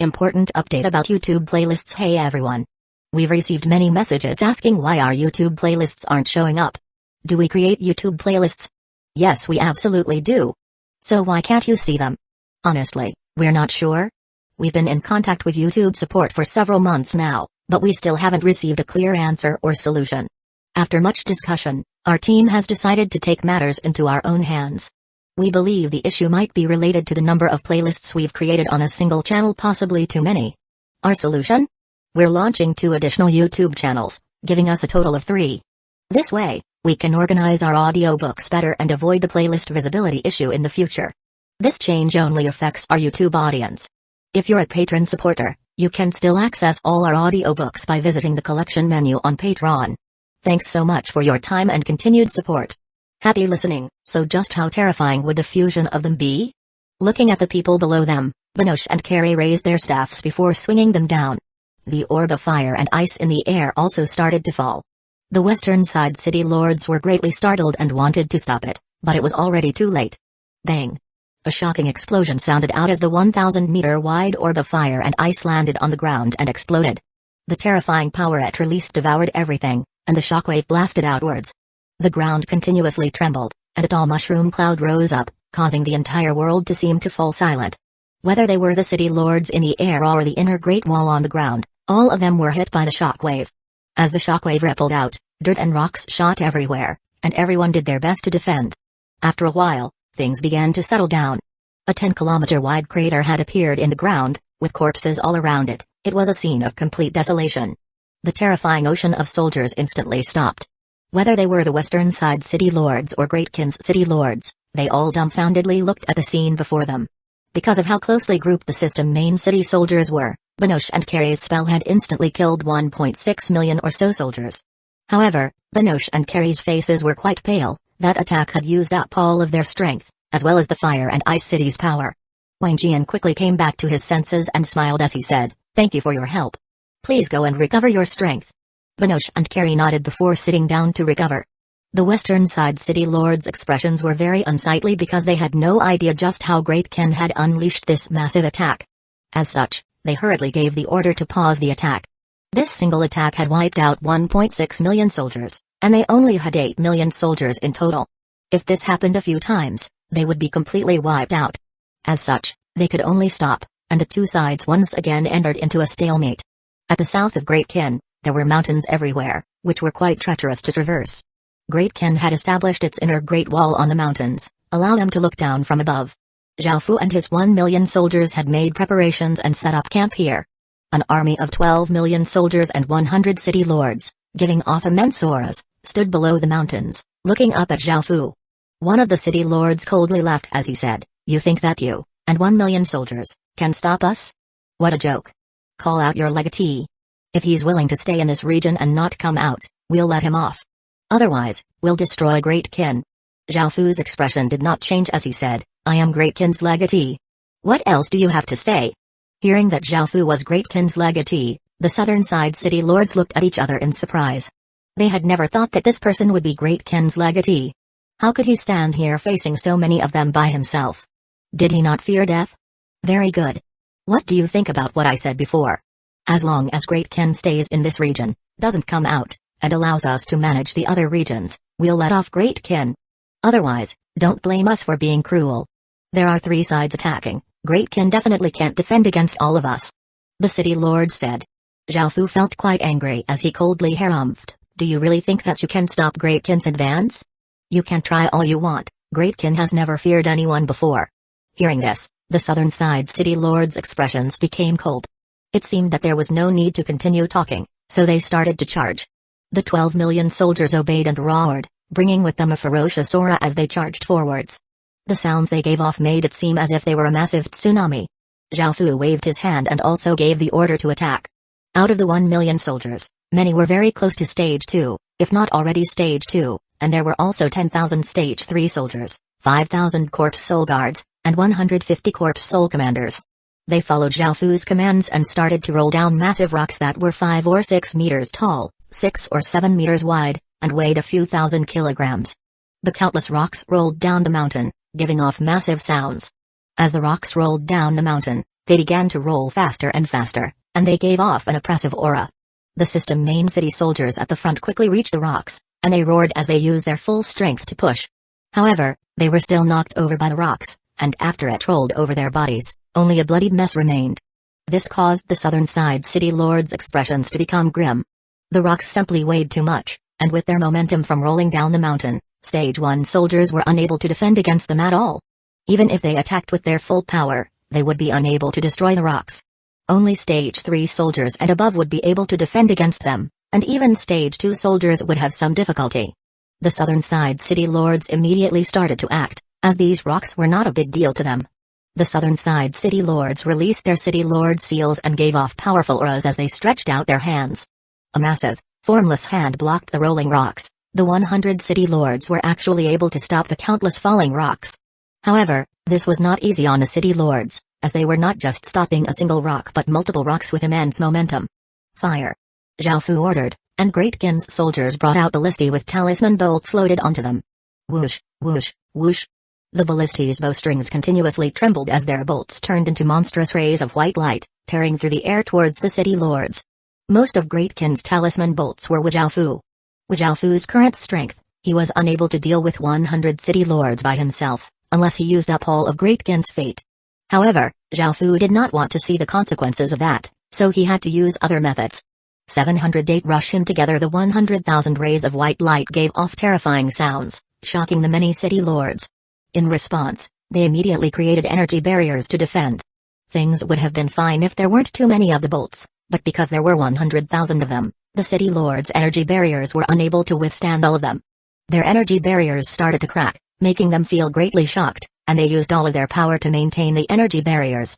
Important update about YouTube playlists. Hey everyone. We've received many messages asking why our YouTube playlists aren't showing up. Do we create YouTube playlists? Yes, we absolutely do. So why can't you see them? Honestly, we're not sure. We've been in contact with YouTube support for several months now, but we still haven't received a clear answer or solution. After much discussion, our team has decided to take matters into our own hands. We believe the issue might be related to the number of playlists we've created on a single channel, possibly too many. Our solution? We're launching 2 additional YouTube channels, giving us a total of 3. This way, we can organize our audiobooks better and avoid the playlist visibility issue in the future. This change only affects our YouTube audience. If you're a patron supporter, you can still access all our audiobooks by visiting the collection menu on Patreon. Thanks so much for your time and continued support. Happy listening. So just how terrifying would the fusion of them be? Looking at the people below them, Benosh and Carrie raised their staffs before swinging them down. The orb of fire and ice in the air also started to fall. The western side city lords were greatly startled and wanted to stop it, but it was already too late. Bang! A shocking explosion sounded out as the 1,000-meter-wide orb of fire and ice landed on the ground and exploded. The terrifying power it released devoured everything, and the shockwave blasted outwards. The ground continuously trembled, and a tall mushroom cloud rose up, causing the entire world to seem to fall silent. Whether they were the city lords in the air or the inner Great Wall on the ground, all of them were hit by the shockwave. As the shockwave rippled out, dirt and rocks shot everywhere, and everyone did their best to defend. After a while, things began to settle down. A 10-kilometer-wide crater had appeared in the ground, with corpses all around it. It was a scene of complete desolation. The terrifying ocean of soldiers instantly stopped. Whether they were the western side city lords or Greatkin's city lords, they all dumbfoundedly looked at the scene before them. Because of how closely grouped the system main city soldiers were, Benosh and Carrie's spell had instantly killed 1.6 million or so soldiers. However, Benosh and Carrie's faces were quite pale. That attack had used up all of their strength, as well as the fire and ice city's power. Wang Jian quickly came back to his senses and smiled as he said, "Thank you for your help. Please go and recover your strength." Benosh and Carrie nodded before sitting down to recover. The western side city lords' expressions were very unsightly because they had no idea just how Great Ken had unleashed this massive attack. As such, they hurriedly gave the order to pause the attack. This single attack had wiped out 1.6 million soldiers, and they only had 8 million soldiers in total. If this happened a few times, they would be completely wiped out. As such, they could only stop, and the two sides once again entered into a stalemate. At the south of Great Ken, there were mountains everywhere, which were quite treacherous to traverse. Great Ken had established its inner Great Wall on the mountains, allowing them to look down from above. Zhao Fu and his 1 million soldiers had made preparations and set up camp here. An army of 12 million soldiers and 100 city lords, giving off immense auras, stood below the mountains, looking up at Zhao Fu. One of the city lords coldly laughed as he said, "You think that you, and 1 million soldiers, can stop us? What a joke. Call out your legatee. If he's willing to stay in this region and not come out, we'll let him off. Otherwise, we'll destroy Great Ken." Zhao Fu's expression did not change as he said, "I am Great Ken's legatee. What else do you have to say?" Hearing that Zhao Fu was Great Ken's legatee, the southern side city lords looked at each other in surprise. They had never thought that this person would be Great Ken's legatee. How could he stand here facing so many of them by himself? Did he not fear death? Very good. What do you think about what I said before? As long as Great Ken stays in this region, doesn't come out, and allows us to manage the other regions, we'll let off Great Ken. Otherwise, don't blame us for being cruel. There are 3 sides attacking. Great Ken definitely can't defend against all of us," the city lord said. Zhao Fu felt quite angry as he coldly harumphed, "Do you really think that you can stop Great Ken's advance? You can try all you want, Great Ken has never feared anyone before." Hearing this, the southern side city lords' expressions became cold. It seemed that there was no need to continue talking, so they started to charge. The 12 million soldiers obeyed and roared, bringing with them a ferocious aura as they charged forwards. The sounds they gave off made it seem as if they were a massive tsunami. Zhao Fu waved his hand and also gave the order to attack. Out of the 1 million soldiers, many were very close to stage 2, if not already stage 2, and there were also 10,000 stage 3 soldiers, 5,000 corpse soul guards, and 150 corpse soul commanders. They followed Zhao Fu's commands and started to roll down massive rocks that were 5 or 6 meters tall, 6 or 7 meters wide, and weighed a few thousand kilograms. The countless rocks rolled down the mountain, giving off massive sounds. As the rocks rolled down the mountain, They began to roll faster and faster, and they gave off an oppressive aura. The system main city soldiers at the front quickly reached the rocks, and they roared as they used their full strength to push. However, they were still knocked over by the rocks, and after it rolled over their bodies, only a bloodied mess remained. This caused the southern side city lords' expressions to become grim. The rocks simply weighed too much, and with their momentum from rolling down the mountain, Stage 1 soldiers were unable to defend against them at all. Even if they attacked with their full power, they would be unable to destroy the rocks. Only Stage 3 soldiers and above would be able to defend against them, and even Stage 2 soldiers would have some difficulty. The southern side city lords immediately started to act, as these rocks were not a big deal to them. The southern side city lords released their city lord seals and gave off powerful auras as they stretched out their hands. A massive, formless hand blocked the rolling rocks. The 100 city lords were actually able to stop the countless falling rocks. However, this was not easy on the city lords, as they were not just stopping a single rock but multiple rocks with immense momentum. Fire! Zhao Fu ordered, and Great Qin's soldiers brought out ballistae with talisman bolts loaded onto them. Whoosh, whoosh, whoosh. The ballistae's bowstrings continuously trembled as their bolts turned into monstrous rays of white light, tearing through the air towards the city lords. Most of Great Qin's talisman bolts were with Zhao Fu. With Zhao Fu's current strength, he was unable to deal with 100 city lords by himself, unless he used up all of Great Qin's fate. However, Zhao Fu did not want to see the consequences of that, so he had to use other methods. 708 rush him together. The 100,000 rays of white light gave off terrifying sounds, shocking the many city lords. In response, they immediately created energy barriers to defend. Things would have been fine if there weren't too many of the bolts, but because there were 100,000 of them, the city lords' energy barriers were unable to withstand all of them. Their energy barriers started to crack, making them feel greatly shocked, and they used all of their power to maintain the energy barriers.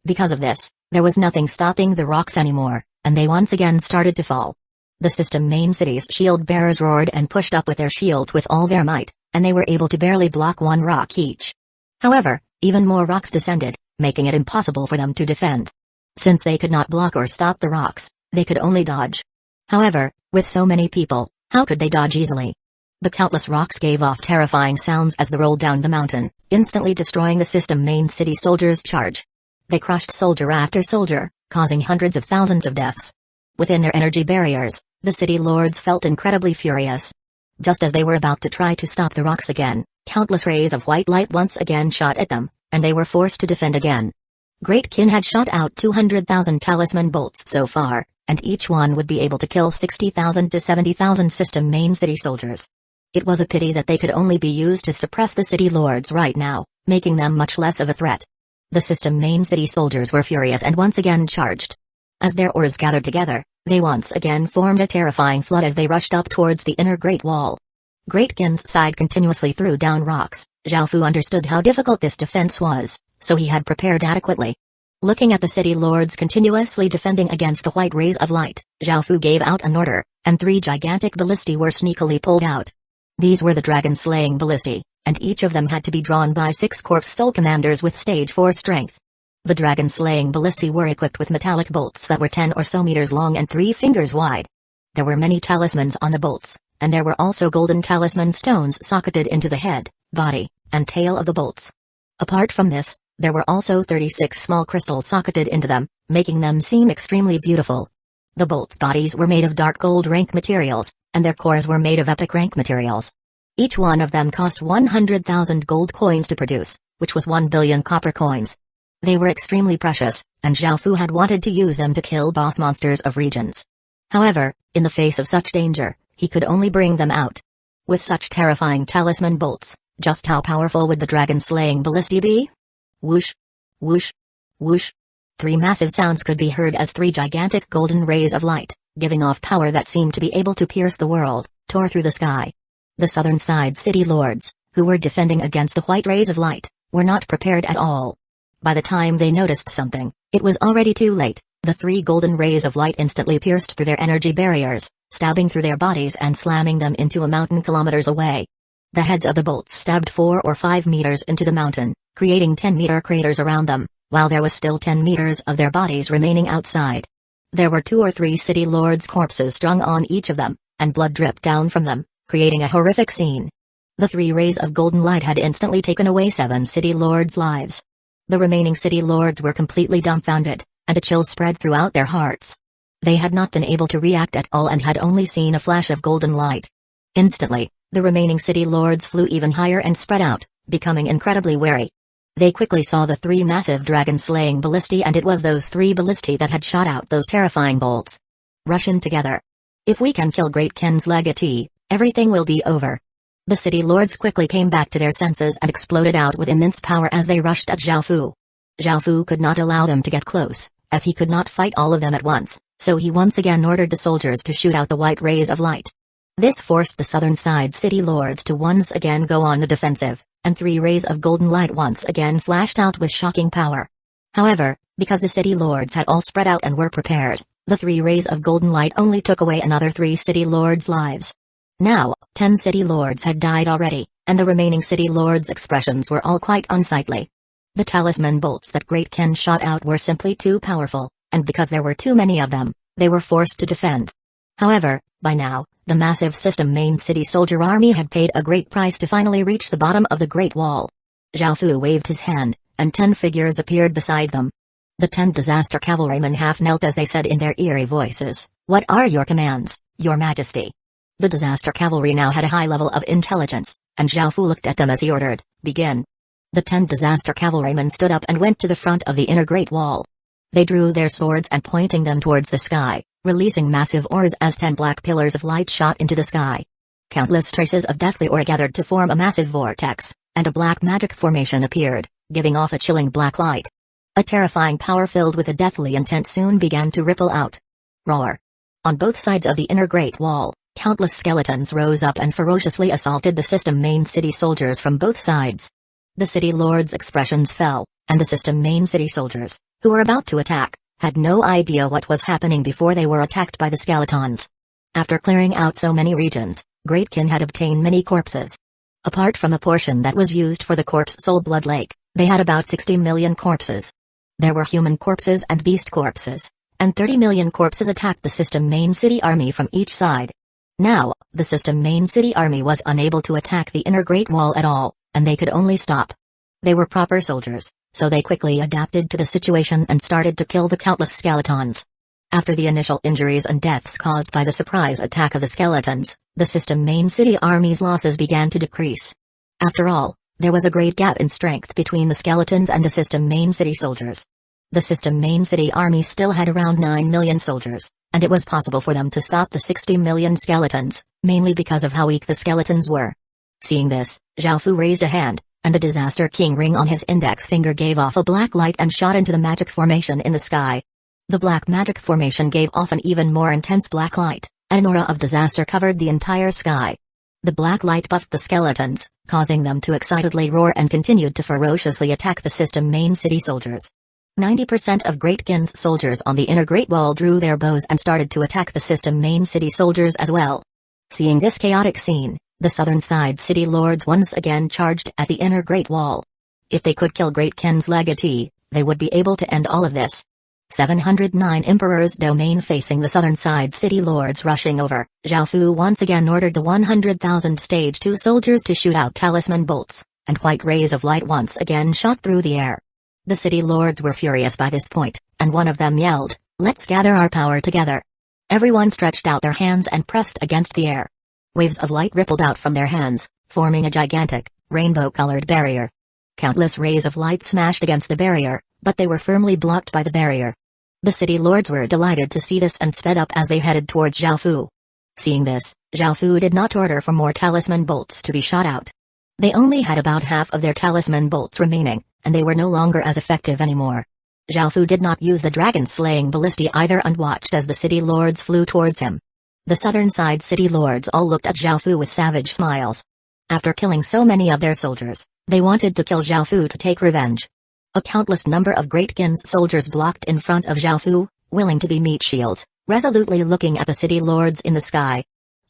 Because of this, there was nothing stopping the rocks anymore, and they once again started to fall. The system main city's shield bearers roared and pushed up with their shields with all their might, and they were able to barely block one rock each. However, even more rocks descended, making it impossible for them to defend. Since they could not block or stop the rocks, they could only dodge. However, with so many people, how could they dodge easily? The countless rocks gave off terrifying sounds as they rolled down the mountain, instantly destroying the system main city soldiers' charge. They crushed soldier after soldier, causing hundreds of thousands of deaths. Within their energy barriers, the city lords felt incredibly furious. Just as they were about to try to stop the rocks again, countless rays of white light once again shot at them, and they were forced to defend again. Great Qin had shot out 200,000 talisman bolts so far, and each one would be able to kill 60,000 to 70,000 system main city soldiers. It was a pity that they could only be used to suppress the city lords right now, making them much less of a threat. The system main city soldiers were furious and once again charged. As their auras gathered together, they once again formed a terrifying flood as they rushed up towards the inner Great Wall. Great Qin's side continuously threw down rocks. Zhao Fu understood how difficult this defense was, so he had prepared adequately. Looking at the city lords continuously defending against the white rays of light, Zhao Fu gave out an order, and 3 gigantic ballistae were sneakily pulled out. These were the dragon-slaying ballistae, and each of them had to be drawn by 6 corpse soul commanders with stage 4 strength. The dragon-slaying ballistae were equipped with metallic bolts that were 10 or so meters long and 3 fingers wide. There were many talismans on the bolts, and there were also golden talisman stones socketed into the head, body, and tail of the bolts. Apart from this, there were also 36 small crystals socketed into them, making them seem extremely beautiful. The bolts' bodies were made of dark gold rank materials, and their cores were made of epic rank materials. Each one of them cost 100,000 gold coins to produce, which was 1 billion copper coins. They were extremely precious, and Zhao Fu had wanted to use them to kill boss monsters of regions. However, in the face of such danger, he could only bring them out. With such terrifying talisman bolts, just how powerful would the dragon-slaying ballistae be? Whoosh! Whoosh! Whoosh! 3 massive sounds could be heard as 3 gigantic golden rays of light, giving off power that seemed to be able to pierce the world, tore through the sky. The southern side city lords, who were defending against the white rays of light, were not prepared at all. By the time they noticed something, it was already too late. The 3 golden rays of light instantly pierced through their energy barriers, stabbing through their bodies and slamming them into a mountain kilometers away. The heads of the bolts stabbed 4 or 5 meters into the mountain, creating 10-meter craters around them, while there was still 10 meters of their bodies remaining outside. There were 2 or 3 city lords' corpses strung on each of them, and blood dripped down from them, creating a horrific scene. The 3 rays of golden light had instantly taken away 7 city lords' lives. The remaining city lords were completely dumbfounded, and a chill spread throughout their hearts. They had not been able to react at all and had only seen a flash of golden light. Instantly, the remaining city lords flew even higher and spread out, becoming incredibly wary. They quickly saw the 3 massive dragon-slaying ballistae, and it was those 3 ballistae that had shot out those terrifying bolts. Rush in together. If we can kill Great Kin's legatee, everything will be over. The city lords quickly came back to their senses and exploded out with immense power as they rushed at Zhao Fu. Zhao Fu could not allow them to get close, as he could not fight all of them at once, so he once again ordered the soldiers to shoot out the white rays of light. This forced the southern side city lords to once again go on the defensive, and 3 rays of golden light once again flashed out with shocking power. However, because the city lords had all spread out and were prepared, the 3 rays of golden light only took away another 3 city lords' lives. Now, 10 city lords had died already, and the remaining city lords' expressions were all quite unsightly. The talisman bolts that Great Kin shot out were simply too powerful, and because there were too many of them, they were forced to defend. However, by now, the massive system main city soldier army had paid a great price to finally reach the bottom of the Great Wall. Zhao Fu waved his hand, and 10 figures appeared beside them. The 10 disaster cavalrymen half knelt as they said in their eerie voices, "What are your commands, your majesty?" The disaster cavalry now had a high level of intelligence, and Zhao Fu looked at them as he ordered, "Begin." The 10 disaster cavalrymen stood up and went to the front of the inner Great Wall. They drew their swords and pointing them towards the sky, releasing massive auras as 10 black pillars of light shot into the sky. Countless traces of deathly aura gathered to form a massive vortex, and a black magic formation appeared, giving off a chilling black light. A terrifying power filled with a deathly intent soon began to ripple out. Roar! On both sides of the inner Great Wall, countless skeletons rose up and ferociously assaulted the system main city soldiers from both sides. The city lords' expressions fell, and the system main city soldiers, who were about to attack, had no idea what was happening before they were attacked by the skeletons. After clearing out so many regions, Great Kin had obtained many corpses. Apart from a portion that was used for the corpse soul blood lake, they had about 60 million corpses. There were human corpses and beast corpses, and 30 million corpses attacked the system main city army from each side. Now, the system main city army was unable to attack the inner Great Wall at all, and they could only stop. They were proper soldiers, so they quickly adapted to the situation and started to kill the countless skeletons. After the initial injuries and deaths caused by the surprise attack of the skeletons, the system main city army's losses began to decrease. After all, there was a great gap in strength between the skeletons and the system main city soldiers. The system main city army still had around 9 million soldiers, and it was possible for them to stop the 60 million skeletons, mainly because of how weak the skeletons were. Seeing this, Zhao Fu raised a hand, and the Disaster King ring on his index finger gave off a black light and shot into the magic formation in the sky. The black magic formation gave off an even more intense black light, and an aura of disaster covered the entire sky. The black light buffed the skeletons, causing them to excitedly roar and continued to ferociously attack the system main city soldiers. 90% of Great Kin's soldiers on the inner Great Wall drew their bows and started to attack the system main city soldiers as well. Seeing this chaotic scene, the southern side city lords once again charged at the inner Great Wall. If they could kill Great Kin's legatee, they would be able to end all of this. 709 Emperor's Domain facing the southern side city lords rushing over, Zhao Fu once again ordered the 100,000 stage 2 soldiers to shoot out talisman bolts, and white rays of light once again shot through the air. The city lords were furious by this point, and one of them yelled, "Let's gather our power together." Everyone stretched out their hands and pressed against the air. Waves of light rippled out from their hands, forming a gigantic, rainbow-colored barrier. Countless rays of light smashed against the barrier, but they were firmly blocked by the barrier. The city lords were delighted to see this and sped up as they headed towards Zhao Fu. Seeing this, Zhao Fu did not order for more talisman bolts to be shot out. They only had about half of their talisman bolts remaining, and they were no longer as effective anymore. Zhao Fu did not use the dragon-slaying ballistae either and watched as the city lords flew towards him. The southern side city lords all looked at Zhao Fu with savage smiles. After killing so many of their soldiers, they wanted to kill Zhao Fu to take revenge. A countless number of Great Kin's soldiers blocked in front of Zhao Fu, willing to be meat shields, resolutely looking at the city lords in the sky.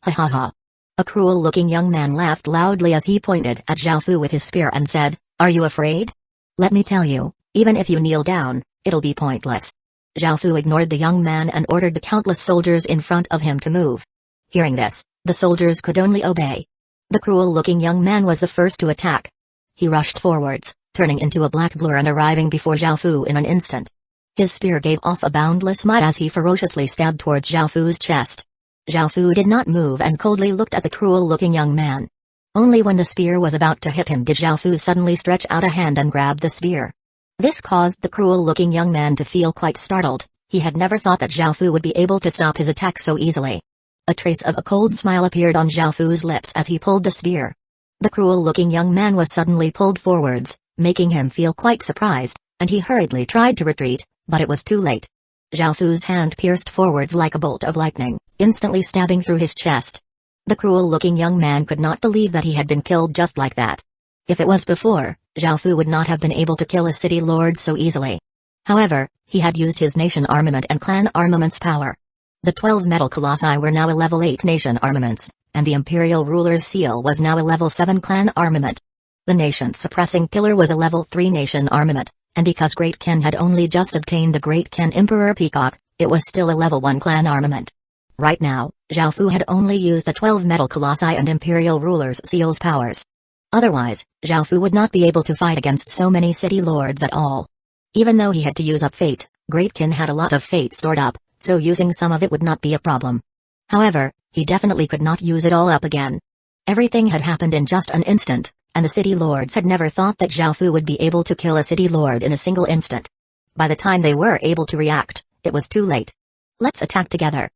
Ha ha ha. A cruel-looking young man laughed loudly as he pointed at Zhao Fu with his spear and said, "Are you afraid? Let me tell you, even if you kneel down, it'll be pointless." Zhao Fu ignored the young man and ordered the countless soldiers in front of him to move. Hearing this, the soldiers could only obey. The cruel-looking young man was the first to attack. He rushed forwards, turning into a black blur and arriving before Xiaofu in an instant. His spear gave off a boundless might as he ferociously stabbed towards Xiaofu's chest. Xiaofu did not move and coldly looked at the cruel-looking young man. Only when the spear was about to hit him did Xiaofu suddenly stretch out a hand and grab the spear. This caused the cruel-looking young man to feel quite startled. He had never thought that Xiaofu would be able to stop his attack so easily. A trace of a cold smile appeared on Xiaofu's lips as he pulled the spear. The cruel-looking young man was suddenly pulled forwards, making him feel quite surprised, and he hurriedly tried to retreat, but it was too late. Xiaofu's hand pierced forwards like a bolt of lightning, instantly stabbing through his chest. The cruel-looking young man could not believe that he had been killed just like that. If it was before, Xiaofu would not have been able to kill a city lord so easily. However, he had used his nation armament and clan armament's power. The 12 metal colossi were now a level 8 nation armaments, and the imperial ruler's seal was now a level 7 clan armament. The nation-suppressing pillar was a level 3 nation armament, and because Great Ken had only just obtained the Great Ken Emperor Peacock, it was still a level 1 clan armament. Right now, Xiaofu had only used the 12 metal colossi and imperial ruler's seal's powers. Otherwise, Xiaofu would not be able to fight against so many city lords at all. Even though he had to use up fate, Great Ken had a lot of fate stored up, so using some of it would not be a problem. However, he definitely could not use it all up again. Everything had happened in just an instant, and the city lords had never thought that Xiaofu would be able to kill a city lord in a single instant. By the time they were able to react, it was too late. Let's attack together.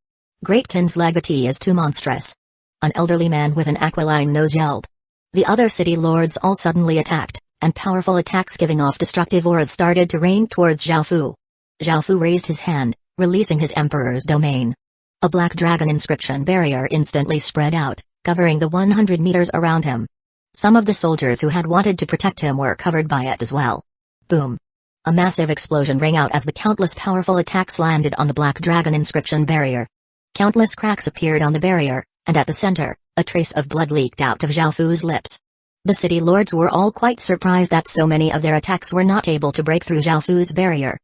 Great Ken's legatee is too monstrous. An elderly man with an aquiline nose yelled. The other city lords all suddenly attacked, and powerful attacks giving off destructive auras started to rain towards Xiaofu. Xiaofu raised his hand, releasing his emperor's domain. A black dragon inscription barrier instantly spread out, covering the 100 meters around him. Some of the soldiers who had wanted to protect him were covered by it as well. Boom! A massive explosion rang out as the countless powerful attacks landed on the black dragon inscription barrier. Countless cracks appeared on the barrier, and at the center, a trace of blood leaked out of Xiaofu's lips. The city lords were all quite surprised that so many of their attacks were not able to break through Xiaofu's barrier.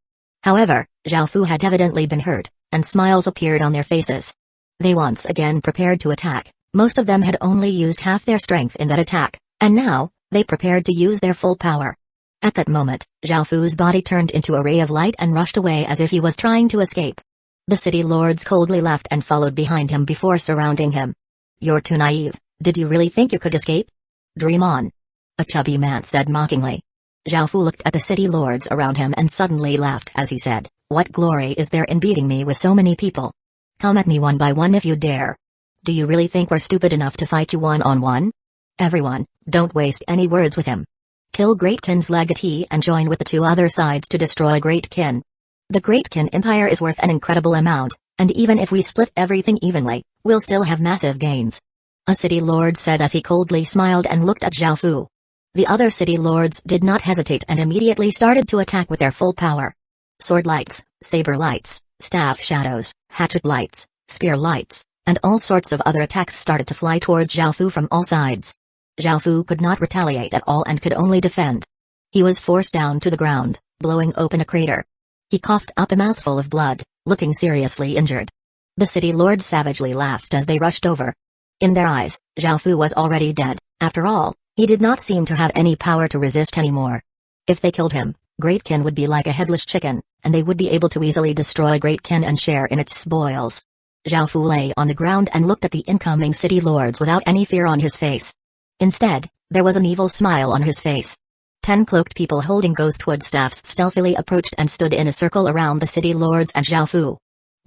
However, Xiaofu had evidently been hurt, and smiles appeared on their faces. They once again prepared to attack. Most of them had only used half their strength in that attack, and now, they prepared to use their full power. At that moment, Xiaofu's body turned into a ray of light and rushed away as if he was trying to escape. The city lords coldly laughed and followed behind him before surrounding him. "You're too naive, did you really think you could escape? Dream on," a chubby man said mockingly. Xiaofu looked at the city lords around him and suddenly laughed as he said, "What glory is there in beating me with so many people? Come at me one by one if you dare. Do you really think we're stupid enough to fight you one-on-one? Everyone, don't waste any words with him. Kill Great Ken's legatee and join with the 2 other sides to destroy Great Ken. The Great Ken Empire is worth an incredible amount, and even if we split everything evenly, we'll still have massive gains," a city lord said as he coldly smiled and looked at Xiaofu. The other city lords did not hesitate and immediately started to attack with their full power. Sword lights, saber lights, staff shadows, hatchet lights, spear lights, and all sorts of other attacks started to fly towards Xiaofu from all sides. Xiaofu could not retaliate at all and could only defend. He was forced down to the ground, blowing open a crater. He coughed up a mouthful of blood, looking seriously injured. The city lords savagely laughed as they rushed over. In their eyes, Xiaofu was already dead. After all, he did not seem to have any power to resist anymore. If they killed him, Great Ken would be like a headless chicken, and they would be able to easily destroy Great Ken and share in its spoils. Xiaofu lay on the ground and looked at the incoming city lords without any fear on his face. Instead, there was an evil smile on his face. 10 cloaked people holding ghostwood staffs stealthily approached and stood in a circle around the city lords and Xiaofu.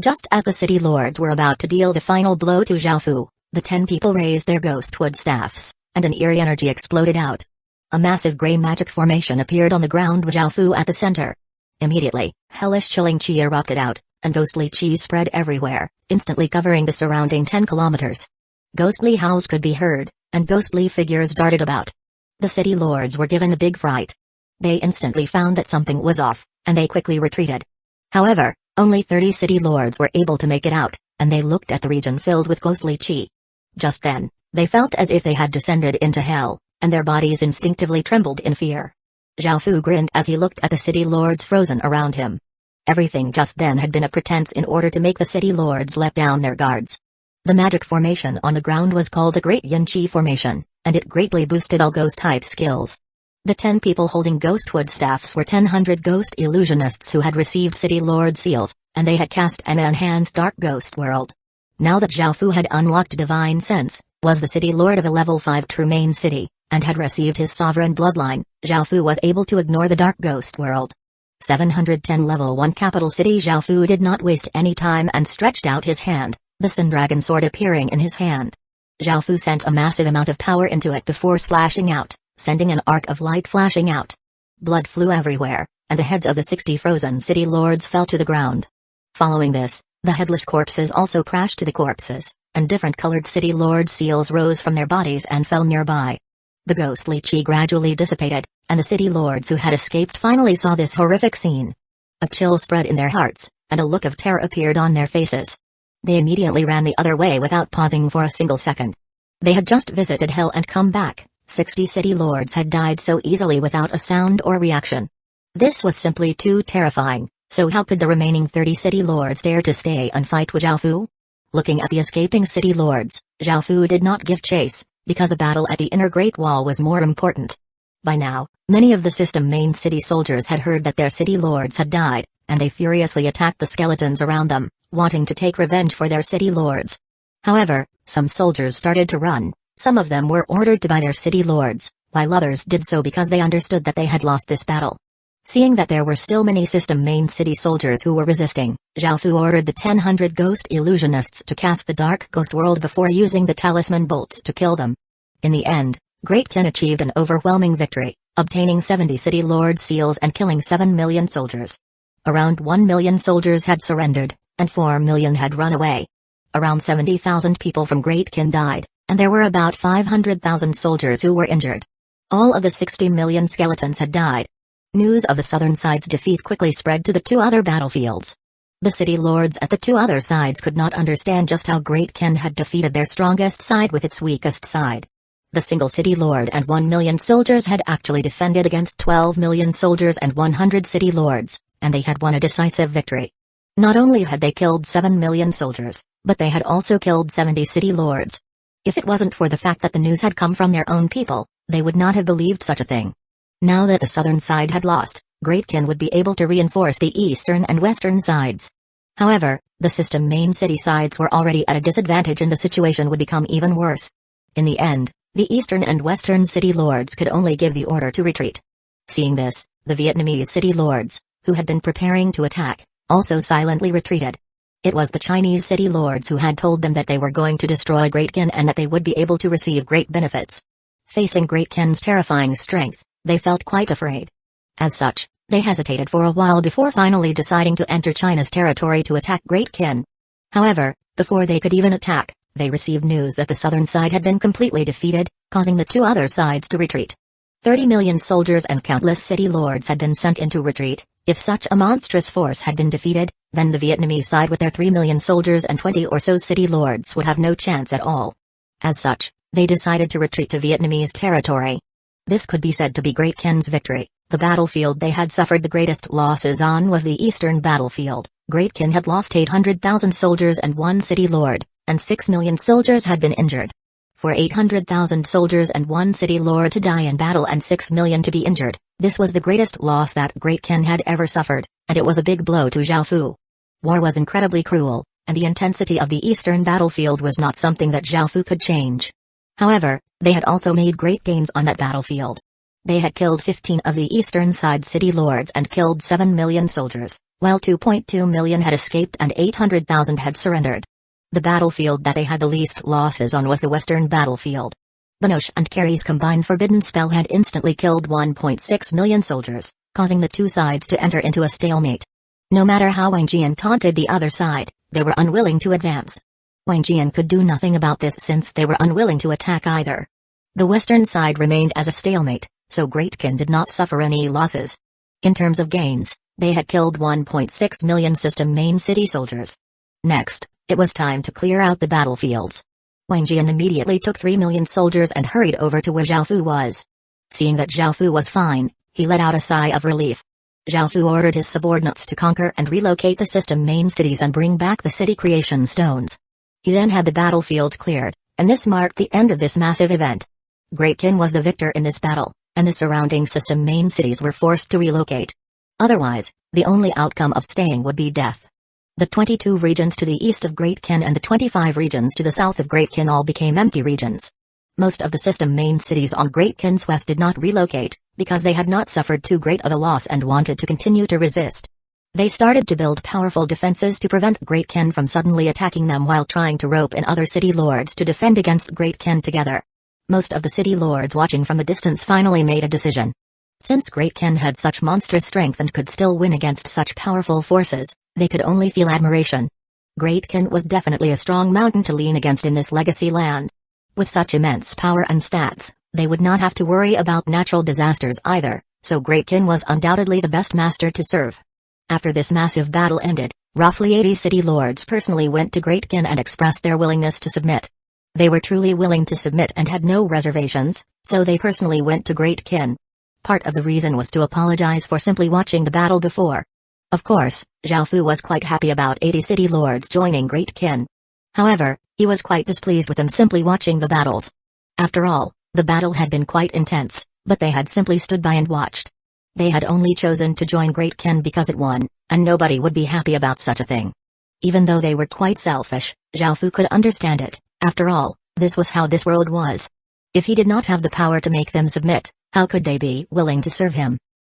Just as the city lords were about to deal the final blow to Xiaofu, the 10 people raised their ghostwood staffs, and an eerie energy exploded out. A massive gray magic formation appeared on the ground with Xiaofu at the center. Immediately, hellish chilling chi erupted out, and ghostly chi spread everywhere, instantly covering the surrounding 10 kilometers. Ghostly howls could be heard, and ghostly figures darted about. The city lords were given a big fright. They instantly found that something was off, and they quickly retreated. However, only 30 city lords were able to make it out, and they looked at the region filled with ghostly chi. Just then, they felt as if they had descended into hell, and their bodies instinctively trembled in fear. Xiaofu grinned as he looked at the city lords frozen around him. Everything just then had been a pretense in order to make the city lords let down their guards. The magic formation on the ground was called the Great Yin Chi Formation, and it greatly boosted all ghost-type skills. The 10 people holding ghostwood staffs were 1,000 ghost illusionists who had received City Lord seals, and they had cast an enhanced dark ghost world. Now that Zhao Fu had unlocked Divine Sense, was the City Lord of a level 5 true main city, and had received his sovereign bloodline, Zhao Fu was able to ignore the dark ghost world. 710 level 1 capital city. Zhao Fu did not waste any time and stretched out his hand, the Sun Dragon sword appearing in his hand. Zhao Fu sent a massive amount of power into it before slashing out, sending an arc of light flashing out. Blood flew everywhere, and the heads of the 60 frozen city lords fell to the ground. Following this, the headless corpses also crashed to the corpses, and different colored city lord seals rose from their bodies and fell nearby. The ghostly chi gradually dissipated, and the city lords who had escaped finally saw this horrific scene. A chill spread in their hearts, and a look of terror appeared on their faces. They immediately ran the other way without pausing for a single second. They had just visited hell and come back. 60 city lords had died so easily without a sound or reaction. This was simply too terrifying, so how could the remaining 30 city lords dare to stay and fight with Zhao Fu? Looking at the escaping city lords, Zhao Fu did not give chase, because the battle at the inner Great Wall was more important. By now, many of the system main city soldiers had heard that their city lords had died, and they furiously attacked the skeletons around them, wanting to take revenge for their city lords. However, some soldiers started to run. Some of them were ordered to by their city lords, while others did so because they understood that they had lost this battle. Seeing that there were still many system main city soldiers who were resisting, Zhao Fu ordered the 1,000 ghost illusionists to cast the dark ghost world before using the talisman bolts to kill them. In the end, Great Qin achieved an overwhelming victory, obtaining 70 city lord seals and killing 7 million soldiers. Around 1 million soldiers had surrendered, and 4 million had run away. Around 70,000 people from Great Qin died, and there were about 500,000 soldiers who were injured. All of the 60 million skeletons had died. News of the southern side's defeat quickly spread to the two other battlefields. The city lords at the two other sides could not understand just how Great Qin had defeated their strongest side with its weakest side. The single city lord and 1 million soldiers had actually defended against 12 million soldiers and 100 city lords, and they had won a decisive victory. Not only had they killed 7 million soldiers, but they had also killed 70 city lords. If it wasn't for the fact that the news had come from their own people, they would not have believed such a thing. Now that the southern side had lost, Great Qin would be able to reinforce the eastern and western sides. However, the system main city sides were already at a disadvantage and the situation would become even worse. In the end, the eastern and western city lords could only give the order to retreat. Seeing this, the Vietnamese city lords, who had been preparing to attack, also silently retreated. It was the Chinese city lords who had told them that they were going to destroy Great Qin and that they would be able to receive great benefits. Facing Great Qin's terrifying strength, they felt quite afraid. As such, they hesitated for a while before finally deciding to enter China's territory to attack Great Qin. However, before they could even attack, they received news that the southern side had been completely defeated, causing the two other sides to retreat. 30 million soldiers and countless city lords had been sent into retreat. If such a monstrous force had been defeated, then the Vietnamese side with their 3 million soldiers and 20 or so city lords would have no chance at all. As such, they decided to retreat to Vietnamese territory. This could be said to be Great Qin's victory. The battlefield they had suffered the greatest losses on was the eastern battlefield. Great Qin had lost 800,000 soldiers and 1 city lord, and 6 million soldiers had been injured. For 800,000 soldiers and 1 city lord to die in battle and 6 million to be injured, this was the greatest loss that Great Qin had ever suffered, and it was a big blow to Zhao Fu. War was incredibly cruel, and the intensity of the eastern battlefield was not something that Zhao Fu could change. However, they had also made great gains on that battlefield. They had killed 15 of the eastern side city lords and killed 7 million soldiers, while 2.2 million had escaped and 800,000 had surrendered. The battlefield that they had the least losses on was the western battlefield. Banoche and Carrie's combined forbidden spell had instantly killed 1.6 million soldiers, causing the two sides to enter into a stalemate. No matter how Wang Jian taunted the other side, they were unwilling to advance. Wang Jian could do nothing about this since they were unwilling to attack either. The western side remained as a stalemate, so Great Qin did not suffer any losses. In terms of gains, they had killed 1.6 million system main city soldiers. Next, it was time to clear out the battlefields. Wang Jian immediately took 3 million soldiers and hurried over to where Zhao Fu was. Seeing that Zhao Fu was fine, he let out a sigh of relief. Zhao Fu ordered his subordinates to conquer and relocate the system main cities and bring back the city creation stones. He then had the battlefields cleared, and this marked the end of this massive event. Great Qin was the victor in this battle, and the surrounding system main cities were forced to relocate. Otherwise, the only outcome of staying would be death. The 22 regions to the east of Great Kin and the 25 regions to the south of Great Kin all became empty regions. Most of the system main cities on Great Kin's west did not relocate, because they had not suffered too great of a loss and wanted to continue to resist. They started to build powerful defenses to prevent Great Kin from suddenly attacking them while trying to rope in other city lords to defend against Great Kin together. Most of the city lords watching from the distance finally made a decision. Since Great Kin had such monstrous strength and could still win against such powerful forces, they could only feel admiration. Great Kin was definitely a strong mountain to lean against in this legacy land. With such immense power and stats, they would not have to worry about natural disasters either, so Great Kin was undoubtedly the best master to serve. After this massive battle ended, roughly 80 city lords personally went to Great Kin and expressed their willingness to submit. They were truly willing to submit and had no reservations, so they personally went to Great Kin. Part of the reason was to apologize for simply watching the battle before. Of course, Zhao Fu was quite happy about 80 city lords joining Great Kin. However, he was quite displeased with them simply watching the battles. After all, the battle had been quite intense, but they had simply stood by and watched. They had only chosen to join Great Kin because it won, and nobody would be happy about such a thing. Even though they were quite selfish, Zhao Fu could understand it. After all, this was how this world was. If he did not have the power to make them submit, how could they be willing to serve him?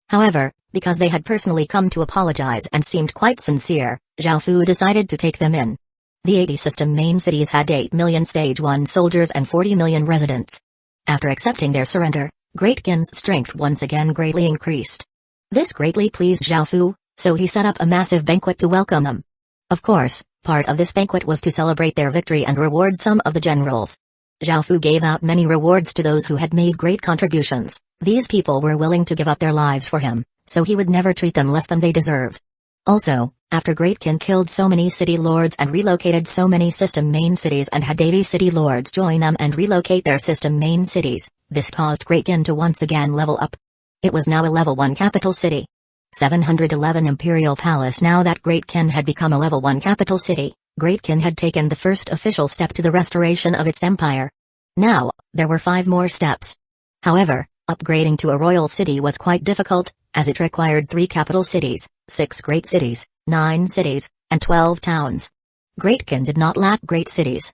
However, because they had personally come to apologize and seemed quite sincere, Zhao Fu decided to take them in. The 80 system main cities had 8 million Stage 1 soldiers and 40 million residents. After accepting their surrender, Great Kin's strength once again greatly increased. This greatly pleased Zhao Fu, so he set up a massive banquet to welcome them. Of course, part of this banquet was to celebrate their victory and reward some of the generals. Zhao Fu gave out many rewards to those who had made great contributions. These people were willing to give up their lives for him, so he would never treat them less than they deserved. Also, after Great Kin killed so many city lords and relocated so many system main cities and had 80 city lords join them and relocate their system main cities, this caused Great Kin to once again level up. It was now a level 1 capital city. 711 Imperial Palace. Now that Great Kin had become a level 1 capital city, Great Kin had taken the first official step to the restoration of its empire. Now, there were 5 more steps. However, upgrading to a royal city was quite difficult, as it required 3 capital cities, 6 great cities, 9 cities, and 12 towns. Great Kin did not lack great cities,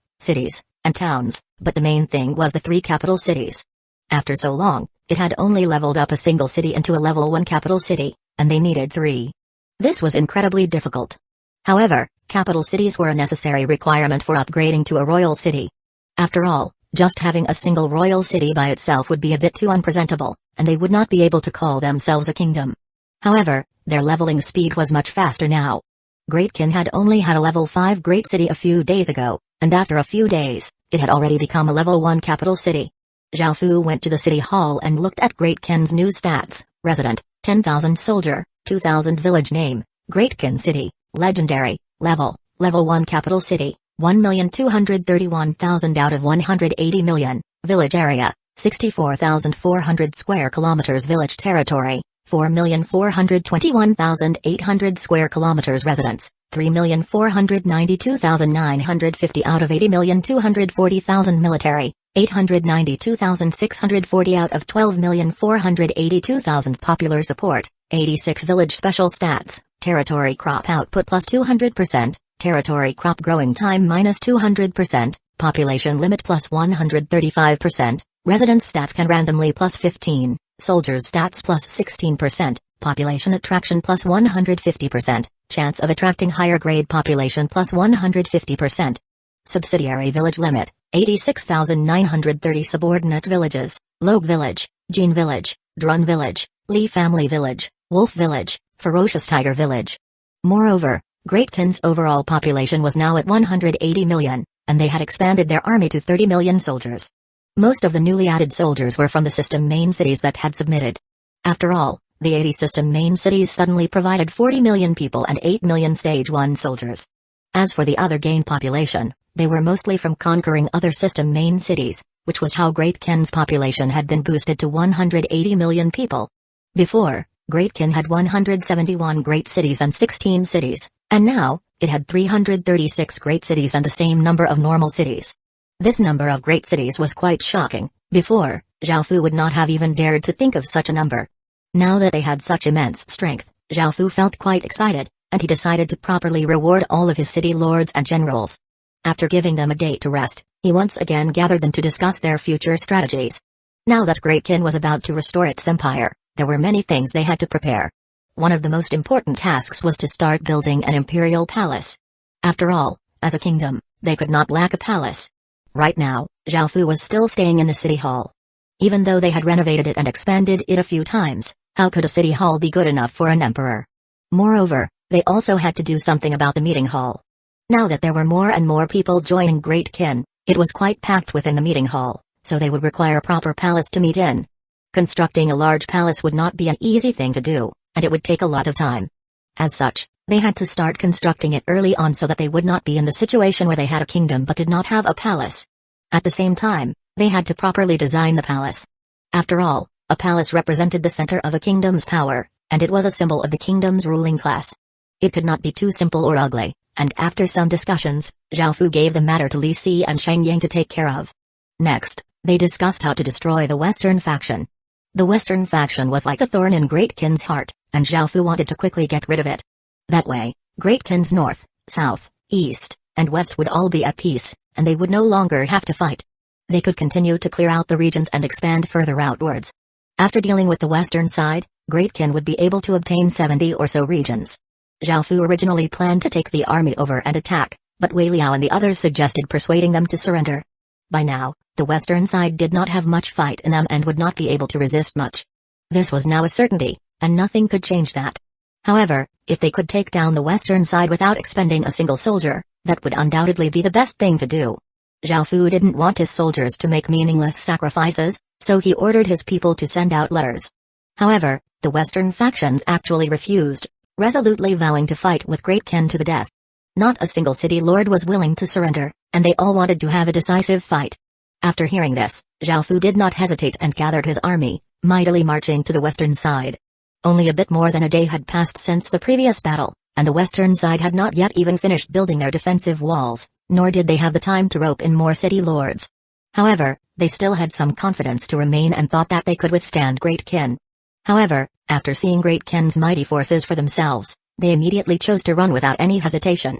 and towns, but the main thing was the 3 capital cities. After so long, it had only leveled up a single city into a level 1 capital city, and they needed 3. This was incredibly difficult. However, capital cities were a necessary requirement for upgrading to a royal city. After all, just having a single royal city by itself would be a bit too unpresentable, and they would not be able to call themselves a kingdom. However, their leveling speed was much faster now. Great Kin had only had a level 5 great city a few days ago, and after a few days, it had already become a level 1 capital city. Zhao Fu went to the city hall and looked at Great Kin's new stats: resident, 10,000 soldier, 2,000 village name, Great Kin city, legendary, level 1 capital city, 1,231,000 out of 180 million, village area, 64,400 square kilometers, village territory, 4,421,800 square kilometers, residents, 3,492,950 out of 80,240,000, military, 892,640 out of 12,482,000, popular support, 86, village special stats, territory crop output plus 200%, territory crop growing time minus 200%, population limit plus 135%, resident stats can randomly plus 15, soldiers stats plus 16%, population attraction plus 150%, chance of attracting higher grade population plus 150%. Subsidiary village limit, 86,930 subordinate villages, Log village, Jin village, Drun village, Lee family village, Wolf village, Ferocious tiger village. Moreover, Great Kin's overall population was now at 180 million, and they had expanded their army to 30 million soldiers. Most of the newly added soldiers were from the system main cities that had submitted. After all, the 80 system main cities suddenly provided 40 million people and 8 million stage 1 soldiers. As for the other gained population, they were mostly from conquering other system main cities, which was how Great Kin's population had been boosted to 180 million people. Before, Great Kin had 171 great cities and 16 cities, and now, it had 336 great cities and the same number of normal cities. This number of great cities was quite shocking. Before, Zhao Fu would not have even dared to think of such a number. Now that they had such immense strength, Zhao Fu felt quite excited, and he decided to properly reward all of his city lords and generals. After giving them a day to rest, he once again gathered them to discuss their future strategies. Now that Great Qin was about to restore its empire, there were many things they had to prepare. One of the most important tasks was to start building an imperial palace. After all, as a kingdom, they could not lack a palace. Right now, Zhao Fu was still staying in the city hall. Even though they had renovated it and expanded it a few times, how could a city hall be good enough for an emperor? Moreover, they also had to do something about the meeting hall. Now that there were more and more people joining Great Qin, it was quite packed within the meeting hall, so they would require a proper palace to meet in. Constructing a large palace would not be an easy thing to do, and it would take a lot of time. As such, they had to start constructing it early on so that they would not be in the situation where they had a kingdom but did not have a palace. At the same time, they had to properly design the palace. After all, a palace represented the center of a kingdom's power, and it was a symbol of the kingdom's ruling class. It could not be too simple or ugly, and after some discussions, Zhao Fu gave the matter to Li Si and Shang Yang to take care of. Next, they discussed how to destroy the Western faction. The Western faction was like a thorn in Great Qin's heart, and Zhao Fu wanted to quickly get rid of it. That way, Great Qin's north, south, east, and west would all be at peace, and they would no longer have to fight. They could continue to clear out the regions and expand further outwards. After dealing with the western side, Great Qin would be able to obtain 70 or so regions. Zhao Fu originally planned to take the army over and attack, but Wei Liao and the others suggested persuading them to surrender. By now, the western side did not have much fight in them and would not be able to resist much. This was now a certainty, and nothing could change that. However, if they could take down the western side without expending a single soldier, that would undoubtedly be the best thing to do. Zhao Fu didn't want his soldiers to make meaningless sacrifices, so he ordered his people to send out letters. However, the western factions actually refused, resolutely vowing to fight with Great Qin to the death. Not a single city lord was willing to surrender, and they all wanted to have a decisive fight. After hearing this, Zhao Fu did not hesitate and gathered his army, mightily marching to the western side. Only a bit more than a day had passed since the previous battle, and the western side had not yet even finished building their defensive walls, nor did they have the time to rope in more city lords. However, they still had some confidence to remain and thought that they could withstand Great Qin. However, after seeing Great Qin's mighty forces for themselves, they immediately chose to run without any hesitation.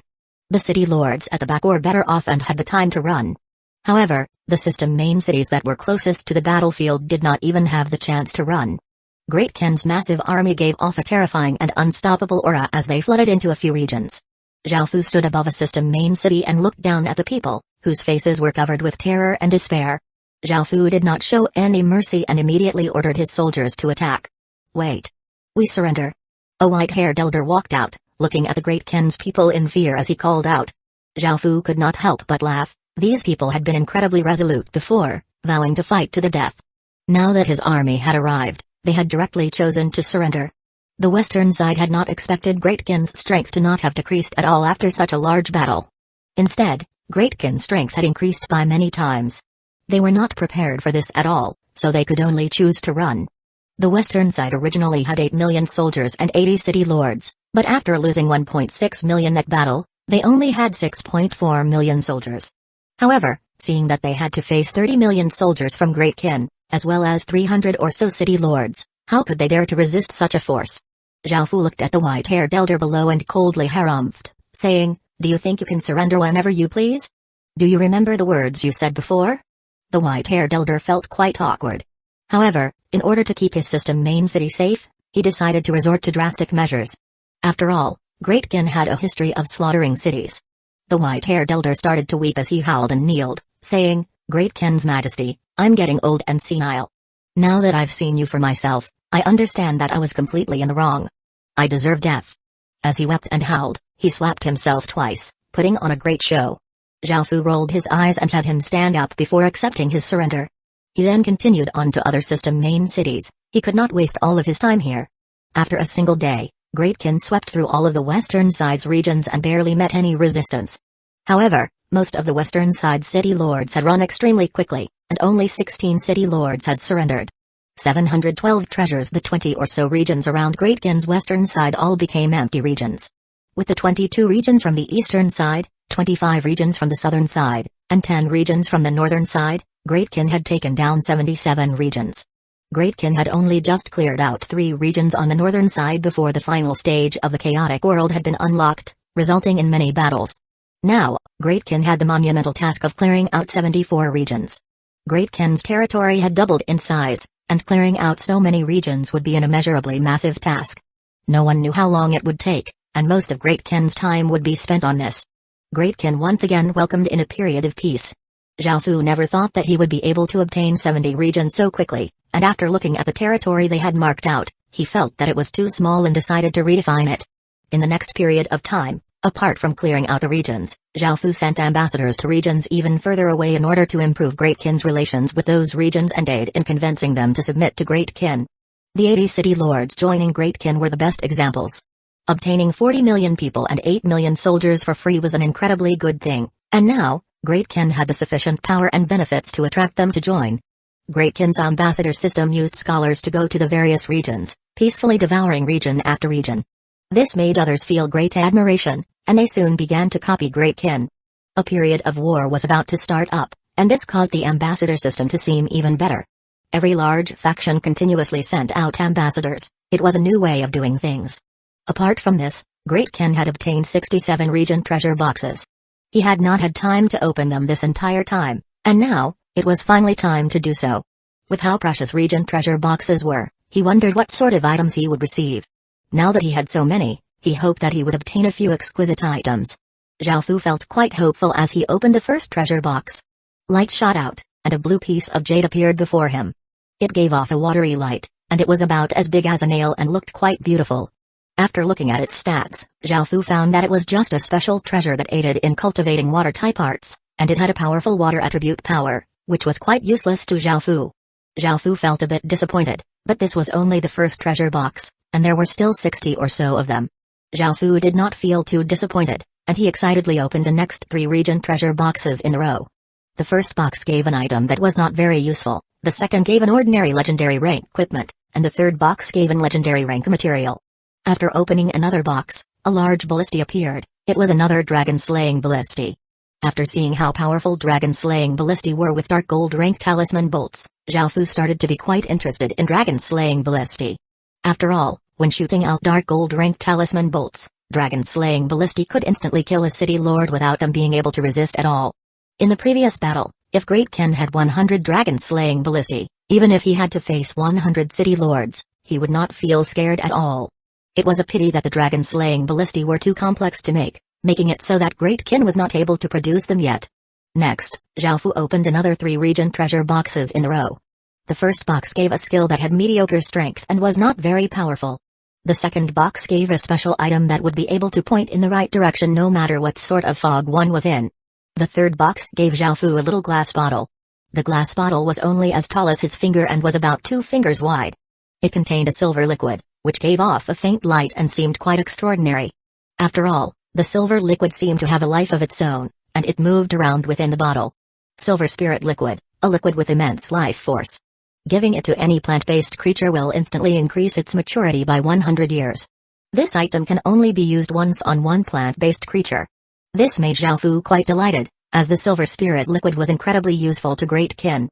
The city lords at the back were better off and had the time to run. However, the system main cities that were closest to the battlefield did not even have the chance to run. Great Qin's massive army gave off a terrifying and unstoppable aura as they flooded into a few regions. Zhao Fu stood above a system main city and looked down at the people, whose faces were covered with terror and despair. Zhao Fu did not show any mercy and immediately ordered his soldiers to attack. Wait. We surrender. A white-haired elder walked out, looking at the Great Qin's people in fear as he called out. Zhao Fu could not help but laugh. These people had been incredibly resolute before, vowing to fight to the death. Now that his army had arrived, they had directly chosen to surrender. The western side had not expected Great Qin's strength to not have decreased at all after such a large battle. Instead, Great Qin's strength had increased by many times. They were not prepared for this at all, so they could only choose to run. The western side originally had 8 million soldiers and 80 city lords, but after losing 1.6 million at battle, they only had 6.4 million soldiers. However, seeing that they had to face 30 million soldiers from Great Qin, as well as 300 or so city lords, how could they dare to resist such a force? Zhao Fu looked at the white-haired elder below and coldly harumphed, saying, "Do you think you can surrender whenever you please? Do you remember the words you said before?" The white-haired elder felt quite awkward. However, in order to keep his system main city safe, he decided to resort to drastic measures. After all, Great Qin had a history of slaughtering cities. The white-haired elder started to weep as he howled and kneeled, saying, "Great Qin's Majesty, I'm getting old and senile. Now that I've seen you for myself, I understand that I was completely in the wrong. I deserve death." As he wept and howled, he slapped himself twice, putting on a great show. Zhao Fu rolled his eyes and had him stand up before accepting his surrender. He then continued on to other system main cities. He could not waste all of his time here. After a single day, Great Qin swept through all of the western side's regions and barely met any resistance. However, most of the western side city lords had run extremely quickly, and only 16 city lords had surrendered. 712 treasures. The 20 or so regions around Great Qin's western side all became empty regions. With the 22 regions from the eastern side, 25 regions from the southern side, and 10 regions from the northern side, Great Kin had taken down 77 regions. Great Kin had only just cleared out 3 regions on the northern side before the final stage of the chaotic world had been unlocked, resulting in many battles. Now, Great Kin had the monumental task of clearing out 74 regions. Great Kin's territory had doubled in size, and clearing out so many regions would be an immeasurably massive task. No one knew how long it would take, and most of Great Kin's time would be spent on this. Great Kin once again welcomed in a period of peace. Zhao Fu never thought that he would be able to obtain 70 regions so quickly, and after looking at the territory they had marked out, he felt that it was too small and decided to redefine it. In the next period of time, apart from clearing out the regions, Zhao Fu sent ambassadors to regions even further away in order to improve Great Kin's relations with those regions and aid in convincing them to submit to Great Kin. The 80 city lords joining Great Kin were the best examples. Obtaining 40 million people and 8 million soldiers for free was an incredibly good thing, and now, Great Kin had the sufficient power and benefits to attract them to join. Great Kin's ambassador system used scholars to go to the various regions, peacefully devouring region after region. This made others feel great admiration, and they soon began to copy Great Kin. A period of war was about to start up, and this caused the ambassador system to seem even better. Every large faction continuously sent out ambassadors. It was a new way of doing things. Apart from this, Great Kin had obtained 67 region treasure boxes. He had not had time to open them this entire time, and now, it was finally time to do so. With how precious region treasure boxes were, he wondered what sort of items he would receive. Now that he had so many, he hoped that he would obtain a few exquisite items. Zhao Fu felt quite hopeful as he opened the first treasure box. Light shot out, and a blue piece of jade appeared before him. It gave off a watery light, and it was about as big as a nail and looked quite beautiful. After looking at its stats, Zhao Fu found that it was just a special treasure that aided in cultivating water-type arts, and it had a powerful water attribute power, which was quite useless to Zhao Fu. Zhao Fu felt a bit disappointed, but this was only the first treasure box, and there were still 60 or so of them. Zhao Fu did not feel too disappointed, and he excitedly opened the next 3 region treasure boxes in a row. The first box gave an item that was not very useful, the second gave an ordinary legendary rank equipment, and the third box gave an legendary rank material. After opening another box, a large ballisti appeared. It was another dragon-slaying ballisti. After seeing how powerful dragon-slaying ballisti were with dark gold rank talisman bolts, Zhao Fu started to be quite interested in dragon-slaying ballisti. After all, when shooting out dark gold rank talisman bolts, dragon-slaying ballisti could instantly kill a city lord without them being able to resist at all. In the previous battle, if Great Kin had 100 dragon-slaying ballisti, even if he had to face 100 city lords, he would not feel scared at all. It was a pity that the dragon-slaying ballisti were too complex to make, making it so that Great Kin was not able to produce them yet. Next, Zhao Fu opened another 3 region treasure boxes in a row. The first box gave a skill that had mediocre strength and was not very powerful. The second box gave a special item that would be able to point in the right direction no matter what sort of fog one was in. The third box gave Zhao Fu a little glass bottle. The glass bottle was only as tall as his finger and was about 2 fingers wide. It contained a silver liquid, which gave off a faint light and seemed quite extraordinary. After all, the silver liquid seemed to have a life of its own, and it moved around within the bottle. Silver spirit liquid, a liquid with immense life force. Giving it to any plant-based creature will instantly increase its maturity by 100 years. This item can only be used once on one plant-based creature. This made Zhao Fu quite delighted, as the silver spirit liquid was incredibly useful to Great Kin.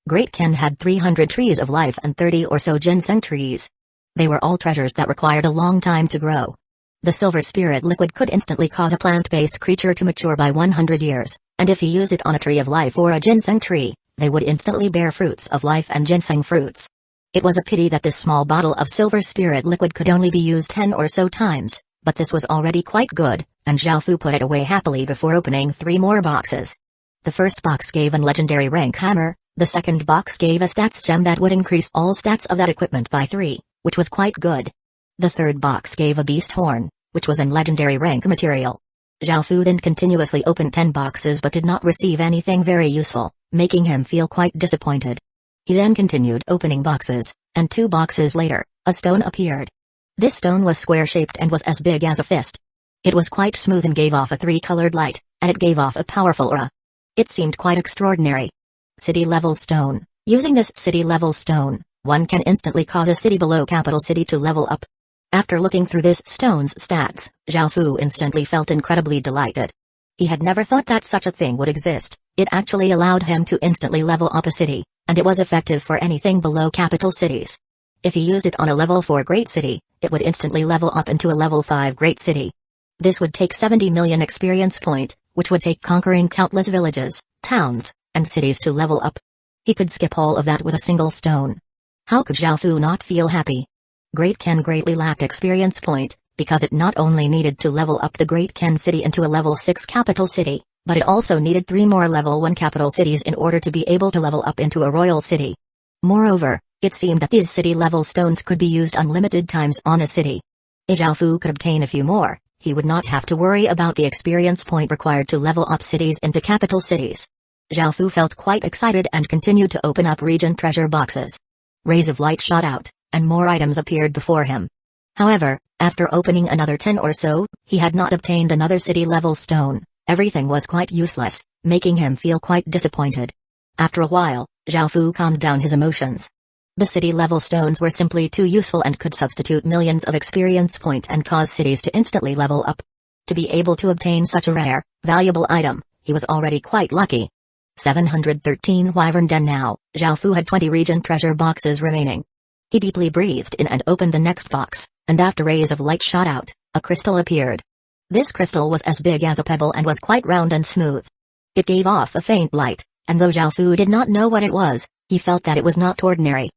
Great Kin had 300 trees of life and 30 or so ginseng trees. They were all treasures that required a long time to grow. The silver spirit liquid could instantly cause a plant-based creature to mature by 100 years, and if he used it on a tree of life or a ginseng tree, they would instantly bear fruits of life and ginseng fruits. It was a pity that this small bottle of silver spirit liquid could only be used 10 or so times, but this was already quite good, and Zhao Fu put it away happily before opening 3 more boxes. The first box gave an legendary rank hammer, the second box gave a stats gem that would increase all stats of that equipment by 3, which was quite good. The third box gave a beast horn, which was an legendary rank material. Zhao Fu then continuously opened 10 boxes but did not receive anything very useful, making him feel quite disappointed. He then continued opening boxes, and 2 boxes later, a stone appeared. This stone was square-shaped and was as big as a fist. It was quite smooth and gave off a 3-colored light, and it gave off a powerful aura. It seemed quite extraordinary. City-level stone. Using this city-level stone, one can instantly cause a city below capital city to level up. After looking through this stone's stats, Zhao Fu instantly felt incredibly delighted. He had never thought that such a thing would exist, It actually allowed him to instantly level up a city, and it was effective for anything below capital cities. If he used it on a level 4 great city, it would instantly level up into a level 5 great city. This would take 70 million experience point, which would take conquering countless villages, towns, and cities to level up. He could skip all of that with a single stone. How could Zhao Fu not feel happy? Great Ken greatly lacked experience point, because it not only needed to level up the Great Ken city into a level 6 capital city, but it also needed 3 more level 1 capital cities in order to be able to level up into a royal city. Moreover, it seemed that these city level stones could be used unlimited times on a city. If Zhao Fu could obtain a few more, he would not have to worry about the experience point required to level up cities into capital cities. Zhao Fu felt quite excited and continued to open up region treasure boxes. Rays of light shot out, and more items appeared before him. However, after opening another 10 or so, he had not obtained another city level stone. Everything was quite useless, making him feel quite disappointed. After a while, Zhao Fu calmed down his emotions. The city level stones were simply too useful and could substitute millions of experience point and cause cities to instantly level up. To be able to obtain such a rare, valuable item, he was already quite lucky. 713 Wyvern Den now, Zhao Fu had 20 region treasure boxes remaining. He deeply breathed in and opened the next box, and after rays of light shot out, a crystal appeared. This crystal was as big as a pebble and was quite round and smooth. It gave off a faint light, and though Zhao Fu did not know what it was, he felt that it was not ordinary.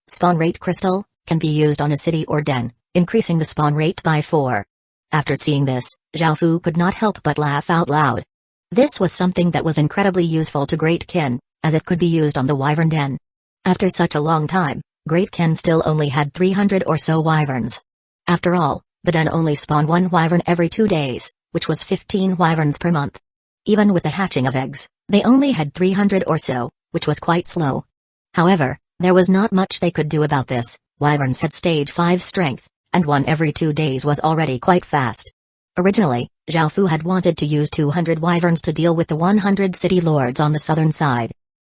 Spawn rate crystal can be used on a city or den, increasing the spawn rate by 4. After seeing this, Zhao Fu could not help but laugh out loud. This was something that was incredibly useful to Great Ken, as it could be used on the Wyvern Den. After such a long time, Great Ken still only had 300 or so wyverns. After all, the den only spawned 1 wyvern every 2 days, which was 15 wyverns per month. Even with the hatching of eggs, they only had 300 or so, which was quite slow. However, there was not much they could do about this. Wyverns had stage 5 strength, and 1 every 2 days was already quite fast. Originally, Zhao Fu had wanted to use 200 wyverns to deal with the 100 city lords on the southern side.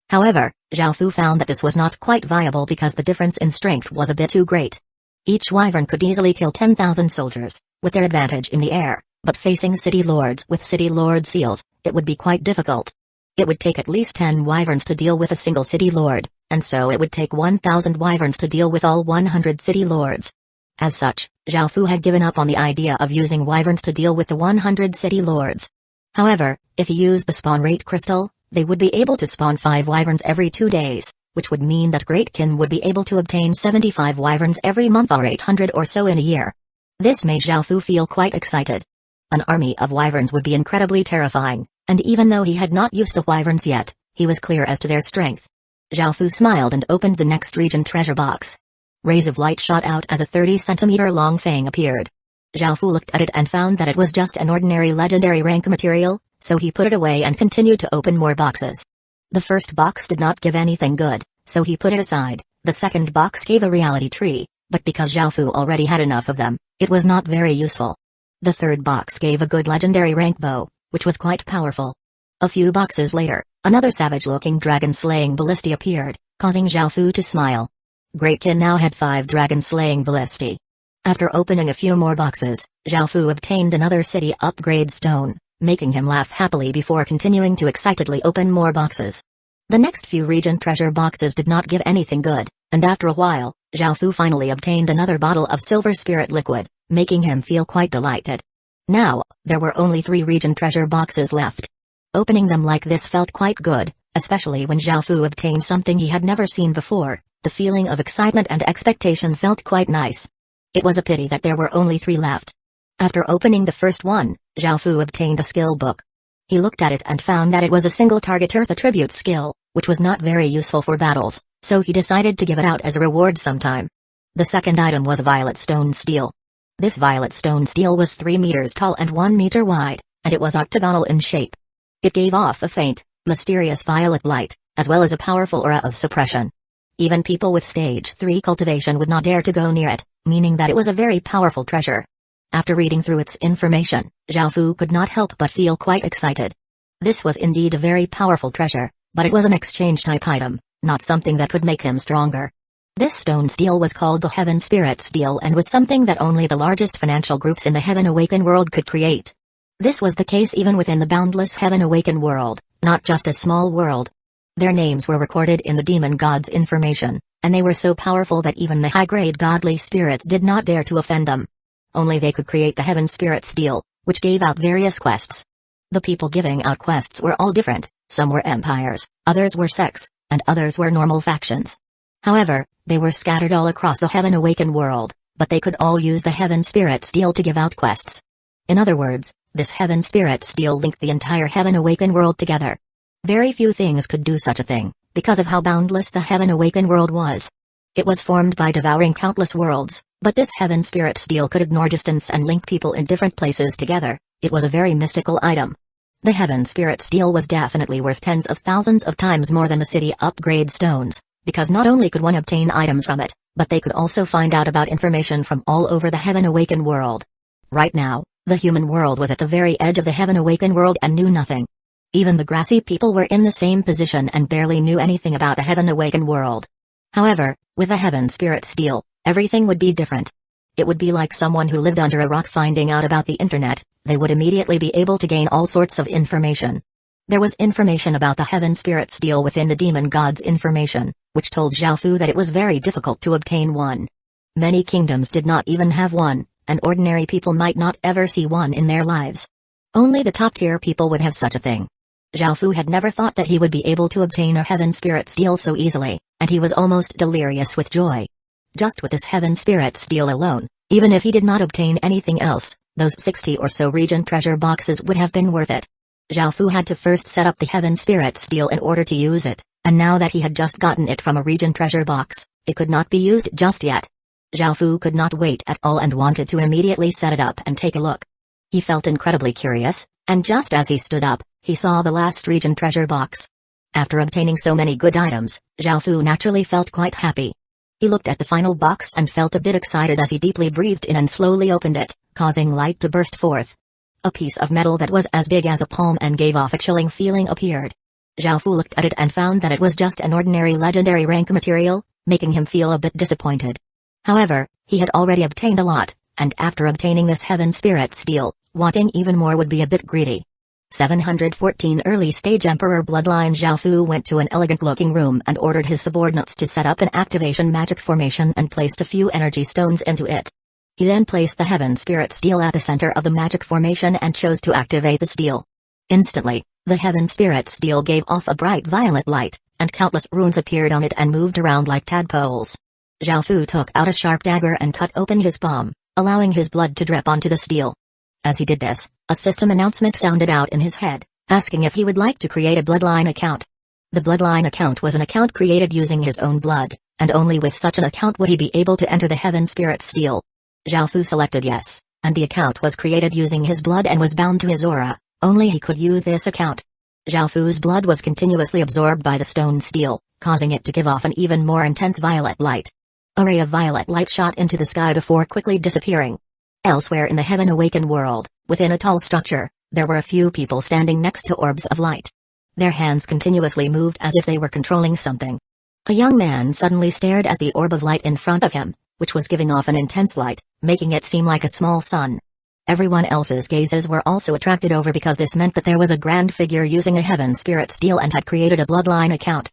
However, Zhao Fu found that this was not quite viable because the difference in strength was a bit too great. Each wyvern could easily kill 10,000 soldiers, with their advantage in the air, but facing city lords with city lord seals, it would be quite difficult. It would take at least 10 wyverns to deal with a single city lord, and so it would take 1,000 wyverns to deal with all 100 city lords. As such, Zhao Fu had given up on the idea of using wyverns to deal with the 100 city lords. However, if he used the spawn rate crystal, they would be able to spawn 5 wyverns every 2 days, which would mean that Great Ken would be able to obtain 75 wyverns every month or 800 or so in a year. This made Zhao Fu feel quite excited. An army of wyverns would be incredibly terrifying, and even though he had not used the wyverns yet, he was clear as to their strength. Zhao Fu smiled and opened the next region treasure box. Rays of light shot out as a 30-centimeter long fang appeared. Zhao Fu looked at it and found that it was just an ordinary legendary rank material, so he put it away and continued to open more boxes. The first box did not give anything good, so he put it aside. The second box gave a reality tree, but because Zhao Fu already had enough of them, it was not very useful. The third box gave a good legendary rank bow, which was quite powerful. A few boxes later, another savage-looking dragon-slaying ballisti appeared, causing Zhao Fu to smile. Great Ken now had 5 dragon-slaying ballisti. After opening a few more boxes, Zhao Fu obtained another city upgrade stone, making him laugh happily before continuing to excitedly open more boxes. The next few region treasure boxes did not give anything good, and after a while, Zhao Fu finally obtained another bottle of silver spirit liquid, making him feel quite delighted. Now, there were only 3 region treasure boxes left. Opening them like this felt quite good, especially when Zhao Fu obtained something he had never seen before. The feeling of excitement and expectation felt quite nice. It was a pity that there were only 3 left. After opening the first one, Zhao Fu obtained a skill book. He looked at it and found that it was a single target earth attribute skill, which was not very useful for battles, so he decided to give it out as a reward sometime. The second item was a violet stone steel. This violet stone steel was 3 meters tall and 1 meter wide, and it was octagonal in shape. It gave off a faint, mysterious violet light, as well as a powerful aura of suppression. Even people with stage 3 cultivation would not dare to go near it, meaning that it was a very powerful treasure. After reading through its information, Zhao Fu could not help but feel quite excited. This was indeed a very powerful treasure, but it was an exchange-type item, not something that could make him stronger. This stone steel was called the Heaven Spirit Steel and was something that only the largest financial groups in the Heaven Awaken world could create. This was the case even within the boundless Heaven Awaken world. not just a small world. Their names were recorded in the demon god's information, and they were so powerful that even the high-grade godly spirits did not dare to offend them. Only they could create the Heaven Spirit Steel, which gave out various quests. The people giving out quests were all different, some were empires, others were sects, and others were normal factions. However, they were scattered all across the Heaven Awakened world, but they could all use the Heaven Spirit Steel to give out quests. In other words, this Heaven Spirit Steel linked the entire Heaven Awakened world together. Very few things could do such a thing, because of how boundless the Heaven Awakened world was. It was formed by devouring countless worlds, but this Heaven Spirit Steel could ignore distance and link people in different places together. It was a very mystical item. The Heaven Spirit Steel was definitely worth tens of thousands of times more than the city upgrade stones, because not only could one obtain items from it, but they could also find out about information from all over the Heaven Awakened world. Right now, the human world was at the very edge of the Heaven Awakened world and knew nothing. Even the grassy people were in the same position and barely knew anything about the Heaven Awakened world. However, with the Heaven Spirit Steel, everything would be different. It would be like someone who lived under a rock finding out about the internet. They would immediately be able to gain all sorts of information. There was information about the Heaven Spirit Steel within the demon god's information, which told Xiaofu that it was very difficult to obtain one. Many kingdoms did not even have one, and ordinary people might not ever see one in their lives. Only the top-tier people would have such a thing. Xiaofu had never thought that he would be able to obtain a Heaven Spirit Steel so easily, and he was almost delirious with joy. Just with this Heaven Spirit Steel alone, even if he did not obtain anything else, those 60 or so region treasure boxes would have been worth it. Xiaofu had to first set up the Heaven Spirit Steel in order to use it, and now that he had just gotten it from a region treasure box, it could not be used just yet. Xiaofu could not wait at all and wanted to immediately set it up and take a look. He felt incredibly curious, and just as he stood up, he saw the last region treasure box. After obtaining so many good items, Xiaofu naturally felt quite happy. He looked at the final box and felt a bit excited as he deeply breathed in and slowly opened it, causing light to burst forth. A piece of metal that was as big as a palm and gave off a chilling feeling appeared. Xiaofu looked at it and found that it was just an ordinary legendary rank material, making him feel a bit disappointed. However, he had already obtained a lot, and after obtaining this Heaven Spirit Steel, wanting even more would be a bit greedy. 714 Early Stage Emperor Bloodline Xiaofu went to an elegant-looking room and ordered his subordinates to set up an activation magic formation and placed a few energy stones into it. He then placed the Heaven Spirit Steel at the center of the magic formation and chose to activate the steel. Instantly, the Heaven Spirit Steel gave off a bright violet light, and countless runes appeared on it and moved around like tadpoles. Xiaofu took out a sharp dagger and cut open his palm, allowing his blood to drip onto the steel. As he did this, a system announcement sounded out in his head, asking if he would like to create a bloodline account. The bloodline account was an account created using his own blood, and only with such an account would he be able to enter the Heaven Spirit Steel. Xiaofu selected yes, and the account was created using his blood and was bound to his aura. Only he could use this account. Xiaofu's blood was continuously absorbed by the stone steel, causing it to give off an even more intense violet light. A ray of violet light shot into the sky before quickly disappearing. Elsewhere in the Heaven Awakened world, within a tall structure, there were a few people standing next to orbs of light. Their hands continuously moved as if they were controlling something. A young man suddenly stared at the orb of light in front of him, which was giving off an intense light, making it seem like a small sun. Everyone else's gazes were also attracted over because this meant that there was a grand figure using a Heaven Spirit Steel and had created a bloodline account.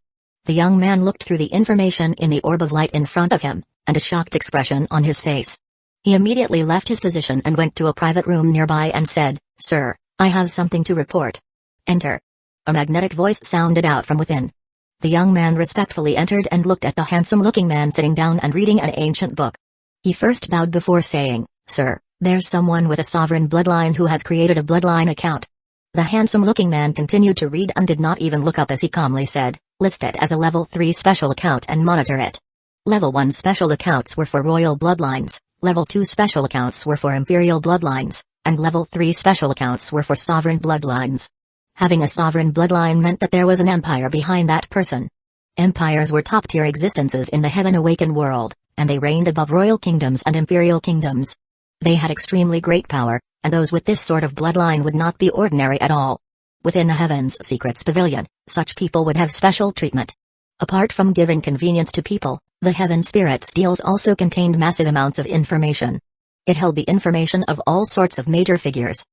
The young man looked through the information in the orb of light in front of him, and a shocked expression on his face. He immediately left his position and went to a private room nearby and said, "Sir, I have something to report." "Enter." A magnetic voice sounded out from within. The young man respectfully entered and looked at the handsome-looking man sitting down and reading an ancient book. He first bowed before saying, "Sir, there's someone with a sovereign bloodline who has created a bloodline account." The handsome-looking man continued to read and did not even look up as he calmly said, "List it as a level 3 special account and monitor it." Level 1 special accounts were for royal bloodlines. Level 2 special accounts were for imperial bloodlines, and Level 3 special accounts were for sovereign bloodlines. Having a sovereign bloodline meant that there was an empire behind that person. Empires were top-tier existences in the Heaven Awakened world, and they reigned above royal kingdoms and imperial kingdoms. They had extremely great power, and those with this sort of bloodline would not be ordinary at all. Within the Heaven's Secrets Pavilion, such people would have special treatment. Apart from giving convenience to people, the Heaven Spirit Steels also contained massive amounts of information. It held the information of all sorts of major figures.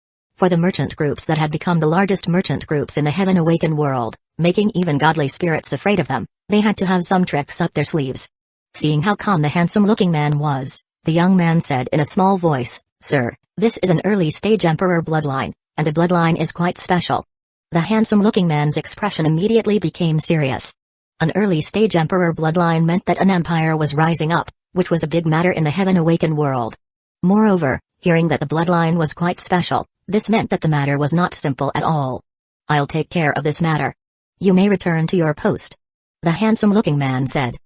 For the merchant groups that had become the largest merchant groups in the Heaven Awakened world, making even godly spirits afraid of them, they had to have some tricks up their sleeves. Seeing how calm the handsome-looking man was, the young man said in a small voice, "Sir, this is an early-stage emperor bloodline, and the bloodline is quite special." The handsome-looking man's expression immediately became serious. An early-stage emperor bloodline meant that an empire was rising up, which was a big matter in the Heaven Awakened world. Moreover, hearing that the bloodline was quite special, this meant that the matter was not simple at all. "I'll take care of this matter. You may return to your post," the handsome-looking man said.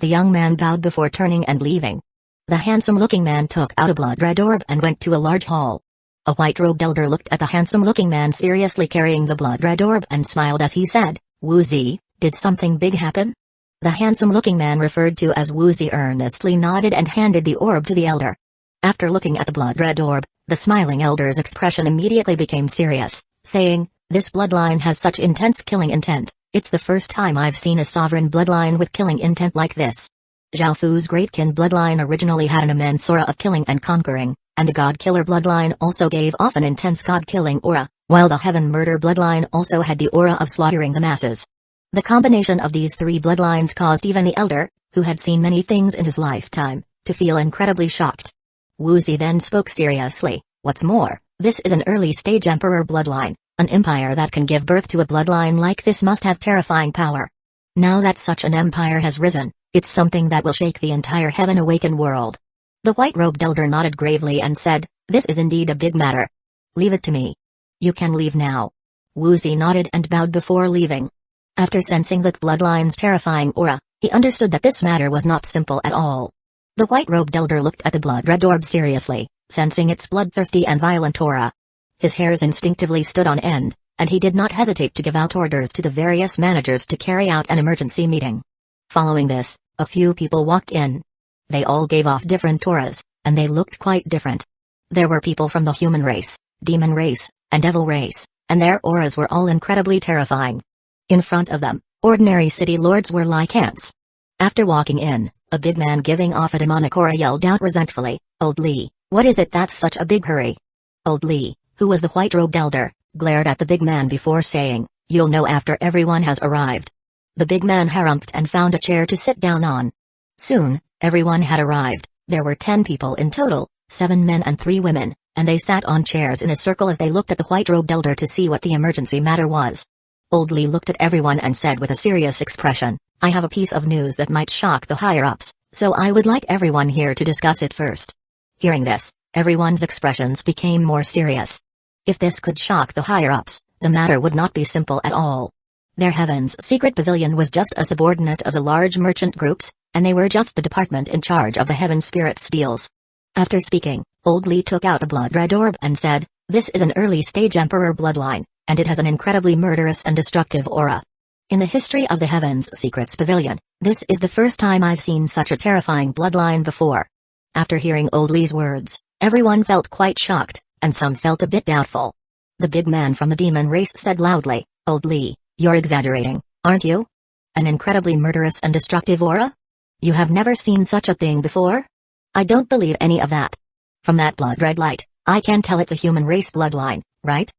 The young man bowed before turning and leaving. The handsome-looking man took out a blood-red orb and went to a large hall. A white-robed elder looked at the handsome-looking man seriously carrying the blood-red orb and smiled as he said, "Woozy, did something big happen?" The handsome-looking man referred to as Woozy earnestly nodded and handed the orb to the elder. After looking at the blood-red orb, the smiling elder's expression immediately became serious, saying, "This bloodline has such intense killing intent. It's the first time I've seen a sovereign bloodline with killing intent like this." Zhao Fu's Greatkin bloodline originally had an immense aura of killing and conquering, and the God-Killer bloodline also gave off an intense God-killing aura, while the Heaven Murder bloodline also had the aura of slaughtering the masses. The combination of these three bloodlines caused even the elder, who had seen many things in his lifetime, to feel incredibly shocked. Woozy then spoke seriously, "What's more, this is an early-stage emperor bloodline. An empire that can give birth to a bloodline like this must have terrifying power. Now that such an empire has risen, it's something that will shake the entire Heaven Awakened world." The white-robed elder nodded gravely and said, "This is indeed a big matter. Leave it to me. You can leave now." Woozy nodded and bowed before leaving. After sensing that bloodline's terrifying aura, he understood that this matter was not simple at all. The white-robed elder looked at the blood-red orb seriously, sensing its bloodthirsty and violent aura. His hairs instinctively stood on end, and he did not hesitate to give out orders to the various managers to carry out an emergency meeting. Following this, a few people walked in. They all gave off different auras, and they looked quite different. There were people from the human race, demon race, and devil race, and their auras were all incredibly terrifying. In front of them, ordinary city lords were like ants. After walking in, a big man giving off a demonic aura yelled out resentfully, "Old Lee, what is it that's such a big hurry?" Old Lee, who was the white-robed elder, glared at the big man before saying, "You'll know after everyone has arrived." The big man harumphed and found a chair to sit down on. Soon, everyone had arrived. There were 10 people in total, 7 men and 3 women, and they sat on chairs in a circle as they looked at the white-robed elder to see what the emergency matter was. Old Lee looked at everyone and said with a serious expression, "I have a piece of news that might shock the higher-ups, so I would like everyone here to discuss it first." Hearing this, everyone's expressions became more serious. If this could shock the higher-ups, the matter would not be simple at all. Their Heaven's Secret Pavilion was just a subordinate of the large merchant groups, and they were just the department in charge of the Heaven Spirit's deals. After speaking, Old Lee took out a blood-red orb and said, "This is an early-stage emperor bloodline, and it has an incredibly murderous and destructive aura. In the history of the Heaven's Secrets Pavilion, this is the first time I've seen such a terrifying bloodline before." After hearing Old Lee's words, everyone felt quite shocked, and some felt a bit doubtful. The big man from the demon race said loudly, "Old Lee, you're exaggerating, aren't you? An incredibly murderous and destructive aura? You have never seen such a thing before? I don't believe any of that. From that blood-red light, I can tell it's a human race bloodline, right?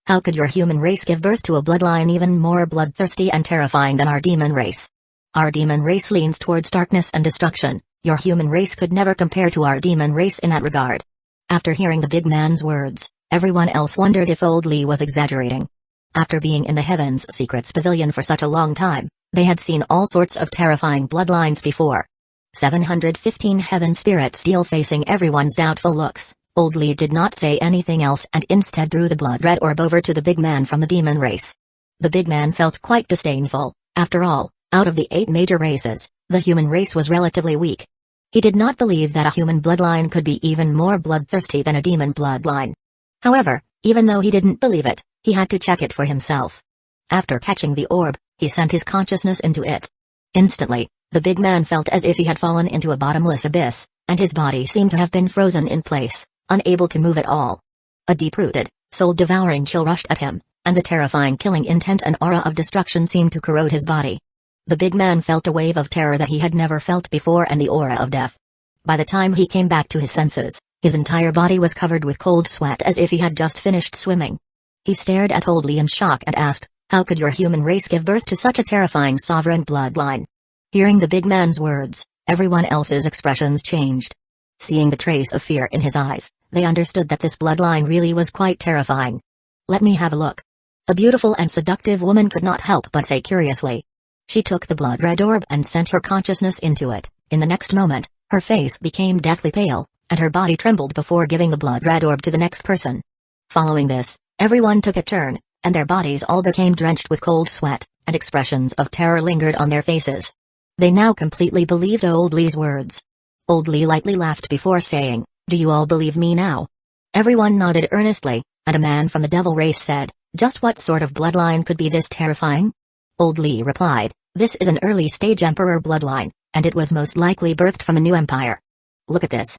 How could your human race give birth to a bloodline even more bloodthirsty and terrifying than our demon race? Our demon race leans towards darkness and destruction. Your human race could never compare to our demon race in that regard." After hearing the big man's words, everyone else wondered if Old Lee was exaggerating. After being in the Heaven's Secrets Pavilion for such a long time, they had seen all sorts of terrifying bloodlines before. 715 Heaven Spirits still facing everyone's doubtful looks. Old Lee did not say anything else and instead threw the blood-red orb over to the big man from the demon race. The big man felt quite disdainful. After all, out of the 8 major races, the human race was relatively weak. He did not believe that a human bloodline could be even more bloodthirsty than a demon bloodline. However, even though he didn't believe it, he had to check it for himself. After catching the orb, he sent his consciousness into it. Instantly, the big man felt as if he had fallen into a bottomless abyss, and his body seemed to have been frozen in place, unable to move at all. A deep-rooted, soul-devouring chill rushed at him, and the terrifying killing intent and aura of destruction seemed to corrode his body. The big man felt a wave of terror that he had never felt before and the aura of death. By the time he came back to his senses, His entire body was covered with cold sweat as if he had just finished swimming. He stared at Old Lee in shock and asked, "How could your human race give birth to such a terrifying sovereign bloodline?" Hearing the big man's words, everyone else's expressions changed. Seeing the trace of fear in his eyes, they understood that this bloodline really was quite terrifying. "Let me have a look." A beautiful and seductive woman could not help but say curiously. She took the blood-red orb and sent her consciousness into it. In the next moment, her face became deathly pale, and her body trembled before giving the blood-red orb to the next person. Following this, everyone took a turn, and their bodies all became drenched with cold sweat, and expressions of terror lingered on their faces. They now completely believed Old Lee's words. Old Lee lightly laughed before saying, "Do you all believe me now?" Everyone nodded earnestly, and a man from the devil race said, "Just what sort of bloodline could be this terrifying?" Old Lee replied, "This is an early-stage emperor bloodline, and it was most likely birthed from a new empire. Look at this."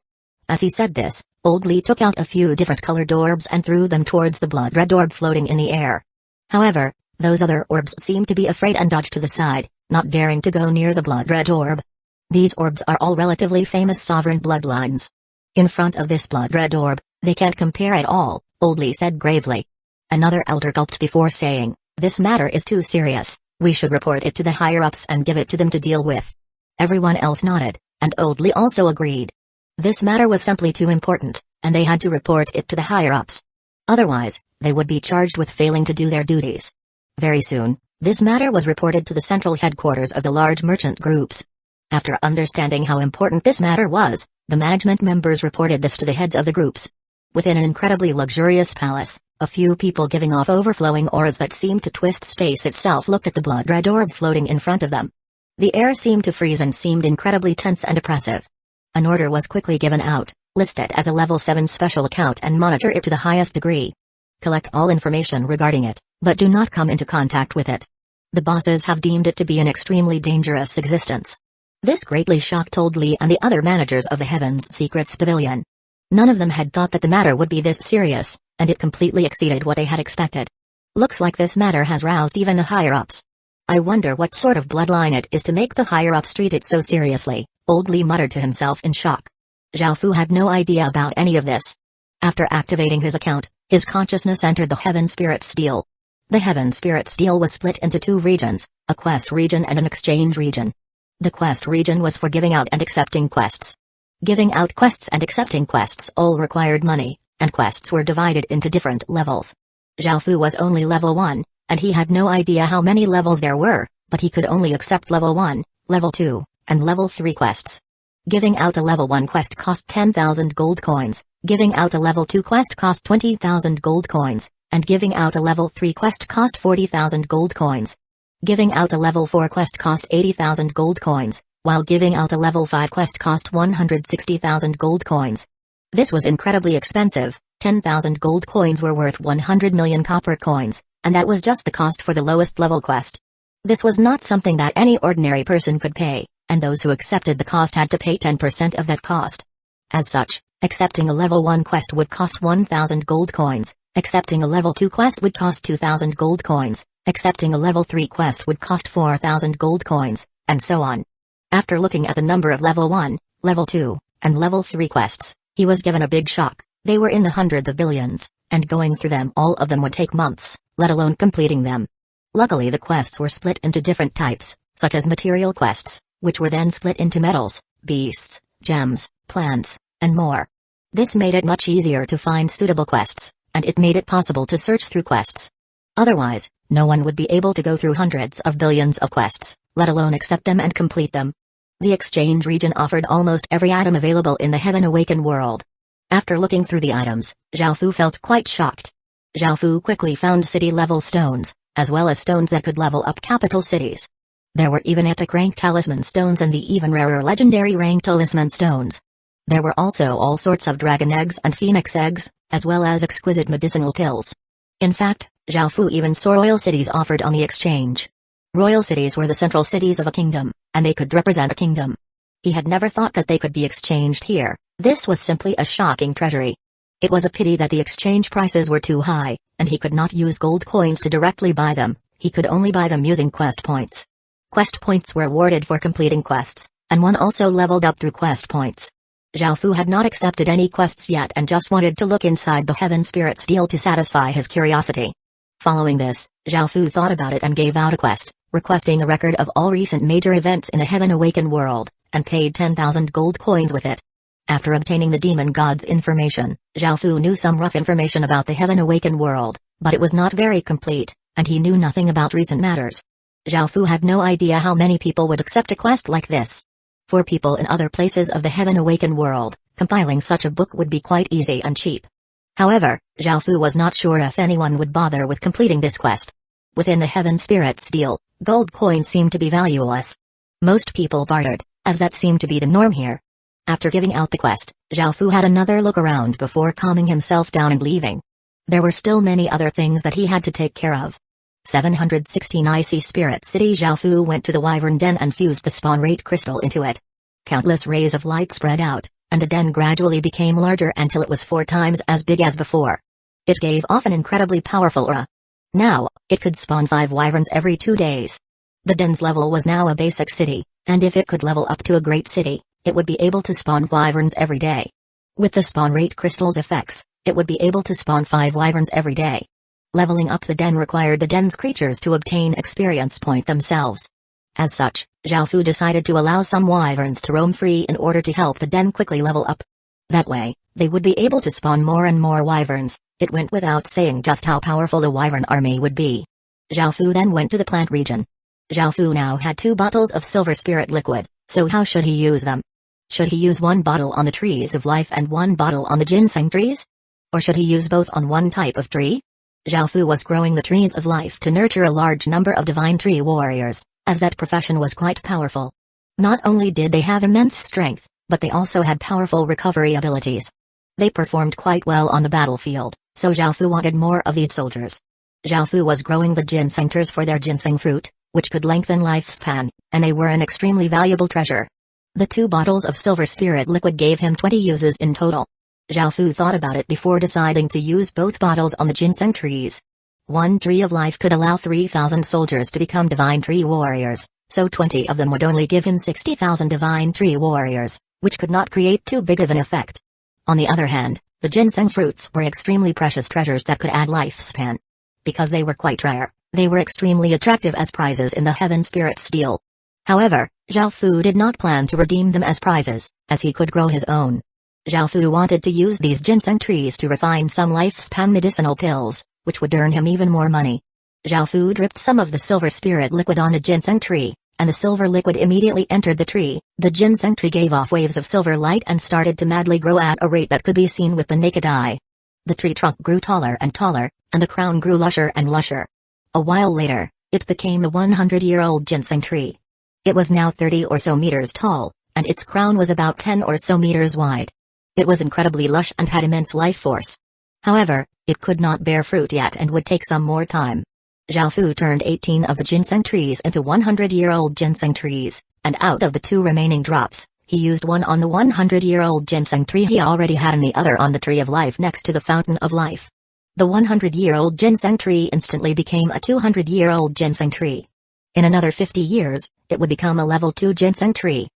As he said this, Old Lee took out a few different colored orbs and threw them towards the blood-red orb floating in the air. However, those other orbs seemed to be afraid and dodged to the side, not daring to go near the blood-red orb. These orbs are all relatively famous sovereign bloodlines. In front of this blood-red orb, they can't compare at all, Old Lee said gravely. Another elder gulped before saying, "This matter is too serious, we should report it to the higher-ups and give it to them to deal with." Everyone else nodded, and Old Lee also agreed. This matter was simply too important, and they had to report it to the higher-ups. Otherwise, they would be charged with failing to do their duties. Very soon, this matter was reported to the central headquarters of the large merchant groups. After understanding how important this matter was, the management members reported this to the heads of the groups. Within an incredibly luxurious palace, a few people giving off overflowing auras that seemed to twist space itself looked at the blood-red orb floating in front of them. The air seemed to freeze and seemed incredibly tense and oppressive. An order was quickly given out, list it as a level 7 special account and monitor it to the highest degree. Collect all information regarding it, but do not come into contact with it. The bosses have deemed it to be an extremely dangerous existence. This greatly shocked Old Lee and the other managers of the Heaven's Secrets Pavilion. None of them had thought that the matter would be this serious, and it completely exceeded what they had expected. Looks like this matter has roused even the higher-ups. I wonder what sort of bloodline it is to make the higher-ups treat it so seriously, Old Lee muttered to himself in shock. Zhao Fu had no idea about any of this. After activating his account, his consciousness entered the Heaven Spirit Steel. The Heaven Spirit Steel was split into two regions, a quest region and an exchange region. The quest region was for giving out and accepting quests. Giving out quests and accepting quests all required money, and quests were divided into different levels. Zhao Fu was only level 1, and he had no idea how many levels there were, but he could only accept level 1, level 2, and level 3 quests. Giving out a level 1 quest cost 10,000 gold coins, giving out a level 2 quest cost 20,000 gold coins, and giving out a level 3 quest cost 40,000 gold coins. Giving out a level 4 quest cost 80,000 gold coins, while giving out a level 5 quest cost 160,000 gold coins. This was incredibly expensive. 10,000 gold coins were worth 100 million copper coins, and that was just the cost for the lowest level quest. This was not something that any ordinary person could pay, and those who accepted the cost had to pay 10% of that cost. As such, accepting a level 1 quest would cost 1,000 gold coins, accepting a level 2 quest would cost 2,000 gold coins, accepting a level 3 quest would cost 4,000 gold coins, and so on. After looking at the number of level 1, level 2, and level 3 quests, he was given a big shock. They were in the hundreds of billions, and going through them all of them would take months, let alone completing them. Luckily the quests were split into different types, such as material quests, which were then split into metals, beasts, gems, plants, and more. This made it much easier to find suitable quests, and it made it possible to search through quests. Otherwise, no one would be able to go through hundreds of billions of quests, let alone accept them and complete them. The exchange region offered almost every item available in the Heaven Awakened world. After looking through the items, Zhao Fu felt quite shocked. Zhao Fu quickly found city-level stones, as well as stones that could level up capital cities. There were even epic rank talisman stones and the even rarer legendary rank talisman stones. There were also all sorts of dragon eggs and phoenix eggs, as well as exquisite medicinal pills. In fact, Zhao Fu even saw royal cities offered on the exchange. Royal cities were the central cities of a kingdom, and they could represent a kingdom. He had never thought that they could be exchanged here. This was simply a shocking treasury. It was a pity that the exchange prices were too high, and he could not use gold coins to directly buy them. He could only buy them using quest points. Quest points were awarded for completing quests, and one also leveled up through quest points. Zhao Fu had not accepted any quests yet and just wanted to look inside the Heaven Spirit Steel to satisfy his curiosity. Following this, Zhao Fu thought about it and gave out a quest, requesting a record of all recent major events in the Heaven Awakened world, and paid 10,000 gold coins with it. After obtaining the demon god's information, Zhao Fu knew some rough information about the Heaven Awakened world, but it was not very complete, and he knew nothing about recent matters. Zhao Fu had no idea how many people would accept a quest like this. For people in other places of the Heaven Awakened world, compiling such a book would be quite easy and cheap. However, Zhao Fu was not sure if anyone would bother with completing this quest. Within the Heaven Spirit Steel, gold coins seemed to be valueless. Most people bartered, as that seemed to be the norm here. After giving out the quest, Zhao Fu had another look around before calming himself down and leaving. There were still many other things that he had to take care of. 716 Icy Spirit City. Zhao Fu went to the Wyvern Den and fused the spawn rate crystal into it. Countless rays of light spread out, and the den gradually became larger until it was 4 times as big as before. It gave off an incredibly powerful aura. Now, it could spawn 5 wyverns every 2 days. The den's level was now a basic city, and if it could level up to a great city, it would be able to spawn wyverns every day. With the spawn rate crystal's effects, it would be able to spawn 5 wyverns every day. Leveling up the den required the den's creatures to obtain experience point themselves. As such, Zhao Fu decided to allow some wyverns to roam free in order to help the den quickly level up. That way, they would be able to spawn more and more wyverns. It went without saying just how powerful the wyvern army would be. Zhao Fu then went to the plant region. Zhao Fu now had 2 bottles of silver spirit liquid, so how should he use them? Should he use 1 bottle on the trees of life and 1 bottle on the ginseng trees? Or should he use both on one type of tree? Zhao Fu was growing the trees of life to nurture a large number of divine tree warriors, as that profession was quite powerful. Not only did they have immense strength, but they also had powerful recovery abilities. They performed quite well on the battlefield, so Zhao Fu wanted more of these soldiers. Zhao Fu was growing the ginseng trees for their ginseng fruit, which could lengthen lifespan, and they were an extremely valuable treasure. The 2 bottles of silver spirit liquid gave him 20 uses in total. Zhao Fu thought about it before deciding to use both bottles on the ginseng trees. 1 tree of life could allow 3,000 soldiers to become divine tree warriors, so 20 of them would only give him 60,000 divine tree warriors, which could not create too big of an effect. On the other hand, the ginseng fruits were extremely precious treasures that could add lifespan. Because they were quite rare, they were extremely attractive as prizes in the Heaven Spirit Steel. However, Zhao Fu did not plan to redeem them as prizes, as he could grow his own. Zhao Fu wanted to use these ginseng trees to refine some lifespan medicinal pills, which would earn him even more money. Zhao Fu dripped some of the silver spirit liquid on a ginseng tree, and the silver liquid immediately entered the tree. The ginseng tree gave off waves of silver light and started to madly grow at a rate that could be seen with the naked eye. The tree trunk grew taller and taller, and the crown grew lusher and lusher. A while later, it became a 100-year-old ginseng tree. It was now 30 or so meters tall, and its crown was about 10 or so meters wide. It was incredibly lush and had immense life force. However, it could not bear fruit yet and would take some more time. Zhao Fu turned 18 of the ginseng trees into 100-year-old ginseng trees, and out of the 2 remaining drops, he used 1 on the 100-year-old ginseng tree he already had and the other on the tree of life next to the fountain of life. The 100-year-old ginseng tree instantly became a 200-year-old ginseng tree. In another 50 years, it would become a level 2 ginseng tree.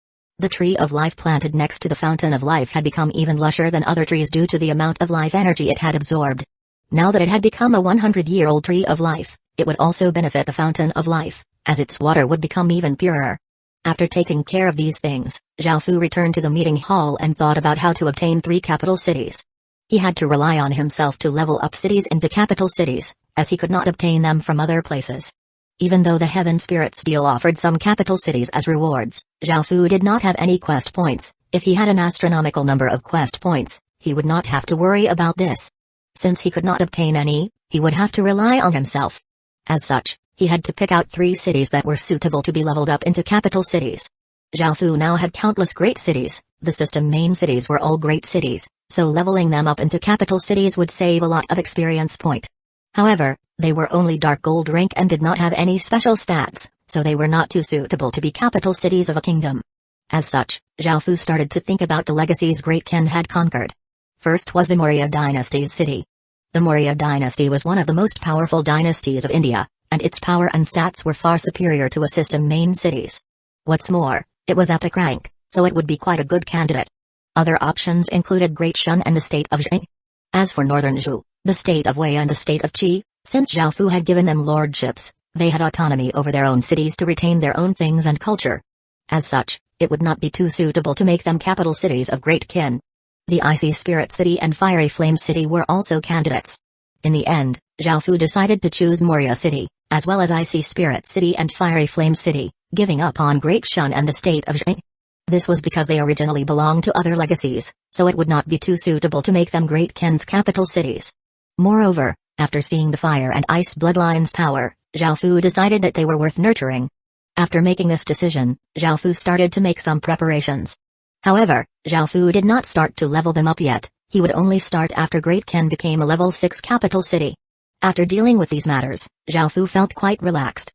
The tree of life planted next to the fountain of life had become even lusher than other trees due to the amount of life energy it had absorbed. Now that it had become a 100-year-old tree of life, it would also benefit the fountain of life, as its water would become even purer. After taking care of these things, Zhao Fu returned to the meeting hall and thought about how to obtain 3 capital cities. He had to rely on himself to level up cities into capital cities, as he could not obtain them from other places. Even though the Heaven Spirit Steel offered some capital cities as rewards, Zhao Fu did not have any quest points. If he had an astronomical number of quest points, he would not have to worry about this. Since he could not obtain any, he would have to rely on himself. As such, he had to pick out 3 cities that were suitable to be leveled up into capital cities. Zhao Fu now had countless great cities. The system main cities were all great cities, so leveling them up into capital cities would save a lot of experience point. However, they were only dark gold rank and did not have any special stats, so they were not too suitable to be capital cities of a kingdom. As such, Zhao Fu started to think about the legacies Great Ken had conquered. First was the Maurya dynasty's city. The Maurya dynasty was one of the most powerful dynasties of India, and its power and stats were far superior to a system main cities. What's more, it was epic rank, so it would be quite a good candidate. Other options included Great Shun and the state of Zhang. As for Northern Zhou, the state of Wei and the state of Qi, since Zhao Fu had given them lordships, they had autonomy over their own cities to retain their own things and culture. As such, it would not be too suitable to make them capital cities of Great Qin. The Icy Spirit City and Fiery Flame City were also candidates. In the end, Zhao Fu decided to choose Moria City, as well as Icy Spirit City and Fiery Flame City, giving up on Great Shun and the state of Zhang. This was because they originally belonged to other legacies, so it would not be too suitable to make them Great Qin's capital cities. Moreover, after seeing the fire and ice bloodline's power, Zhao Fu decided that they were worth nurturing. After making this decision, Zhao Fu started to make some preparations. However, Zhao Fu did not start to level them up yet. He would only start after Great Qin became a level 6 capital city. After dealing with these matters, Zhao Fu felt quite relaxed.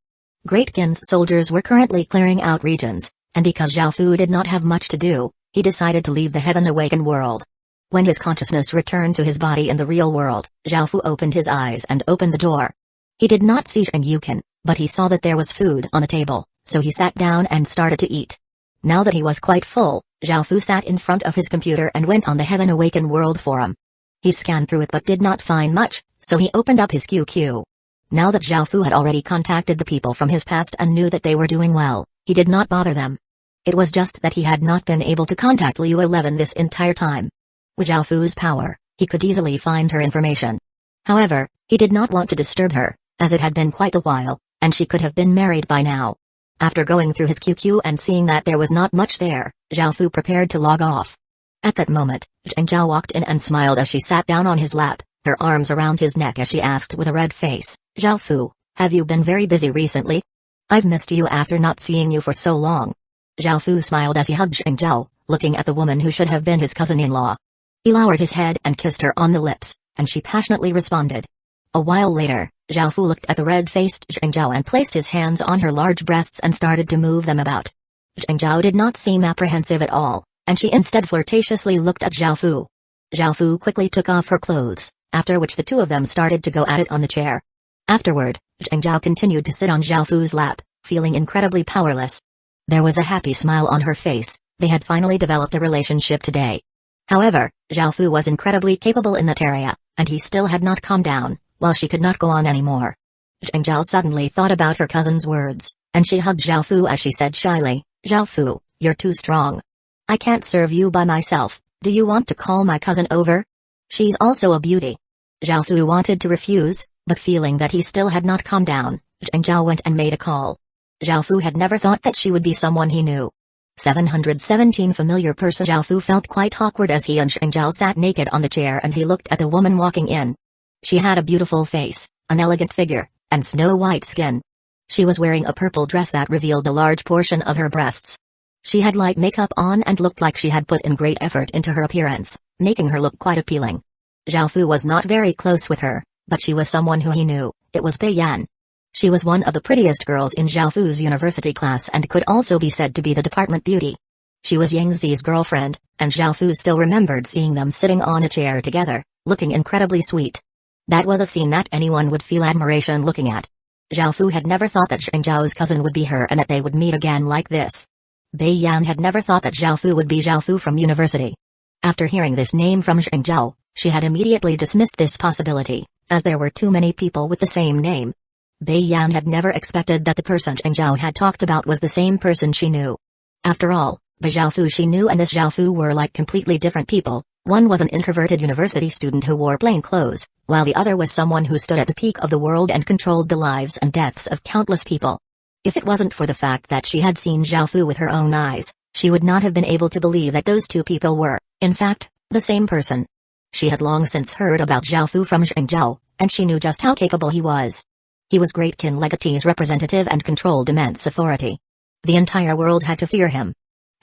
Great Qin's soldiers were currently clearing out regions, and because Zhao Fu did not have much to do, he decided to leave the Heaven Awakened world. When his consciousness returned to his body in the real world, Zhao Fu opened his eyes and opened the door. He did not see Zhang Yukin, but he saw that there was food on the table, so he sat down and started to eat. Now that he was quite full, Zhao Fu sat in front of his computer and went on the Heaven Awakened World forum. He scanned through it but did not find much, so he opened up his QQ. Now that Zhao Fu had already contacted the people from his past and knew that they were doing well, he did not bother them. It was just that he had not been able to contact Liu 11 this entire time. With Zhao Fu's power, he could easily find her information. However, he did not want to disturb her, as it had been quite a while, and she could have been married by now. After going through his QQ and seeing that there was not much there, Zhao Fu prepared to log off. At that moment, Zhang Zhao walked in and smiled as she sat down on his lap, her arms around his neck as she asked with a red face, "Zhao Fu, have you been very busy recently? I've missed you after not seeing you for so long." Zhao Fu smiled as he hugged Zhang Zhao, looking at the woman who should have been his cousin-in-law. He lowered his head and kissed her on the lips, and she passionately responded. A while later, Zhao Fu looked at the red-faced Zhang Zhao and placed his hands on her large breasts and started to move them about. Zhang Zhao did not seem apprehensive at all, and she instead flirtatiously looked at Zhao Fu. Zhao Fu quickly took off her clothes, after which the two of them started to go at it on the chair. Afterward, Zhang Zhao continued to sit on Zhao Fu's lap, feeling incredibly powerless. There was a happy smile on her face. They had finally developed a relationship today. However, Zhao Fu was incredibly capable in that area, and he still had not calmed down, while she could not go on anymore. Zhang Zhao suddenly thought about her cousin's words, and she hugged Zhao Fu as she said shyly, "Zhao Fu, you're too strong. I can't serve you by myself. Do you want to call my cousin over? She's also a beauty." Zhao Fu wanted to refuse, but feeling that he still had not calmed down, Zhang Zhao went and made a call. Zhao Fu had never thought that she would be someone he knew. 717 Familiar person. Zhao Fu felt quite awkward as he and Zhang Zhao sat naked on the chair and he looked at the woman walking in. She had a beautiful face, an elegant figure, and snow-white skin. She was wearing a purple dress that revealed a large portion of her breasts. She had light makeup on and looked like she had put in great effort into her appearance, making her look quite appealing. Zhao Fu was not very close with her, but she was someone who he knew. It was Bei Yan. She was one of the prettiest girls in Zhao Fu's university class and could also be said to be the department beauty. She was Yang Zi's girlfriend, and Zhao Fu still remembered seeing them sitting on a chair together, looking incredibly sweet. That was a scene that anyone would feel admiration looking at. Zhao Fu had never thought that Zhang Zhao's cousin would be her and that they would meet again like this. Bei Yan had never thought that Zhao Fu would be Zhao Fu from university. After hearing this name from Zhang Zhao, she had immediately dismissed this possibility, as there were too many people with the same name. Bei Yan had never expected that the person Zhang Zhao had talked about was the same person she knew. After all, the Zhao Fu she knew and this Zhao Fu were like completely different people. One was an introverted university student who wore plain clothes, while the other was someone who stood at the peak of the world and controlled the lives and deaths of countless people. If it wasn't for the fact that she had seen Zhao Fu with her own eyes, she would not have been able to believe that those two people were, in fact, the same person. She had long since heard about Zhao Fu from Zhang Zhao, and she knew just how capable he was. He was Great Qin Legatee's representative and controlled immense authority. The entire world had to fear him.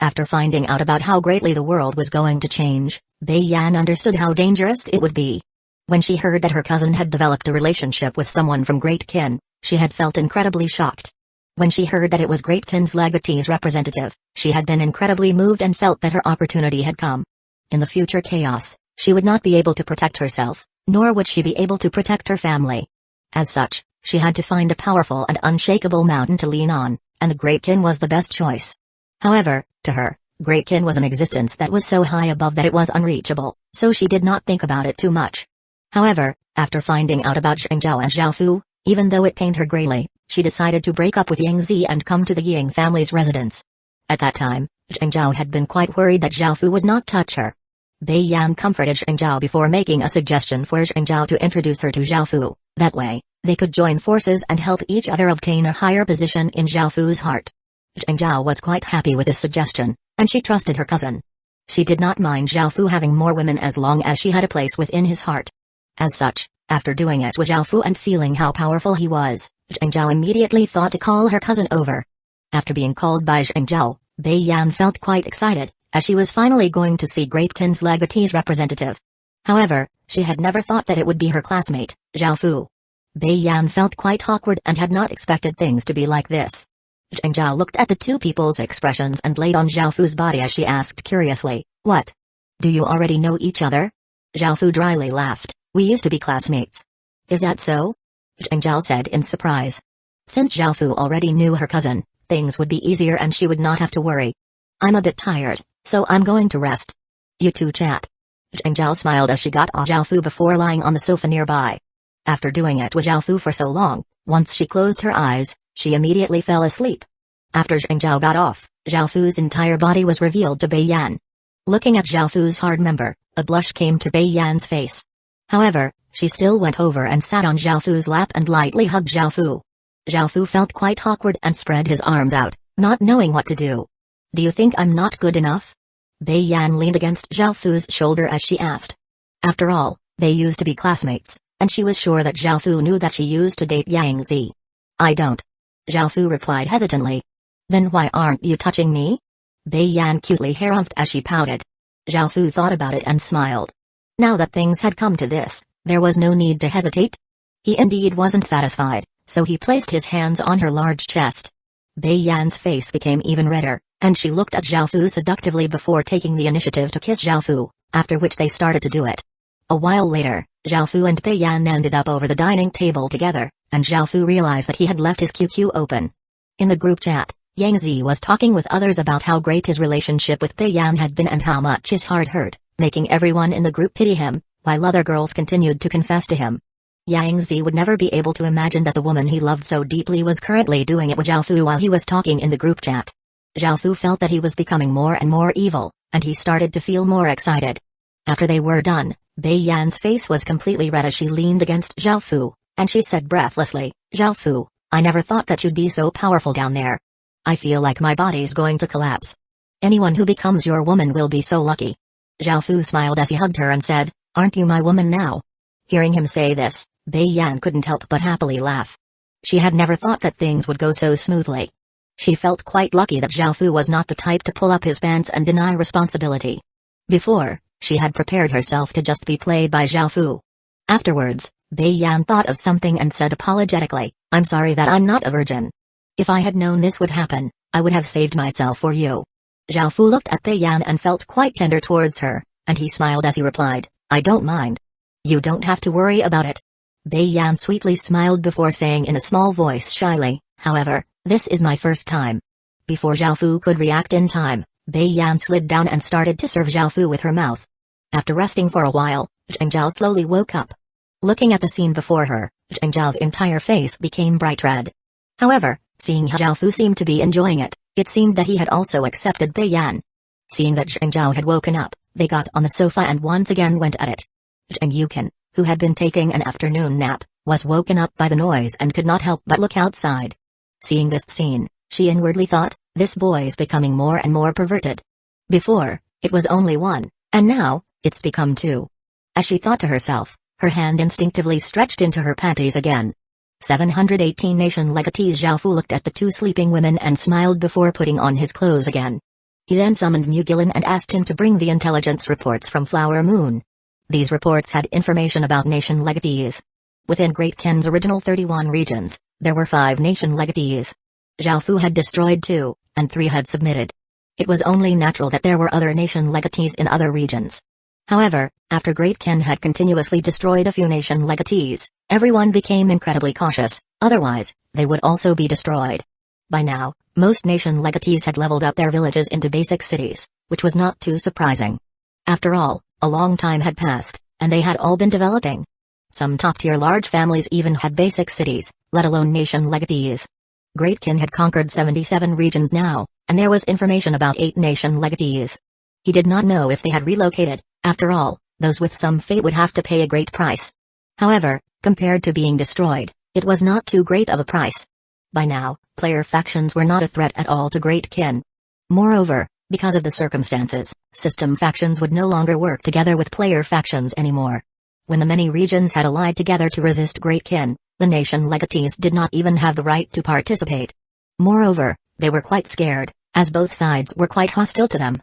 After finding out about how greatly the world was going to change, Bei Yan understood how dangerous it would be. When she heard that her cousin had developed a relationship with someone from Great Qin, she had felt incredibly shocked. When she heard that it was Great Qin's Legatee's representative, she had been incredibly moved and felt that her opportunity had come. In the future chaos, she would not be able to protect herself, nor would she be able to protect her family. As such, she had to find a powerful and unshakable mountain to lean on, and the Great Qin was the best choice. However, to her, Great Kin was an existence that was so high above that it was unreachable, so she did not think about it too much. However, after finding out about Zhengzhao and Zhaofu, even though it pained her greatly, she decided to break up with Yangzi and come to the Ying family's residence. At that time, Zhengzhao had been quite worried that Zhaofu would not touch her. Bai Yan comforted Zhengzhao before making a suggestion for Zhengzhao to introduce her to Zhaofu. That way, they could join forces and help each other obtain a higher position in Zhaofu's heart. Zhengzhao was quite happy with this suggestion, and she trusted her cousin. She did not mind Zhaofu having more women as long as she had a place within his heart. As such, after doing it with Zhaofu and feeling how powerful he was, Zhengzhao immediately thought to call her cousin over. After being called by Zhengzhao, Bai Yan felt quite excited, as she was finally going to see Great Kin's legatee's representative. However, she had never thought that it would be her classmate, Zhaofu. Bai Yan felt quite awkward and had not expected things to be like this. Zhengzhao looked at the two people's expressions and laid on Zhaofu's body as she asked curiously, "What? Do you already know each other?" Zhaofu dryly laughed, "We used to be classmates." "Is that so?" Zhengzhao said in surprise. Since Zhaofu already knew her cousin, things would be easier and she would not have to worry. "I'm a bit tired, so I'm going to rest. You two chat." Zhengzhao smiled as she got off Zhaofu before lying on the sofa nearby. After doing it with Zhaofu for so long, once she closed her eyes, she immediately fell asleep. After Zhengzhao got off, Zhaofu's entire body was revealed to Bai Yan. Looking at Zhaofu's hard member, a blush came to Bai Yan's face. However, she still went over and sat on Zhaofu's lap and lightly hugged Zhaofu. Zhaofu felt quite awkward and spread his arms out, not knowing what to do. "Do you think I'm not good enough?" Bai Yan leaned against Zhaofu's shoulder as she asked. After all, they used to be classmates, and she was sure that Zhaofu knew that she used to date Yang Zi. "I don't." Zhaofu replied hesitantly. "Then why aren't you touching me?" Bai Yan cutely hair-humphed as she pouted. Zhaofu thought about it and smiled. Now that things had come to this, there was no need to hesitate. He indeed wasn't satisfied, so he placed his hands on her large chest. Bai Yan's face became even redder, and she looked at Zhaofu seductively before taking the initiative to kiss Zhaofu, after which they started to do it. A while later, Zhaofu and Bai Yan ended up over the dining table together, and Zhaofu realized that he had left his QQ open. In the group chat, Yang Zi was talking with others about how great his relationship with Bai Yan had been and how much his heart hurt, making everyone in the group pity him, while other girls continued to confess to him. Yang Zi would never be able to imagine that the woman he loved so deeply was currently doing it with Zhaofu while he was talking in the group chat. Zhaofu felt that he was becoming more and more evil, and he started to feel more excited. After they were done, Bai Yan's face was completely red as she leaned against Zhaofu, and she said breathlessly, "Zhaofu, I never thought that you'd be so powerful down there. I feel like my body's going to collapse. Anyone who becomes your woman will be so lucky." Zhaofu smiled as he hugged her and said, "Aren't you my woman now?" Hearing him say this, Bai Yan couldn't help but happily laugh. She had never thought that things would go so smoothly. She felt quite lucky that Zhaofu was not the type to pull up his pants and deny responsibility. Before, she had prepared herself to just be played by Zhaofu. Afterwards, Bai Yan thought of something and said apologetically, "I'm sorry that I'm not a virgin. If I had known this would happen, I would have saved myself for you." Zhaofu looked at Bai Yan and felt quite tender towards her, and he smiled as he replied, "I don't mind. You don't have to worry about it." Bai Yan sweetly smiled before saying in a small voice shyly, "However, this is my first time." Before Zhaofu could react in time, Bai Yan slid down and started to serve Zhaofu with her mouth. After resting for a while, Zhengzhao slowly woke up. Looking at the scene before her, Zhengzhao's entire face became bright red. However, seeing how Zhaofu seemed to be enjoying it, it seemed that he had also accepted Bai Yan. Seeing that Zhengzhao had woken up, they got on the sofa and once again went at it. Zheng Yukan, who had been taking an afternoon nap, was woken up by the noise and could not help but look outside. Seeing this scene, she inwardly thought, "This boy's becoming more and more perverted. Before, it was only one, and now, it's become two." As she thought to herself, her hand instinctively stretched into her panties again. 718 Nation Legatees. Zhaofu looked at the two sleeping women and smiled before putting on his clothes again. He then summoned Mugilan and asked him to bring the intelligence reports from Flower Moon. These reports had information about Nation Legatees. Within Great Ken's original 31 regions, there were 5 Nation Legatees. Zhaofu had destroyed 2, and 3 had submitted. It was only natural that there were other Nation Legatees in other regions. However, after Great Ken had continuously destroyed a few Nation Legatees, everyone became incredibly cautious, otherwise, they would also be destroyed. By now, most nation legatees had leveled up their villages into basic cities, which was not too surprising. After all, a long time had passed, and they had all been developing. Some top-tier large families even had basic cities, let alone nation legatees. Great Kin had conquered 77 regions now, and there was information about 8 nation legatees. He did not know if they had relocated. After all, those with some fate would have to pay a great price. However, compared to being destroyed, it was not too great of a price. By now, player factions were not a threat at all to Great Kin. Moreover, because of the circumstances, system factions would no longer work together with player factions anymore. When the many regions had allied together to resist Great Kin, the nation legatees did not even have the right to participate. Moreover, they were quite scared, as both sides were quite hostile to them.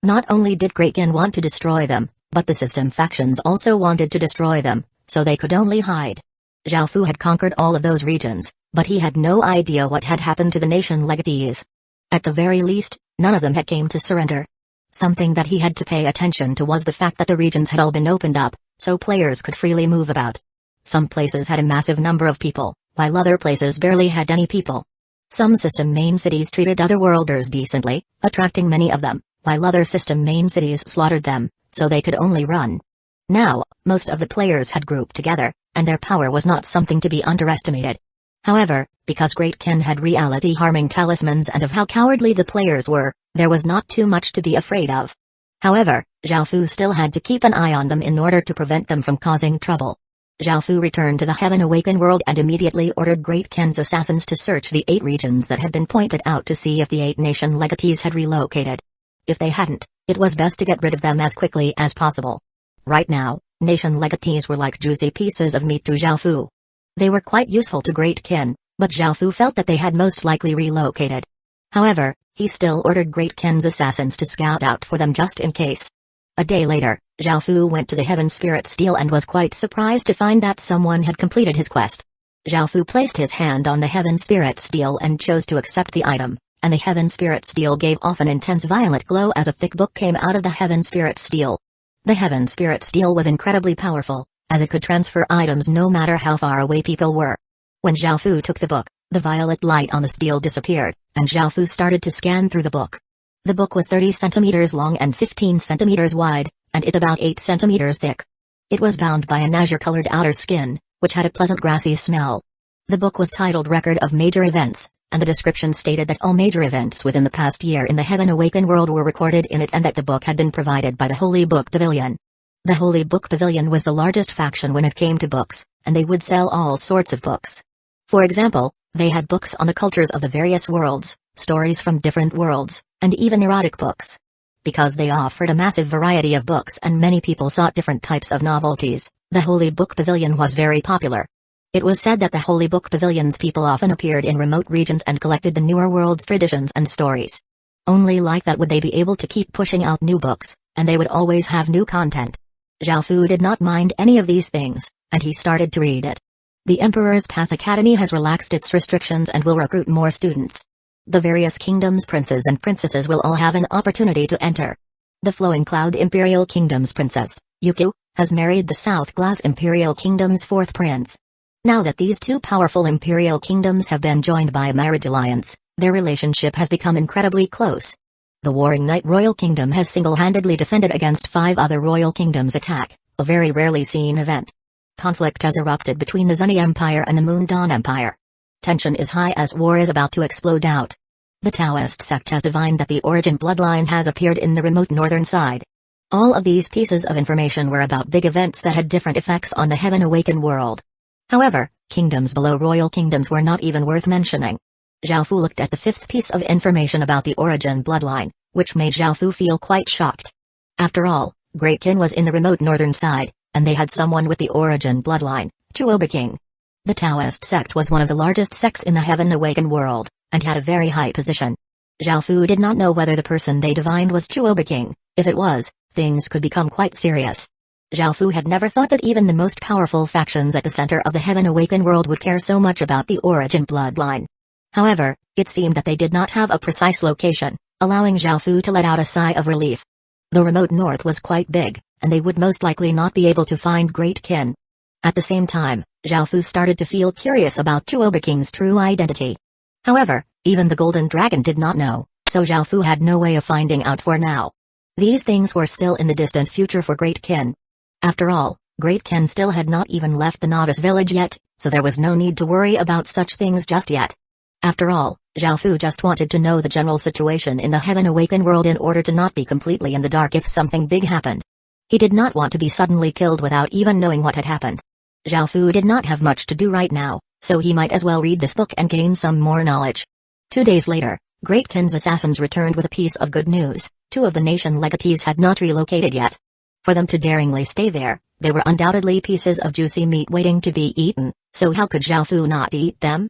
Not only did Great Kin want to destroy them, but the system factions also wanted to destroy them, so they could only hide. Zhao Fu had conquered all of those regions, but he had no idea what had happened to the nation legatees. At the very least, none of them had came to surrender. Something that he had to pay attention to was the fact that the regions had all been opened up, so players could freely move about. Some places had a massive number of people, while other places barely had any people. Some system main cities treated otherworlders decently, attracting many of them, while other system main cities slaughtered them, so they could only run. Now, most of the players had grouped together, and their power was not something to be underestimated. However, because Great Kin had reality-harming talismans and of how cowardly the players were, there was not too much to be afraid of. However, Zhao Fu still had to keep an eye on them in order to prevent them from causing trouble. Zhao Fu returned to the Heaven Awakened world and immediately ordered Great Kin's assassins to search the 8 regions that had been pointed out to see if the 8 nation legatees had relocated. If they hadn't, it was best to get rid of them as quickly as possible. Right now, nation legatees were like juicy pieces of meat to Zhao Fu. They were quite useful to Great Kin, but Zhao Fu felt that they had most likely relocated. However, he still ordered Great Kin's assassins to scout out for them just in case. A day later, Zhao Fu went to the Heaven Spirit Steel and was quite surprised to find that someone had completed his quest. Zhao Fu placed his hand on the Heaven Spirit Steel and chose to accept the item, and the Heaven Spirit Steel gave off an intense violet glow as a thick book came out of the Heaven Spirit Steel. The Heaven Spirit Steel was incredibly powerful, as it could transfer items no matter how far away people were. When Zhao Fu took the book, the violet light on the steel disappeared, and Zhao Fu started to scan through the book. The book was 30 centimeters long and 15 centimeters wide, and it about 8 centimeters thick. It was bound by an azure-colored outer skin, which had a pleasant grassy smell. The book was titled Record of Major Events, and the description stated that all major events within the past year in the Heaven Awakened world were recorded in it and that the book had been provided by the Holy Book Pavilion. The Holy Book Pavilion was the largest faction when it came to books, and they would sell all sorts of books. For example, they had books on the cultures of the various worlds, stories from different worlds, and even erotic books. Because they offered a massive variety of books and many people sought different types of novelties, the Holy Book Pavilion was very popular. It was said that the Holy Book Pavilion's people often appeared in remote regions and collected the newer world's traditions and stories. Only like that would they be able to keep pushing out new books, and they would always have new content. Zhao Fu did not mind any of these things, and he started to read it. The Emperor's Path Academy has relaxed its restrictions and will recruit more students. The various kingdoms' princes and princesses will all have an opportunity to enter. The Flowing Cloud Imperial Kingdom's princess, Yuki, has married the South Glass Imperial Kingdom's 4th prince. Now that these 2 powerful imperial kingdoms have been joined by a marriage alliance, their relationship has become incredibly close. The Warring Knight Royal Kingdom has single-handedly defended against 5 other royal kingdoms' attack, a very rarely seen event. Conflict has erupted between the Zuni Empire and the Moon Dawn Empire. Tension is high as war is about to explode out. The Taoist sect has divined that the origin bloodline has appeared in the remote northern side. All of these pieces of information were about big events that had different effects on the Heaven Awakened world. However, kingdoms below royal kingdoms were not even worth mentioning. Zhao Fu looked at the 5th piece of information about the origin bloodline, which made Zhao Fu feel quite shocked. After all, Great Kin was in the remote northern side, and they had someone with the origin bloodline, Chuoba King. The Taoist sect was one of the largest sects in the Heaven Awakened world, and had a very high position. Zhao Fu did not know whether the person they divined was Chuoba King. If it was, things could become quite serious. Zhao Fu had never thought that even the most powerful factions at the center of the Heaven Awakened world would care so much about the origin bloodline. However, it seemed that they did not have a precise location, allowing Zhao Fu to let out a sigh of relief. The remote north was quite big, and they would most likely not be able to find Great Kin. At the same time, Zhao Fu started to feel curious about Chuoba King's true identity. However, Even the Golden Dragon did not know, so Zhao Fu had no way of finding out for now. These things were still in the distant future for Great Qin. After all, Great Qin still had not even left the novice village yet, so there was no need to worry about such things just yet. After all, Zhao Fu just wanted to know the general situation in the Heaven Awakened world in order to not be completely in the dark if something big happened. He did not want to be suddenly killed without even knowing what had happened. Zhao Fu did not have much to do right now, so he might as well read this book and gain some more knowledge. 2 days later, Great Qin's assassins returned with a piece of good news. 2 of the nation legatees had not relocated yet. For them to daringly stay there, they were undoubtedly pieces of juicy meat waiting to be eaten, so how could Zhao Fu not eat them?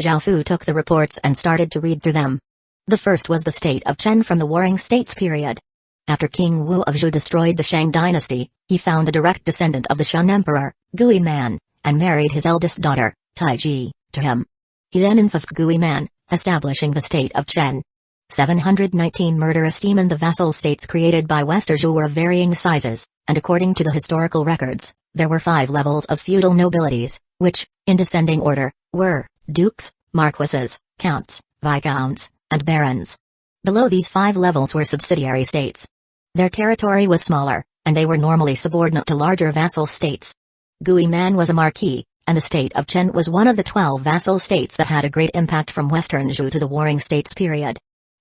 Zhao Fu took the reports and started to read through them. The first was the state of Chen from the Warring States period. After King Wu of Zhou destroyed the Shang dynasty, he found a direct descendant of the Shun Emperor, Gui Man, and married his eldest daughter, Taiji, to him. He then influenced Gui Man, establishing the state of Chen. 719 murderous demon. The vassal states created by Western Zhou were of varying sizes, and according to the historical records, there were 5 levels of feudal nobilities, which, in descending order, were dukes, marquises, counts, viscounts, and barons. Below these 5 levels were subsidiary states. Their territory was smaller, and they were normally subordinate to larger vassal states. Gui Man was a marquis, and the state of Chen was one of the 12 vassal states that had a great impact from Western Zhou to the Warring States period.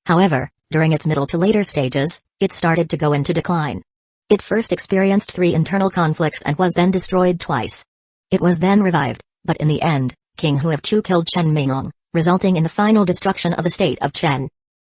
However, during its middle to later stages, it started to go into decline. It first experienced 3 internal conflicts and was then destroyed twice. It was then revived, but in the end, King Hu of Chu killed Chen Minglong, resulting in the final destruction of the state of Chen.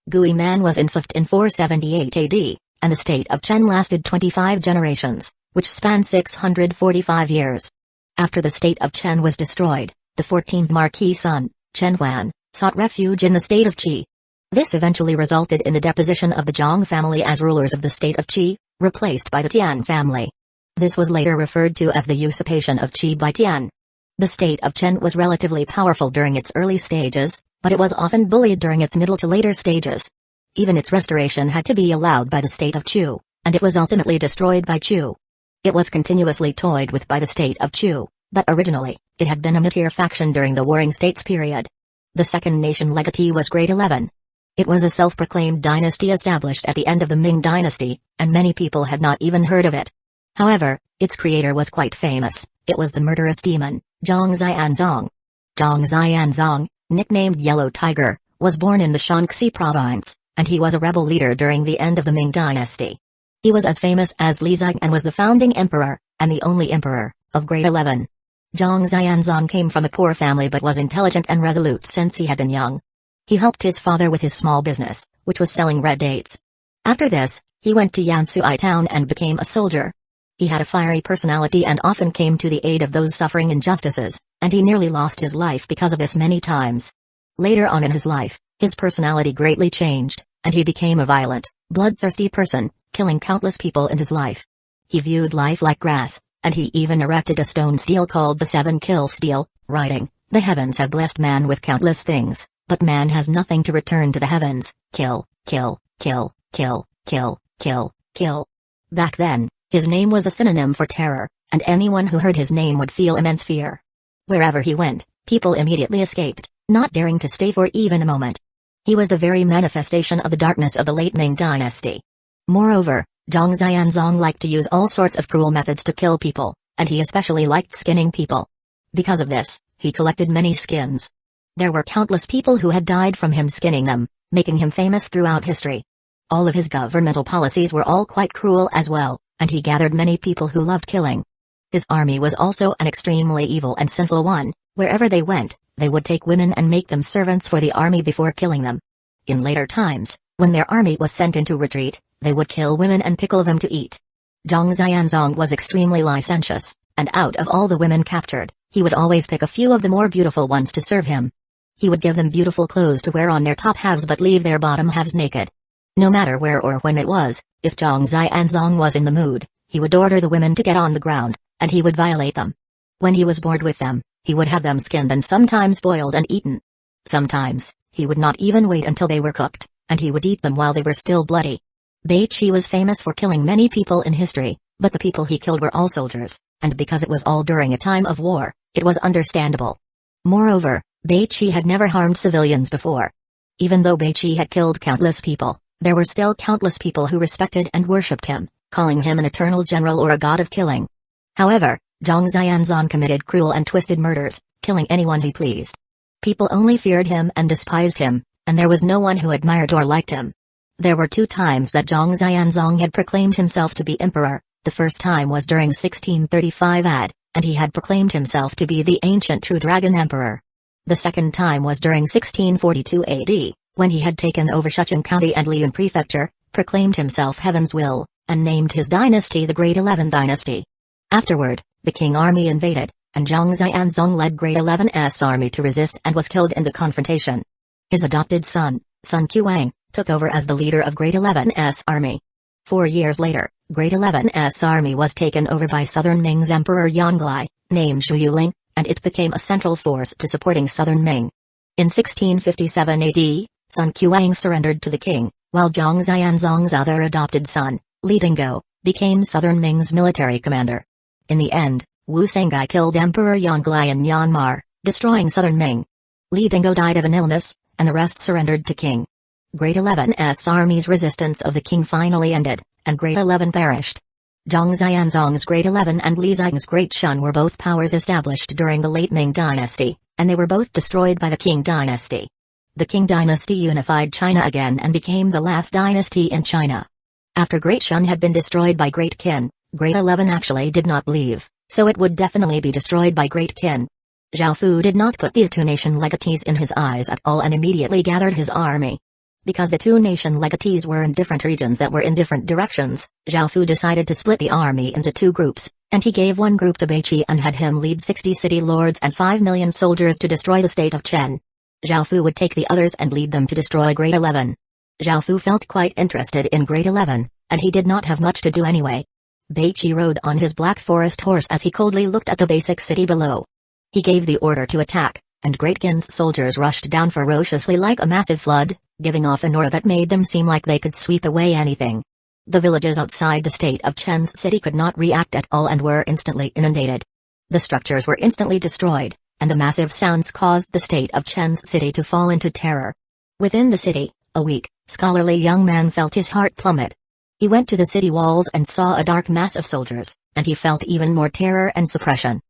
Gui Man was influenced in 478 AD, and the state of Chen lasted 25 generations, which spanned 645 years. After the state of Chen was destroyed, the 14th Marquis' son, Chen Huan, sought refuge in the state of Qi. This eventually resulted in the deposition of the Zhang family as rulers of the state of Qi, replaced by the Tian family. This was later referred to as the usurpation of Qi by Tian. The state of Chen was relatively powerful during its early stages, but it was often bullied during its middle to later stages. Even its restoration had to be allowed by the state of Chu, and it was ultimately destroyed by Chu. It was continuously toyed with by the state of Chu, but originally, it had been a mid-tier faction during the Warring States period. The second nation legatee was Grade 11. It was a self-proclaimed dynasty established at the end of the Ming dynasty, and many people had not even heard of it. However, its creator was quite famous. It was the murderous demon, Zhang Xianzong. Zhang Xianzong, nicknamed Yellow Tiger, was born in the Shaanxi province, and he was a rebel leader during the end of the Ming dynasty. He was as famous as Li Zhang and was the founding emperor, and the only emperor, of Grade 11. Zhang Xianzong came from a poor family but was intelligent and resolute since he had been young. He helped his father with his small business, which was selling red dates. After this, he went to Yansui town and became a soldier. He had a fiery personality and often came to the aid of those suffering injustices, and he nearly lost his life because of this many times. Later on in his life, his personality greatly changed, and he became a violent, bloodthirsty person, killing countless people in his life. He viewed life like grass, and he even erected a stone stele called the 7-Kill Stele, writing, "The heavens have blessed man with countless things, but man has nothing to return to the heavens. Kill, kill, kill, kill, kill, kill, kill." Back then, his name was a synonym for terror, and anyone who heard his name would feel immense fear. Wherever he went, people immediately escaped, not daring to stay for even a moment. He was the very manifestation of the darkness of the late Ming dynasty. Moreover, Zhang Xianzong liked to use all sorts of cruel methods to kill people, and he especially liked skinning people. Because of this, he collected many skins. There were countless people who had died from him skinning them, making him famous throughout history. All of his governmental policies were all quite cruel as well, and he gathered many people who loved killing. His army was also an extremely evil and sinful one. Wherever they went, they would take women and make them servants for the army before killing them. In later times, when their army was sent into retreat, they would kill women and pickle them to eat. Zhang Xianzong was extremely licentious, and out of all the women captured, he would always pick a few of the more beautiful ones to serve him. He would give them beautiful clothes to wear on their top halves but leave their bottom halves naked. No matter where or when it was, if Zhang Xianzong was in the mood, he would order the women to get on the ground, and he would violate them. When he was bored with them, he would have them skinned and sometimes boiled and eaten. Sometimes, he would not even wait until they were cooked, and he would eat them while they were still bloody. Beiqi was famous for killing many people in history, but the people he killed were all soldiers, and because it was all during a time of war, it was understandable. Moreover, Beiqi had never harmed civilians before. Even though Beiqi had killed countless people, there were still countless people who respected and worshipped him, calling him an eternal general or a god of killing. However, Zhang Xianzong committed cruel and twisted murders, killing anyone he pleased. People only feared him and despised him, and there was no one who admired or liked him. There were 2 times that Zhang Xianzong had proclaimed himself to be emperor. The first time was during 1635 AD, and he had proclaimed himself to be the ancient true dragon emperor. The second time was during 1642 AD, when he had taken over Shendu County and Liyun Prefecture, proclaimed himself Heaven's Will, and named his dynasty the Great 11 Dynasty. Afterward, the Qing army invaded, and Zhang Xianzong led Great 11's army to resist and was killed in the confrontation. His adopted son, Sun Qiang, took over as the leader of Great 11's army. 4 years later, Great 11's army was taken over by Southern Ming's Emperor Yonglai, named Zhu Yuling, and it became a central force to supporting Southern Ming. In 1657 AD, Sun Qiang surrendered to the king, while Zhang Xianzong's other adopted son, Li Dinggō, became Southern Ming's military commander. In the end, Wu Shangai killed Emperor Yonglai in Myanmar, destroying Southern Ming. Li Dinggō died of an illness, and the rest surrendered to King. Great 11's army's resistance of the king finally ended, and Great 11 perished. Zhang Xianzong's Great 11 and Li Zhang's Great Shun were both powers established during the late Ming dynasty, and they were both destroyed by the Qing dynasty. The Qing dynasty unified China again and became the last dynasty in China. After Great Shun had been destroyed by Great Qin, Great 11 actually did not leave, so it would definitely be destroyed by Great Qin. Zhao Fu did not put these 2 nation legatees in his eyes at all and immediately gathered his army. Because the 2 nation legatees were in different regions that were in different directions, Zhao Fu decided to split the army into 2 groups, and he gave one group to Beiqi and had him lead 60 city lords and 5 million soldiers to destroy the state of Chen. Zhao Fu would take the others and lead them to destroy Great 11. Zhao Fu felt quite interested in Great 11, and he did not have much to do anyway. Beiqi rode on his black forest horse as he coldly looked at the basic city below. He gave the order to attack, and Great Qin's soldiers rushed down ferociously like a massive flood, giving off an aura that made them seem like they could sweep away anything. The villages outside the state of Chen's city could not react at all and were instantly inundated. The structures were instantly destroyed, and the massive sounds caused the state of Chen's city to fall into terror. Within the city, a weak, scholarly young man felt his heart plummet. He went to the city walls and saw a dark mass of soldiers, and he felt even more terror and suppression.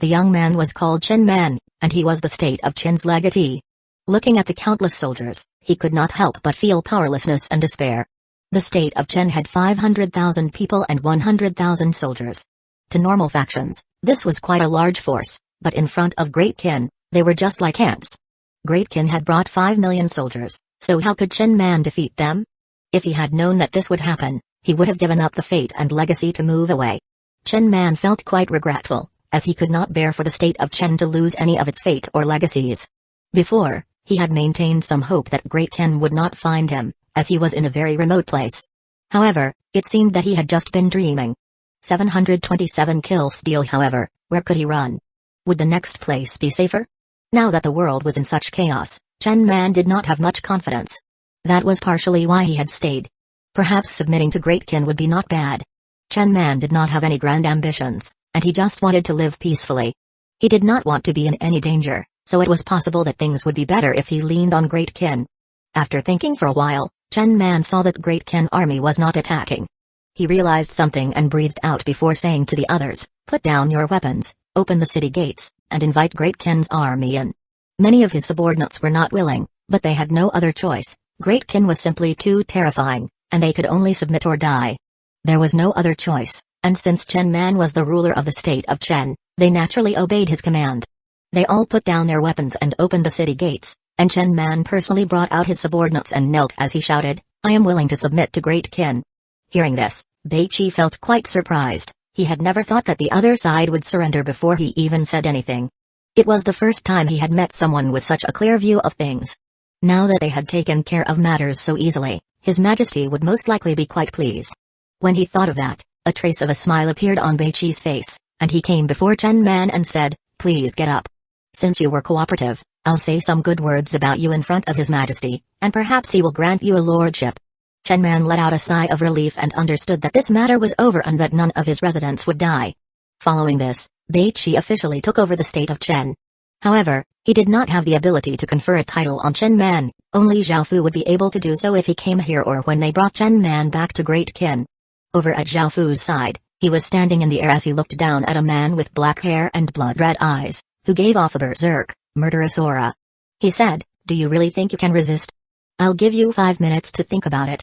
The young man was called Chen Man, and he was the state of Chen's legatee. Looking at the countless soldiers, he could not help but feel powerlessness and despair. The state of Chen had 500,000 people and 100,000 soldiers. To normal factions, this was quite a large force, but in front of Great Qin, they were just like ants. Great Qin had brought 5 million soldiers, so how could Chen Man defeat them? If he had known that this would happen, he would have given up the fate and legacy to move away. Chen Man felt quite regretful, as he could not bear for the state of Chen to lose any of its fate or legacies. Before, he had maintained some hope that Great Qin would not find him, as he was in a very remote place. However, it seemed that he had just been dreaming. 727 kill steal. However, where could he run? Would the next place be safer? Now that the world was in such chaos, Chen Man did not have much confidence. That was partially why he had stayed. Perhaps submitting to Great Qin would be not bad. Chen Man did not have any grand ambitions, and he just wanted to live peacefully. He did not want to be in any danger, so it was possible that things would be better if he leaned on Great Qin. After thinking for a while, Chen Man saw that Great Qin army was not attacking. He realized something and breathed out before saying to the others, "Put down your weapons, open the city gates, and invite Great Qin's army in." Many of his subordinates were not willing, but they had no other choice. Great Qin was simply too terrifying, and they could only submit or die. There was no other choice, and since Chen Man was the ruler of the state of Chen, they naturally obeyed his command. They all put down their weapons and opened the city gates, and Chen Man personally brought out his subordinates and knelt as he shouted, "I am willing to submit to Great Qin." Hearing this, Beiqi felt quite surprised. He had never thought that the other side would surrender before he even said anything. It was the first time he had met someone with such a clear view of things. Now that they had taken care of matters so easily, His Majesty would most likely be quite pleased. When he thought of that, a trace of a smile appeared on Beiqi's face, and he came before Chen Man and said, "Please get up. Since you were cooperative, I'll say some good words about you in front of His Majesty, and perhaps he will grant you a lordship." Chen Man let out a sigh of relief and understood that this matter was over and that none of his residents would die. Following this, Beiqi officially took over the state of Chen. However, He did not have the ability to confer a title on Chen Man, only Zhao Fu would be able to do so if he came here or when they brought Chen Man back to Great Qin. Over at Zhao Fu's side, he was standing in the air as he looked down at a man with black hair and blood-red eyes, who gave off a berserk, murderous aura. He said, "Do you really think you can resist? I'll give you 5 minutes to think about it."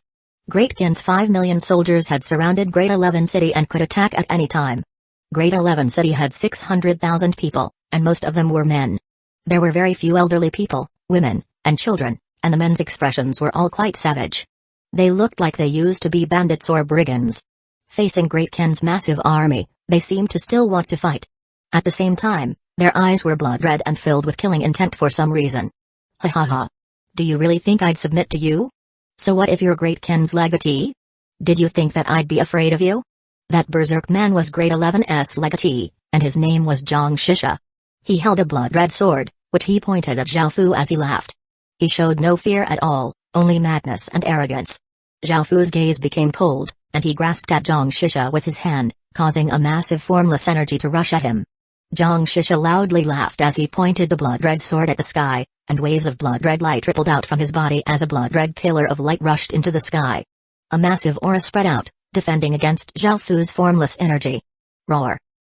Great Qin's 5 million soldiers had surrounded Great 11 City and could attack at any time. Great 11 City had 600,000 people, and most of them were men. There were very few elderly people, women, and children, and the men's expressions were all quite savage. They looked like they used to be bandits or brigands. Facing Great Qin's massive army, they seemed to still want to fight. At the same time, their eyes were blood-red and filled with killing intent for some reason. Ha ha ha. Do you really think I'd submit to you? So what if you're Great Qin's legatee? Did you think that I'd be afraid of you? That berserk man was Great 11's legatee, and his name was Zhang Shisha. He held a blood-red sword, which he pointed at Zhao Fu as he laughed. He showed no fear at all, only madness and arrogance. Zhao Fu's gaze became cold, and he grasped at Zhang Shisha with his hand, causing a massive formless energy to rush at him. Zhang Shisha loudly laughed as he pointed the blood-red sword at the sky, and waves of blood-red light rippled out from his body as a blood-red pillar of light rushed into the sky. A massive aura spread out, defending against Zhao Fu's formless energy. Roar!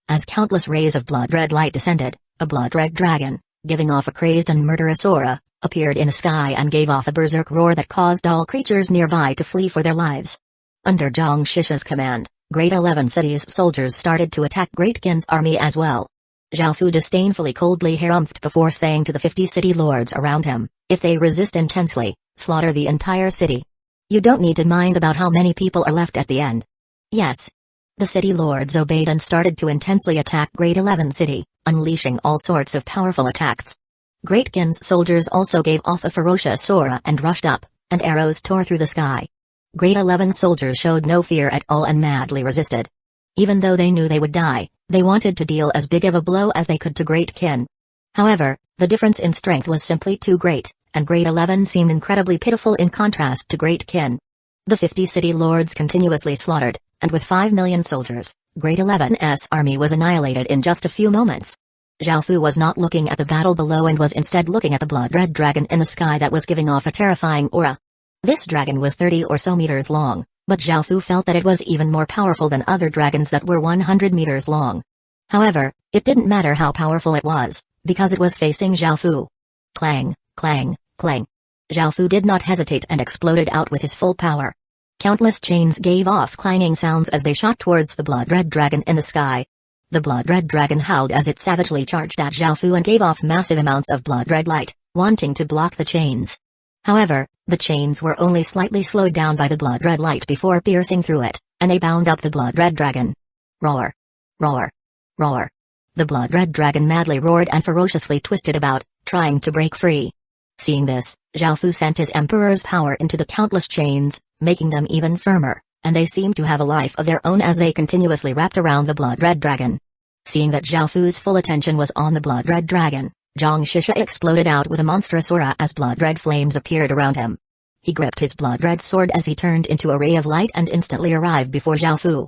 As countless rays of blood-red light descended, a blood-red dragon, giving off a crazed and murderous aura, appeared in the sky and gave off a berserk roar that caused all creatures nearby to flee for their lives. Under Zhang Shisha's command, Great 11 City's soldiers started to attack Great Qin's army as well. Zhao Fu disdainfully coldly harumphed before saying to the 50 city lords around him, "If they resist intensely, slaughter the entire city. You don't need to mind about how many people are left at the end." Yes. The city lords obeyed and started to intensely attack Great 11 City, unleashing all sorts of powerful attacks. Great Qin's soldiers also gave off a ferocious aura and rushed up, and arrows tore through the sky. Great 11 soldiers showed no fear at all and madly resisted. Even though they knew they would die, they wanted to deal as big of a blow as they could to Great Qin. However, the difference in strength was simply too great, and Great 11 seemed incredibly pitiful in contrast to Great Qin. The 50 city lords continuously slaughtered, and with 5 million soldiers, Great 11's army was annihilated in just a few moments. Zhao Fu was not looking at the battle below and was instead looking at the blood-red dragon in the sky that was giving off a terrifying aura. This dragon was 30 or so meters long, but Zhao Fu felt that it was even more powerful than other dragons that were 100 meters long. However, it didn't matter how powerful it was, because it was facing Zhao Fu. Clang, clang, clang. Zhao Fu did not hesitate and exploded out with his full power. Countless chains gave off clanging sounds as they shot towards the blood-red dragon in the sky. The blood-red dragon howled as it savagely charged at Zhao Fu and gave off massive amounts of blood-red light, wanting to block the chains. However, the chains were only slightly slowed down by the blood-red light before piercing through it, and they bound up the blood-red dragon. Roar! Roar! Roar! The blood-red dragon madly roared and ferociously twisted about, trying to break free. Seeing this, Zhao Fu sent his emperor's power into the countless chains, making them even firmer, and they seemed to have a life of their own as they continuously wrapped around the blood-red dragon. Seeing that Zhao Fu's full attention was on the blood-red dragon, Zhang Shisha exploded out with a monstrous aura as blood-red flames appeared around him. He gripped his blood-red sword as he turned into a ray of light and instantly arrived before Zhao Fu.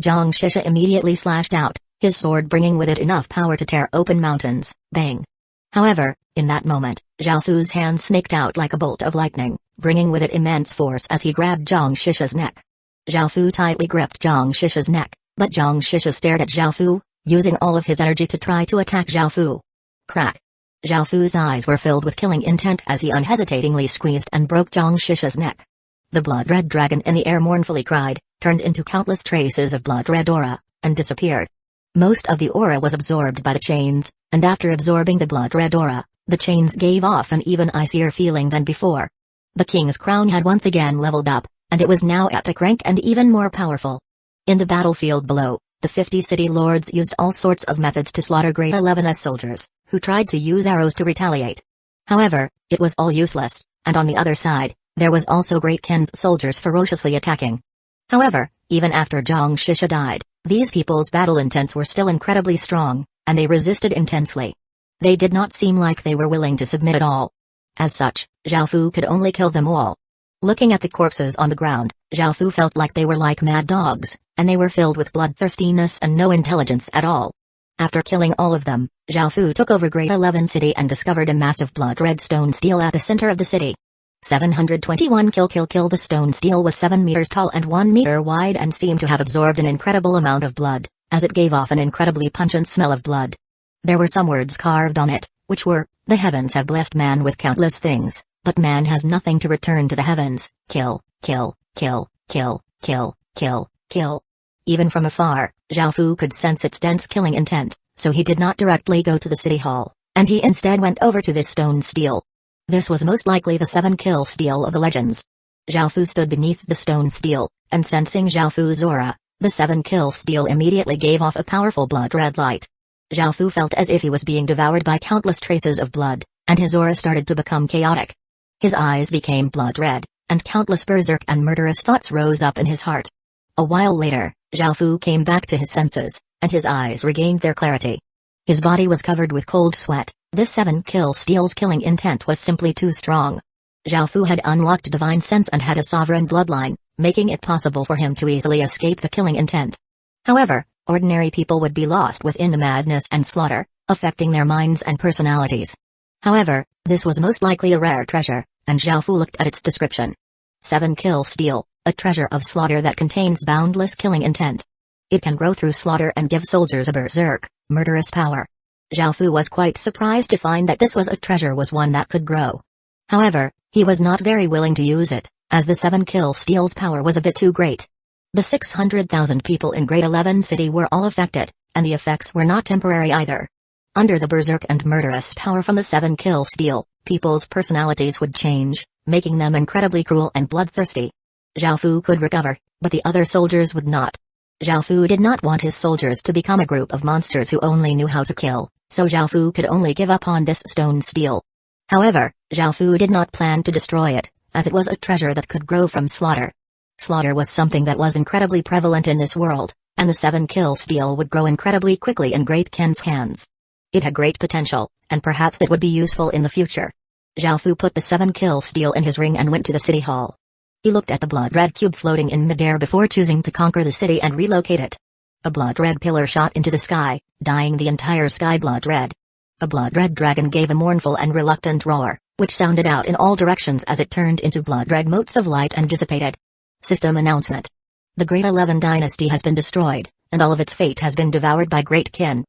Zhang Shisha immediately slashed out, his sword bringing with it enough power to tear open mountains. Bang! However, in that moment, Zhao Fu's hand snaked out like a bolt of lightning, bringing with it immense force as he grabbed Zhang Shisha's neck. Zhao Fu tightly gripped Zhang Shisha's neck, but Zhang Shisha stared at Zhao Fu, using all of his energy to try to attack Zhao Fu. Crack! Zhao Fu's eyes were filled with killing intent as he unhesitatingly squeezed and broke Zhang Shisha's neck. The blood-red dragon in the air mournfully cried, turned into countless traces of blood-red aura, and disappeared. Most of the aura was absorbed by the chains, and after absorbing the blood-red aura, the chains gave off an even icier feeling than before. The king's crown had once again leveled up, and it was now epic rank and even more powerful. In the battlefield below, the 50 city lords used all sorts of methods to slaughter Great 11's soldiers, who tried to use arrows to retaliate. However, it was all useless, and on the other side, there was also Great Qin's soldiers ferociously attacking. However, even after Zhang Shisha died, these people's battle intents were still incredibly strong, and they resisted intensely. They did not seem like they were willing to submit at all. As such, Zhao Fu could only kill them all. Looking at the corpses on the ground, Zhao Fu felt like they were like mad dogs, and they were filled with bloodthirstiness and no intelligence at all. After killing all of them, Zhao Fu took over Great 11 City and discovered a massive blood-red stone stele at the center of the city. 721 kill. The stone stele was 7 meters tall and 1 meter wide and seemed to have absorbed an incredible amount of blood, as it gave off an incredibly pungent smell of blood. There were some words carved on it, which were, "The heavens have blessed man with countless things, but man has nothing to return to the heavens. Kill, kill, kill, kill, kill, kill, kill." Even from afar, Zhao Fu could sense its dense killing intent, so he did not directly go to the city hall, and he instead went over to this stone stele. This was most likely the 7-kill stele of the legends. Zhao Fu stood beneath the stone stele, and sensing Zhao Fu's aura, the 7-kill stele immediately gave off a powerful blood-red light. Zhao Fu felt as if he was being devoured by countless traces of blood, and his aura started to become chaotic. His eyes became blood-red, and countless berserk and murderous thoughts rose up in his heart. A while later, Zhao Fu came back to his senses, and his eyes regained their clarity. His body was covered with cold sweat. This 7-kill stele's killing intent was simply too strong. Zhao Fu had unlocked divine sense and had a sovereign bloodline, making it possible for him to easily escape the killing intent. However, ordinary people would be lost within the madness and slaughter, affecting their minds and personalities. However, this was most likely a rare treasure, and Zhao Fu looked at its description. 7-kill stele, a treasure of slaughter that contains boundless killing intent. It can grow through slaughter and give soldiers a berserk, murderous power. Zhao Fu was quite surprised to find that this was a treasure was one that could grow. However, he was not very willing to use it, as the 7-kill stele's power was a bit too great. The 600,000 people in Great 11 City were all affected, and the effects were not temporary either. Under the berserk and murderous power from the 7-kill stele, people's personalities would change, making them incredibly cruel and bloodthirsty. Zhao Fu could recover, but the other soldiers would not. Zhao Fu did not want his soldiers to become a group of monsters who only knew how to kill, so Zhao Fu could only give up on this stone stele. However, Zhao Fu did not plan to destroy it, as it was a treasure that could grow from slaughter. Slaughter was something that was incredibly prevalent in this world, and the 7-kill stele would grow incredibly quickly in Great Ken's hands. It had great potential, and perhaps it would be useful in the future. Zhao Fu put the 7-kill stele in his ring and went to the city hall. He looked at the blood-red cube floating in midair before choosing to conquer the city and relocate it. A blood-red pillar shot into the sky, dyeing the entire sky blood-red. A blood-red dragon gave a mournful and reluctant roar, which sounded out in all directions as it turned into blood-red motes of light and dissipated. System announcement. The Great 11 dynasty has been destroyed, and all of its fate has been devoured by Great Kin.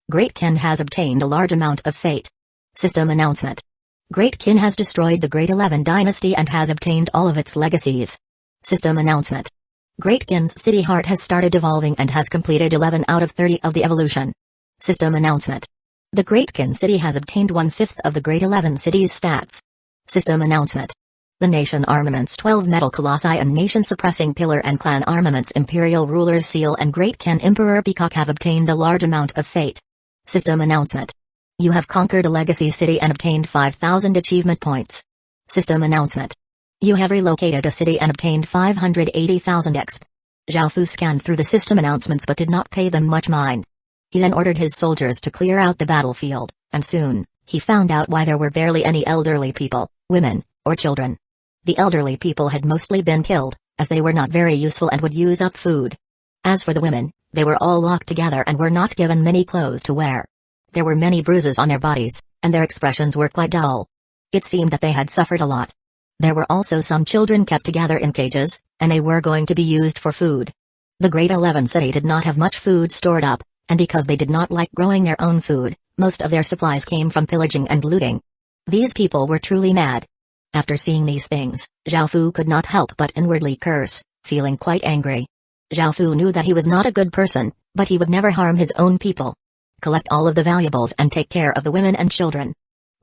Great Kin has obtained a large amount of fate. System announcement. Great Kin has destroyed the Great 11 dynasty and has obtained all of its legacies. System announcement. Great Kin's city heart has started evolving and has completed 11 out of 30 of the evolution. System announcement. The Great Kin city has obtained 1/5 of the Great 11 city's stats. System announcement. The Nation Armaments 12 Metal Colossi and Nation Suppressing Pillar and Clan Armaments Imperial Ruler's Seal and Great Kin Emperor Peacock have obtained a large amount of fate. System announcement. You have conquered a legacy city and obtained 5,000 achievement points. System announcement. You have relocated a city and obtained 580,000 exp. Zhao Fu scanned through the system announcements but did not pay them much mind. He then ordered his soldiers to clear out the battlefield, and soon, he found out why there were barely any elderly people, women, or children. The elderly people had mostly been killed, as they were not very useful and would use up food. As for the women, they were all locked together and were not given many clothes to wear. There were many bruises on their bodies, and their expressions were quite dull. It seemed that they had suffered a lot. There were also some children kept together in cages, and they were going to be used for food. The Great 11 city did not have much food stored up, and because they did not like growing their own food, most of their supplies came from pillaging and looting. These people were truly mad. After seeing these things, Zhao Fu could not help but inwardly curse, feeling quite angry. Zhao Fu knew that he was not a good person, but he would never harm his own people. Collect all of the valuables and take care of the women and children.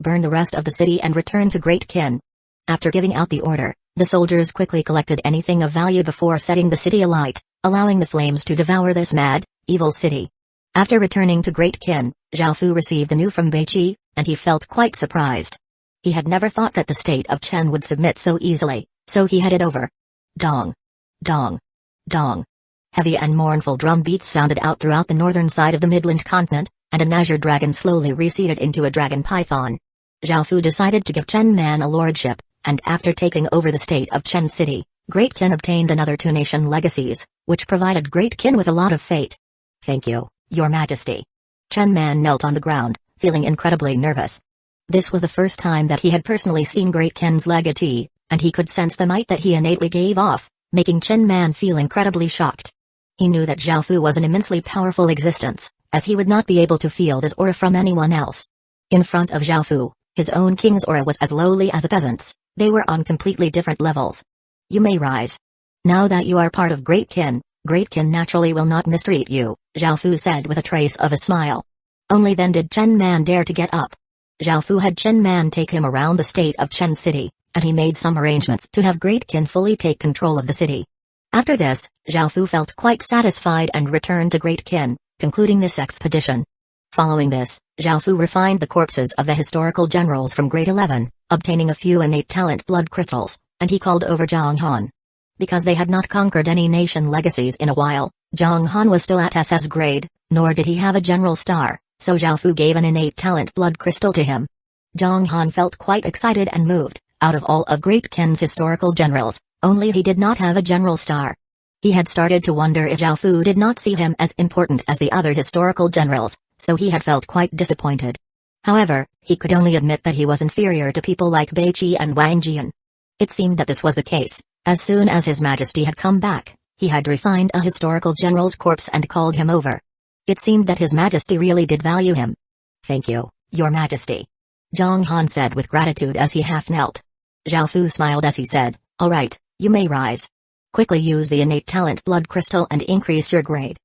Burn the rest of the city and return to Great Kin. After giving out the order, the soldiers quickly collected anything of value before setting the city alight, allowing the flames to devour this mad, evil city. After returning to Great Kin, Zhao Fu received the news from Beiqi, and he felt quite surprised. He had never thought that the state of Chen would submit so easily, so he headed over. Dong. Dong. Dong. Heavy and mournful drum beats sounded out throughout the northern side of the Midland continent, and an azure dragon slowly receded into a dragon python. Zhao Fu decided to give Chen Man a lordship, and after taking over the state of Chen City, Great Kin obtained another 2 nation legacies, which provided Great Kin with a lot of fate. Thank you, Your Majesty. Chen Man knelt on the ground, feeling incredibly nervous. This was the first time that he had personally seen Great Ken's legatee, and he could sense the might that he innately gave off, making Chen Man feel incredibly shocked. He knew that Zhao Fu was an immensely powerful existence, as he would not be able to feel this aura from anyone else. In front of Zhao Fu, his own king's aura was as lowly as a peasant's. They were on completely different levels. You may rise. Now that you are part of Great Kin naturally will not mistreat you, Zhao Fu said with a trace of a smile. Only then did Chen Man dare to get up. Zhao Fu had Chen Man take him around the state of Chen City, and he made some arrangements to have Great Kin fully take control of the city. After this, Zhao Fu felt quite satisfied and returned to Great Kin, concluding this expedition. Following this, Zhao Fu refined the corpses of the historical generals from Grade 11, obtaining a few innate talent blood crystals, and he called over Zhang Han. Because they had not conquered any nation legacies in a while, Zhang Han was still at SS grade, nor did he have a general star, so Zhao Fu gave an innate talent blood crystal to him. Zhang Han felt quite excited and moved. Out of all of Great Ken's historical generals, only he did not have a general star. He had started to wonder if Zhao Fu did not see him as important as the other historical generals, so he had felt quite disappointed. However, he could only admit that he was inferior to people like Beiqi and Wang Jian. It seemed that this was the case. As soon as His Majesty had come back, he had refined a historical general's corpse and called him over. It seemed that His Majesty really did value him. "Thank you, Your Majesty," Zhang Han said with gratitude as he half knelt. Zhao Fu smiled as he said, "All right, you may rise. Quickly use the innate talent blood crystal and increase your grade."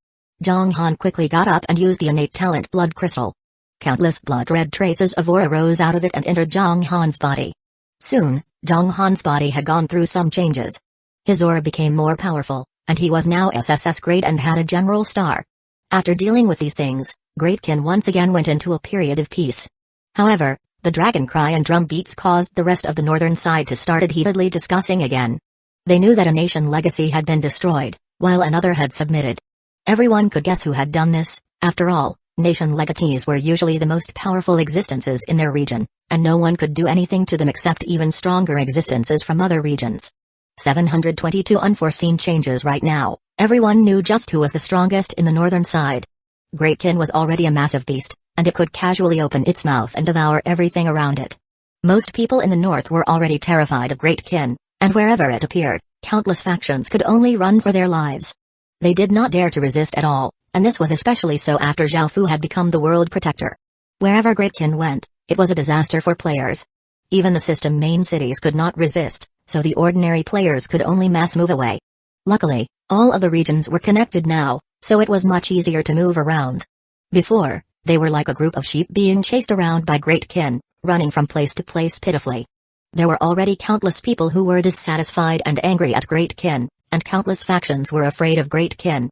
Zhang Han quickly got up and used the innate talent blood crystal. Countless blood-red traces of aura rose out of it and entered Zhang Han's body. Soon, Zhang Han's body had gone through some changes. His aura became more powerful, and he was now SSS grade and had a general star. After dealing with these things, Great Kin once again went into a period of peace. However, the dragon cry and drum beats caused the rest of the northern side to start heatedly discussing again. They knew that a nation legacy had been destroyed, while another had submitted. Everyone could guess who had done this. After all, nation legatees were usually the most powerful existences in their region, and no one could do anything to them except even stronger existences from other regions. 722 unforeseen changes right now. Everyone knew just who was the strongest in the northern side. Great Kin was already a massive beast, and it could casually open its mouth and devour everything around it. Most people in the north were already terrified of Great Kin, and wherever it appeared, countless factions could only run for their lives. They did not dare to resist at all, and this was especially so after Zhao Fu had become the world protector. Wherever Great Kin went, it was a disaster for players. Even the system main cities could not resist, so the ordinary players could only mass move away. Luckily, all of the regions were connected now, so it was much easier to move around. Before, they were like a group of sheep being chased around by Great Kin, running from place to place pitifully. There were already countless people who were dissatisfied and angry at Great Kin, and countless factions were afraid of Great Kin.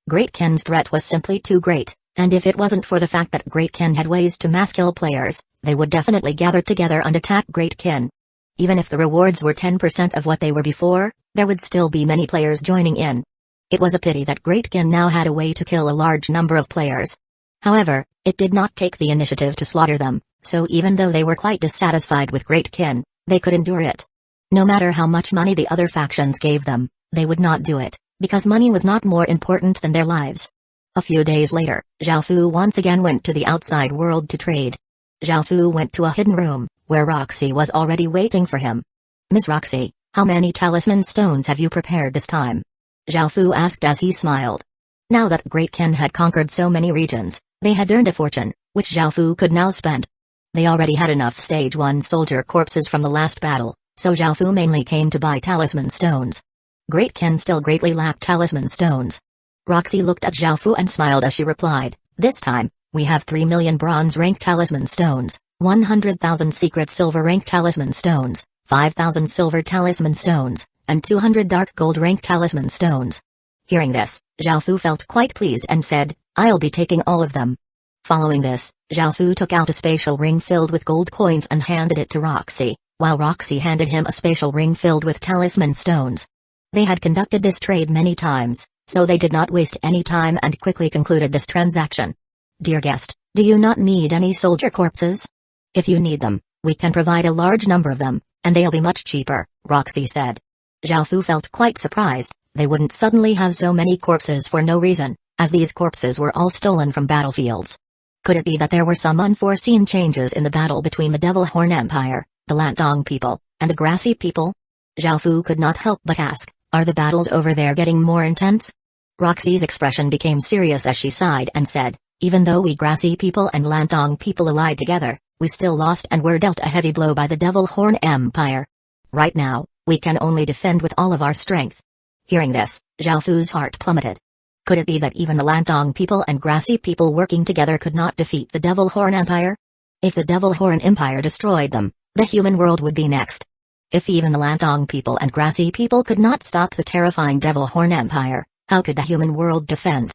Great Kin's threat was simply too great, and if it wasn't for the fact that Great Kin had ways to mass kill players, they would definitely gather together and attack Great Kin. Even if the rewards were 10% of what they were before, there would still be many players joining in. It was a pity that Great Kin now had a way to kill a large number of players. However, it did not take the initiative to slaughter them, so even though they were quite dissatisfied with Great Kin, they could endure it. No matter how much money the other factions gave them, they would not do it, because money was not more important than their lives. A few days later, Zhao Fu once again went to the outside world to trade. Zhao Fu went to a hidden room, where Roxy was already waiting for him. "Miss Roxy, how many talisman stones have you prepared this time?" Zhao Fu asked as he smiled. Now that Great Kin had conquered so many regions, they had earned a fortune, which Zhao Fu could now spend. They already had enough Stage 1 soldier corpses from the last battle, so Zhao Fu mainly came to buy talisman stones. Great Kin still greatly lacked talisman stones. Roxy looked at Zhao Fu and smiled as she replied, "This time, we have 3 million bronze rank talisman stones, 100,000 secret silver rank talisman stones, 5,000 silver talisman stones, and 200 dark gold rank talisman stones." Hearing this, Zhao Fu felt quite pleased and said, "I'll be taking all of them." Following this, Zhao Fu took out a spatial ring filled with gold coins and handed it to Roxy, while Roxy handed him a spatial ring filled with talisman stones. They had conducted this trade many times, so they did not waste any time and quickly concluded this transaction. "Dear guest, do you not need any soldier corpses? If you need them, we can provide a large number of them, and they'll be much cheaper," Roxy said. Zhao Fu felt quite surprised. They wouldn't suddenly have so many corpses for no reason, as these corpses were all stolen from battlefields. Could it be that there were some unforeseen changes in the battle between the Devil Horn Empire, the Lantong people, and the Grassy people? Zhao Fu could not help but ask, are the battles over there getting more intense? Roxy's expression became serious as she sighed and said, even though we Grassy people and Lantong people allied together, we still lost and were dealt a heavy blow by the Devil Horn Empire. Right now, we can only defend with all of our strength. Hearing this, Zhao Fu's heart plummeted. Could it be that even the Lantong people and Grassy people working together could not defeat the Devil Horn Empire? If the Devil Horn Empire destroyed them, the human world would be next. If even the Lantong people and Grassy people could not stop the terrifying Devil Horn Empire, how could the human world defend?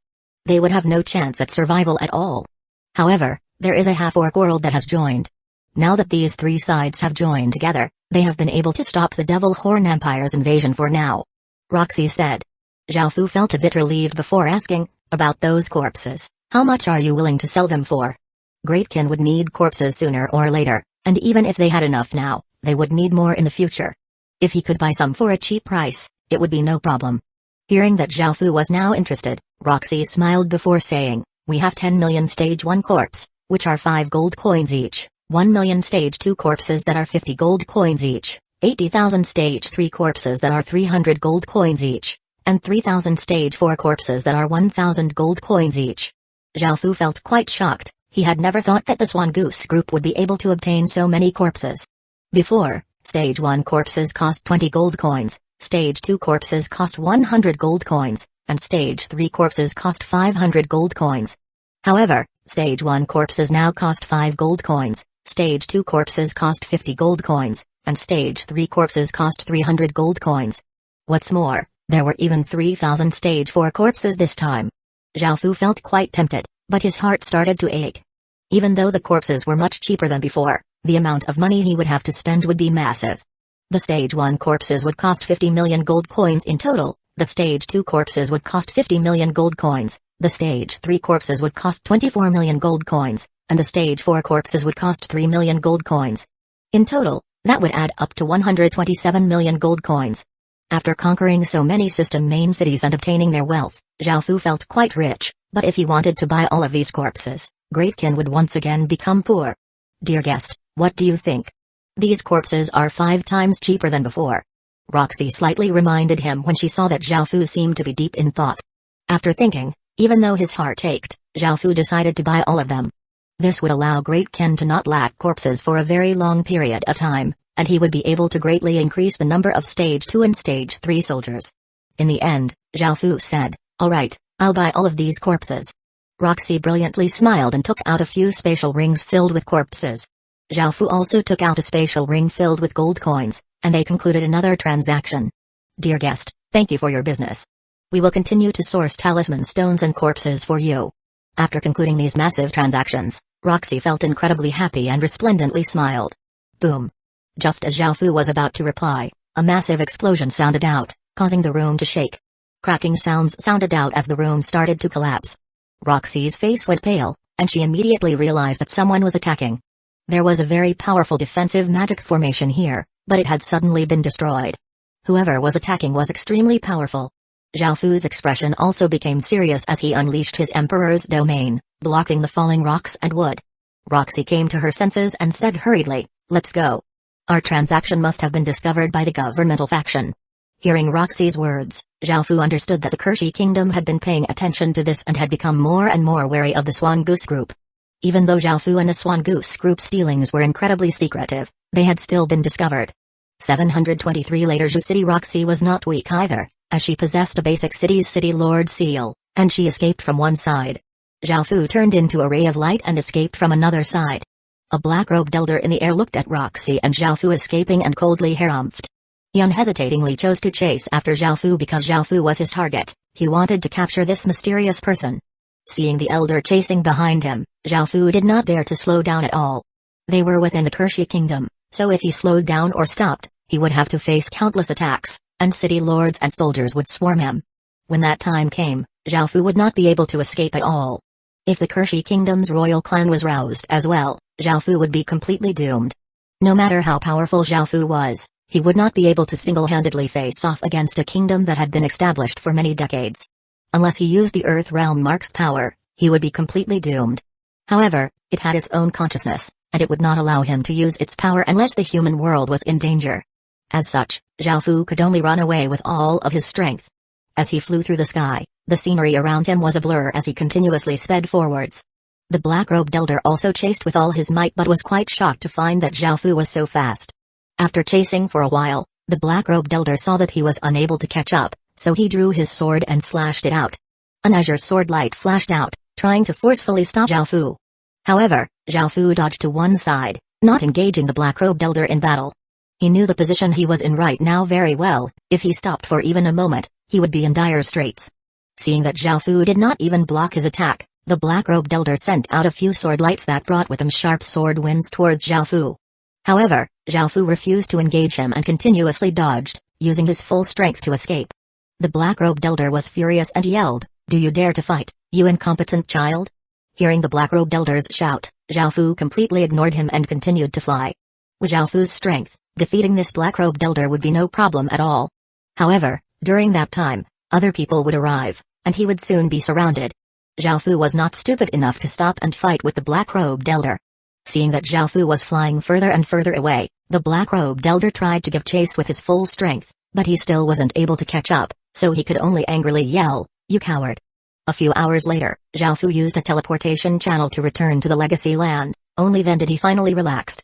They would have no chance at survival at all. However, there is a half-orc world that has joined. Now that these three sides have joined together, they have been able to stop the Devil Horn Empire's invasion for now. Roxy said. Zhao Fu felt a bit relieved before asking, about those corpses, how much are you willing to sell them for? Greatkin would need corpses sooner or later, and even if they had enough now, they would need more in the future. If he could buy some for a cheap price, it would be no problem. Hearing that Zhao Fu was now interested, Roxy smiled before saying, we have 10 million stage 1 corpse, which are 5 gold coins each, 1 million stage 2 corpses that are 50 gold coins each, 80,000 stage 3 corpses that are 300 gold coins each, and 3,000 stage 4 corpses that are 1,000 gold coins each. Zhao Fu felt quite shocked. He had never thought that the Swan Goose group would be able to obtain so many corpses. Before, stage 1 corpses cost 20 gold coins, stage 2 corpses cost 100 gold coins, and stage 3 corpses cost 500 gold coins. However, stage 1 corpses now cost 5 gold coins, stage 2 corpses cost 50 gold coins, and stage 3 corpses cost 300 gold coins. What's more, there were even 3,000 stage 4 corpses this time. Zhao Fu felt quite tempted, but his heart started to ache. Even though the corpses were much cheaper than before, the amount of money he would have to spend would be massive. The stage 1 corpses would cost 50 million gold coins in total, the stage 2 corpses would cost 50 million gold coins, the stage 3 corpses would cost 24 million gold coins, and the stage 4 corpses would cost 3 million gold coins. In total, that would add up to 127 million gold coins. After conquering so many system main cities and obtaining their wealth, Zhao Fu felt quite rich, but if he wanted to buy all of these corpses, Greatkin would once again become poor. Dear guest, what do you think? These corpses are 5 times cheaper than before. Roxy slightly reminded him when she saw that Zhao Fu seemed to be deep in thought. After thinking, even though his heart ached, Zhao Fu decided to buy all of them. This would allow Greatkin to not lack corpses for a very long period of time, and he would be able to greatly increase the number of stage 2 and stage 3 soldiers. In the end, Zhao Fu said, alright, I'll buy all of these corpses. Roxy brilliantly smiled and took out a few spatial rings filled with corpses. Zhao Fu also took out a spatial ring filled with gold coins, and they concluded another transaction. Dear guest, thank you for your business. We will continue to source talisman stones and corpses for you. After concluding these massive transactions, Roxy felt incredibly happy and resplendently smiled. Boom. Just as Zhao Fu was about to reply, a massive explosion sounded out, causing the room to shake. Cracking sounds sounded out as the room started to collapse. Roxy's face went pale, and she immediately realized that someone was attacking. There was a very powerful defensive magic formation here, but it had suddenly been destroyed. Whoever was attacking was extremely powerful. Zhao Fu's expression also became serious as he unleashed his Emperor's domain, blocking the falling rocks and wood. Roxy came to her senses and said hurriedly, let's go. Our transaction must have been discovered by the governmental faction. Hearing Roxy's words, Zhao Fu understood that the Kershi Kingdom had been paying attention to this and had become more and more wary of the Swan Goose Group. Even though Zhao Fu and the Swan Goose Group's dealings were incredibly secretive, they had still been discovered. 723 later, Zhu City Roxy was not weak either, as she possessed a basic city's City Lord seal, and she escaped from one side. Zhao Fu turned into a ray of light and escaped from another side. A black-robed elder in the air looked at Roxy and Zhao Fu escaping and coldly harumphed. He unhesitatingly chose to chase after Zhao Fu because Zhao Fu was his target. He wanted to capture this mysterious person. Seeing the elder chasing behind him, Zhao Fu did not dare to slow down at all. They were within the Kershi Kingdom, so if he slowed down or stopped, he would have to face countless attacks, and city lords and soldiers would swarm him. When that time came, Zhao Fu would not be able to escape at all. If the Kershi Kingdom's royal clan was roused as well, Zhao Fu would be completely doomed. No matter how powerful Zhao Fu was, he would not be able to single-handedly face off against a kingdom that had been established for many decades. Unless he used the Earth Realm Mark's power, he would be completely doomed. However, it had its own consciousness, and it would not allow him to use its power unless the human world was in danger. As such, Zhao Fu could only run away with all of his strength. As he flew through the sky, the scenery around him was a blur as he continuously sped forwards. The black-robed elder also chased with all his might but was quite shocked to find that Zhao Fu was so fast. After chasing for a while, the black-robed elder saw that he was unable to catch up, so he drew his sword and slashed it out. An azure sword light flashed out, trying to forcefully stop Zhao Fu. However, Zhao Fu dodged to one side, not engaging the black-robed elder in battle. He knew the position he was in right now very well. If he stopped for even a moment, he would be in dire straits. Seeing that Zhao Fu did not even block his attack, the black-robed elder sent out a few sword lights that brought with them sharp sword winds towards Zhao Fu. However, Zhao Fu refused to engage him and continuously dodged, using his full strength to escape. The black-robed elder was furious and yelled, "Do you dare to fight, you incompetent child?" Hearing the black-robed elder's shout, Zhao Fu completely ignored him and continued to fly. With Zhao Fu's strength, defeating this black-robed elder would be no problem at all. However, during that time, other people would arrive, and he would soon be surrounded. Zhao Fu was not stupid enough to stop and fight with the black-robed elder. Seeing that Zhao Fu was flying further and further away, the black-robed elder tried to give chase with his full strength, but he still wasn't able to catch up, so he could only angrily yell, "You coward!" A few hours later, Zhao Fu used a teleportation channel to return to the Legacy Land. Only then did he finally relax.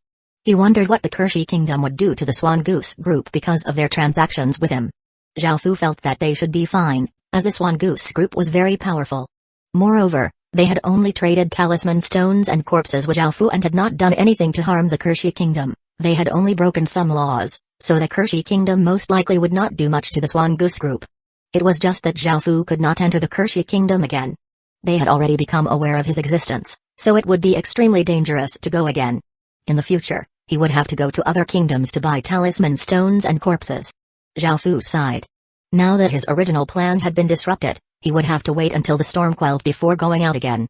He wondered what the Kershi Kingdom would do to the Swan Goose group because of their transactions with him. Zhao Fu felt that they should be fine, as the Swan Goose group was very powerful. Moreover, they had only traded talisman stones and corpses with Zhao Fu and had not done anything to harm the Kershi Kingdom. They had only broken some laws, so the Kershi Kingdom most likely would not do much to the Swan Goose group. It was just that Zhao Fu could not enter the Kershi Kingdom again. They had already become aware of his existence, so it would be extremely dangerous to go again. In the future, he would have to go to other kingdoms to buy talisman stones and corpses. Zhao Fu sighed. Now that his original plan had been disrupted, he would have to wait until the storm quelled before going out again.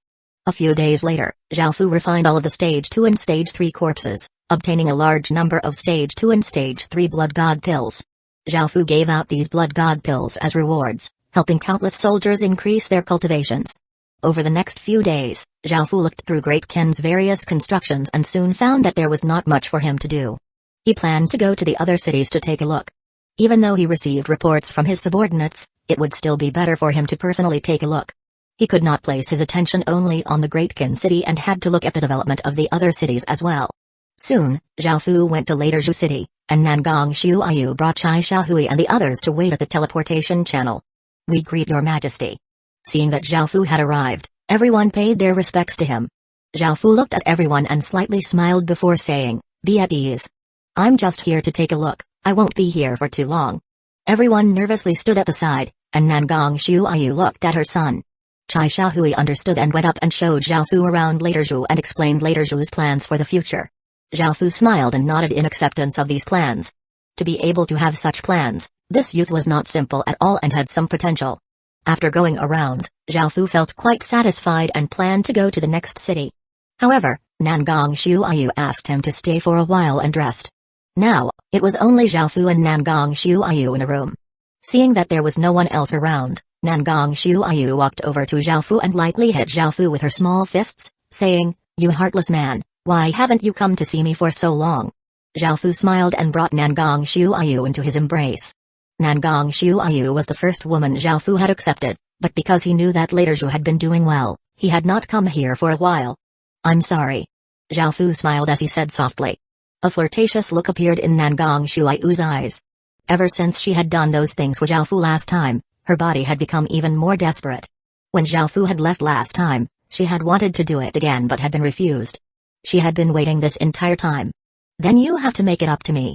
A few days later, Zhao Fu refined all of the Stage 2 and Stage 3 corpses, obtaining a large number of Stage 2 and Stage 3 Blood God Pills. Zhao Fu gave out these Blood God Pills as rewards, helping countless soldiers increase their cultivations. Over the next few days, Zhao Fu looked through Great Ken's various constructions and soon found that there was not much for him to do. He planned to go to the other cities to take a look. Even though he received reports from his subordinates, it would still be better for him to personally take a look. He could not place his attention only on the Great Ken city and had to look at the development of the other cities as well. Soon, Zhao Fu went to Laterju City, and Nangong Shuayu brought Chai Shahui and the others to wait at the teleportation channel. "We greet your majesty." Seeing that Zhao Fu had arrived, everyone paid their respects to him. Zhao Fu looked at everyone and slightly smiled before saying, "Be at ease. I'm just here to take a look, I won't be here for too long." Everyone nervously stood at the side, and Nangong Shuayu looked at her son. Chai Shahui understood and went up and showed Zhao Fu around Laterju and explained Laterju's plans for the future. Zhao Fu smiled and nodded in acceptance of these plans. To be able to have such plans, this youth was not simple at all and had some potential. After going around, Zhao Fu felt quite satisfied and planned to go to the next city. However, Nangong Shuayu asked him to stay for a while and rest. Now, it was only Zhao Fu and Nangong Shuayu in a room. Seeing that there was no one else around, Nangong Shuayu walked over to Zhao Fu and lightly hit Zhao Fu with her small fists, saying, "You heartless man, why haven't you come to see me for so long?" Zhao Fu smiled and brought Nangong Shuayu into his embrace. Nangong Shuayu was the first woman Zhao Fu had accepted, but because he knew that Laterju had been doing well, he had not come here for a while. "I'm sorry." Zhao Fu smiled as he said softly. A flirtatious look appeared in Nangong Shuayu's eyes. Ever since she had done those things with Zhao Fu last time, her body had become even more desperate. When Zhao Fu had left last time, she had wanted to do it again but had been refused. She had been waiting this entire time. "Then you have to make it up to me."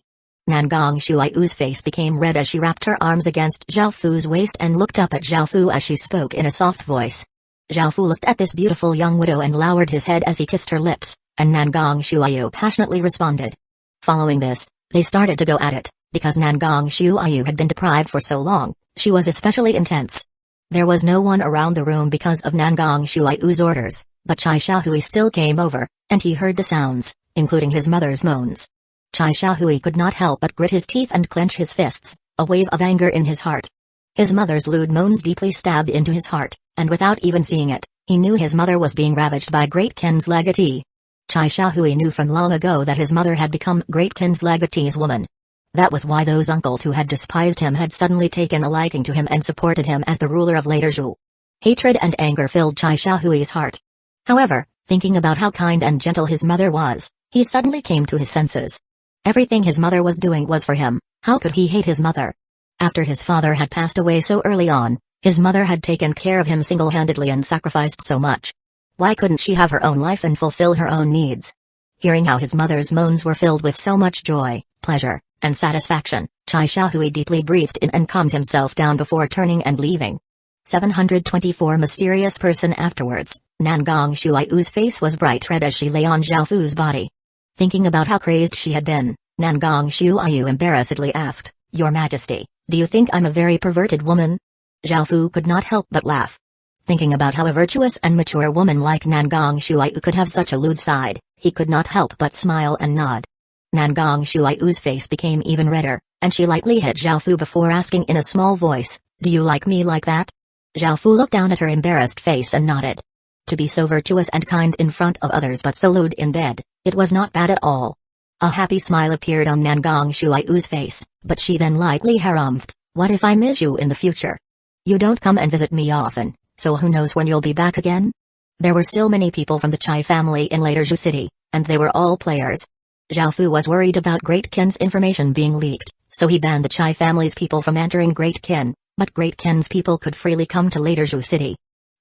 Nangong Shuayu's face became red as she wrapped her arms against Zhao Fu's waist and looked up at Zhao Fu as she spoke in a soft voice. Zhao Fu looked at this beautiful young widow and lowered his head as he kissed her lips, and Nangong Shuayu passionately responded. Following this, they started to go at it. Because Nangong Shuayu had been deprived for so long, she was especially intense. There was no one around the room because of Nangong Shuayu's orders, but Chai Shahui still came over, and he heard the sounds, including his mother's moans. Chai Shahui could not help but grit his teeth and clench his fists, a wave of anger in his heart. His mother's lewd moans deeply stabbed into his heart, and without even seeing it, He knew his mother was being ravaged by Great Qin's legatee. Chai Xiaohui knew from long ago that his mother had become Great Qin's legatee's woman. That was why those uncles who had despised him had suddenly taken a liking to him and supported him as the ruler of later Zhou. Hatred and anger filled Chai Xiaohui's heart. However, thinking about how kind and gentle his mother was, he suddenly came to his senses. Everything his mother was doing was for him. How could he hate his mother? After his father had passed away so early on, his mother had taken care of him single-handedly and sacrificed so much. Why couldn't she have her own life and fulfill her own needs? Hearing how his mother's moans were filled with so much joy, pleasure, and satisfaction, Chai Xiaohui deeply breathed in and calmed himself down before turning and leaving. 724 Mysterious person. Afterwards, Nangong Shuaiu's face was bright red as she lay on Zhaofu's body. Thinking about how crazed she had been, Nangong Shuaiu embarrassedly asked, "Your Majesty, do you think I'm a very perverted woman?" Zhaofu could not help but laugh. Thinking about how a virtuous and mature woman like Nangong Shuaiu could have such a lewd side, he could not help but smile and nod. Nangong Shuaiu's face became even redder, and she lightly hit Zhaofu before asking in a small voice, "Do you like me like that?" Zhaofu looked down at her embarrassed face and nodded. To be so virtuous and kind in front of others but so lewd in bed, it was not bad at all. A happy smile appeared on Nangong Shuaiu's face, but she then lightly harumphed, "What if I miss you in the future? You don't come and visit me often, so who knows when you'll be back again?" There were still many people from the Chai family in later Zhou City, and they were all players. Zhaofu was worried about Great Qin's information being leaked, so he banned the Chai family's people from entering Great Qin, but Great Qin's people could freely come to later Zhou City.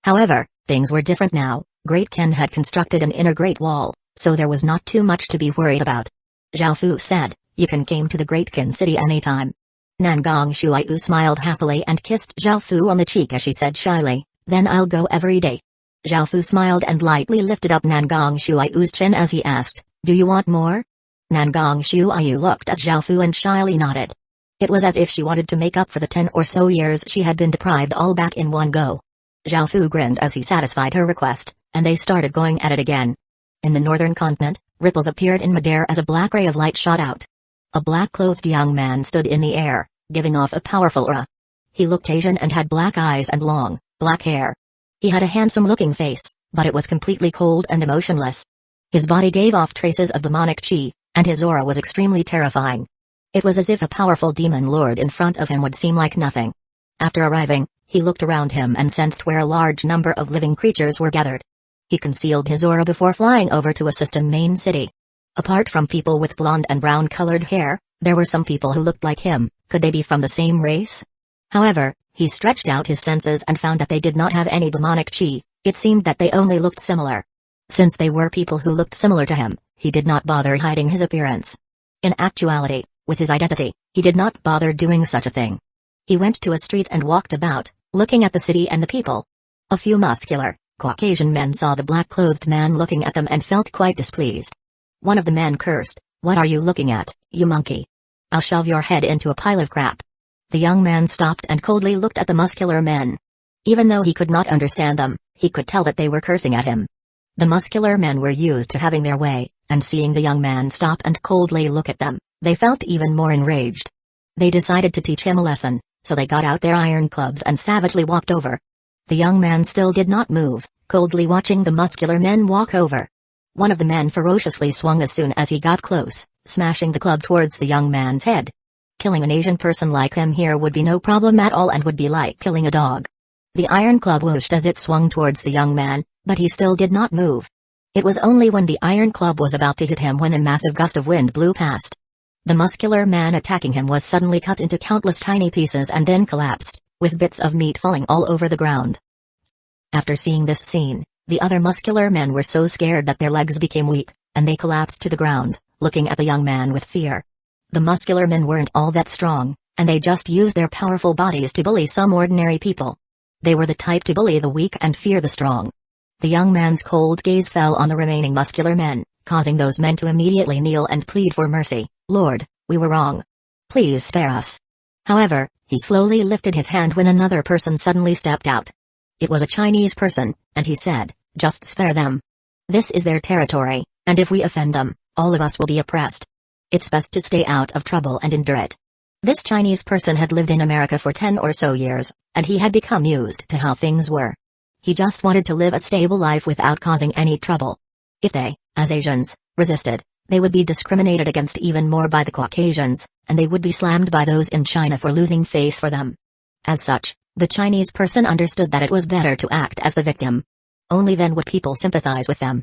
However, things were different now. Great Qin had constructed an inner Great Wall, so there was not too much to be worried about. Zhaofu said, "You can come to the Great Qin city anytime." Nangong Shuaiu smiled happily and kissed Zhaofu on the cheek as she said shyly, "Then I'll go every day." Zhaofu smiled and lightly lifted up Nangong Shuaiu's chin as he asked, "Do you want more?" Nangong Shuaiu looked at Zhaofu and shyly nodded. It was as if she wanted to make up for the 10 or so years she had been deprived all back in one go. Zhaofu grinned as he satisfied her request, and they started going at it again. In the northern continent, ripples appeared in midair as a black ray of light shot out. A black-clothed young man stood in the air, giving off a powerful aura. He looked Asian and had black eyes and long, black hair. He had a handsome-looking face, but it was completely cold and emotionless. His body gave off traces of demonic chi, and his aura was extremely terrifying. It was as if a powerful demon lord in front of him would seem like nothing. After arriving, he looked around him and sensed where a large number of living creatures were gathered. He concealed his aura before flying over to a system main city. Apart from people with blonde and brown-colored hair, there were some people who looked like him. Could they be from the same race? However, he stretched out his senses and found that they did not have any demonic chi. It seemed that they only looked similar. Since they were people who looked similar to him, he did not bother hiding his appearance. In actuality, with his identity, he did not bother doing such a thing. He went to a street and walked about, looking at the city and the people. A few muscular, Caucasian men saw the black-clothed man looking at them and felt quite displeased. One of the men cursed, "What are you looking at, you monkey? I'll shove your head into a pile of crap." The young man stopped and coldly looked at the muscular men. Even though he could not understand them, he could tell that they were cursing at him. The muscular men were used to having their way, and seeing the young man stop and coldly look at them, they felt even more enraged. They decided to teach him a lesson, so they got out their iron clubs and savagely walked over. The young man still did not move, coldly watching the muscular men walk over. One of the men ferociously swung as soon as he got close, smashing the club towards the young man's head. Killing an Asian person like him here would be no problem at all and would be like killing a dog. The iron club whooshed as it swung towards the young man, but he still did not move. It was only when the iron club was about to hit him when a massive gust of wind blew past. The muscular man attacking him was suddenly cut into countless tiny pieces and then collapsed, with bits of meat falling all over the ground. After seeing this scene, the other muscular men were so scared that their legs became weak, and they collapsed to the ground, looking at the young man with fear. The muscular men weren't all that strong, and they just used their powerful bodies to bully some ordinary people. They were the type to bully the weak and fear the strong. The young man's cold gaze fell on the remaining muscular men, causing those men to immediately kneel and plead for mercy. "Lord, we were wrong. Please spare us." However, he slowly lifted his hand when another person suddenly stepped out. It was a Chinese person, and he said, "Just spare them. This is their territory, and if we offend them, all of us will be oppressed. It's best to stay out of trouble and endure it." This Chinese person had lived in America for 10 or so years, and he had become used to how things were. He just wanted to live a stable life without causing any trouble. If they, as Asians, resisted, they would be discriminated against even more by the Caucasians, and they would be slammed by those in China for losing face for them. As such, the Chinese person understood that it was better to act as the victim. Only then would people sympathize with them.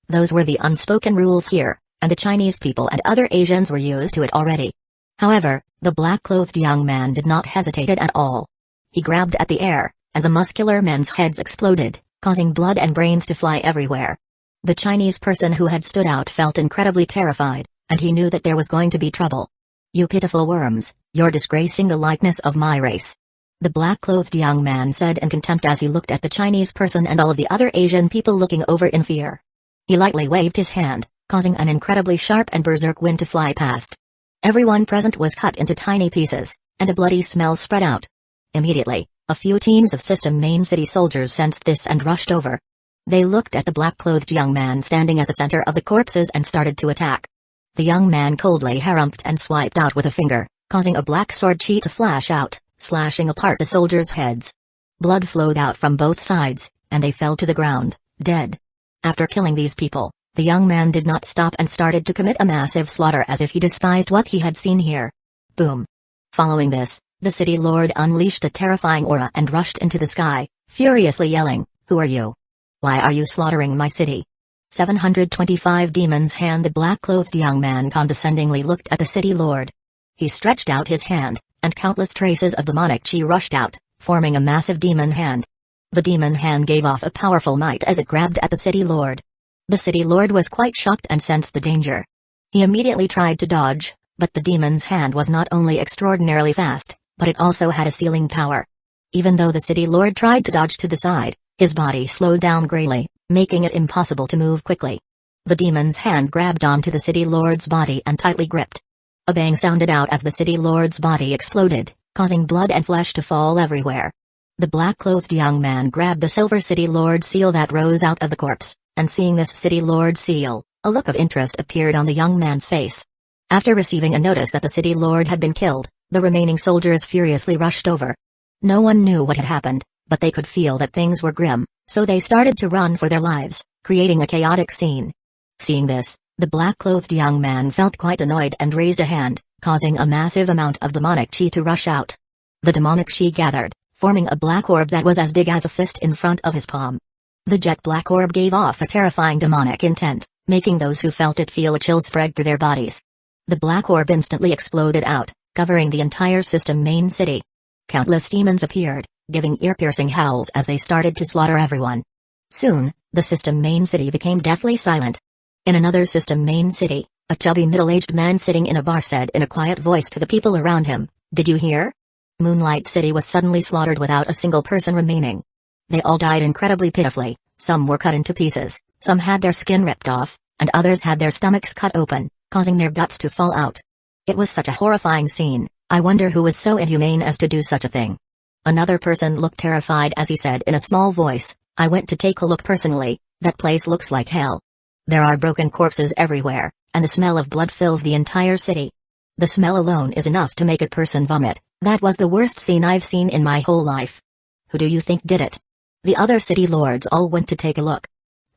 Those were the unspoken rules here, and the Chinese people and other Asians were used to it already. However, the black-clothed young man did not hesitate at all. He grabbed at the air, and the muscular men's heads exploded, causing blood and brains to fly everywhere. The Chinese person who had stood out felt incredibly terrified, and he knew that there was going to be trouble. "You pitiful worms, you're disgracing the likeness of my race," the black-clothed young man said in contempt as he looked at the Chinese person and all of the other Asian people looking over in fear. He lightly waved his hand, causing an incredibly sharp and berserk wind to fly past. Everyone present was cut into tiny pieces, and a bloody smell spread out. Immediately, a few teams of System Main City soldiers sensed this and rushed over. They looked at the black-clothed young man standing at the center of the corpses and started to attack. The young man coldly harumphed and swiped out with a finger, causing a black sword chi to flash out, slashing apart the soldiers' heads. Blood flowed out from both sides, and they fell to the ground, dead. After killing these people, the young man did not stop and started to commit a massive slaughter as if he despised what he had seen here. Boom. Following this, the city lord unleashed a terrifying aura and rushed into the sky, furiously yelling, "Who are you? Why are you slaughtering my city?" 725 Demon's Hand. The black-clothed young man condescendingly looked at the city lord. He stretched out his hand, and countless traces of demonic chi rushed out, forming a massive demon hand. The demon hand gave off a powerful might as it grabbed at the city lord. The city lord was quite shocked and sensed the danger. He immediately tried to dodge, but the demon's hand was not only extraordinarily fast, but it also had a sealing power. Even though the city lord tried to dodge to the side, his body slowed down greatly, making it impossible to move quickly. The demon's hand grabbed onto the city lord's body and tightly gripped. A bang sounded out as the city lord's body exploded, causing blood and flesh to fall everywhere. The black-clothed young man grabbed the silver city lord seal that rose out of the corpse, and seeing this city lord seal, a look of interest appeared on the young man's face. After receiving a notice that the city lord had been killed, the remaining soldiers furiously rushed over. No one knew what had happened, but they could feel that things were grim, so they started to run for their lives, creating a chaotic scene. Seeing this, the black-clothed young man felt quite annoyed and raised a hand, causing a massive amount of demonic chi to rush out. The demonic chi gathered, forming a black orb that was as big as a fist in front of his palm. The jet black orb gave off a terrifying demonic intent, making those who felt it feel a chill spread through their bodies. The black orb instantly exploded out, covering the entire System Main City. Countless demons appeared, giving ear-piercing howls as they started to slaughter everyone. Soon, the System Main City became deathly silent. In another System Main City, a chubby middle-aged man sitting in a bar said in a quiet voice to the people around him, "Did you hear? Moonlight City was suddenly slaughtered without a single person remaining. They all died incredibly pitifully, some were cut into pieces, some had their skin ripped off, and others had their stomachs cut open, causing their guts to fall out. It was such a horrifying scene. I wonder who was so inhumane as to do such a thing." Another person looked terrified as he said in a small voice, "I went to take a look personally, that place looks like hell. There are broken corpses everywhere, and the smell of blood fills the entire city. The smell alone is enough to make a person vomit. That was the worst scene I've seen in my whole life." "Who do you think did it?" The other city lords all went to take a look.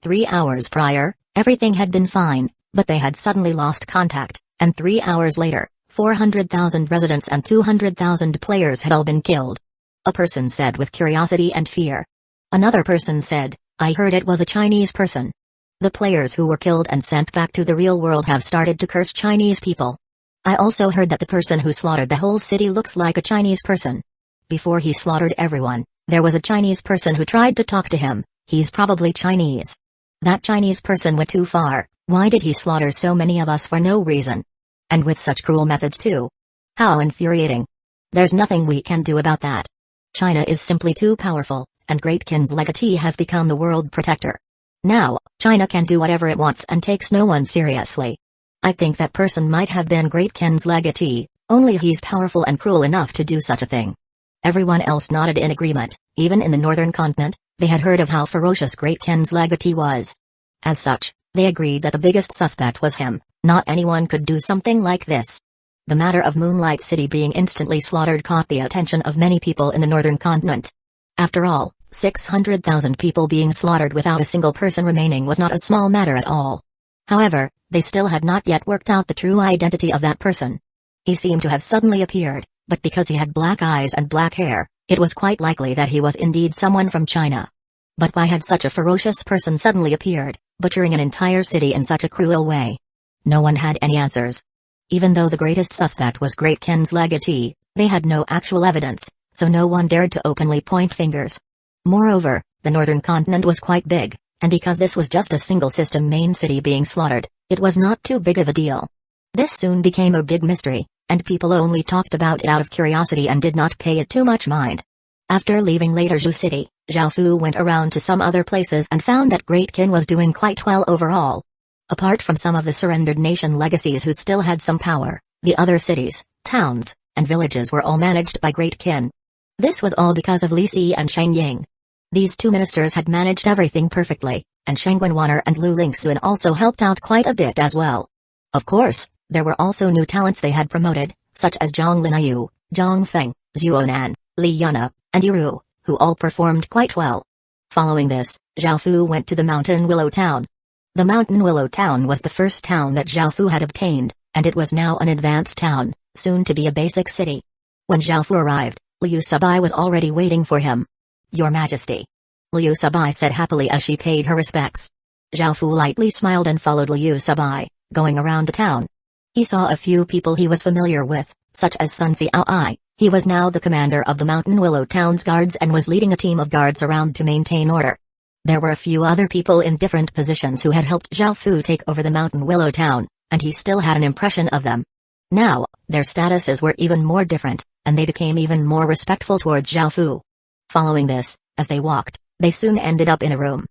3 hours prior, everything had been fine, but they had suddenly lost contact, and 3 hours later, 400,000 residents and 200,000 players had all been killed. A person said with curiosity and fear. Another person said, "I heard it was a Chinese person." The players who were killed and sent back to the real world have started to curse Chinese people. "I also heard that the person who slaughtered the whole city looks like a Chinese person. Before he slaughtered everyone, there was a Chinese person who tried to talk to him. He's probably Chinese. That Chinese person went too far. Why did he slaughter so many of us for no reason? And with such cruel methods too. How infuriating. There's nothing we can do about that. China is simply too powerful, and Great Qin's legatee has become the world protector. Now, China can do whatever it wants and takes no one seriously. I think that person might have been Great Qin's legatee, only he's powerful and cruel enough to do such a thing." Everyone else nodded in agreement. Even in the northern continent, they had heard of how ferocious Great Qin's legatee was. As such, they agreed that the biggest suspect was him. Not anyone could do something like this. The matter of Moonlight City being instantly slaughtered caught the attention of many people in the northern continent. After all, 600,000 people being slaughtered without a single person remaining was not a small matter at all. However, they still had not yet worked out the true identity of that person. He seemed to have suddenly appeared, but because he had black eyes and black hair, it was quite likely that he was indeed someone from China. But why had such a ferocious person suddenly appeared, butchering an entire city in such a cruel way? No one had any answers. Even though the greatest suspect was Great Kin's legatee, they had no actual evidence, so no one dared to openly point fingers. Moreover, the northern continent was quite big, and because this was just a single system main city being slaughtered, it was not too big of a deal. This soon became a big mystery, and people only talked about it out of curiosity and did not pay it too much mind. After leaving later Zhou City, Zhao Fu went around to some other places and found that Great Qin was doing quite well overall. Apart from some of the surrendered nation legacies who still had some power, the other cities, towns, and villages were all managed by Great Qin. This was all because of Li Si and Shang Ying. These two ministers had managed everything perfectly, and Shang Guanwaner and Lu Lingxuan also helped out quite a bit as well. Of course, there were also new talents they had promoted, such as Zhang Linayu, Zhang Feng, Zhuonan, Li Yana, and Yiru, who all performed quite well. Following this, Zhao Fu went to the Mountain Willow Town. The Mountain Willow Town was the first town that Zhao Fu had obtained, and it was now an advanced town, soon to be a basic city. When Zhao Fu arrived, Liu Sabai was already waiting for him. "Your Majesty," Liu Sabai said happily as she paid her respects. Zhao Fu lightly smiled and followed Liu Sabai, going around the town. He saw a few people he was familiar with, such as Sun Xiaoai. He was now the commander of the Mountain Willow Town's guards and was leading a team of guards around to maintain order. There were a few other people in different positions who had helped Zhao Fu take over the Mountain Willow Town, and he still had an impression of them. Now, their statuses were even more different, and they became even more respectful towards Zhao Fu. Following this, as they walked, they soon ended up in a room.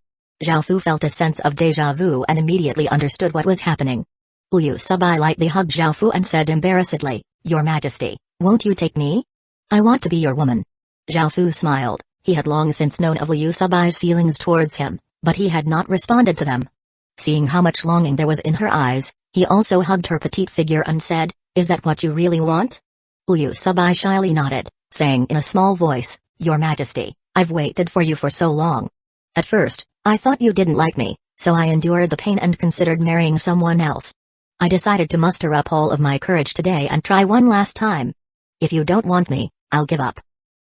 Zhao Fu felt a sense of déjà vu and immediately understood what was happening. Liu Sabai lightly hugged Zhao Fu and said embarrassedly, "Your Majesty, won't you take me? I want to be your woman." Zhao Fu smiled. He had long since known of Liu Sabai's feelings towards him, but he had not responded to them. Seeing how much longing there was in her eyes, he also hugged her petite figure and said, "Is that what you really want?" Liu Sabai shyly nodded, saying in a small voice, "Your Majesty, I've waited for you for so long. At first, I thought you didn't like me, so I endured the pain and considered marrying someone else. I decided to muster up all of my courage today and try one last time. If you don't want me, I'll give up."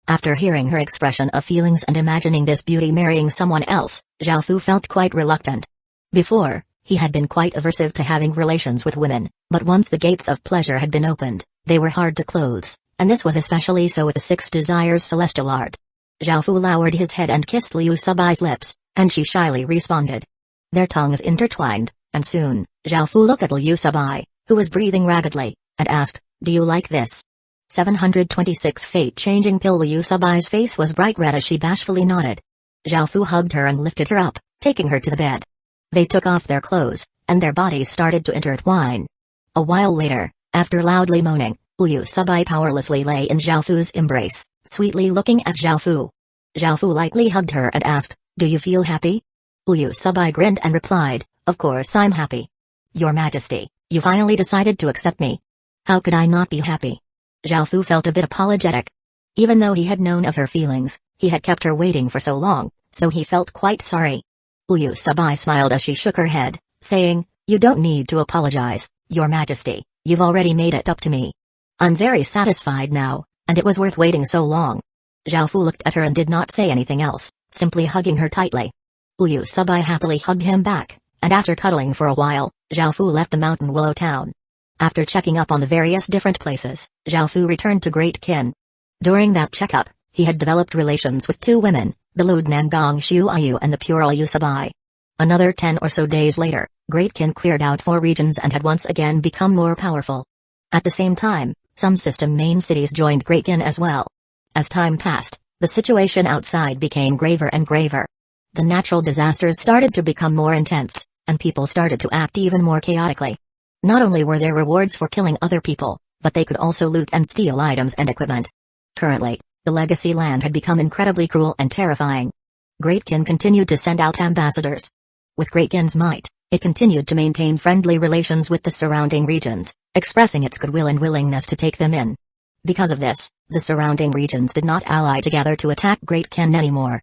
After hearing her expression of feelings and imagining this beauty marrying someone else, Zhao Fu felt quite reluctant. Before, he had been quite aversive to having relations with women, but once the gates of pleasure had been opened, they were hard to close, and this was especially so with the 6 desires celestial art. Zhao Fu lowered his head and kissed Liu Sabai's lips, and she shyly responded. Their tongues intertwined, and soon, Zhao Fu looked at Liu Sabai, who was breathing raggedly, and asked, "Do you like this?" 726 Fate-changing pill. Liu Sabai's face was bright red as she bashfully nodded. Zhao Fu hugged her and lifted her up, taking her to the bed. They took off their clothes, and their bodies started to intertwine. A while later, after loudly moaning, Liu Sabai powerlessly lay in Zhao Fu's embrace, sweetly looking at Zhao Fu. Zhao Fu lightly hugged her and asked, "Do you feel happy?" Liu Sabai grinned and replied, "Of course I'm happy. Your Majesty, you finally decided to accept me. How could I not be happy?" Zhao Fu felt a bit apologetic. Even though he had known of her feelings, he had kept her waiting for so long, so he felt quite sorry. Liu Sabai smiled as she shook her head, saying, "You don't need to apologize, Your Majesty, you've already made it up to me. I'm very satisfied now, and it was worth waiting so long." Zhao Fu looked at her and did not say anything else, simply hugging her tightly. Liu Sabai happily hugged him back, and after cuddling for a while, Zhao Fu left the Mountain Willow Town. After checking up on the various different places, Zhao Fu returned to Great Qin. During that checkup, he had developed relations with 2 women, the Ludnan Gong Shuayu and the pure Liu Sabai. Another 10 or so days later, Great Qin cleared out 4 regions and had once again become more powerful. At the same time, some system main cities joined Great Qin as well. As time passed, the situation outside became graver and graver. The natural disasters started to become more intense, and people started to act even more chaotically. Not only were there rewards for killing other people, but they could also loot and steal items and equipment. Currently, the legacy land had become incredibly cruel and terrifying. Great Qin continued to send out ambassadors. With Great Qin's might, it continued to maintain friendly relations with the surrounding regions, expressing its goodwill and willingness to take them in. Because of this, the surrounding regions did not ally together to attack Great Qin anymore.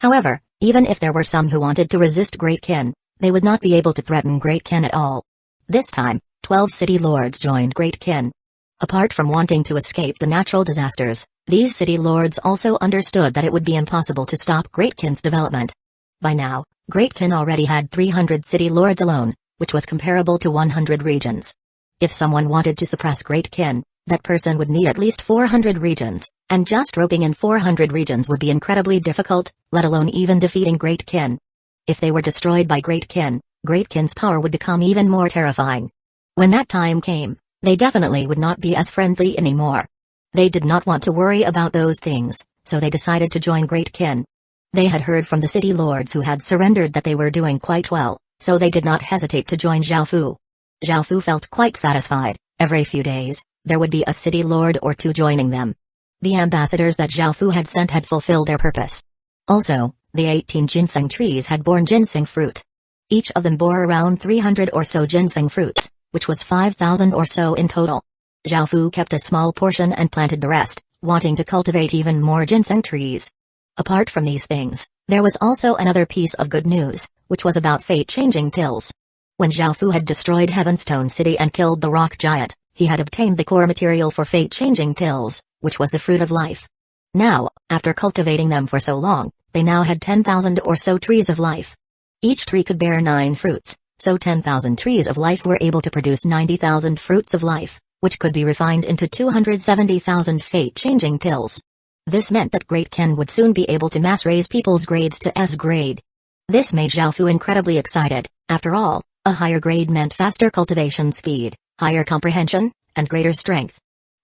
However, even if there were some who wanted to resist Great Kin, they would not be able to threaten Great Kin at all. This time, 12 city lords joined Great Kin. Apart from wanting to escape the natural disasters, these city lords also understood that it would be impossible to stop Great Kin's development. By now, Great Kin already had 300 city lords alone, which was comparable to 100 regions. If someone wanted to suppress Great Kin, that person would need at least 400 regions, and just roping in 400 regions would be incredibly difficult, let alone even defeating Great Kin. If they were destroyed by Great Kin's power would become even more terrifying. When that time came, they definitely would not be as friendly anymore. They did not want to worry about those things, so they decided to join Great Kin. They had heard from the city lords who had surrendered that they were doing quite well, so they did not hesitate to join Zhao Fu. Zhao Fu felt quite satisfied. Every few days, there would be a city lord or two joining them. The ambassadors that Zhao Fu had sent had fulfilled their purpose. Also, the 18 ginseng trees had borne ginseng fruit. Each of them bore around 300 or so ginseng fruits, which was 5,000 or so in total. Zhao Fu kept a small portion and planted the rest, wanting to cultivate even more ginseng trees. Apart from these things, there was also another piece of good news, which was about fate-changing pills. When Zhao Fu had destroyed Heavenstone City and killed the rock giant, he had obtained the core material for fate-changing pills, which was the fruit of life. Now, after cultivating them for so long, they now had 10,000 or so trees of life. Each tree could bear 9 fruits, so 10,000 trees of life were able to produce 90,000 fruits of life, which could be refined into 270,000 fate-changing pills. This meant that Great Kin would soon be able to mass raise people's grades to S grade. This made Zhao Fu incredibly excited. After all, a higher grade meant faster cultivation speed, higher comprehension, and greater strength.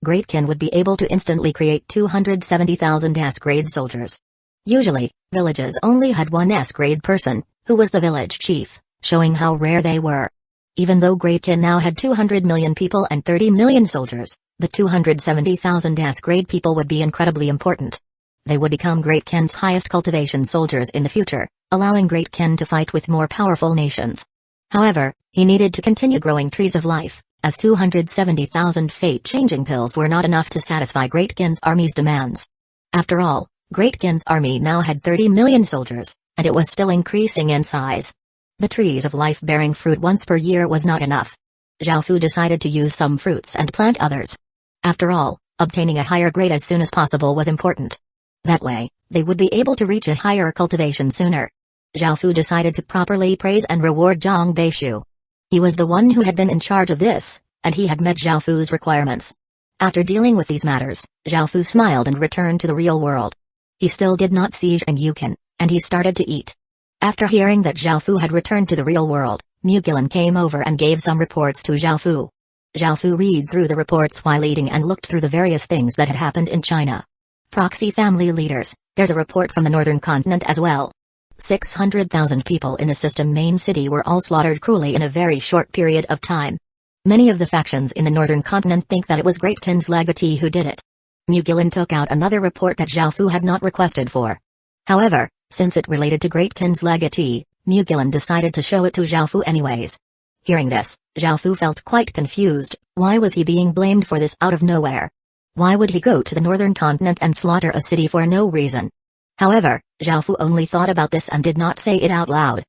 Great Kin would be able to instantly create 270,000 S-grade soldiers. Usually, villages only had one S-grade person, who was the village chief, showing how rare they were. Even though Great Kin now had 200 million people and 30 million soldiers, the 270,000 S-grade people would be incredibly important. They would become Great Kin's highest cultivation soldiers in the future, allowing Great Kin to fight with more powerful nations. However, he needed to continue growing trees of life, as 270,000 fate-changing pills were not enough to satisfy Great Kin's army's demands. After all, Great Kin's army now had 30 million soldiers, and it was still increasing in size. The trees of life bearing fruit once per year was not enough. Zhao Fu decided to use some fruits and plant others. After all, obtaining a higher grade as soon as possible was important. That way, they would be able to reach a higher cultivation sooner. Zhao Fu decided to properly praise and reward Zhang Beishu. He was the one who had been in charge of this, and he had met Zhao Fu's requirements. After dealing with these matters, Zhao Fu smiled and returned to the real world. He still did not see Zhang Yukin, and he started to eat. After hearing that Zhao Fu had returned to the real world, Mugilan came over and gave some reports to Zhao Fu. Zhao Fu read through the reports while eating and looked through the various things that had happened in China. Proxy family leaders, there's a report from the northern continent as well. 600,000 people in a system main city were all slaughtered cruelly in a very short period of time. Many of the factions in the northern continent think that it was Great Kin's legatee who did it. Mugilan took out another report that Zhao Fu had not requested for. However, since it related to Great Kin's legatee, Mugilan decided to show it to Zhao Fu anyways. Hearing this, Zhao Fu felt quite confused. Why was he being blamed for this out of nowhere? Why would he go to the northern continent and slaughter a city for no reason? However, Zhao Fu only thought about this and did not say it out loud.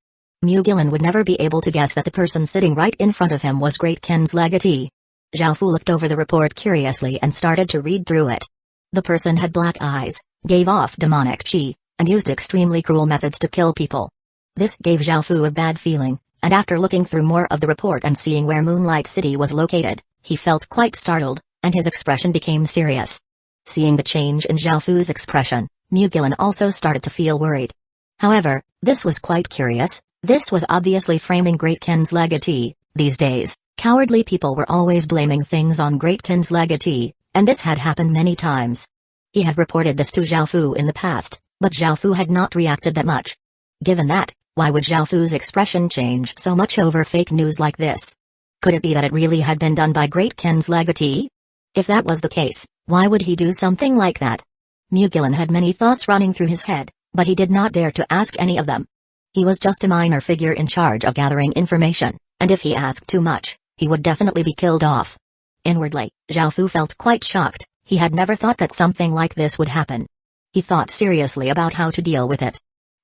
Mugilan would never be able to guess that the person sitting right in front of him was Great Kin's legatee. Zhao Fu looked over the report curiously and started to read through it. The person had black eyes, gave off demonic chi, and used extremely cruel methods to kill people. This gave Zhao Fu a bad feeling, and after looking through more of the report and seeing where Moonlight City was located, he felt quite startled, and his expression became serious. Seeing the change in Zhao Fu's expression, Mugilan also started to feel worried. However, this was quite curious. This was obviously framing Great Kin's legatee. These days, cowardly people were always blaming things on Great Kin's legatee, and this had happened many times. He had reported this to Zhao Fu in the past, but Zhao Fu had not reacted that much. Given that, why would Zhao Fu's expression change so much over fake news like this? Could it be that it really had been done by Great Kin's legatee? If that was the case, why would he do something like that? Mugilan had many thoughts running through his head, but he did not dare to ask any of them. He was just a minor figure in charge of gathering information, and if he asked too much, he would definitely be killed off. Inwardly, Zhao Fu felt quite shocked. He had never thought that something like this would happen. He thought seriously about how to deal with it.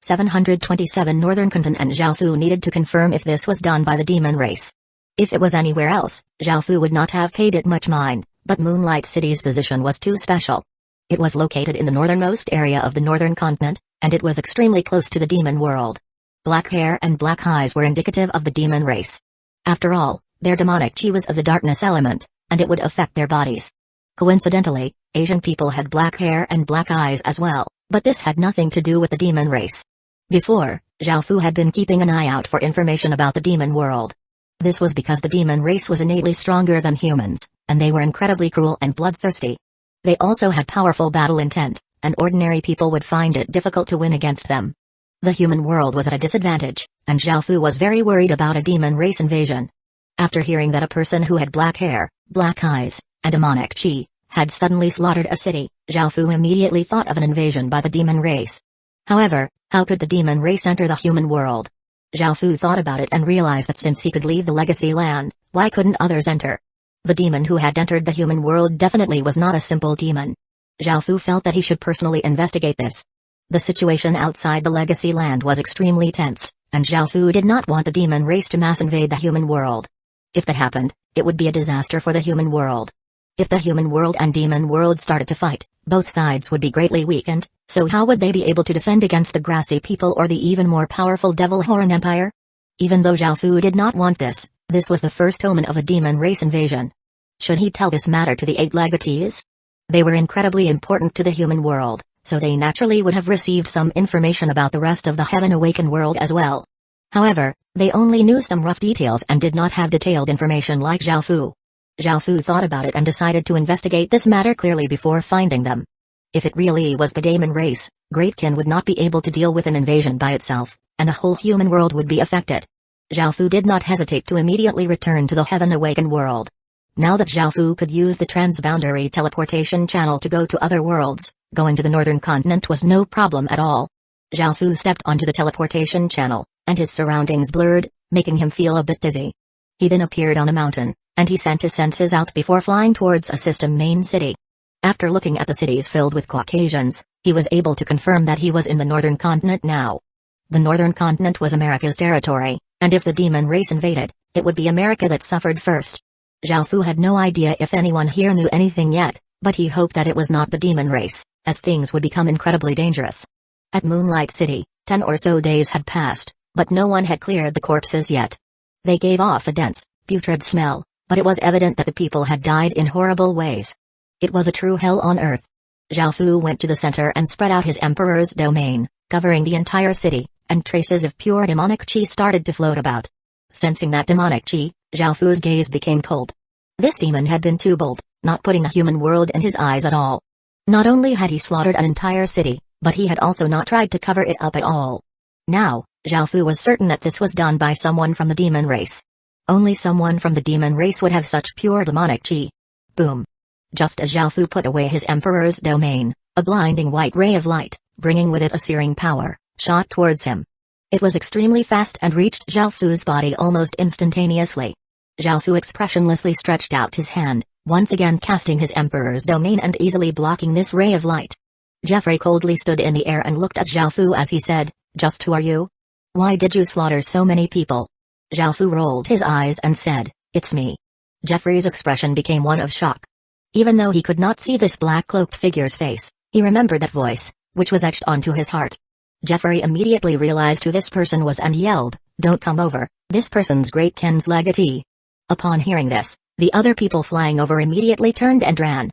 727 Northern Continent. Zhao Fu needed to confirm if this was done by the demon race. If it was anywhere else, Zhao Fu would not have paid it much mind, but Moonlight City's position was too special. It was located in the northernmost area of the Northern Continent, and it was extremely close to the demon world. Black hair and black eyes were indicative of the demon race. After all, their demonic chi was of the darkness element, and it would affect their bodies. Coincidentally, Asian people had black hair and black eyes as well, but this had nothing to do with the demon race. Before, Zhao Fu had been keeping an eye out for information about the demon world. This was because the demon race was innately stronger than humans, and they were incredibly cruel and bloodthirsty. They also had powerful battle intent, and ordinary people would find it difficult to win against them. The human world was at a disadvantage, and Zhao Fu was very worried about a demon race invasion. After hearing that a person who had black hair, black eyes, and demonic chi had suddenly slaughtered a city, Zhao Fu immediately thought of an invasion by the demon race. However, how could the demon race enter the human world? Zhao Fu thought about it and realized that since he could leave the legacy land, why couldn't others enter? The demon who had entered the human world definitely was not a simple demon. Zhao Fu felt that he should personally investigate this. The situation outside the legacy land was extremely tense, and Zhao Fu did not want the demon race to mass invade the human world. If that happened, it would be a disaster for the human world. If the human world and demon world started to fight, both sides would be greatly weakened, so how would they be able to defend against the grassy people or the even more powerful Devil Horn Empire? Even though Zhao Fu did not want this, this was the first omen of a demon race invasion. Should he tell this matter to the 8 legatees? They were incredibly important to the human world, so they naturally would have received some information about the rest of the Heaven Awakened world as well. However, they only knew some rough details and did not have detailed information like Zhao Fu. Zhao Fu thought about it and decided to investigate this matter clearly before finding them. If it really was the demon race, Great Kin would not be able to deal with an invasion by itself, and the whole human world would be affected. Zhao Fu did not hesitate to immediately return to the Heaven Awakened world. Now that Zhao Fu could use the transboundary teleportation channel to go to other worlds, going to the Northern Continent was no problem at all. Zhao Fu stepped onto the teleportation channel, and his surroundings blurred, making him feel a bit dizzy. He then appeared on a mountain, and he sent his senses out before flying towards a system main city. After looking at the cities filled with Caucasians, he was able to confirm that he was in the Northern Continent now. The Northern Continent was America's territory, and if the demon race invaded, it would be America that suffered first. Zhao Fu had no idea if anyone here knew anything yet, but he hoped that it was not the demon race, as things would become incredibly dangerous. At Moonlight City, 10 or so days had passed, but no one had cleared the corpses yet. They gave off a dense, putrid smell, but it was evident that the people had died in horrible ways. It was a true hell on earth. Zhao Fu went to the center and spread out his emperor's domain, covering the entire city, and traces of pure demonic chi started to float about. Sensing that demonic chi, Zhao Fu's gaze became cold. This demon had been too bold, not putting the human world in his eyes at all. Not only had he slaughtered an entire city, but he had also not tried to cover it up at all. Now, Zhao Fu was certain that this was done by someone from the demon race. Only someone from the demon race would have such pure demonic chi. Boom. Just as Zhao Fu put away his emperor's domain, a blinding white ray of light, bringing with it a searing power, shot towards him. It was extremely fast and reached Zhao Fu's body almost instantaneously. Zhao Fu expressionlessly stretched out his hand, once again casting his emperor's domain and easily blocking this ray of light. Jeffrey coldly stood in the air and looked at Zhao Fu as he said, "Just who are you? Why did you slaughter so many people?" Zhao Fu rolled his eyes and said, "It's me." Jeffrey's expression became one of shock. Even though he could not see this black-cloaked figure's face, he remembered that voice, which was etched onto his heart. Jeffrey immediately realized who this person was and yelled, "Don't come over, this person's Great Kin's legatee." Upon hearing this, the other people flying over immediately turned and ran.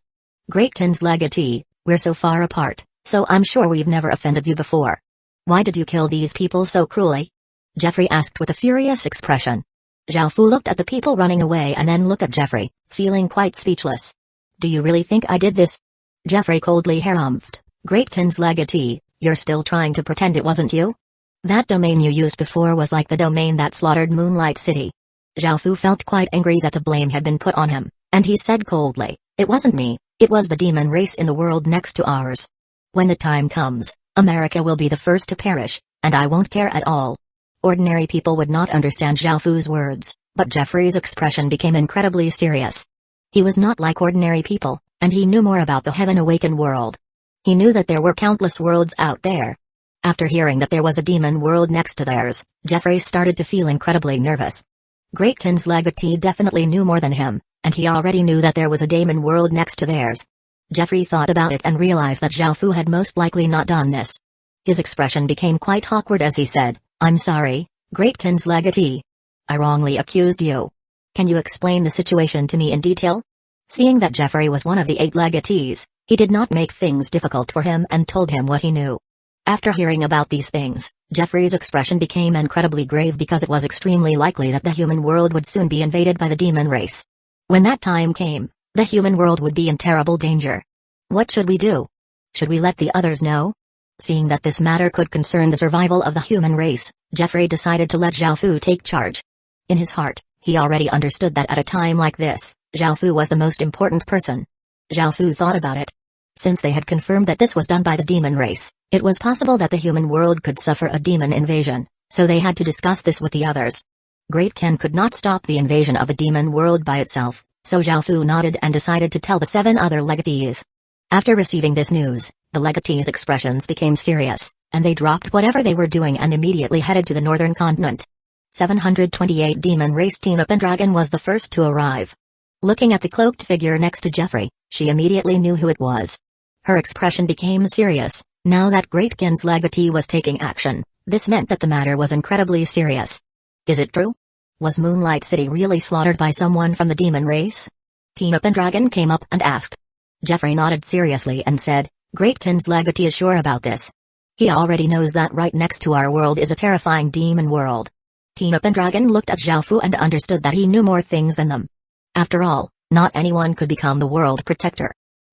"Great Kin's legatee, we're so far apart, so I'm sure we've never offended you before. Why did you kill these people so cruelly?" Jeffrey asked with a furious expression. Zhao Fu looked at the people running away and then looked at Jeffrey, feeling quite speechless. "Do you really think I did this?" Jeffrey coldly harumphed, "Great Kin's legatee, you're still trying to pretend it wasn't you? That domain you used before was like the domain that slaughtered Moonlight City." Zhao Fu felt quite angry that the blame had been put on him, and he said coldly, "It wasn't me, it was the demon race in the world next to ours. When the time comes, America will be the first to perish, and I won't care at all." Ordinary people would not understand Zhao Fu's words, but Jeffrey's expression became incredibly serious. He was not like ordinary people, and he knew more about the Heaven Awakened world. He knew that there were countless worlds out there. After hearing that there was a demon world next to theirs, Jeffrey started to feel incredibly nervous. Great Kin's legatee definitely knew more than him, and he already knew that there was a demon world next to theirs. Jeffrey thought about it and realized that Zhao Fu had most likely not done this. His expression became quite awkward as he said, "I'm sorry, Great Kin's legatee. I wrongly accused you. Can you explain the situation to me in detail?" Seeing that Jeffrey was one of the 8 legatees, he did not make things difficult for him and told him what he knew. After hearing about these things, Jeffrey's expression became incredibly grave because it was extremely likely that the human world would soon be invaded by the demon race. When that time came, the human world would be in terrible danger. What should we do? Should we let the others know? Seeing that this matter could concern the survival of the human race, Jeffrey decided to let Zhao Fu take charge. In his heart, he already understood that at a time like this, Zhao Fu was the most important person. Zhao Fu thought about it. Since they had confirmed that this was done by the demon race, it was possible that the human world could suffer a demon invasion, so they had to discuss this with the others. Great Ken could not stop the invasion of a demon world by itself, so Zhao Fu nodded and decided to tell the 7 other legatees. After receiving this news, the legatees' expressions became serious, and they dropped whatever they were doing and immediately headed to the northern continent. 728 Demon Race Tina Pendragon was the first to arrive. Looking at the cloaked figure next to Jeffrey, she immediately knew who it was. Her expression became serious. Now that Great Kin's legatee was taking action, this meant that the matter was incredibly serious. Is it true? Was Moonlight City really slaughtered by someone from the demon race? Tina Pendragon came up and asked. Jeffrey nodded seriously and said, Great Kin's legatee is sure about this. He already knows that right next to our world is a terrifying demon world. Tina Pendragon looked at Zhao Fu and understood that he knew more things than them. After all, not anyone could become the world protector.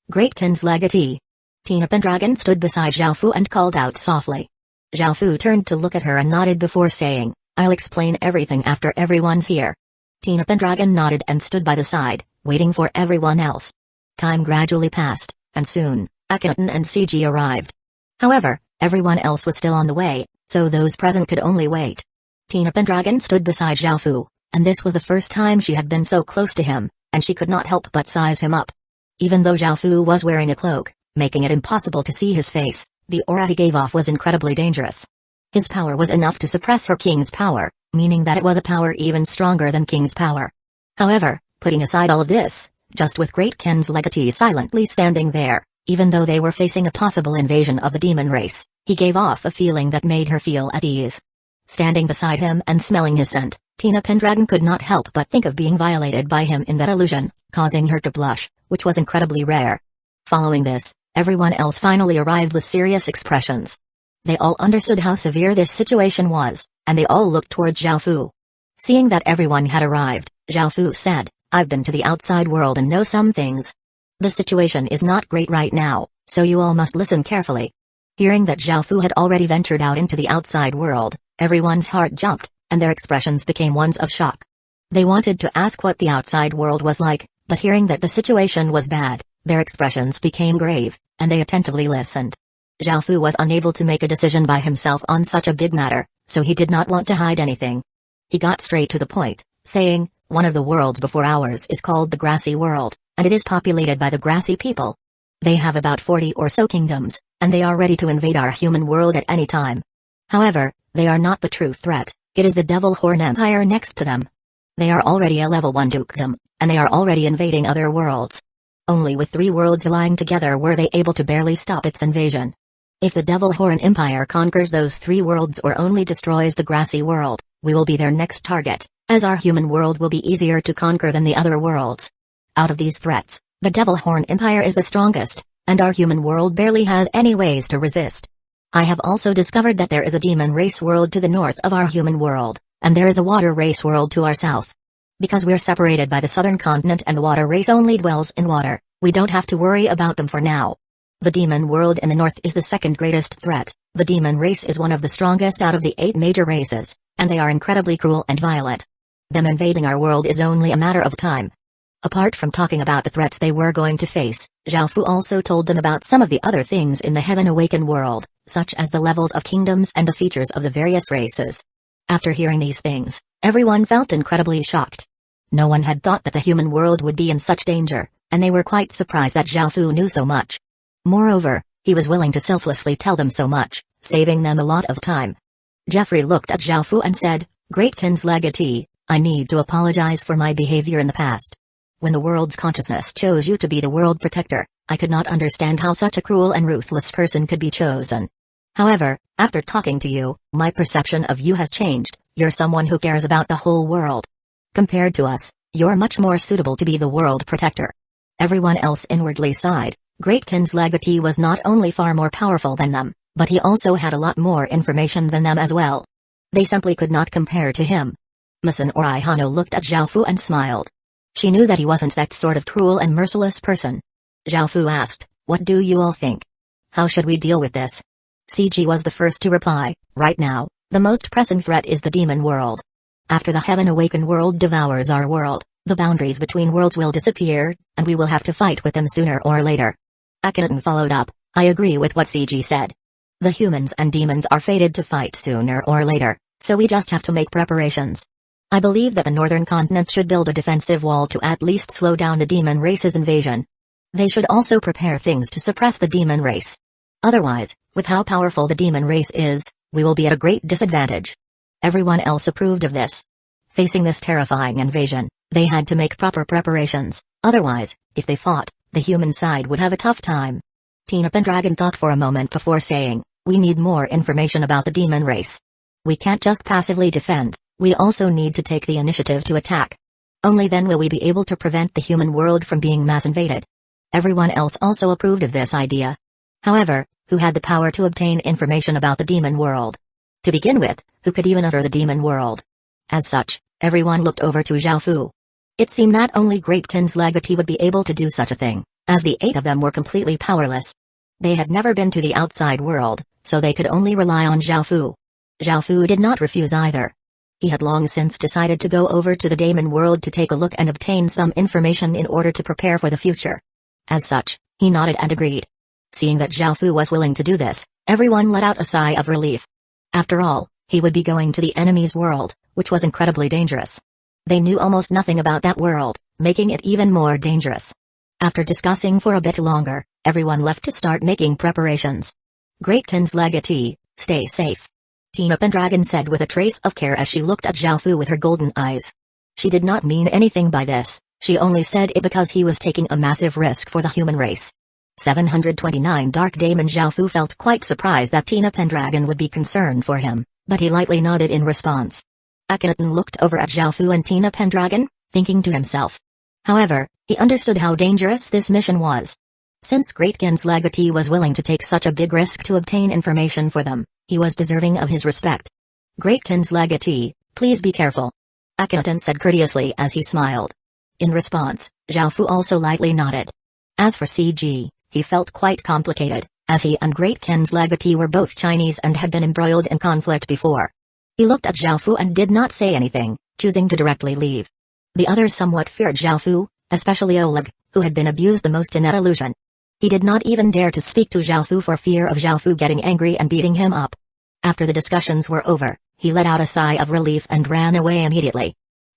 Great Kin's legatee. Tina Pendragon stood beside Zhao Fu and called out softly. Zhao Fu turned to look at her and nodded before saying, I'll explain everything after everyone's here. Tina Pendragon nodded and stood by the side, waiting for everyone else. Time gradually passed, and soon, Akhenaten and CG arrived. However, everyone else was still on the way, so those present could only wait. Tina Pendragon stood beside Zhao Fu, and this was the first time she had been so close to him, and she could not help but size him up. Even though Zhao Fu was wearing a cloak, making it impossible to see his face, the aura he gave off was incredibly dangerous. His power was enough to suppress her king's power, meaning that it was a power even stronger than king's power. However, putting aside all of this, just with Great Kin's legatee silently standing there, even though they were facing a possible invasion of the demon race, he gave off a feeling that made her feel at ease. Standing beside him and smelling his scent, Tina Pendragon could not help but think of being violated by him in that illusion, causing her to blush, which was incredibly rare. Following this, everyone else finally arrived with serious expressions. They all understood how severe this situation was, and they all looked towards Zhao Fu. Seeing that everyone had arrived, Zhao Fu said, I've been to the outside world and know some things. The situation is not great right now, so you all must listen carefully. Hearing that Zhao Fu had already ventured out into the outside world, everyone's heart jumped, and their expressions became ones of shock. They wanted to ask what the outside world was like, but hearing that the situation was bad, their expressions became grave, and they attentively listened. Zhao Fu was unable to make a decision by himself on such a big matter, so he did not want to hide anything. He got straight to the point, saying, one of the worlds before ours is called the Grassy World, and it is populated by the grassy people. They have about 40 or so kingdoms, and they are ready to invade our human world at any time. However, they are not the true threat, it is the Devil Horn Empire next to them. They are already a level 1 dukedom, and they are already invading other worlds. Only with 3 worlds lying together were they able to barely stop its invasion. If the Devil Horn Empire conquers those 3 worlds or only destroys the Grassy World, we will be their next target, as our human world will be easier to conquer than the other worlds. Out of these threats, the Devil Horn Empire is the strongest, and our human world barely has any ways to resist. I have also discovered that there is a demon race world to the north of our human world, and there is a water race world to our south. Because we're separated by the southern continent and the water race only dwells in water, we don't have to worry about them for now. The demon world in the north is the second greatest threat. The demon race is one of the strongest out of the 8 major races, and they are incredibly cruel and violent. Them invading our world is only a matter of time. Apart from talking about the threats they were going to face, Zhao Fu also told them about some of the other things in the Heaven Awakened world, such as the levels of kingdoms and the features of the various races. After hearing these things, everyone felt incredibly shocked. No one had thought that the human world would be in such danger, and they were quite surprised that Zhao Fu knew so much. Moreover, he was willing to selflessly tell them so much, saving them a lot of time. Jeffrey looked at Zhao Fu and said, "Great Kin's legatee, I need to apologize for my behavior in the past. When the world's consciousness chose you to be the world protector, I could not understand how such a cruel and ruthless person could be chosen. However, after talking to you, my perception of you has changed. You're someone who cares about the whole world. Compared to us, you're much more suitable to be the world protector." Everyone else inwardly sighed. Great Kin's legatee was not only far more powerful than them, but he also had a lot more information than them as well. They simply could not compare to him. Masanori Hano looked at Zhao Fu and smiled. She knew that he wasn't that sort of cruel and merciless person. Zhao Fu asked, "What do you all think? How should we deal with this?" CG was the first to reply, "Right now, the most pressing threat is the demon world. After the Heaven Awakened world devours our world, the boundaries between worlds will disappear, and we will have to fight with them sooner or later." Akhenaten followed up, "I agree with what CG said. The humans and demons are fated to fight sooner or later, so we just have to make preparations. I believe that the northern continent should build a defensive wall to at least slow down the demon race's invasion. They should also prepare things to suppress the demon race. Otherwise, with how powerful the demon race is, we will be at a great disadvantage." Everyone else approved of this. Facing this terrifying invasion, they had to make proper preparations, otherwise, if they fought, the human side would have a tough time. Tina Pendragon thought for a moment before saying, "We need more information about the demon race. We can't just passively defend, we also need to take the initiative to attack. Only then will we be able to prevent the human world from being mass invaded." Everyone else also approved of this idea. However, who had the power to obtain information about the demon world? To begin with, who could even enter the demon world? As such, everyone looked over to Zhao Fu. It seemed that only Great Kin's legatee would be able to do such a thing, as the 8 of them were completely powerless. They had never been to the outside world, so they could only rely on Zhao Fu. Zhao Fu did not refuse either. He had long since decided to go over to the demon world to take a look and obtain some information in order to prepare for the future. As such, he nodded and agreed. Seeing that Zhao Fu was willing to do this, everyone let out a sigh of relief. After all, he would be going to the enemy's world, which was incredibly dangerous. They knew almost nothing about that world, making it even more dangerous. After discussing for a bit longer, everyone left to start making preparations. Great Kin's legatee, stay safe. Tina Pendragon said with a trace of care as she looked at Zhao Fu with her golden eyes. She did not mean anything by this, she only said it because he was taking a massive risk for the human race. 729 Dark Demon Zhao Fu felt quite surprised that Tina Pendragon would be concerned for him, but he lightly nodded in response. Akhenaten looked over at Zhao Fu and Tina Pendragon, thinking to himself. However, he understood how dangerous this mission was. Since Great Kin's legatee was willing to take such a big risk to obtain information for them, he was deserving of his respect. Great Kin's legatee, please be careful. Akhenaten said courteously as he smiled. In response, Zhao Fu also lightly nodded. As for CG, he felt quite complicated, as he and Great Kin's legatee were both Chinese and had been embroiled in conflict before. He looked at Zhao Fu and did not say anything, choosing to directly leave. The others somewhat feared Zhao Fu, especially Oleg, who had been abused the most in that illusion. He did not even dare to speak to Zhao Fu for fear of Zhao Fu getting angry and beating him up. After the discussions were over, he let out a sigh of relief and ran away immediately.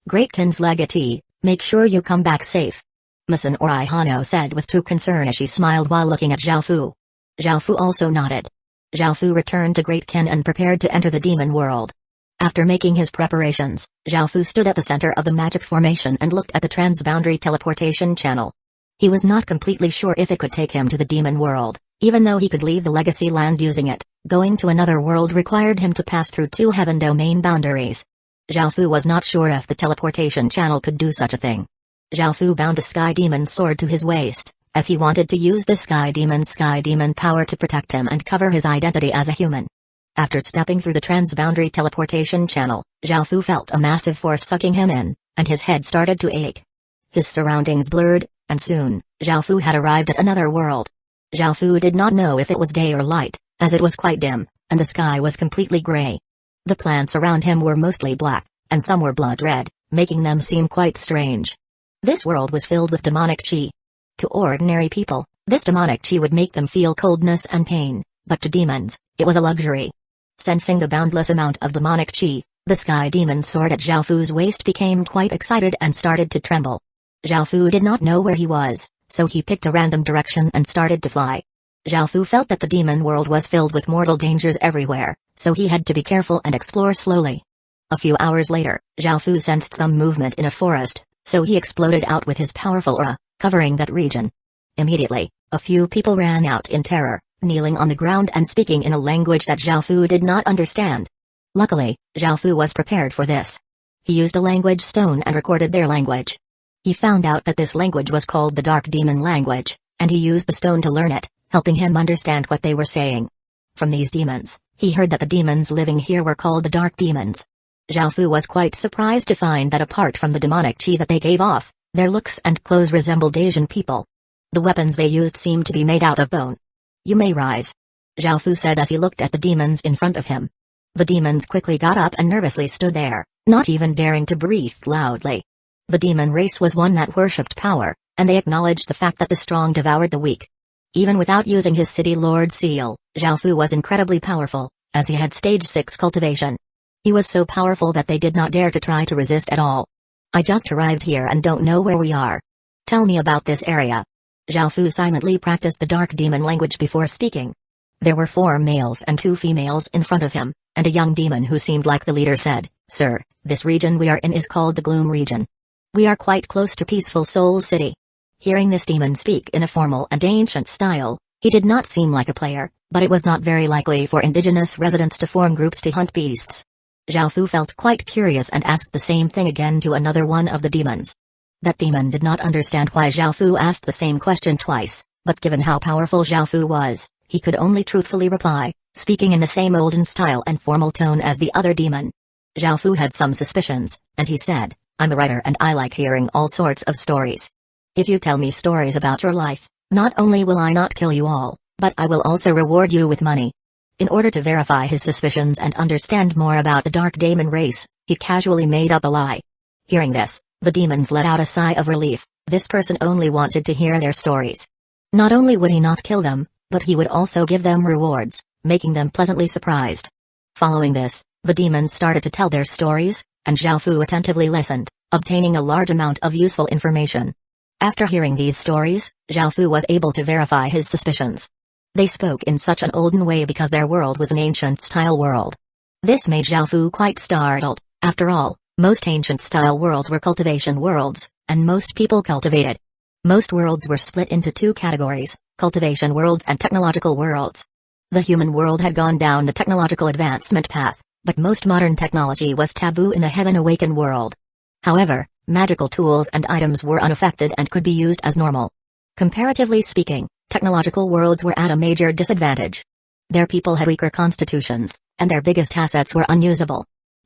Great Kin's legatee, make sure you come back safe. Masanori Hano said with true concern as she smiled while looking at Zhao Fu. Zhao Fu also nodded. Zhao Fu returned to Great Kin and prepared to enter the demon world. After making his preparations, Zhao Fu stood at the center of the magic formation and looked at the transboundary teleportation channel. He was not completely sure if it could take him to the demon world, even though he could leave the legacy land using it. Going to another world required him to pass through 2 heaven domain boundaries. Zhao Fu was not sure if the teleportation channel could do such a thing. Zhao Fu bound the Sky Demon's sword to his waist, as he wanted to use the Sky Demon power to protect him and cover his identity as a human. After stepping through the transboundary teleportation channel, Zhao Fu felt a massive force sucking him in, and his head started to ache. His surroundings blurred, and soon, Zhao Fu had arrived at another world. Zhao Fu did not know if it was day or light, as it was quite dim, and the sky was completely gray. The plants around him were mostly black, and some were blood red, making them seem quite strange. This world was filled with demonic chi. To ordinary people, this demonic chi would make them feel coldness and pain, but to demons, it was a luxury. Sensing the boundless amount of demonic chi, the Sky Demon's sword at Zhao Fu's waist became quite excited and started to tremble. Zhao Fu did not know where he was, so he picked a random direction and started to fly. Zhao Fu felt that the demon world was filled with mortal dangers everywhere, so he had to be careful and explore slowly. A few hours later, Zhao Fu sensed some movement in a forest, so he exploded out with his powerful aura, covering that region. Immediately, a few people ran out in terror, kneeling on the ground and speaking in a language that Zhao Fu did not understand. Luckily, Zhao Fu was prepared for this. He used a language stone and recorded their language. He found out that this language was called the Dark Demon language, and he used the stone to learn it, helping him understand what they were saying. From these demons, he heard that the demons living here were called the Dark Demons. Zhao Fu was quite surprised to find that apart from the demonic chi that they gave off, their looks and clothes resembled Asian people. The weapons they used seemed to be made out of bone. "You may rise," Zhao Fu said as he looked at the demons in front of him. The demons quickly got up and nervously stood there, not even daring to breathe loudly. The demon race was one that worshipped power, and they acknowledged the fact that the strong devoured the weak. Even without using his City Lord seal, Zhao Fu was incredibly powerful, as he had stage 6 cultivation. He was so powerful that they did not dare to try to resist at all. "I just arrived here and don't know where we are. Tell me about this area." Zhao Fu silently practiced the Dark Demon language before speaking. There were 4 males and 2 females in front of him, and a young demon who seemed like the leader said, "Sir, this region we are in is called the Gloom region. We are quite close to Peaceful Soul City." Hearing this demon speak in a formal and ancient style, he did not seem like a player, but it was not very likely for indigenous residents to form groups to hunt beasts. Zhao Fu felt quite curious and asked the same thing again to another one of the demons. That demon did not understand why Zhao Fu asked the same question twice, but given how powerful Zhao Fu was, he could only truthfully reply, speaking in the same olden style and formal tone as the other demon. Zhao Fu had some suspicions, and he said, "I'm a writer and I like hearing all sorts of stories. If you tell me stories about your life, not only will I not kill you all, but I will also reward you with money." In order to verify his suspicions and understand more about the Dark Demon race, he casually made up a lie. Hearing this, the demons let out a sigh of relief. This person only wanted to hear their stories. Not only would he not kill them, but he would also give them rewards, making them pleasantly surprised. Following this, the demons started to tell their stories, and Zhao Fu attentively listened, obtaining a large amount of useful information. After hearing these stories, Zhao Fu was able to verify his suspicions. They spoke in such an olden way because their world was an ancient-style world. This made Zhao Fu quite startled. After all, most ancient-style worlds were cultivation worlds, and most people cultivated. Most worlds were split into 2 categories, cultivation worlds and technological worlds. The human world had gone down the technological advancement path, but most modern technology was taboo in the Heaven Awakened world. However, magical tools and items were unaffected and could be used as normal. Comparatively speaking, technological worlds were at a major disadvantage. Their people had weaker constitutions, and their biggest assets were unusable.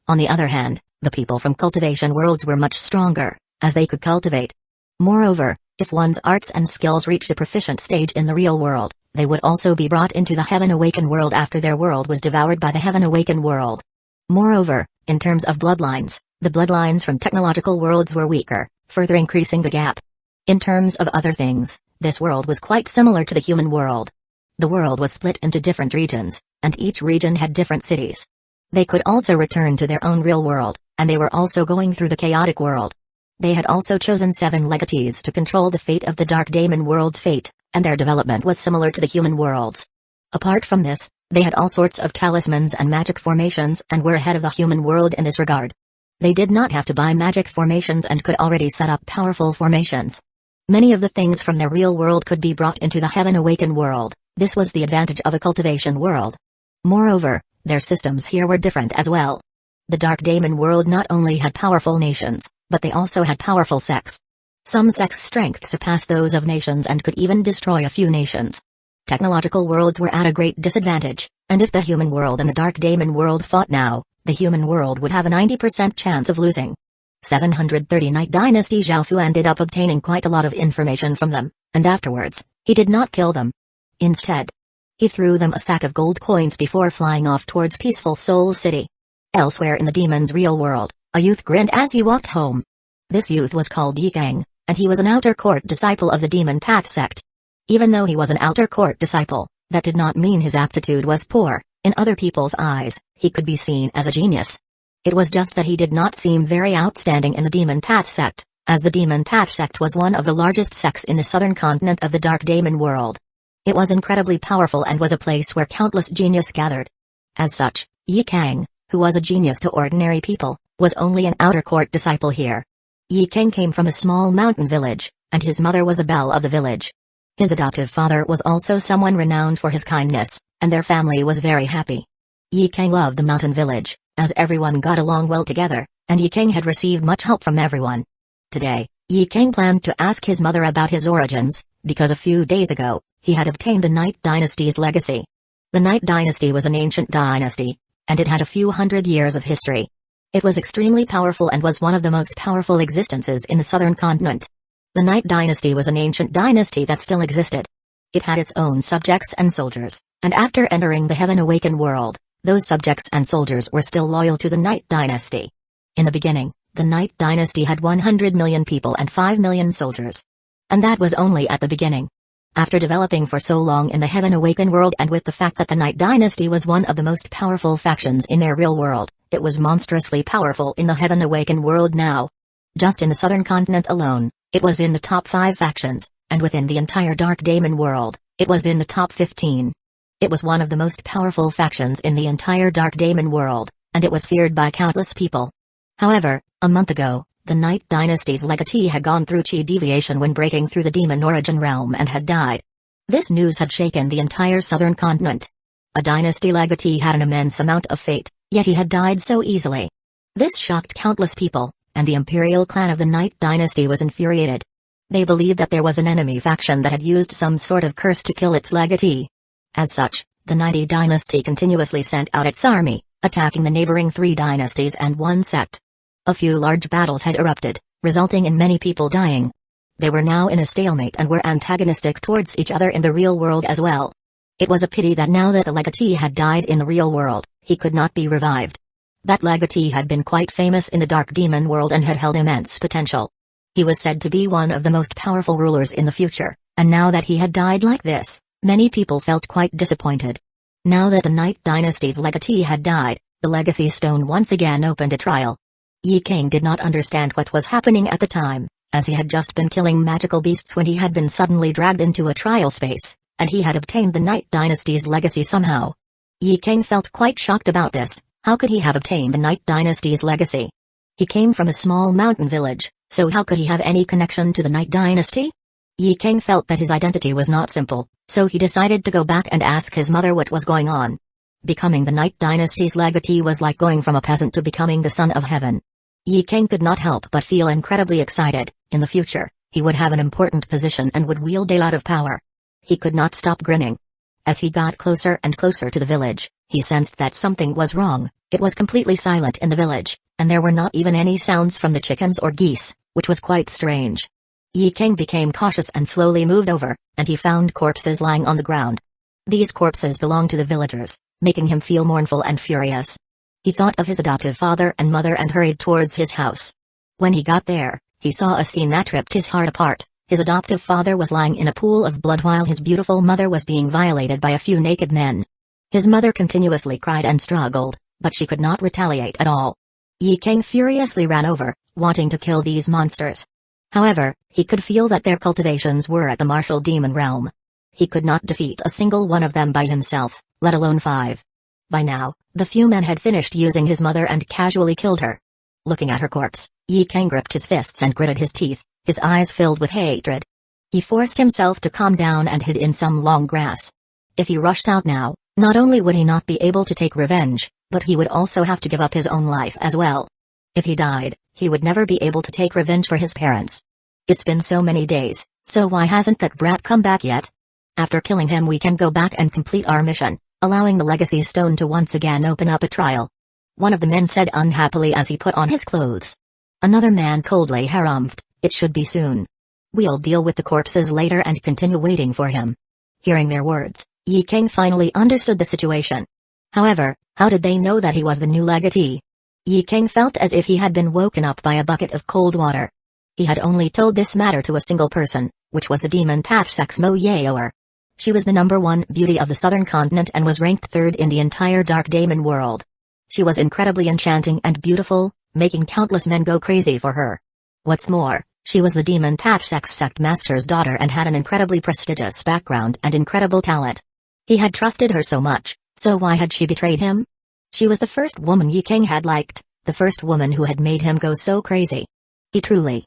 On the other hand, the people from cultivation worlds were much stronger, as they could cultivate. Moreover, if one's arts and skills reached a proficient stage in the real world, they would also be brought into the Heaven Awakened world after their world was devoured by the Heaven Awakened world. Moreover, in terms of bloodlines, the bloodlines from technological worlds were weaker, further increasing the gap. In terms of other things, this world was quite similar to the human world. The world was split into different regions, and each region had different cities. They could also return to their own real world, and they were also going through the chaotic world. They had also chosen 7 legatees to control the fate of the Dark Demon world's fate, and their development was similar to the human world's. Apart from this, they had all sorts of talismans and magic formations and were ahead of the human world in this regard. They did not have to buy magic formations and could already set up powerful formations. Many of the things from their real world could be brought into the Heaven Awakened world. This was the advantage of a cultivation world. Moreover, their systems here were different as well. The Dark Demon world not only had powerful nations, but they also had powerful sects. Some sects' strength surpassed those of nations and could even destroy a few nations. Technological worlds were at a great disadvantage, and if the human world and the Dark Demon world fought now, the human world would have a 90% chance of losing. 739 Dynasty Zhao Fu ended up obtaining quite a lot of information from them, and afterwards, he did not kill them. Instead, he threw them a sack of gold coins before flying off towards Peaceful Soul City. Elsewhere in the demon's real world, a youth grinned as he walked home. This youth was called Yikang, and he was an outer court disciple of the Demon Path sect. Even though he was an outer court disciple, that did not mean his aptitude was poor. In other people's eyes, he could be seen as a genius. It was just that he did not seem very outstanding in the Demon Path sect, as the Demon Path sect was one of the largest sects in the southern continent of the Dark Demon world. It was incredibly powerful and was a place where countless genius gathered. As such, Yi Kang, who was a genius to ordinary people, was only an outer court disciple here. Yi Kang came from a small mountain village, and his mother was the belle of the village. His adoptive father was also someone renowned for his kindness, and their family was very happy. Yi Kang loved the mountain village, as everyone got along well together, and Yi Kang had received much help from everyone. Today, Yi Kang planned to ask his mother about his origins, because a few days ago, he had obtained the Night Dynasty's legacy. The Night Dynasty was an ancient dynasty, and it had a few hundred years of history. It was extremely powerful and was one of the most powerful existences in the southern continent. The Night Dynasty was an ancient dynasty that still existed. It had its own subjects and soldiers, and after entering the Heaven Awakened world, those subjects and soldiers were still loyal to the Night Dynasty. In the beginning, the Night Dynasty had 100 million people and 5 million soldiers. And that was only at the beginning. After developing for so long in the Heaven Awakened world and with the fact that the Night Dynasty was one of the most powerful factions in their real world, it was monstrously powerful in the Heaven Awakened world now. Just in the southern continent alone, it was in the top 5 factions, and within the entire Dark Daemon world, it was in the top 15. It was one of the most powerful factions in the entire Dark Daemon world, and it was feared by countless people. However, a month ago, the Night Dynasty's legatee had gone through chi deviation when breaking through the demon origin realm and had died. This news had shaken the entire southern continent. A dynasty legatee had an immense amount of fate, yet he had died so easily. This shocked countless people, and the imperial clan of the Night Dynasty was infuriated. They believed that there was an enemy faction that had used some sort of curse to kill its legatee. As such, the Night Dynasty continuously sent out its army, attacking the neighboring 3 dynasties and 1 sect. A few large battles had erupted, resulting in many people dying. They were now in a stalemate and were antagonistic towards each other in the real world as well. It was a pity that now that the legatee had died in the real world, he could not be revived. That legatee had been quite famous in the Dark Demon world and had held immense potential. He was said to be one of the most powerful rulers in the future, and now that he had died like this, many people felt quite disappointed. Now that the Night Dynasty's legatee had died, the Legacy Stone once again opened a trial. Yi Kang did not understand what was happening at the time, as he had just been killing magical beasts when he had been suddenly dragged into a trial space, and he had obtained the Night Dynasty's legacy somehow. Yi Kang felt quite shocked about this. How could he have obtained the Night Dynasty's legacy? He came from a small mountain village, so how could he have any connection to the Night Dynasty? Yi Kang felt that his identity was not simple, so he decided to go back and ask his mother what was going on. Becoming the Night Dynasty's legatee was like going from a peasant to becoming the son of heaven. Yi Kang could not help but feel incredibly excited. In the future, he would have an important position and would wield a lot of power. He could not stop grinning. As he got closer and closer to the village, he sensed that something was wrong. It was completely silent in the village, and there were not even any sounds from the chickens or geese, which was quite strange. Yi Kang became cautious and slowly moved over, and he found corpses lying on the ground. These corpses belonged to the villagers, making him feel mournful and furious. He thought of his adoptive father and mother and hurried towards his house. When he got there, he saw a scene that ripped his heart apart. His adoptive father was lying in a pool of blood while his beautiful mother was being violated by a few naked men. His mother continuously cried and struggled, but she could not retaliate at all. Yi Kang furiously ran over, wanting to kill these monsters. However, he could feel that their cultivations were at the martial demon realm. He could not defeat a single one of them by himself, let alone 5. By now, the few men had finished using his mother and casually killed her. Looking at her corpse, Yi Kang gripped his fists and gritted his teeth, his eyes filled with hatred. He forced himself to calm down and hid in some long grass. If he rushed out now, not only would he not be able to take revenge, but he would also have to give up his own life as well. If he died, he would never be able to take revenge for his parents. It's been so many days, so why hasn't that brat come back yet? After killing him we can go back and complete our mission, allowing the Legacy Stone to once again open up a trial. One of the men said unhappily as he put on his clothes. Another man coldly harumphed, it should be soon. We'll deal with the corpses later and continue waiting for him. Hearing their words, Yi Kang finally understood the situation. However, how did they know that he was the new legatee? Yi Kang felt as if he had been woken up by a bucket of cold water. He had only told this matter to a single person, which was the demon path sex Moyeoer. She was the #1 beauty of the southern continent and was ranked 3rd in the entire Dark Daemon world. She was incredibly enchanting and beautiful, making countless men go crazy for her. What's more, She was the demon path sect master's daughter and had an incredibly prestigious background and incredible talent. He had trusted her so much, so why had she betrayed him? She was the first woman Yi King had liked, the first woman who had made him go so crazy. He truly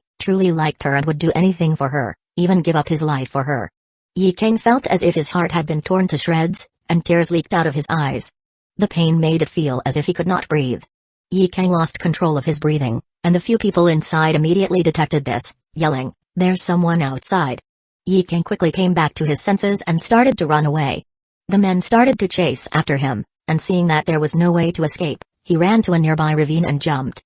liked her and would do anything for her, even give up his life for her. Yi King felt as if his heart had been torn to shreds, and tears leaked out of his eyes. The pain made it feel as if he could not breathe. Yi King lost control of his breathing, and the few people inside immediately detected this, yelling, "There's someone outside." Yi King quickly came back to his senses and started to run away. The men started to chase after him, and seeing that there was no way to escape, he ran to a nearby ravine and jumped.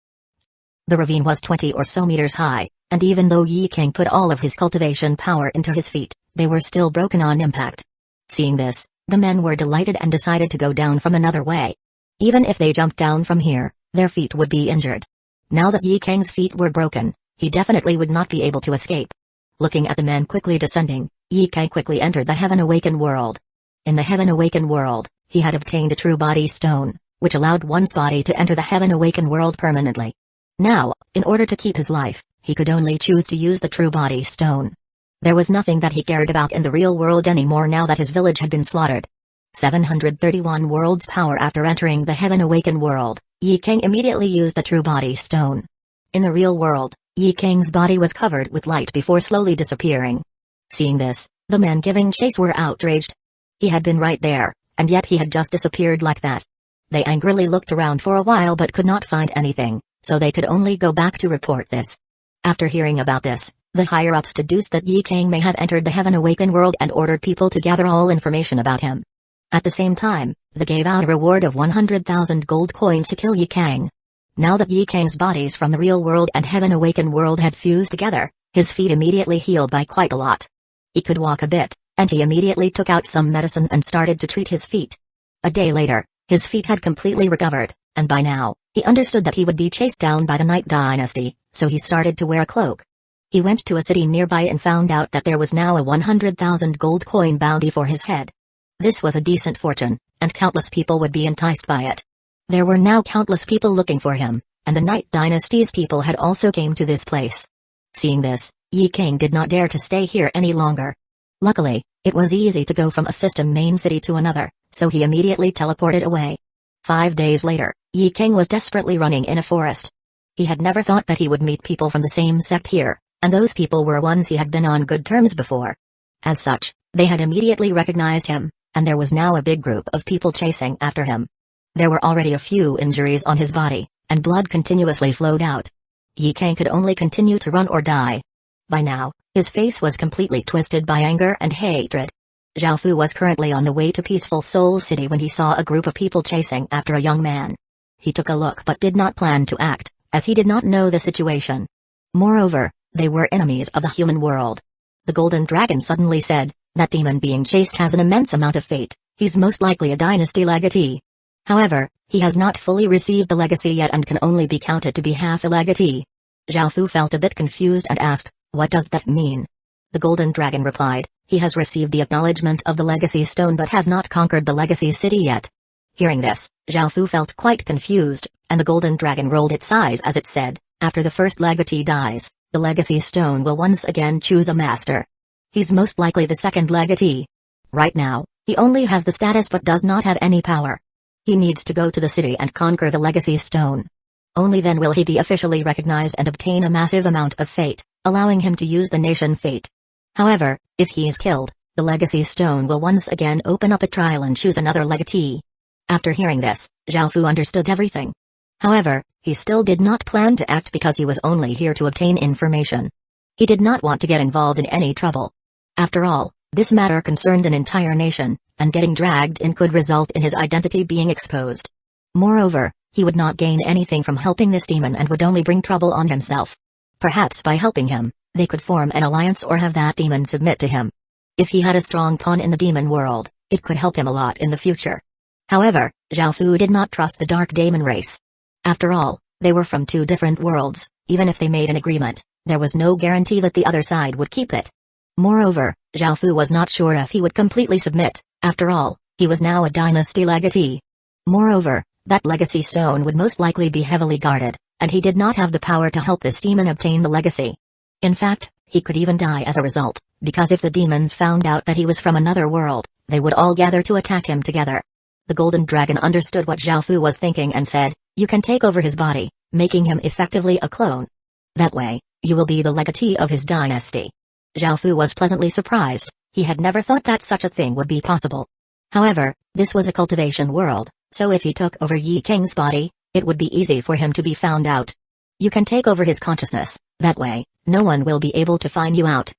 The ravine was 20 or so meters high, and even though Yi King put all of his cultivation power into his feet, they were still broken on impact. Seeing this, the men were delighted and decided to go down from another way. Even if they jumped down from here, their feet would be injured. Now that Yi King's feet were broken, he definitely would not be able to escape. Looking at the men quickly descending, Yi King quickly entered the Heaven Awakened world. In the Heaven Awakened world, he had obtained a true body stone, which allowed one's body to enter the Heaven Awakened world permanently. Now, in order to keep his life, he could only choose to use the true body stone. There was nothing that he cared about in the real world anymore now that his village had been slaughtered. 731 worlds power. After entering the Heaven Awakened world, Yi King immediately used the true body stone. In the real world, Yi King's body was covered with light before slowly disappearing. Seeing this, the men giving chase were outraged. He had been right there, and yet he had just disappeared like that. They angrily looked around for a while but could not find anything, so they could only go back to report this. After hearing about this, the higher-ups deduced that Yi King may have entered the Heaven Awakened world and ordered people to gather all information about him. At the same time, they gave out a reward of 100,000 gold coins to kill Yi King. Now that Yi King's bodies from the real world and Heaven Awakened world had fused together, his feet immediately healed by quite a lot. He could walk a bit, and he immediately took out some medicine and started to treat his feet. A day later, his feet had completely recovered, and by now, he understood that he would be chased down by the Night Dynasty, so he started to wear a cloak. He went to a city nearby and found out that there was now a 100,000 gold coin bounty for his head. This was a decent fortune, and countless people would be enticed by it. There were now countless people looking for him, and the Night Dynasty's people had also came to this place. Seeing this, Yi King did not dare to stay here any longer. Luckily, it was easy to go from a system main city to another, so he immediately teleported away. 5 days later, Yi King was desperately running in a forest. He had never thought that he would meet people from the same sect here, and those people were ones he had been on good terms before. As such, they had immediately recognized him, and there was now a big group of people chasing after him. There were already a few injuries on his body, and blood continuously flowed out. Yi King could only continue to run or die. By now, his face was completely twisted by anger and hatred. Zhao Fu was currently on the way to Peaceful Soul City when he saw a group of people chasing after a young man. He took a look but did not plan to act, as he did not know the situation. Moreover, they were enemies of the human world. The Golden Dragon suddenly said, "That demon being chased has an immense amount of fate, he's most likely a dynasty legatee. However, he has not fully received the legacy yet and can only be counted to be half a legatee." Zhao Fu felt a bit confused and asked, "What does that mean?" The Golden Dragon replied, "He has received the acknowledgement of the legacy stone but has not conquered the legacy city yet." Hearing this, Zhao Fu felt quite confused, and the Golden Dragon rolled its eyes as it said, "After the first legatee dies, the legacy stone will once again choose a master. He's most likely the second legatee. Right now, he only has the status but does not have any power. He needs to go to the city and conquer the legacy stone. Only then will he be officially recognized and obtain a massive amount of fate, allowing him to use the nation fate. However, if he is killed, the legacy stone will once again open up a trial and choose another legatee." After hearing this, Zhao Fu understood everything. However, he still did not plan to act because he was only here to obtain information. He did not want to get involved in any trouble. After all, this matter concerned an entire nation, and getting dragged in could result in his identity being exposed. Moreover, he would not gain anything from helping this demon and would only bring trouble on himself. Perhaps by helping him, they could form an alliance or have that demon submit to him. If he had a strong pawn in the demon world, it could help him a lot in the future. However, Zhao Fu did not trust the Dark Demon race. After all, they were from two different worlds. Even if they made an agreement, there was no guarantee that the other side would keep it. Moreover, Zhao Fu was not sure if he would completely submit. After all, he was now a dynasty legatee. Moreover, that legacy stone would most likely be heavily guarded, and he did not have the power to help this demon obtain the legacy. In fact, he could even die as a result, because if the demons found out that he was from another world, they would all gather to attack him together. The Golden Dragon understood what Zhao Fu was thinking and said, "You can take over his body, making him effectively a clone. That way, you will be the legatee of his dynasty." Zhao Fu was pleasantly surprised. He had never thought that such a thing would be possible. However, this was a cultivation world, so if he took over Yi King's body, it would be easy for him to be found out. "You can take over his consciousness, that way, no one will be able to find you out.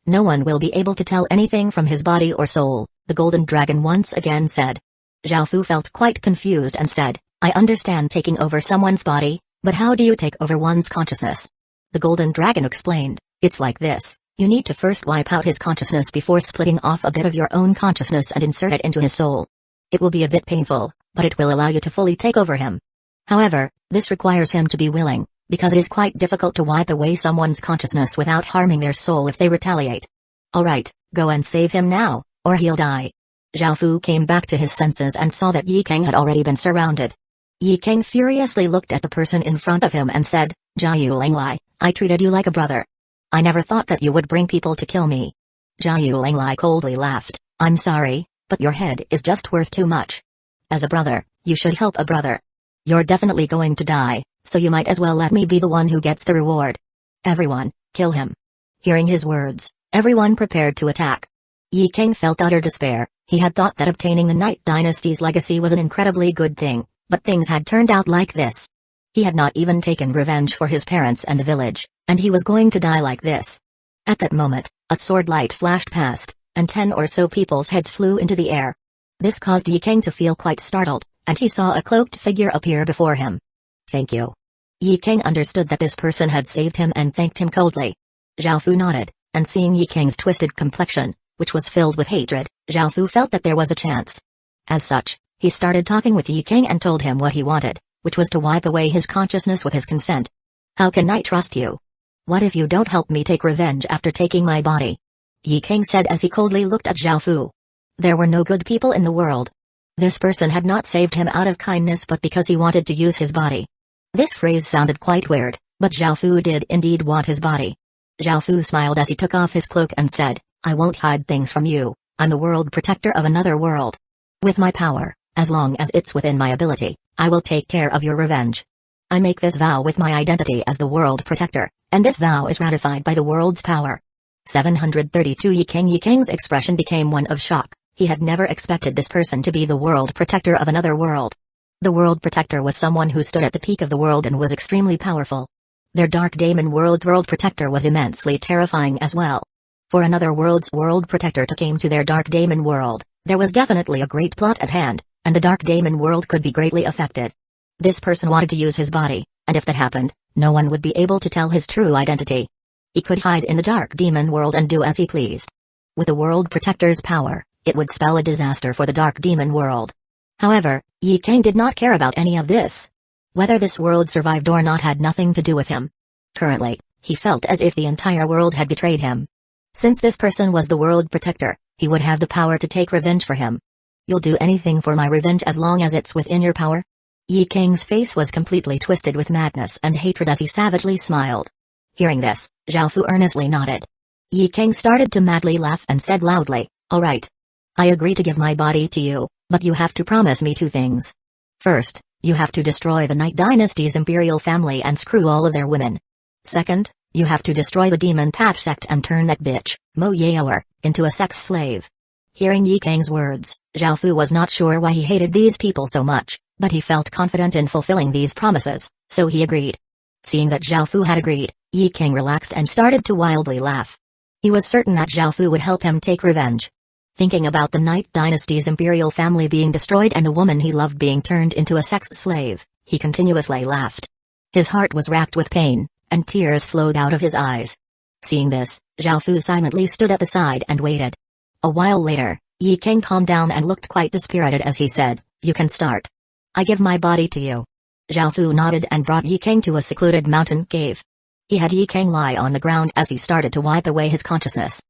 No one will be able to tell anything from his body or soul," the Golden Dragon once again said. Zhao Fu felt quite confused and said, "I understand taking over someone's body, but how do you take over one's consciousness?" The Golden Dragon explained, "It's like this. You need to first wipe out his consciousness before splitting off a bit of your own consciousness and insert it into his soul. It will be a bit painful, but it will allow you to fully take over him. However, this requires him to be willing, because it is quite difficult to wipe away someone's consciousness without harming their soul if they retaliate. Alright, go and save him now, or he'll die." Zhao Fu came back to his senses and saw that Yi King had already been surrounded. Yi King furiously looked at the person in front of him and said, "Jiu Langlai, I treated you like a brother. I never thought that you would bring people to kill me." Jiu Langlai coldly laughed, "I'm sorry, but your head is just worth too much. As a brother, you should help a brother. You're definitely going to die, so you might as well let me be the one who gets the reward. Everyone, kill him." Hearing his words, everyone prepared to attack. Yi King felt utter despair. He had thought that obtaining the Night Dynasty's legacy was an incredibly good thing, but things had turned out like this. He had not even taken revenge for his parents and the village, and he was going to die like this. At that moment, a sword light flashed past, and 10 or so people's heads flew into the air. This caused Yi King to feel quite startled, and he saw a cloaked figure appear before him. "Thank you." Yi King understood that this person had saved him and thanked him coldly. Zhao Fu nodded, and seeing Yi King's twisted complexion, which was filled with hatred, Zhao Fu felt that there was a chance. As such, he started talking with Yi King and told him what he wanted, which was to wipe away his consciousness with his consent. "How can I trust you? What if you don't help me take revenge after taking my body?" Yi King said as he coldly looked at Zhao Fu. There were no good people in the world. This person had not saved him out of kindness but because he wanted to use his body. This phrase sounded quite weird, but Zhao Fu did indeed want his body. Zhao Fu smiled as he took off his cloak and said, "I won't hide things from you. I'm the world protector of another world. With my power, as long as it's within my ability, I will take care of your revenge. I make this vow with my identity as the world protector, and this vow is ratified by the world's power." 732 Yi King's expression became one of shock. He had never expected this person to be the world protector of another world. The world protector was someone who stood at the peak of the world and was extremely powerful. Their Dark Daemon world's world protector was immensely terrifying as well. For another world's world protector to came to their Dark Daemon world, there was definitely a great plot at hand, and the Dark Daemon world could be greatly affected. This person wanted to use his body, and if that happened, no one would be able to tell his true identity. He could hide in the Dark Demon world and do as he pleased. With the world protector's power, it would spell a disaster for the Dark Demon world. However, Yi King did not care about any of this. Whether this world survived or not had nothing to do with him. Currently, he felt as if the entire world had betrayed him. Since this person was the world protector, he would have the power to take revenge for him. "You'll do anything for my revenge as long as it's within your power?" Yi King's face was completely twisted with madness and hatred as he savagely smiled. Hearing this, Zhao Fu earnestly nodded. Yi King started to madly laugh and said loudly, "Alright. I agree to give my body to you, but you have to promise me 2 things. First, you have to destroy the Night Dynasty's imperial family and screw all of their women. Second, you have to destroy the Demon Path sect and turn that bitch, Mo Yaoer, into a sex slave." Hearing Yi King's words, Zhao Fu was not sure why he hated these people so much, but he felt confident in fulfilling these promises, so he agreed. Seeing that Zhao Fu had agreed, Yi King relaxed and started to wildly laugh. He was certain that Zhao Fu would help him take revenge. Thinking about the Night Dynasty's imperial family being destroyed and the woman he loved being turned into a sex slave, he continuously laughed. His heart was racked with pain, and tears flowed out of his eyes. Seeing this, Zhao Fu silently stood at the side and waited. A while later, Yi King calmed down and looked quite dispirited as he said, "You can start. I give my body to you." Zhao Fu nodded and brought Yi King to a secluded mountain cave. He had Yi King lie on the ground as he started to wipe away his consciousness.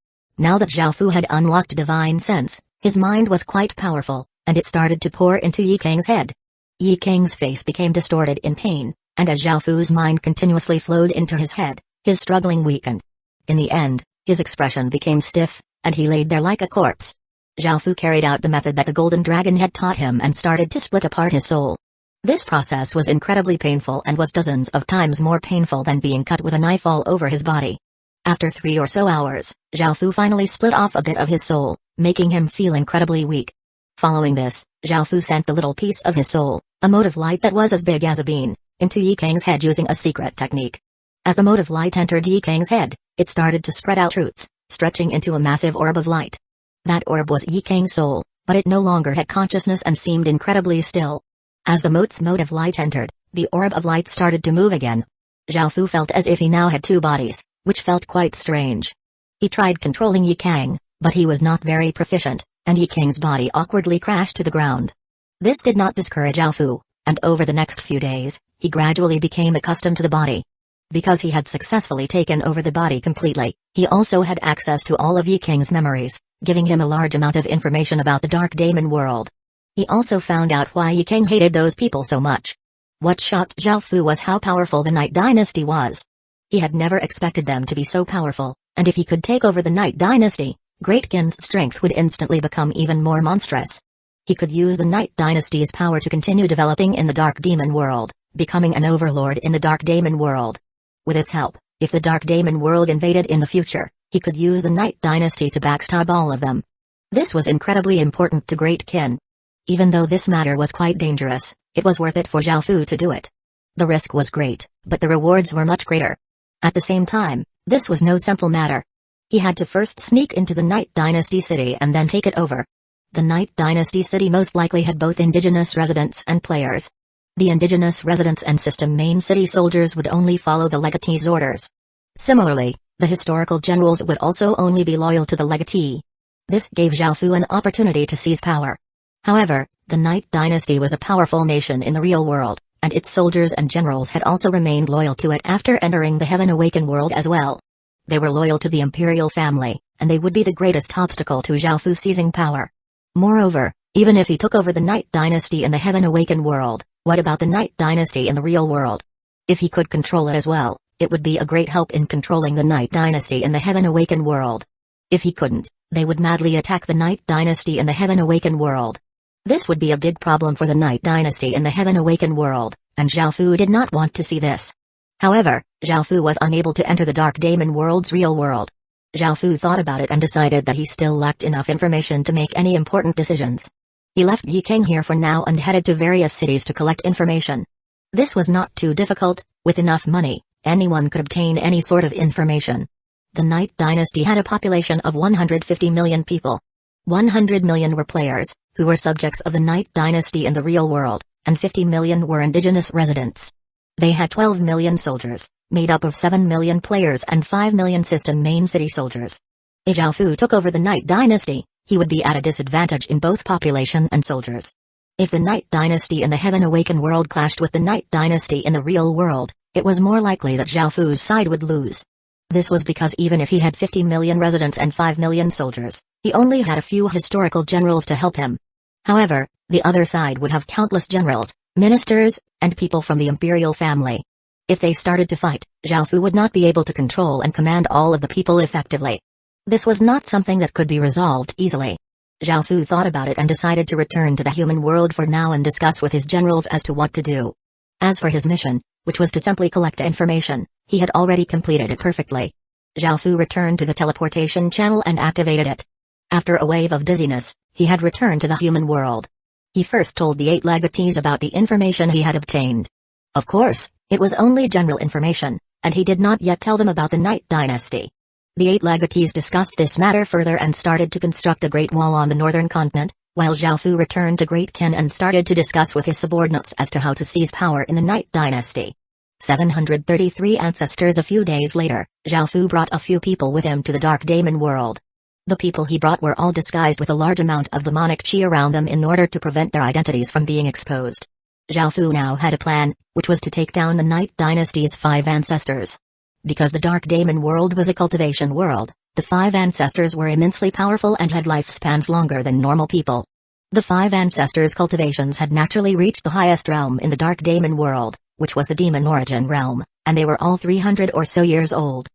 Now that Zhao Fu had unlocked Divine Sense, his mind was quite powerful, and it started to pour into Yi King's head. Yi King's face became distorted in pain, and as Zhao Fu's mind continuously flowed into his head, his struggling weakened. In the end, his expression became stiff, and he laid there like a corpse. Zhao Fu carried out the method that the Golden Dragon had taught him and started to split apart his soul. This process was incredibly painful and was dozens of times more painful than being cut with a knife all over his body. After 3 or so hours, Zhao Fu finally split off a bit of his soul, making him feel incredibly weak. Following this, Zhao Fu sent the little piece of his soul, a mote of light that was as big as a bean, into Yi Kang's head using a secret technique. As the mote of light entered Yi Kang's head, it started to spread out roots, stretching into a massive orb of light. That orb was Yi Kang's soul, but it no longer had consciousness and seemed incredibly still. As the mote of light entered, the orb of light started to move again. Zhao Fu felt as if he now had 2 bodies, which felt quite strange. He tried controlling Yi Kang, but he was not very proficient, and Yi Kang's body awkwardly crashed to the ground. This did not discourage Zhao Fu, and over the next few days, he gradually became accustomed to the body. Because he had successfully taken over the body completely, he also had access to all of Yi Kang's memories, giving him a large amount of information about the Dark Demon world. He also found out why Yi Kang hated those people so much. What shocked Zhao Fu was how powerful the Night Dynasty was. He had never expected them to be so powerful, and if he could take over the Night Dynasty, Great Qin's strength would instantly become even more monstrous. He could use the Night Dynasty's power to continue developing in the Dark Demon world, becoming an overlord in the Dark Demon world. With its help, if the Dark Demon world invaded in the future, he could use the Night Dynasty to backstab all of them. This was incredibly important to Great Qin. Even though this matter was quite dangerous, it was worth it for Zhao Fu to do it. The risk was great, but the rewards were much greater. At the same time, this was no simple matter. He had to first sneak into the Night Dynasty city and then take it over. The Night Dynasty city most likely had both indigenous residents and players. The indigenous residents and system main city soldiers would only follow the legatee's orders. Similarly, the historical generals would also only be loyal to the legatee. This gave Zhao Fu an opportunity to seize power. However, the Night Dynasty was a powerful nation in the real world, and its soldiers and generals had also remained loyal to it after entering the Heaven Awakened world as well. They were loyal to the imperial family, and they would be the greatest obstacle to Zhao Fu seizing power. Moreover, even if he took over the Night Dynasty in the Heaven Awakened world, what about the Night Dynasty in the real world? If he could control it as well, it would be a great help in controlling the Night Dynasty in the Heaven Awakened world. If he couldn't, they would madly attack the Night Dynasty in the Heaven Awakened world. This would be a big problem for the Night Dynasty in the Heaven Awakened world, and Zhao Fu did not want to see this. However, Zhao Fu was unable to enter the Dark Demon world's real world. Zhao Fu thought about it and decided that he still lacked enough information to make any important decisions. He left Yi Kang here for now and headed to various cities to collect information. This was not too difficult. With enough money, anyone could obtain any sort of information. The Night Dynasty had a population of 150 million people. 100 million were players, who were subjects of the Night Dynasty in the real world, and 50 million were indigenous residents. They had 12 million soldiers, made up of 7 million players and 5 million system main city soldiers. If Zhao Fu took over the Night Dynasty, he would be at a disadvantage in both population and soldiers. If the Night Dynasty in the Heaven Awakened world clashed with the Night Dynasty in the real world, it was more likely that Zhao Fu's side would lose. This was because even if he had 50 million residents and 5 million soldiers, he only had a few historical generals to help him. However, the other side would have countless generals, ministers, and people from the imperial family. If they started to fight, Zhao Fu would not be able to control and command all of the people effectively. This was not something that could be resolved easily. Zhao Fu thought about it and decided to return to the human world for now and discuss with his generals as to what to do. As for his mission, which was to simply collect information, he had already completed it perfectly. Zhao Fu returned to the teleportation channel and activated it. After a wave of dizziness, he had returned to the human world. He first told the 8 legatees about the information he had obtained. Of course, it was only general information, and he did not yet tell them about the Night Dynasty. The 8 legatees discussed this matter further and started to construct a great wall on the northern continent, while Zhao Fu returned to Great Qin and started to discuss with his subordinates as to how to seize power in the Night Dynasty. 733 ancestors. A few days later, Zhao Fu brought a few people with him to the Dark Demon world. The people he brought were all disguised with a large amount of demonic chi around them in order to prevent their identities from being exposed. Zhao Fu now had a plan, which was to take down the Night Dynasty's 5 ancestors. Because the Dark Demon world was a cultivation world, the 5 ancestors were immensely powerful and had lifespans longer than normal people. The 5 ancestors' cultivations had naturally reached the highest realm in the Dark Demon world, which was the Demon Origin realm, and they were all 300 or so years old.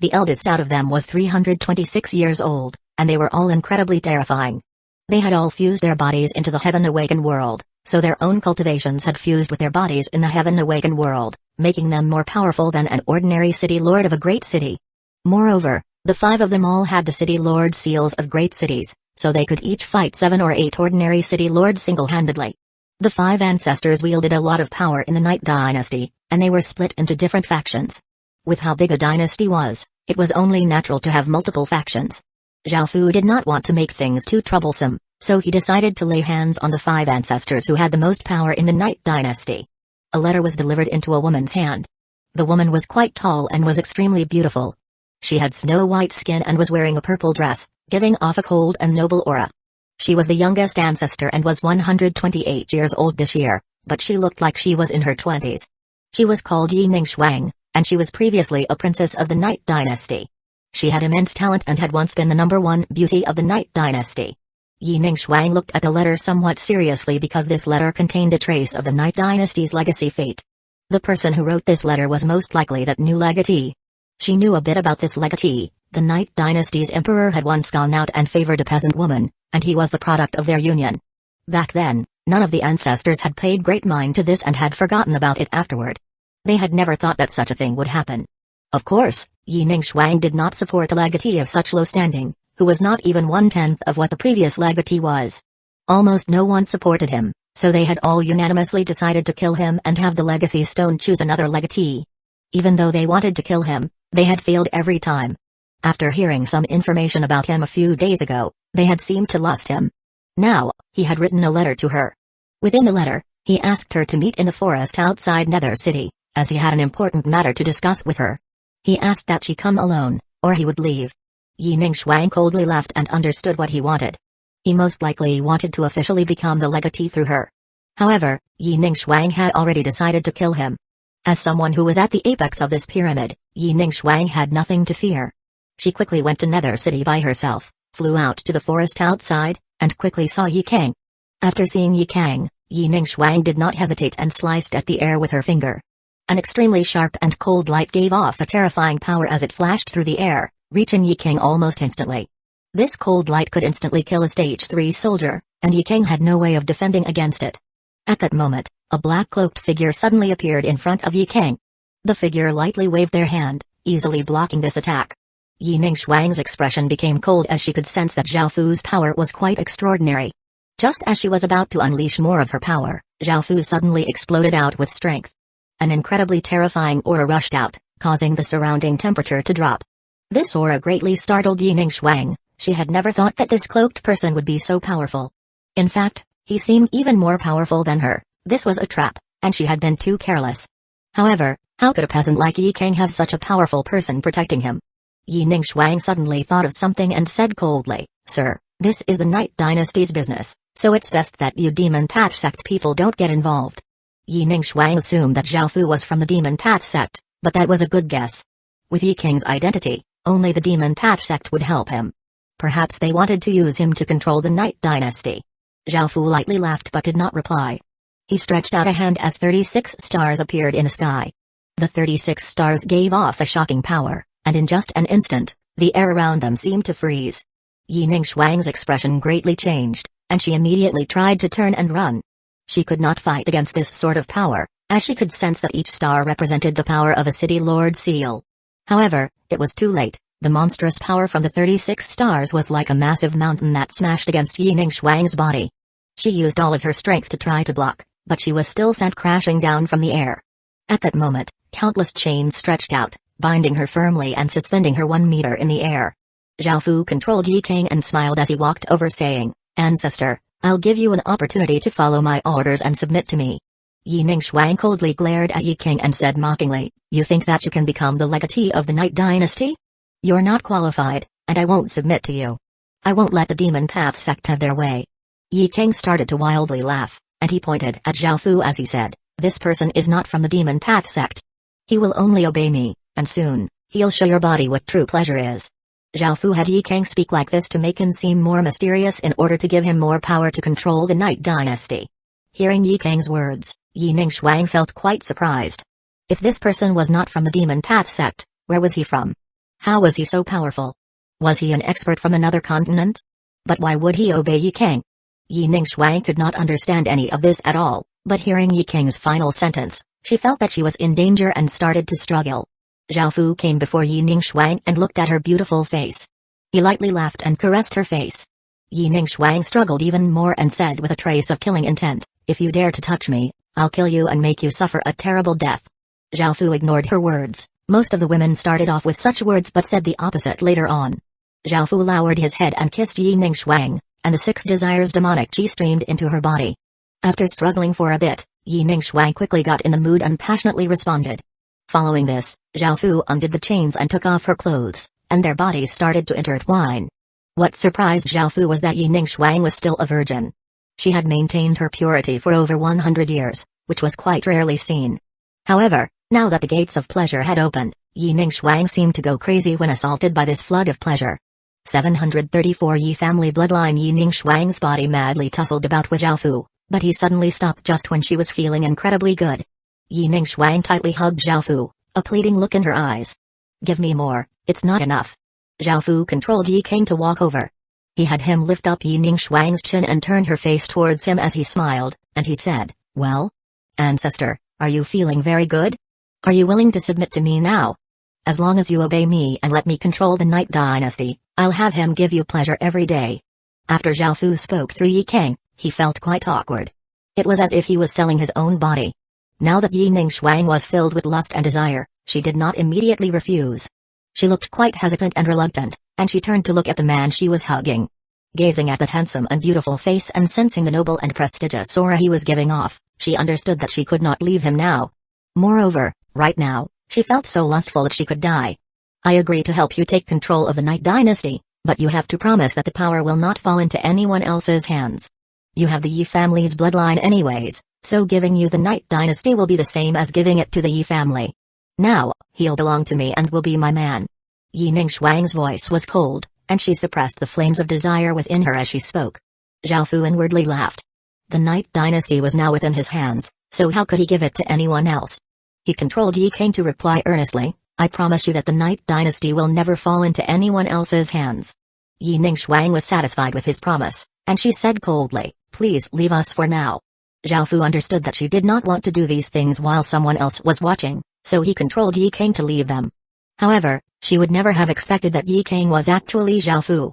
The eldest out of them was 326 years old, and they were all incredibly terrifying. They had all fused their bodies into the Heaven Awakened world, so their own cultivations had fused with their bodies in the Heaven Awakened world, making them more powerful than an ordinary city lord of a great city. Moreover, the 5 of them all had the city lord seals of great cities, so they could each fight 7 or 8 ordinary city lords single-handedly. The 5 ancestors wielded a lot of power in the Night Dynasty, and they were split into different factions. With how big a dynasty was, it was only natural to have multiple factions. Zhao Fu did not want to make things too troublesome, so he decided to lay hands on the 5 ancestors who had the most power in the Night Dynasty. A letter was delivered into a woman's hand. The woman was quite tall and was extremely beautiful. She had snow-white skin and was wearing a purple dress, giving off a cold and noble aura. She was the youngest ancestor and was 128 years old this year, but she looked like she was in her 20s. She was called Yi Ningxuang, and she was previously a princess of the Night Dynasty. She had immense talent and had once been the #1 beauty of the Night Dynasty. Yi Ningxuang looked at the letter somewhat seriously because this letter contained a trace of the Night Dynasty's legacy fate. The person who wrote this letter was most likely that new legatee. She knew a bit about this legatee. The Night Dynasty's emperor had once gone out and favored a peasant woman, and he was the product of their union. Back then, none of the ancestors had paid great mind to this and had forgotten about it afterward. They had never thought that such a thing would happen. Of course, Yi Ningxuang did not support a legatee of such low standing, who was not even 1/10 of what the previous legatee was. Almost no one supported him, so they had all unanimously decided to kill him and have the legacy stone choose another legatee. Even though they wanted to kill him, they had failed every time. After hearing some information about him a few days ago, they had seemed to lust him. Now, he had written a letter to her. Within the letter, he asked her to meet in the forest outside Nether City, as he had an important matter to discuss with her. He asked that she come alone, or he would leave. Yi Ningxuang coldly laughed and understood what he wanted. He most likely wanted to officially become the legatee through her. However, Yi Ningxuang had already decided to kill him. As someone who was at the apex of this pyramid, Yi Ningxuang had nothing to fear. She quickly went to Nether City by herself, flew out to the forest outside, and quickly saw Yi Kang. After seeing Yi Kang, Yi Ningxuang did not hesitate and sliced at the air with her finger. An extremely sharp and cold light gave off a terrifying power as it flashed through the air, reaching Yi Kang almost instantly. This cold light could instantly kill a stage 3 soldier, and Yi Kang had no way of defending against it. At that moment, a black-cloaked figure suddenly appeared in front of Yi Kang. The figure lightly waved their hand, easily blocking this attack. Yi Ningxuang's expression became cold as she could sense that Zhao Fu's power was quite extraordinary. Just as she was about to unleash more of her power, Zhao Fu suddenly exploded out with strength. An incredibly terrifying aura rushed out, causing the surrounding temperature to drop. This aura greatly startled Yi Ningxuang. She had never thought that this cloaked person would be so powerful. In fact, he seemed even more powerful than her. This was a trap, and she had been too careless. However, how could a peasant like Yi Kang have such a powerful person protecting him? Yi Ningxuang suddenly thought of something and said coldly, "Sir, this is the Night Dynasty's business, so it's best that you Demon Path sect people don't get involved." Yi Ningxuang assumed that Zhao Fu was from the Demon Path sect, but that was a good guess. With Yi Kang's identity, only the Demon Path sect would help him. Perhaps they wanted to use him to control the Night Dynasty. Zhao Fu lightly laughed but did not reply. He stretched out a hand as 36 stars appeared in the sky. The 36 stars gave off a shocking power, and in just an instant, the air around them seemed to freeze. Yi Ningxuang's expression greatly changed, and she immediately tried to turn and run. She could not fight against this sort of power, as she could sense that each star represented the power of a city lord seal. However, it was too late. The monstrous power from the 36 stars was like a massive mountain that smashed against Yi Ningxuang's body. She used all of her strength to try to block, but she was still sent crashing down from the air. At that moment, countless chains stretched out, binding her firmly and suspending her 1 meter in the air. Zhao Fu controlled Yi Kang and smiled as he walked over saying, "Ancestor, I'll give you an opportunity to follow my orders and submit to me." Yi Ningxuang coldly glared at Yi Kang and said mockingly, "You think that you can become the legatee of the Night Dynasty? You're not qualified, and I won't submit to you. I won't let the Demon Path sect have their way." Yi Kang started to wildly laugh, and he pointed at Zhao Fu as he said, "This person is not from the Demon Path sect. He will only obey me, and soon, he'll show your body what true pleasure is." Zhao Fu had Yi Kang speak like this to make him seem more mysterious in order to give him more power to control the Night Dynasty. Hearing Yi Kang's words, Yi Ningxuang felt quite surprised. If this person was not from the Demon Path sect, where was he from? How was he so powerful? Was he an expert from another continent? But why would he obey Yi King? Yi Ningxuang could not understand any of this at all, but hearing Yi King's final sentence, she felt that she was in danger and started to struggle. Zhao Fu came before Yi Ningxuang and looked at her beautiful face. He lightly laughed and caressed her face. Yi Ningxuang struggled even more and said with a trace of killing intent, "If you dare to touch me, I'll kill you and make you suffer a terrible death." Zhao Fu ignored her words. Most of the women started off with such words but said the opposite later on. Zhao Fu lowered his head and kissed Yi Ningxuang, and the 6 desires demonic chi streamed into her body. After struggling for a bit, Yi Ningxuang quickly got in the mood and passionately responded. Following this, Zhao Fu undid the chains and took off her clothes, and their bodies started to intertwine. What surprised Zhao Fu was that Yi Ningxuang was still a virgin. She had maintained her purity for over 100 years, which was quite rarely seen. However, now that the gates of pleasure had opened, Yi Ningxuang seemed to go crazy when assaulted by this flood of pleasure. 734 Yi family bloodline. Yi Ningxuang's body madly tussled about with Zhao Fu, but he suddenly stopped just when she was feeling incredibly good. Yi Ningxuang tightly hugged Zhao Fu, a pleading look in her eyes. "Give me more, it's not enough." Zhao Fu controlled Yi King to walk over. He had him lift up Yi Ningxuang's chin and turn her face towards him as he smiled, and he said, "Well? Ancestor, are you feeling very good? Are you willing to submit to me now? As long as you obey me and let me control the Night Dynasty, I'll have him give you pleasure every day." After Zhao Fu spoke through Yi King, he felt quite awkward. It was as if he was selling his own body. Now that Yi Ningxuang was filled with lust and desire, she did not immediately refuse. She looked quite hesitant and reluctant, and she turned to look at the man she was hugging. Gazing at that handsome and beautiful face and sensing the noble and prestigious aura he was giving off, she understood that she could not leave him now. Moreover, right now, she felt so lustful that she could die. "I agree to help you take control of the Night Dynasty, but you have to promise that the power will not fall into anyone else's hands. You have the Yi family's bloodline anyways, so giving you the Night Dynasty will be the same as giving it to the Yi family. Now, he'll belong to me and will be my man." Yi Ningxuang's voice was cold, and she suppressed the flames of desire within her as she spoke. Zhao Fu inwardly laughed. The Night Dynasty was now within his hands, so how could he give it to anyone else? He controlled Yi King to reply earnestly, "I promise you that the Night Dynasty will never fall into anyone else's hands." Yi Ningxuang was satisfied with his promise, and she said coldly, "Please leave us for now." Zhao Fu understood that she did not want to do these things while someone else was watching, so he controlled Yi King to leave them. However, she would never have expected that Yi King was actually Zhao Fu.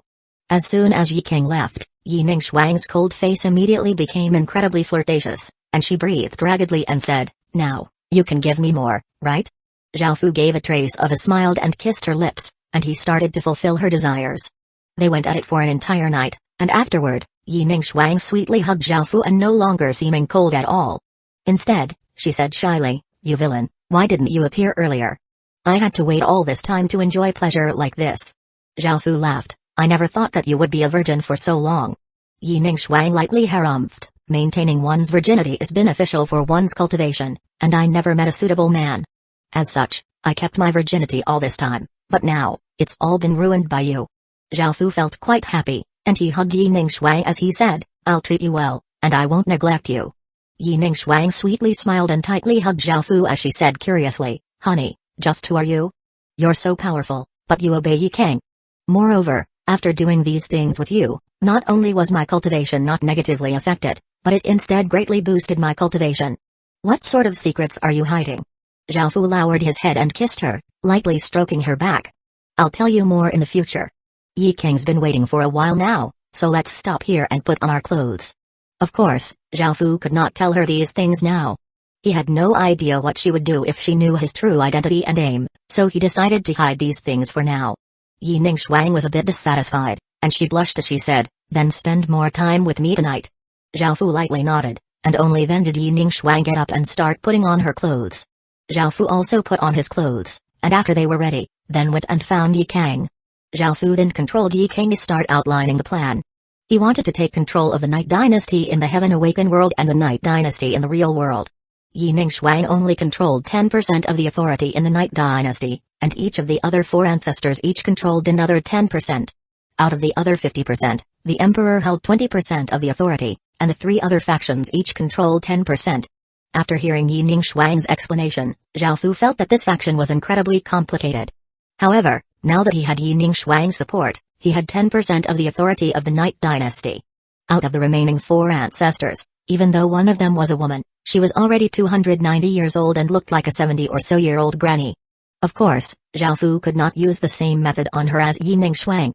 As soon as Yi King left, Yi Ningxuang's cold face immediately became incredibly flirtatious, and she breathed raggedly and said, "Now, you can give me more, right?" Zhao Fu gave a trace of a smile and kissed her lips, and he started to fulfill her desires. They went at it for an entire night, and afterward, Yi Ningxuang sweetly hugged Zhao Fu and no longer seeming cold at all. Instead, she said shyly, "You villain, why didn't you appear earlier? I had to wait all this time to enjoy pleasure like this." Zhao Fu laughed, "I never thought that you would be a virgin for so long." Yi Ningxuang lightly harumphed, "Maintaining one's virginity is beneficial for one's cultivation, and I never met a suitable man. As such, I kept my virginity all this time, but now, it's all been ruined by you." Zhao Fu felt quite happy, and he hugged Yi Ningxuang as he said, "I'll treat you well, and I won't neglect you." Yi Ningxuang sweetly smiled and tightly hugged Zhao Fu as she said curiously, "Honey, just who are you? You're so powerful, but you obey Yi King. Moreover, after doing these things with you, not only was my cultivation not negatively affected, but it instead greatly boosted my cultivation. What sort of secrets are you hiding?" Zhao Fu lowered his head and kissed her, lightly stroking her back. "I'll tell you more in the future. Yi King's been waiting for a while now, so let's stop here and put on our clothes." Of course, Zhao Fu could not tell her these things now. He had no idea what she would do if she knew his true identity and aim, so he decided to hide these things for now. Yi Ningxuang was a bit dissatisfied, and she blushed as she said, "Then spend more time with me tonight." Zhao Fu lightly nodded, and only then did Yi Ningxuang get up and start putting on her clothes. Zhao Fu also put on his clothes, and after they were ready, then went and found Yi King. Zhao Fu then controlled Yi King to start outlining the plan. He wanted to take control of the Night Dynasty in the Heaven Awakened world and the Night Dynasty in the real world. Yi Ningxuang only controlled 10% of the authority in the Night Dynasty, and each of the other 4 ancestors each controlled another 10%. Out of the other 50%, the Emperor held 20% of the authority, and the 3 other factions each controlled 10%. After hearing Yi Ningxuang's explanation, Zhao Fu felt that this faction was incredibly complicated. However, Now that he had Yi Ningshuang's support, he had 10% of the authority of the Night Dynasty. Out of the remaining 4 ancestors, even though one of them was a woman, she was already 290 years old and looked like a 70 or so year old granny. Of course, Zhao Fu could not use the same method on her as Yi Ningshuang.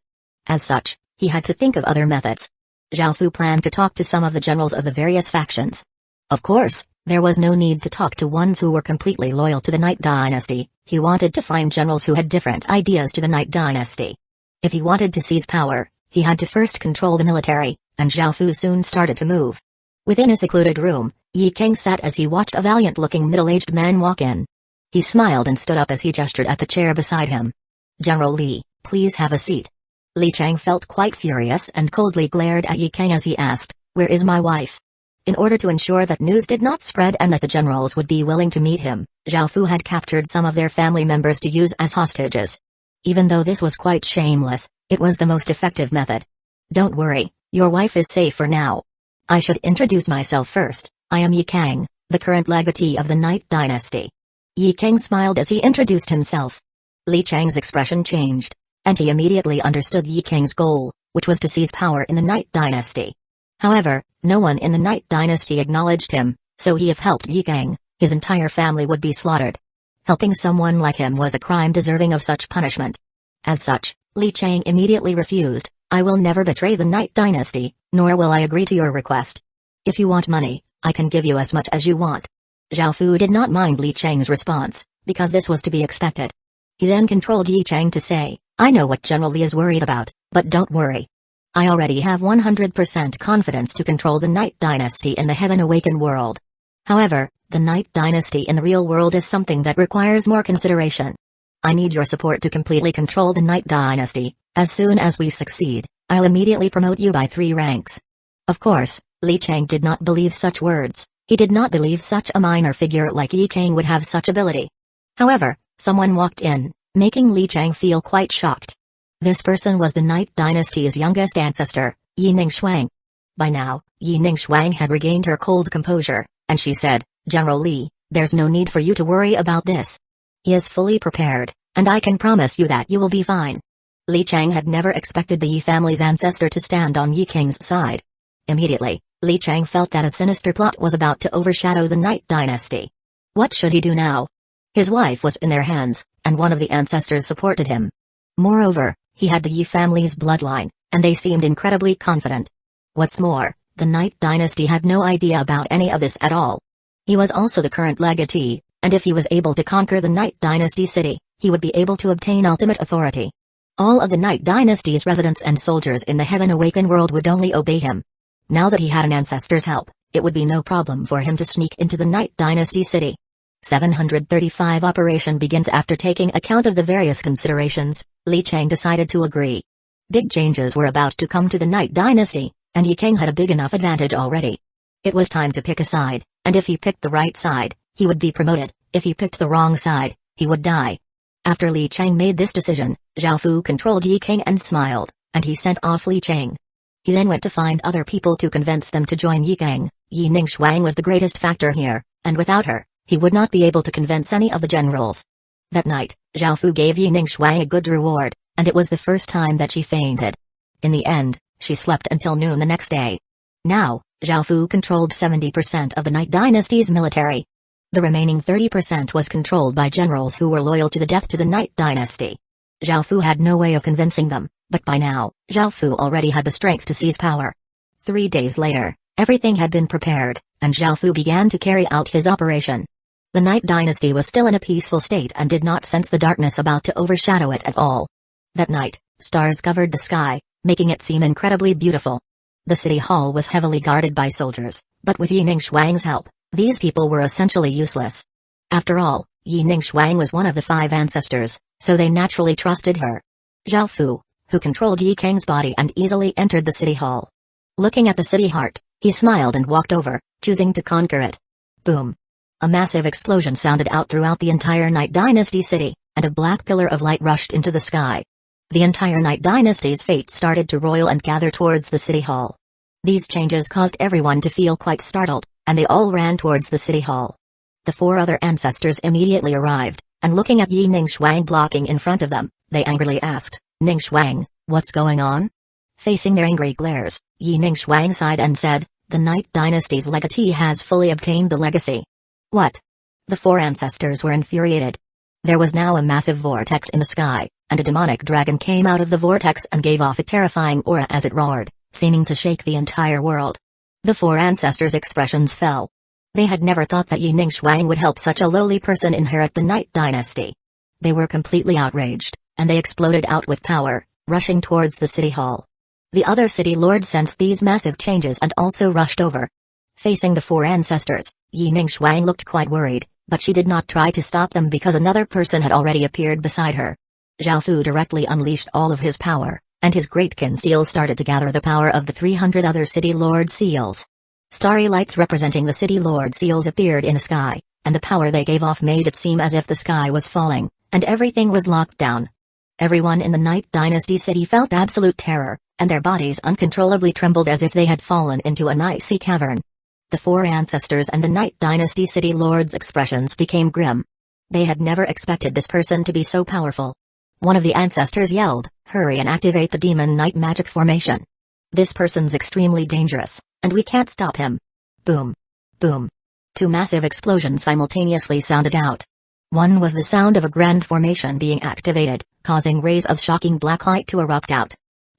As such, he had to think of other methods. Zhao Fu planned to talk to some of the generals of the various factions. Of course, there was no need to talk to ones who were completely loyal to the Night Dynasty. He wanted to find generals who had different ideas to the Night Dynasty. If he wanted to seize power, he had to first control the military, and Zhao Fu soon started to move. Within a secluded room, Yi King sat as he watched a valiant-looking middle-aged man walk in. He smiled and stood up as he gestured at the chair beside him. "General Li, please have a seat." Li Chang felt quite furious and coldly glared at Yi King as he asked, "Where is my wife?" In order to ensure that news did not spread and that the generals would be willing to meet him, Zhao Fu had captured some of their family members to use as hostages. Even though this was quite shameless, it was the most effective method. "Don't worry, your wife is safe for now. I should introduce myself first. I am Yi Kang, the current legatee of the Night Dynasty." Yi Kang smiled as he introduced himself. Li Chang's expression changed, and he immediately understood Yi Kang's goal, which was to seize power in the Night Dynasty. However, no one in the Night Dynasty acknowledged him, so he if helped Yi Kang, his entire family would be slaughtered. Helping someone like him was a crime deserving of such punishment. As such, Li Chang immediately refused. "I will never betray the Night Dynasty, nor will I agree to your request. If you want money, I can give you as much as you want." Zhao Fu did not mind Li Chang's response, because this was to be expected. He then controlled Yi Chang to say, "I know what General Li is worried about, but don't worry. I already have 100% confidence to control the Night Dynasty in the Heaven Awakened world. However, the Night Dynasty in the real world is something that requires more consideration. I need your support to completely control the Night Dynasty. As soon as we succeed, I'll immediately promote you by 3 ranks." Of course, Li Chang did not believe such words. He did not believe such a minor figure like Yi Kang would have such ability. However, someone walked in, making Li Chang feel quite shocked. This person was the Night Dynasty's youngest ancestor, Yi Ningshuang. By now, Yi Ningshuang had regained her cold composure, and she said, "General Li, there's no need for you to worry about this. He is fully prepared, and I can promise you that you will be fine." Li Chang had never expected the Yi family's ancestor to stand on Yi King's side. Immediately, Li Chang felt that a sinister plot was about to overshadow the Night Dynasty. What should he do now? His wife was in their hands, and one of the ancestors supported him. Moreover, he had the Yi family's bloodline, and they seemed incredibly confident. What's more, the Night Dynasty had no idea about any of this at all. He was also the current legatee, and if he was able to conquer the Night Dynasty city, he would be able to obtain ultimate authority. All of the Night Dynasty's residents and soldiers in the Heaven Awakened world would only obey him. Now that he had an ancestor's help, it would be no problem for him to sneak into the Night Dynasty city. 735 Operation begins. After taking account of the various considerations, Li Chang decided to agree. Big changes were about to come to the Night Dynasty, and Yi Kang had a big enough advantage already. It was time to pick a side, and if he picked the right side, he would be promoted. If he picked the wrong side, he would die. After Li Chang made this decision, Zhao Fu controlled Yi Kang and smiled, and he sent off Li Chang. He then went to find other people to convince them to join Yi Kang. Yi Ningshuang was the greatest factor here, and without her, he would not be able to convince any of the generals. That night, Zhao Fu gave Yi Ningshuang a good reward, and it was the first time that she fainted. In the end, she slept until noon the next day. Now, Zhao Fu controlled 70% of the Night Dynasty's military. The remaining 30% was controlled by generals who were loyal to the death to the Night Dynasty. Zhao Fu had no way of convincing them, but by now, Zhao Fu already had the strength to seize power. 3 days later, everything had been prepared, and Zhao Fu began to carry out his operation. The Night Dynasty was still in a peaceful state and did not sense the darkness about to overshadow it at all. That night, stars covered the sky, making it seem incredibly beautiful. The city hall was heavily guarded by soldiers, but with Yi Ningshuang's help, these people were essentially useless. After all, Yi Ningshuang was one of the 5 ancestors, so they naturally trusted her. Zhao Fu, who controlled Yi Kang's body and easily entered the city hall. Looking at the city heart, he smiled and walked over, choosing to conquer it. Boom! A massive explosion sounded out throughout the entire Night Dynasty city, and a black pillar of light rushed into the sky. The entire Night Dynasty's fate started to roil and gather towards the city hall. These changes caused everyone to feel quite startled, and they all ran towards the city hall. The 4 other ancestors immediately arrived, and looking at Yi Ningshuang blocking in front of them, They angrily asked, Ningxuang, what's going on? Facing their angry glares, Yi Ningxuang sighed and said, the Night Dynasty's legatee has fully obtained the legacy. What? The four ancestors were infuriated. There was now a massive vortex in the sky, and a demonic dragon came out of the vortex and gave off a terrifying aura as it roared, seeming to shake the entire world. The four ancestors' expressions fell. They had never thought that Yi Ningxuang would help such a lowly person inherit the Night Dynasty. They were completely outraged, and they exploded out with power, rushing towards the city hall. The other city lords sensed these massive changes and also rushed over. Facing the four ancestors, Yi Ningxuang looked quite worried, but she did not try to stop them because another person had already appeared beside her. Zhao Fu directly unleashed all of his power, and his Greatkin seal started to gather the power of the 300 other City Lord seals. Starry lights representing the City Lord seals appeared in the sky, and the power they gave off made it seem as if the sky was falling, and everything was locked down. Everyone in the Night Dynasty city felt absolute terror, and their bodies uncontrollably trembled as if they had fallen into an icy cavern. The four ancestors and the Night Dynasty city lords' expressions became grim. They had never expected this person to be so powerful. One of the ancestors yelled, hurry and activate the Demon Knight magic formation. This person's extremely dangerous, and we can't stop him. Boom. Boom. Two massive explosions simultaneously sounded out. One was the sound of a grand formation being activated, causing rays of shocking black light to erupt out.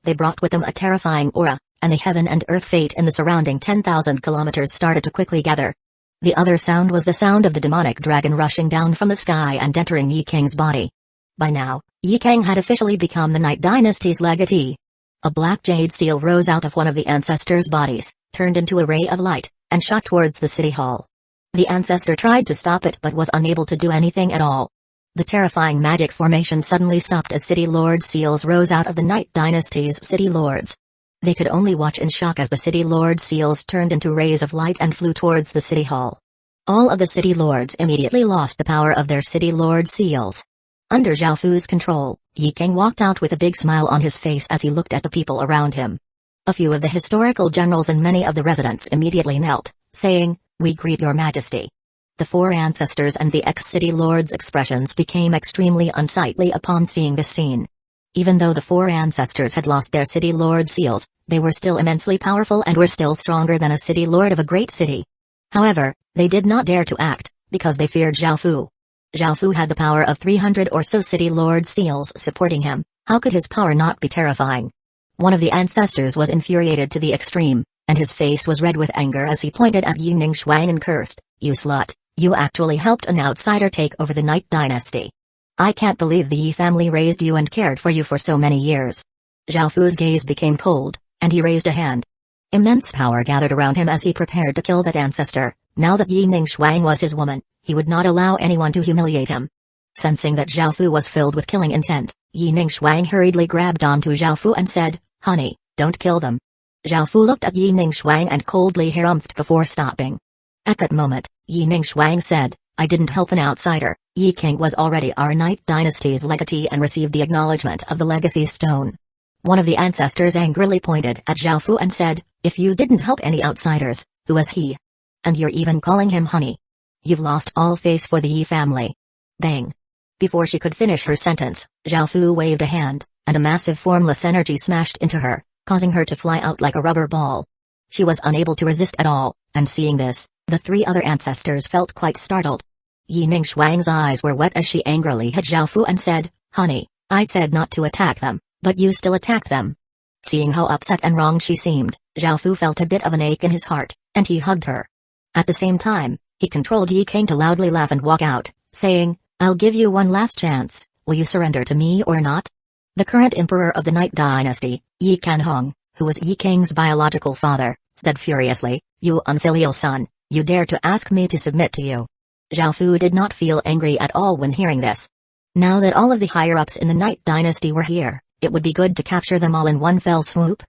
They brought with them a terrifying aura, and the heaven and earth fate in the surrounding 10,000 kilometers started to quickly gather. The other sound was the sound of the demonic dragon rushing down from the sky and entering Yi Kang's body. By now, Yi Kang had officially become the Night Dynasty's legatee. A black jade seal rose out of one of the ancestors' bodies, turned into a ray of light, and shot towards the city hall. The ancestor tried to stop it but was unable to do anything at all. The terrifying magic formation suddenly stopped as City Lord seals rose out of the Night Dynasty's City Lords. They could only watch in shock as the City Lord seals turned into rays of light and flew towards the city hall. All of the City Lords immediately lost the power of their City Lord seals. Under Zhao Fu's control, Yi Kang walked out with a big smile on his face as he looked at the people around him. A few of the historical generals and many of the residents immediately knelt, saying, "We greet your majesty." The four ancestors and the ex-city lords' expressions became extremely unsightly upon seeing this scene. Even though the four ancestors had lost their city lord seals, they were still immensely powerful and were still stronger than a city lord of a great city. However, they did not dare to act, because they feared Zhao Fu. Zhao Fu had the power of 300 or so city lord seals supporting him. How could his power not be terrifying? One of the ancestors was infuriated to the extreme, and his face was red with anger as he pointed at Yi Ningxuang and cursed, "You slut, you actually helped an outsider take over the Night Dynasty. I can't believe the Yi family raised you and cared for you for so many years." Zhao Fu's gaze became cold, and he raised a hand. Immense power gathered around him as he prepared to kill that ancestor. Now that Yi Ningxuang was his woman, he would not allow anyone to humiliate him. Sensing that Zhao Fu was filled with killing intent, Yi Ningxuang hurriedly grabbed onto Zhao Fu and said, "Honey, don't kill them." Zhao Fu looked at Yi Ningxuang and coldly harumphed before stopping. At that moment, Yi Ningxuang said, "I didn't help an outsider. Yi King was already our Night Dynasty's legatee and received the acknowledgement of the legacy stone." One of the ancestors angrily pointed at Zhao Fu and said, "If you didn't help any outsiders, who is he? And you're even calling him honey. You've lost all face for the Yi family." Bang! Before she could finish her sentence, Zhao Fu waved a hand, and a massive formless energy smashed into her, causing her to fly out like a rubber ball. She was unable to resist at all, and seeing this, the three other ancestors felt quite startled. Yi Ningxuang's eyes were wet as she angrily hit Zhao Fu and said, "Honey, I said not to attack them, but you still attacked them." Seeing how upset and wronged she seemed, Zhao Fu felt a bit of an ache in his heart, and he hugged her. At the same time, he controlled Yi King to loudly laugh and walk out, saying, "I'll give you one last chance, will you surrender to me or not?" The current emperor of the Night Dynasty, Yi Kanhong, who was Yi King's biological father, said furiously, "You unfilial son, you dare to ask me to submit to you." Zhao Fu did not feel angry at all when hearing this. Now that all of the higher-ups in the Night Dynasty were here, it would be good to capture them all in one fell swoop.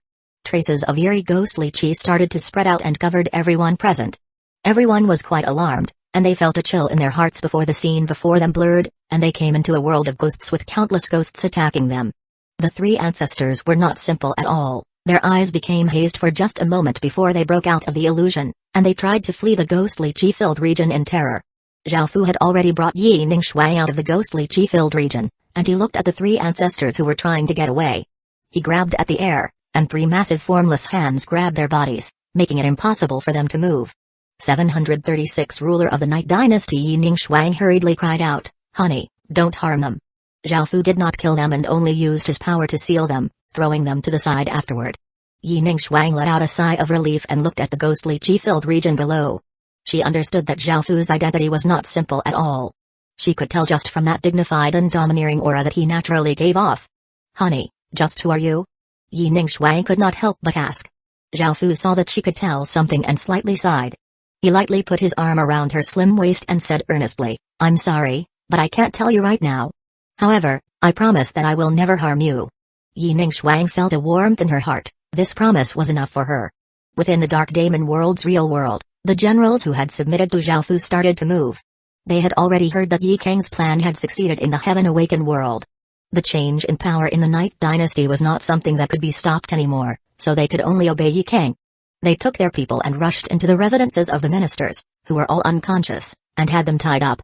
Traces of eerie ghostly chi started to spread out and covered everyone present. Everyone was quite alarmed, and they felt a chill in their hearts before the scene before them blurred, and they came into a world of ghosts with countless ghosts attacking them. The three ancestors were not simple at all. Their eyes became hazed for just a moment before they broke out of the illusion, and they tried to flee the ghostly chi-filled region in terror. Zhao Fu had already brought Yi Ningxuang out of the ghostly chi-filled region, and he looked at the three ancestors who were trying to get away. He grabbed at the air, and three massive formless hands grabbed their bodies, making it impossible for them to move. 736 Ruler of the Night Dynasty Yi Ningshuang hurriedly cried out, "Honey, don't harm them." Zhao Fu did not kill them and only used his power to seal them, throwing them to the side afterward. Yi Ningshuang let out a sigh of relief and looked at the ghostly chi-filled region below. She understood that Zhao Fu's identity was not simple at all. She could tell just from that dignified and domineering aura that he naturally gave off. "Honey, just who are you?" Yi Ningshuang could not help but ask. Zhao Fu saw that she could tell something and slightly sighed. He lightly put his arm around her slim waist and said earnestly, "I'm sorry, but I can't tell you right now. However, I promise that I will never harm you." Yi Ningshuang felt a warmth in her heart. This promise was enough for her. Within the Dark Daemon world's real world, the generals who had submitted to Zhao Fu started to move. They had already heard that Yi Kang's plan had succeeded in the Heaven Awakened world. The change in power in the Night Dynasty was not something that could be stopped anymore, so they could only obey Yi Kang. They took their people and rushed into the residences of the ministers, who were all unconscious, and had them tied up.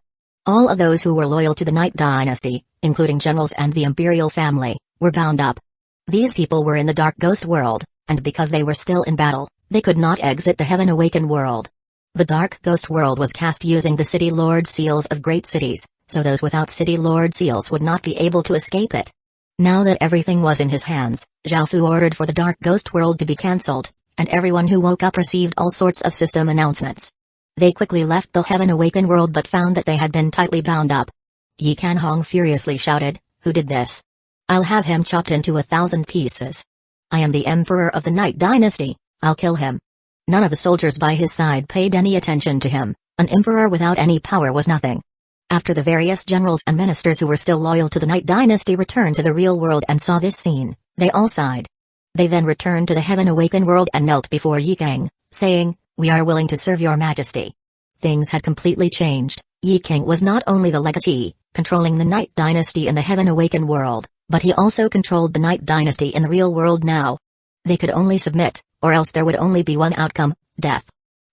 All of those who were loyal to the Night Dynasty, including generals and the imperial family, were bound up. These people were in the Dark Ghost world, and because they were still in battle, they could not exit the Heaven Awakened world. The Dark Ghost world was cast using the City Lord seals of great cities, so those without City Lord seals would not be able to escape it. Now that everything was in his hands, Zhao Fu ordered for the Dark Ghost world to be cancelled, and everyone who woke up received all sorts of system announcements. They quickly left the Heaven Awakened world but found that they had been tightly bound up. Yi Kanhong furiously shouted, "Who did this? I'll have him chopped into 1,000 pieces. I am the Emperor of the Night Dynasty, I'll kill him." None of the soldiers by his side paid any attention to him. An emperor without any power was nothing. After the various generals and ministers who were still loyal to the Night Dynasty returned to the real world and saw this scene, they all sighed. They then returned to the Heaven Awakened world and knelt before Yi Kang, saying, "We are willing to serve your majesty." Things had completely changed. Yi Kang was not only the legatee, controlling the Night Dynasty in the Heaven Awakened world, but he also controlled the Night Dynasty in the real world now. They could only submit, or else there would only be one outcome, death.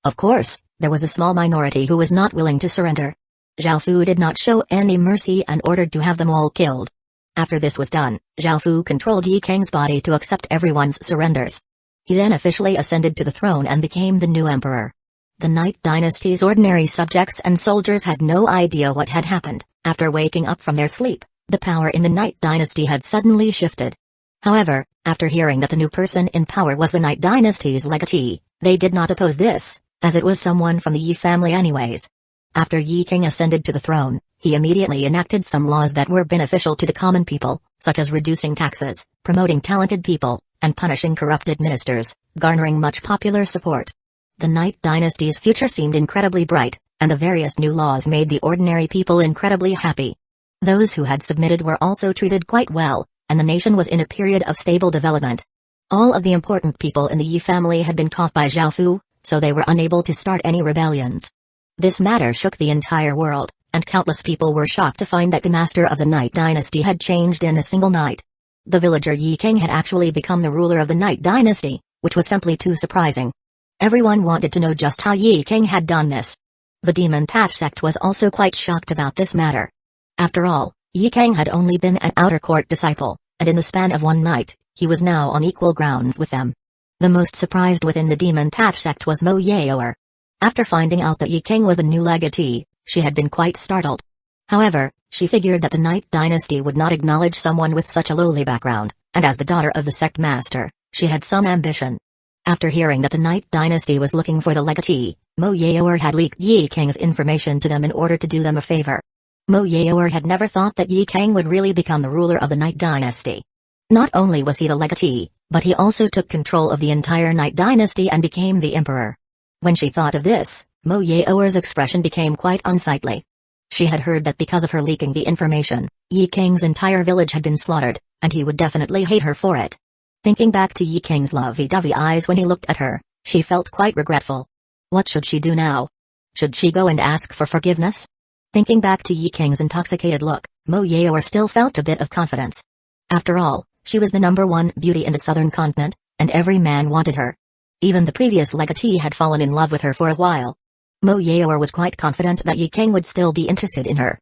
Of course, there was a small minority who was not willing to surrender. Zhao Fu did not show any mercy and ordered to have them all killed. After this was done, Zhao Fu controlled Yi Kang's body to accept everyone's surrenders. He then officially ascended to the throne and became the new emperor. The Night Dynasty's ordinary subjects and soldiers had no idea what had happened. After waking up from their sleep, the power in the Night Dynasty had suddenly shifted. However, after hearing that the new person in power was the Night Dynasty's legatee, they did not oppose this, as it was someone from the Yi family anyways. After Yi King ascended to the throne, he immediately enacted some laws that were beneficial to the common people, such as reducing taxes, promoting talented people, and punishing corrupted ministers, garnering much popular support. The Night Dynasty's future seemed incredibly bright, and the various new laws made the ordinary people incredibly happy. Those who had submitted were also treated quite well, and the nation was in a period of stable development. All of the important people in the Yi family had been caught by Zhao Fu, so they were unable to start any rebellions. This matter shook the entire world, and countless people were shocked to find that the master of the Night Dynasty had changed in a single night. The villager Yi King had actually become the ruler of the Night Dynasty, which was simply too surprising. Everyone wanted to know just how Yi King had done this. The Demon Path sect was also quite shocked about this matter. After all, Yi King had only been an outer court disciple, and in the span of one night, he was now on equal grounds with them. The most surprised within the Demon Path sect was Mo Yaoer. After finding out that Yi King was the new legatee, she had been quite startled. However, she figured that the Night Dynasty would not acknowledge someone with such a lowly background, and as the daughter of the sect master, she had some ambition. After hearing that the Night Dynasty was looking for the legatee, Mo Yaoer had leaked Yi King's information to them in order to do them a favor. Mo Yaoer had never thought that Yi King would really become the ruler of the Night Dynasty. Not only was he the legatee, but he also took control of the entire Night Dynasty and became the emperor. When she thought of this, Mo Yaoer's expression became quite unsightly. She had heard that because of her leaking the information, Yi King's entire village had been slaughtered, and he would definitely hate her for it. Thinking back to Yi King's lovey-dovey eyes when he looked at her, she felt quite regretful. What should she do now? Should she go and ask for forgiveness? Thinking back to Yi King's intoxicated look, Mo Yaoer still felt a bit of confidence. After all, she was the #1 beauty in the southern continent, and every man wanted her. Even the previous legatee had fallen in love with her for a while. Mo Yaoer was quite confident that Yi King would still be interested in her.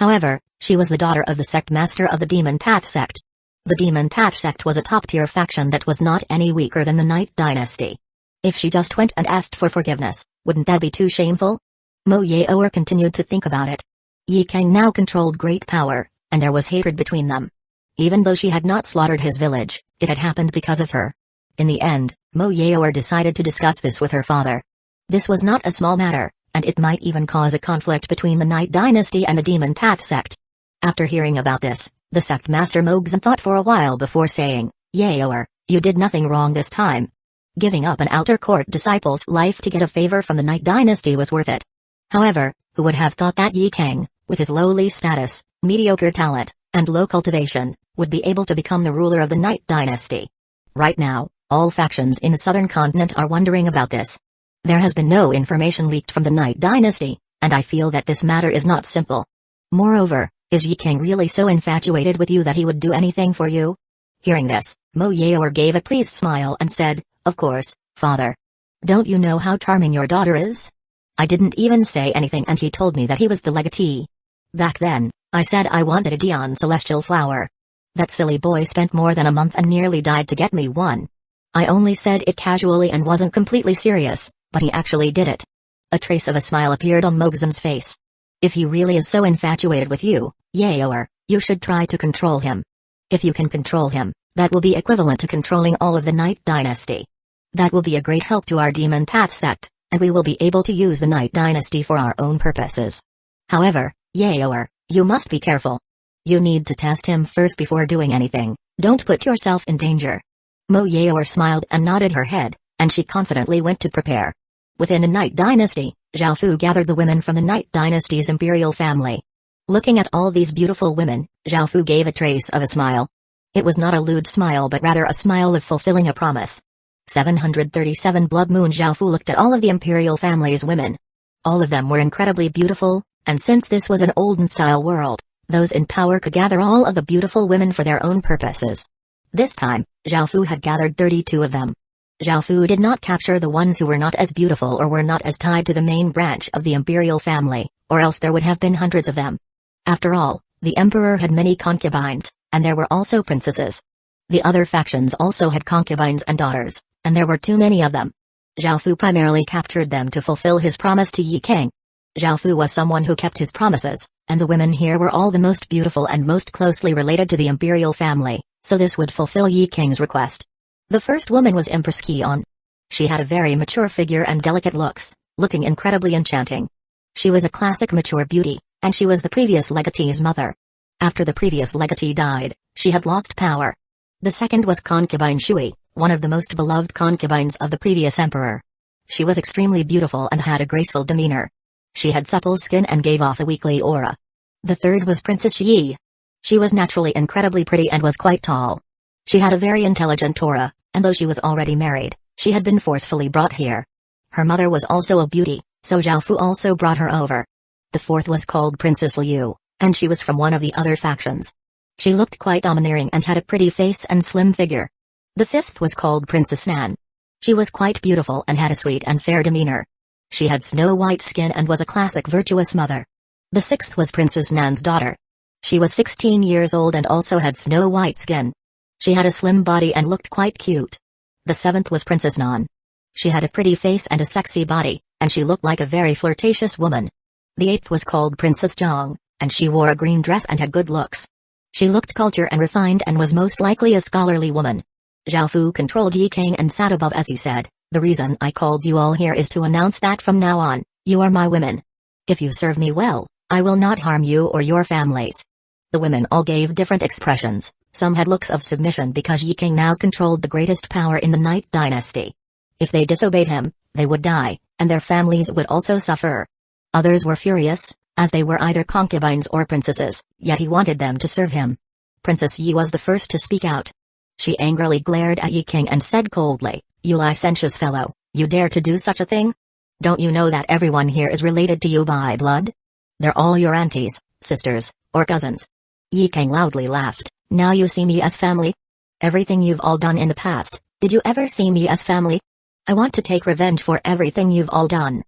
However, she was the daughter of the sect master of the Demon Path sect. The Demon Path sect was a top-tier faction that was not any weaker than the Night Dynasty. If she just went and asked for forgiveness, wouldn't that be too shameful? Mo Yaoer continued to think about it. Ye King now controlled great power, and there was hatred between them. Even though she had not slaughtered his village, it had happened because of her. In the end, Mo Yaoer decided to discuss this with her father. This was not a small matter, and it might even cause a conflict between the Night Dynasty and the Demon Path sect. After hearing about this, the sect master Mogzan thought for a while before saying, Yaoer, you did nothing wrong this time. Giving up an outer court disciple's life to get a favor from the Night Dynasty was worth it. However, who would have thought that Ye King, with his lowly status, mediocre talent, and low cultivation, would be able to become the ruler of the Night Dynasty? Right now, all factions in the southern continent are wondering about this. There has been no information leaked from the Night Dynasty, and I feel that this matter is not simple. Moreover, is Ye King really so infatuated with you that he would do anything for you? Hearing this, Mo Yaoer gave a pleased smile and said, Of course, father. Don't you know how charming your daughter is? I didn't even say anything and he told me that he was the legatee. Back then, I said I wanted a Dion Celestial Flower. That silly boy spent more than a month and nearly died to get me one. I only said it casually and wasn't completely serious, but he actually did it. A trace of a smile appeared on Mogzan's face. If he really is so infatuated with you, Yaoer, you should try to control him. If you can control him, that will be equivalent to controlling all of the Night Dynasty. That will be a great help to our Demon Path sect, and we will be able to use the Night Dynasty for our own purposes. However, Yaoer, you must be careful. You need to test him first before doing anything. Don't put yourself in danger. Mo Yaoer smiled and nodded her head, and she confidently went to prepare. Within the Night Dynasty, Zhao Fu gathered the women from the Night Dynasty's imperial family. Looking at all these beautiful women, Zhao Fu gave a trace of a smile. It was not a lewd smile but rather a smile of fulfilling a promise. 737 Blood Moon. Zhao Fu looked at all of the imperial family's women. All of them were incredibly beautiful, and since this was an olden-style world, those in power could gather all of the beautiful women for their own purposes. This time, Zhao Fu had gathered 32 of them. Zhao Fu did not capture the ones who were not as beautiful or were not as tied to the main branch of the imperial family, or else there would have been hundreds of them. After all, the emperor had many concubines, and there were also princesses. The other factions also had concubines and daughters, and there were too many of them. Zhao Fu primarily captured them to fulfill his promise to Ye King. Zhao Fu was someone who kept his promises, and the women here were all the most beautiful and most closely related to the imperial family, so this would fulfill Ye King's request. The first woman was Empress Qian. She had a very mature figure and delicate looks, looking incredibly enchanting. She was a classic mature beauty, and she was the previous legatee's mother. After the previous legatee died, she had lost power. The second was concubine Shui, one of the most beloved concubines of the previous emperor. She was extremely beautiful and had a graceful demeanor. She had supple skin and gave off a weakly aura. The third was Princess Yi. She was naturally incredibly pretty and was quite tall. She had a very intelligent aura, and though she was already married, she had been forcefully brought here. Her mother was also a beauty, so Zhao Fu also brought her over. The fourth was called Princess Liu, and she was from one of the other factions. She looked quite domineering and had a pretty face and slim figure. The fifth was called Princess Nan. She was quite beautiful and had a sweet and fair demeanor. She had snow-white skin and was a classic virtuous mother. The sixth was Princess Nan's daughter. She was 16 years old and also had snow-white skin. She had a slim body and looked quite cute. The seventh was Princess Nan. She had a pretty face and a sexy body, and she looked like a very flirtatious woman. The eighth was called Princess Zhang, and she wore a green dress and had good looks. She looked cultured and refined and was most likely a scholarly woman. Zhao Fu controlled Ye King and sat above as he said, "The reason I called you all here is to announce that from now on, you are my women. If you serve me well, I will not harm you or your families." The women all gave different expressions. Some had looks of submission because Ye King now controlled the greatest power in the Night Dynasty. If they disobeyed him, they would die, and their families would also suffer. Others were furious, as they were either concubines or princesses, yet he wanted them to serve him. Princess Yi was the first to speak out. She angrily glared at Ye King and said coldly, "You licentious fellow, you dare to do such a thing? Don't you know that everyone here is related to you by blood? They're all your aunties, sisters, or cousins." Ye King loudly laughed. "Now you see me as family? Everything you've all done in the past, did you ever see me as family? I want to take revenge for everything you've all done."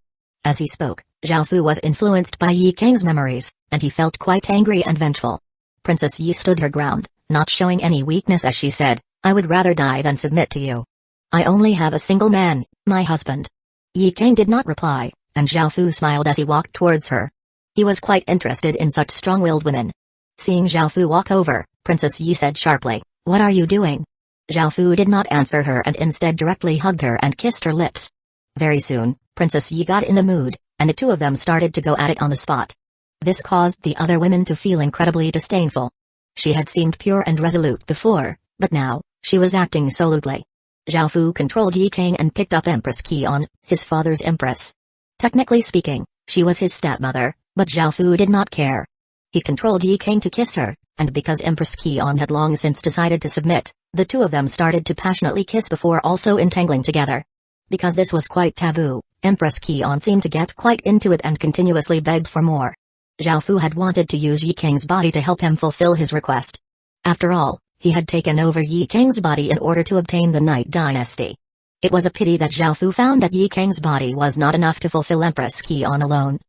As he spoke, Zhao Fu was influenced by Ye King's memories, and he felt quite angry and vengeful. Princess Yi stood her ground, not showing any weakness as she said, "I would rather die than submit to you. I only have a single man, my husband." Yi King did not reply, and Zhao Fu smiled as he walked towards her. He was quite interested in such strong-willed women. Seeing Zhao Fu walk over, Princess Yi said sharply, "What are you doing?" Zhao Fu did not answer her and instead directly hugged her and kissed her lips. Very soon, Princess Yi got in the mood, and the two of them started to go at it on the spot. This caused the other women to feel incredibly disdainful. She had seemed pure and resolute before, but now, she was acting so lewdly. Zhao Fu controlled Yi King and picked up Empress Qian, his father's empress. Technically speaking, she was his stepmother, but Zhao Fu did not care. He controlled Yi King to kiss her, and because Empress Qian had long since decided to submit, the two of them started to passionately kiss before also entangling together. Because this was quite taboo, Empress Qian seemed to get quite into it and continuously begged for more. Zhao Fu had wanted to use Yi King's body to help him fulfill his request. After all, he had taken over Yi King's body in order to obtain the Night Dynasty. It was a pity that Zhao Fu found that Yi King's body was not enough to fulfill Empress Qian alone.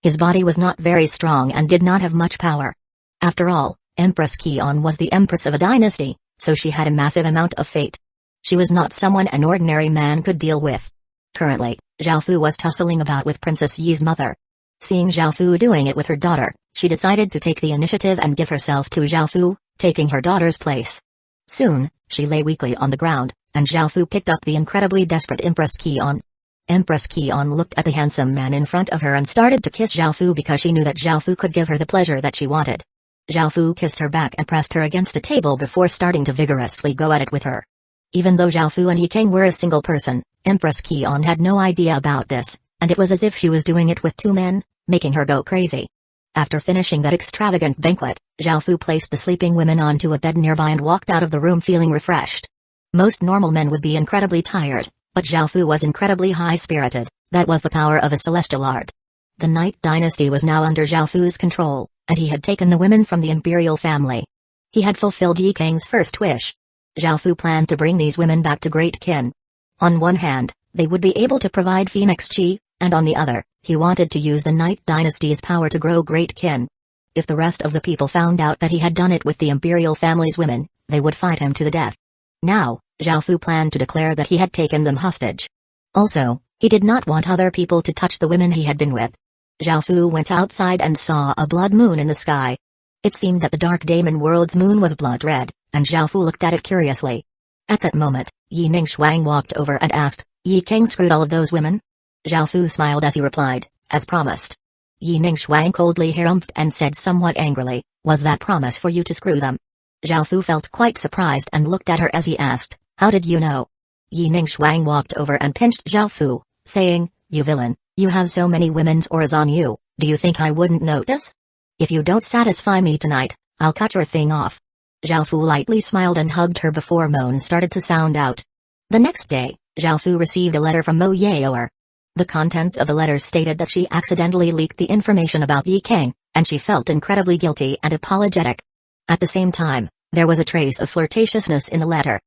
His body was not very strong and did not have much power. After all, Empress Qian was the empress of a dynasty, so she had a massive amount of fate. She was not someone an ordinary man could deal with. Currently, Zhao Fu was tussling about with Princess Yi's mother. Seeing Zhao Fu doing it with her daughter, she decided to take the initiative and give herself to Zhao Fu, taking her daughter's place. Soon, she lay weakly on the ground, and Zhao Fu picked up the incredibly desperate Empress Qian. Empress Qian looked at the handsome man in front of her and started to kiss Zhao Fu because she knew that Zhao Fu could give her the pleasure that she wanted. Zhao Fu kissed her back and pressed her against a table before starting to vigorously go at it with her. Even though Zhao Fu and Yi King were a single person, Empress Qian had no idea about this, and it was as if she was doing it with two men, making her go crazy. After finishing that extravagant banquet, Zhao Fu placed the sleeping women onto a bed nearby and walked out of the room feeling refreshed. Most normal men would be incredibly tired, but Zhao Fu was incredibly high-spirited. That was the power of a celestial art. The Night Dynasty was now under Zhao Fu's control, and he had taken the women from the imperial family. He had fulfilled Yi King's first wish. Zhao Fu planned to bring these women back to Great Qin. On one hand, they would be able to provide Phoenix Chi, and on the other, he wanted to use the Night Dynasty's power to grow Great Qin. If the rest of the people found out that he had done it with the imperial family's women, they would fight him to the death. Now, Zhao Fu planned to declare that he had taken them hostage. Also, he did not want other people to touch the women he had been with. Zhao Fu went outside and saw a blood moon in the sky. It seemed that the Dark Daemon World's moon was blood red, and Zhao Fu looked at it curiously. At that moment, Yi Ningxuang walked over and asked, "Yi King screwed all of those women?" Zhao Fu smiled as he replied, "As promised." Yi Ningxuang coldly harumphed and said somewhat angrily, "Was that promise for you to screw them?" Zhao Fu felt quite surprised and looked at her as he asked, "How did you know?" Yi Ningxuang walked over and pinched Zhao Fu, saying, "You villain, you have so many women's auras on you, do you think I wouldn't notice? If you don't satisfy me tonight, I'll cut your thing off." Zhao Fu lightly smiled and hugged her before moans started to sound out. The next day, Zhao Fu received a letter from Mo Yaoer. The contents of the letter stated that she accidentally leaked the information about Yi King, and she felt incredibly guilty and apologetic. At the same time, there was a trace of flirtatiousness in the letter.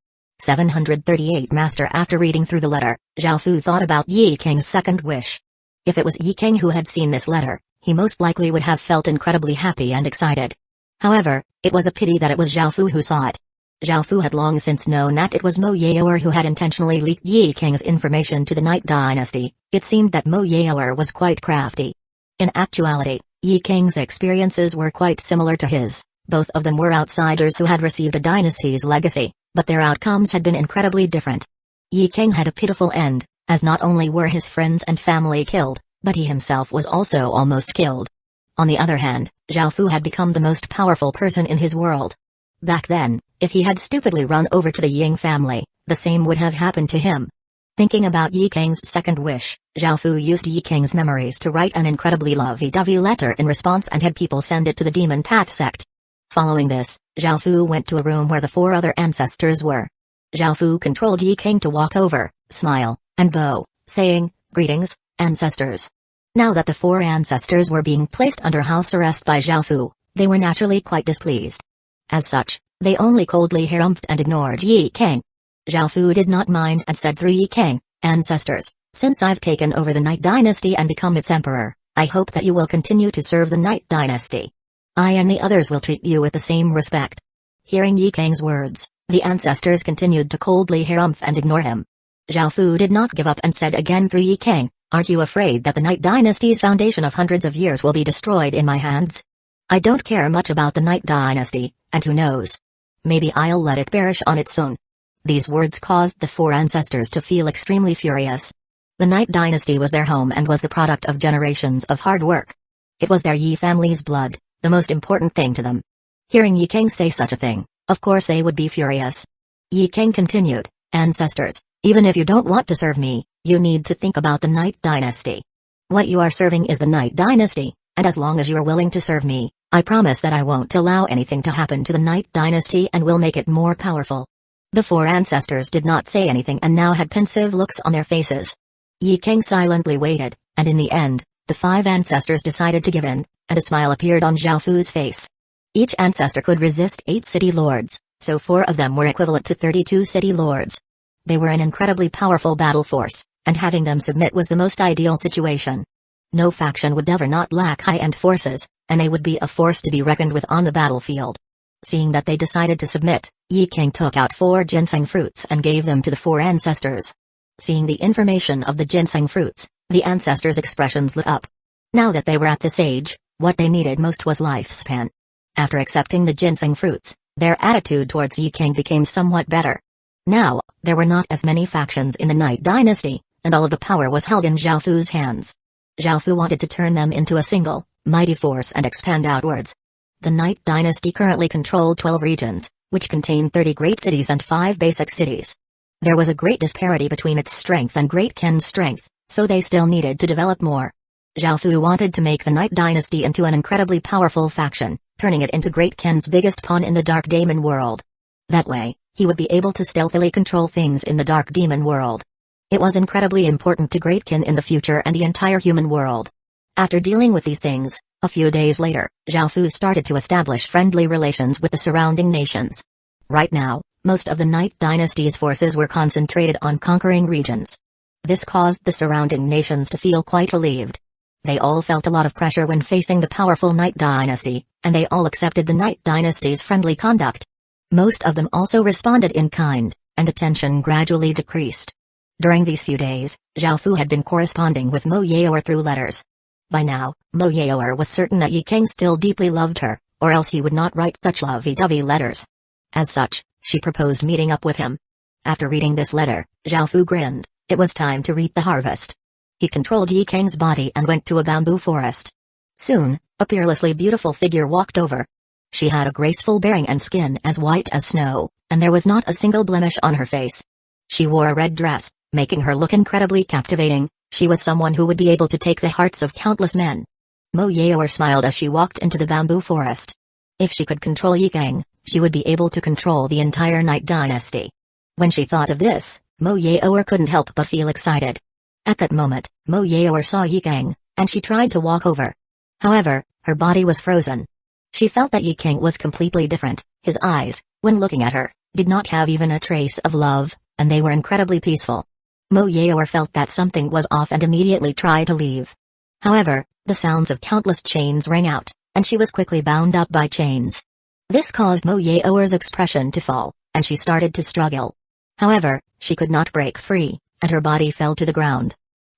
738 Master. After reading through the letter, Zhao Fu thought about Yi King's second wish. If it was Yi King who had seen this letter, he most likely would have felt incredibly happy and excited. However, it was a pity that it was Zhao Fu who saw it. Zhao Fu had long since known that it was Mo Yaoer who had intentionally leaked Yi King's information to the Night Dynasty. It seemed that Mo Yaoer was quite crafty. In actuality, Yi King's experiences were quite similar to his. Both of them were outsiders who had received a dynasty's legacy, but their outcomes had been incredibly different. Yi King had a pitiful end, as not only were his friends and family killed, but he himself was also almost killed. On the other hand, Zhao Fu had become the most powerful person in his world. Back then, if he had stupidly run over to the Ying family, the same would have happened to him. Thinking about Yi King's second wish, Zhao Fu used Yi King's memories to write an incredibly lovey-dovey letter in response and had people send it to the Demon Path sect. Following this, Zhao Fu went to a room where the four other ancestors were. Zhao Fu controlled Yi King to walk over, smile, and bow, saying, "Greetings, ancestors." Now that the four ancestors were being placed under house arrest by Zhao Fu, they were naturally quite displeased. As such, they only coldly harumphed and ignored Yi King. Zhao Fu did not mind and said through Yi King, "Ancestors, since I've taken over the Night Dynasty and become its emperor, I hope that you will continue to serve the Night Dynasty. I and the others will treat you with the same respect." Hearing Yi Kang's words, the ancestors continued to coldly harumph and ignore him. Zhao Fu did not give up and said again through Yi Kang, "Aren't you afraid that the Night Dynasty's foundation of hundreds of years will be destroyed in my hands? I don't care much about the Night Dynasty, and who knows? Maybe I'll let it perish on its own." These words caused the four ancestors to feel extremely furious. The Night Dynasty was their home and was the product of generations of hard work. It was their Yi family's blood, the most important thing to them. Hearing Yi Kang say such a thing, of course they would be furious. Yi Kang continued, "Ancestors, even if you don't want to serve me, you need to think about the Night Dynasty. What you are serving is the Night Dynasty, and as long as you are willing to serve me, I promise that I won't allow anything to happen to the Night Dynasty and will make it more powerful." The four ancestors did not say anything and now had pensive looks on their faces. Yi Kang silently waited, and in the end, the five ancestors decided to give in, and a smile appeared on Zhao Fu's face. Each ancestor could resist 8 city lords, so 4 of them were equivalent to 32 city lords. They were an incredibly powerful battle force, and having them submit was the most ideal situation. No faction would ever not lack high-end forces, and they would be a force to be reckoned with on the battlefield. Seeing that they decided to submit, Yi Kang took out 4 ginseng fruits and gave them to the 4 ancestors. Seeing the information of the ginseng fruits, the ancestors' expressions lit up. Now that they were at this age, what they needed most was lifespan. After accepting the ginseng fruits, their attitude towards Yi Kang became somewhat better. Now, there were not as many factions in the Night Dynasty, and all of the power was held in Zhao Fu's hands. Zhao Fu wanted to turn them into a single, mighty force and expand outwards. The Night Dynasty currently controlled 12 regions, which contained 30 great cities and 5 basic cities. There was a great disparity between its strength and Great Ken's strength, so they still needed to develop more. Zhao Fu wanted to make the Night Dynasty into an incredibly powerful faction, turning it into Great Ken's biggest pawn in the Dark Demon world. That way, he would be able to stealthily control things in the Dark Demon world. It was incredibly important to Great Ken in the future and the entire human world. After dealing with these things, a few days later, Zhao Fu started to establish friendly relations with the surrounding nations. Right now, most of the Night Dynasty's forces were concentrated on conquering regions. This caused the surrounding nations to feel quite relieved. They all felt a lot of pressure when facing the powerful Night Dynasty, and they all accepted the Night Dynasty's friendly conduct. Most of them also responded in kind, and the tension gradually decreased. During these few days, Zhao Fu had been corresponding with Mo Yaoer through letters. By now, Mo Yaoer was certain that Yi Kang still deeply loved her, or else he would not write such lovey-dovey letters. As such, she proposed meeting up with him. After reading this letter, Zhao Fu grinned. It was time to reap the harvest. He controlled Yi Kang's body and went to a bamboo forest. Soon, a peerlessly beautiful figure walked over. She had a graceful bearing and skin as white as snow, and there was not a single blemish on her face. She wore a red dress, making her look incredibly captivating. She was someone who would be able to take the hearts of countless men. Mo Yaoer smiled as she walked into the bamboo forest. If she could control Yi Kang, she would be able to control the entire Night Dynasty. When she thought of this, Mo Yaoer couldn't help but feel excited. At that moment, Mo Yaoer saw Yi Kang, and she tried to walk over. However, her body was frozen. She felt that Yi Kang was completely different. His eyes, when looking at her, did not have even a trace of love, and they were incredibly peaceful. Mo Yaoer felt that something was off and immediately tried to leave. However, the sounds of countless chains rang out, and she was quickly bound up by chains. This caused Mo Yaoer's expression to fall, and she started to struggle. However, she could not break free, and her body fell to the ground.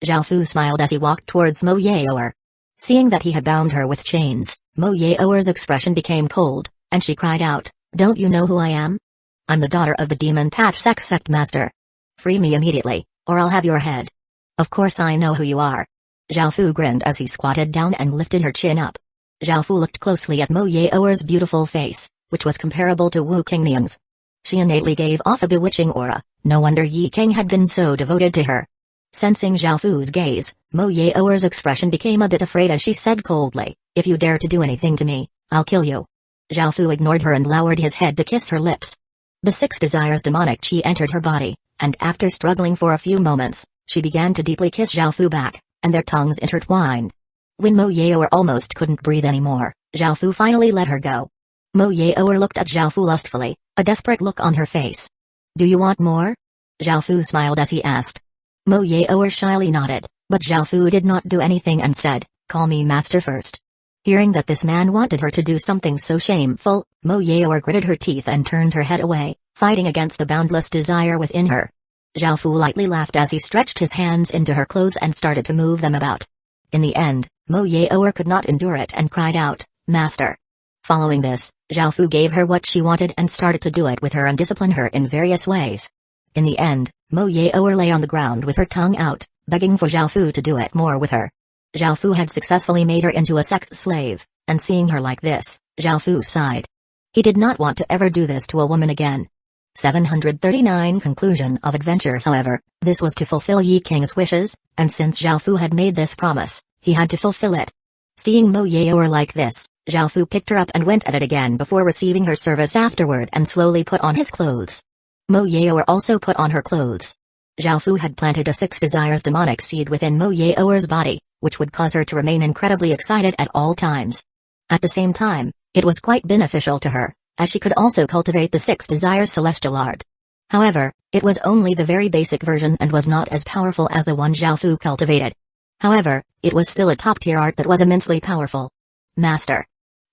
Zhao Fu smiled as he walked towards Mo Yaoer. Seeing that he had bound her with chains, Mo Yaoer's expression became cold, and she cried out, "Don't you know who I am? I'm the daughter of the Demon Path Sect Master. Free me immediately, or I'll have your head." "Of course I know who you are." Zhao Fu grinned as he squatted down and lifted her chin up. Zhao Fu looked closely at Mo Yaoer's beautiful face, which was comparable to Wu Qingniang's. She innately gave off a bewitching aura. No wonder Yi Kang had been so devoted to her. Sensing Zhao Fu's gaze, Mo Yaoer's expression became a bit afraid as she said coldly, "If you dare to do anything to me, I'll kill you." Zhao Fu ignored her and lowered his head to kiss her lips. The 6 desires demonic chi entered her body, and after struggling for a few moments, she began to deeply kiss Zhao Fu back, and their tongues intertwined. When Mo Yaoer almost couldn't breathe anymore, Zhao Fu finally let her go. Mo Yaoer looked at Zhao Fu lustfully, a desperate look on her face. "Do you want more?" Zhao Fu smiled as he asked. Mo Yaoer shyly nodded, but Zhao Fu did not do anything and said, Call me master first. Hearing that this man wanted her to do something so shameful, Moyeor gritted her teeth and turned her head away, fighting against the boundless desire within her. Zhao Fu lightly laughed as he stretched his hands into her clothes and started to move them about. In the end, Moyeor could not endure it and cried out, "Master!" Following this, Zhao Fu gave her what she wanted and started to do it with her and discipline her in various ways. In the end, Moyeor lay on the ground with her tongue out, begging for Zhao Fu to do it more with her. Zhao Fu had successfully made her into a sex slave, and seeing her like this, Zhao Fu sighed. He did not want to ever do this to a woman again. 739 Conclusion of Adventure. However, this was to fulfill Yi King's wishes, and since Zhao Fu had made this promise, he had to fulfill it. Seeing Moyeor like this, Zhao Fu picked her up and went at it again before receiving her service afterward and slowly put on his clothes. Moyeor also put on her clothes. Zhao Fu had planted a 6 desires demonic seed within Moyeor's body, which would cause her to remain incredibly excited at all times. At the same time, it was quite beneficial to her, as she could also cultivate the 6 desires celestial art. However, it was only the very basic version and was not as powerful as the one Zhao Fu cultivated. However, it was still a top-tier art that was immensely powerful. Master!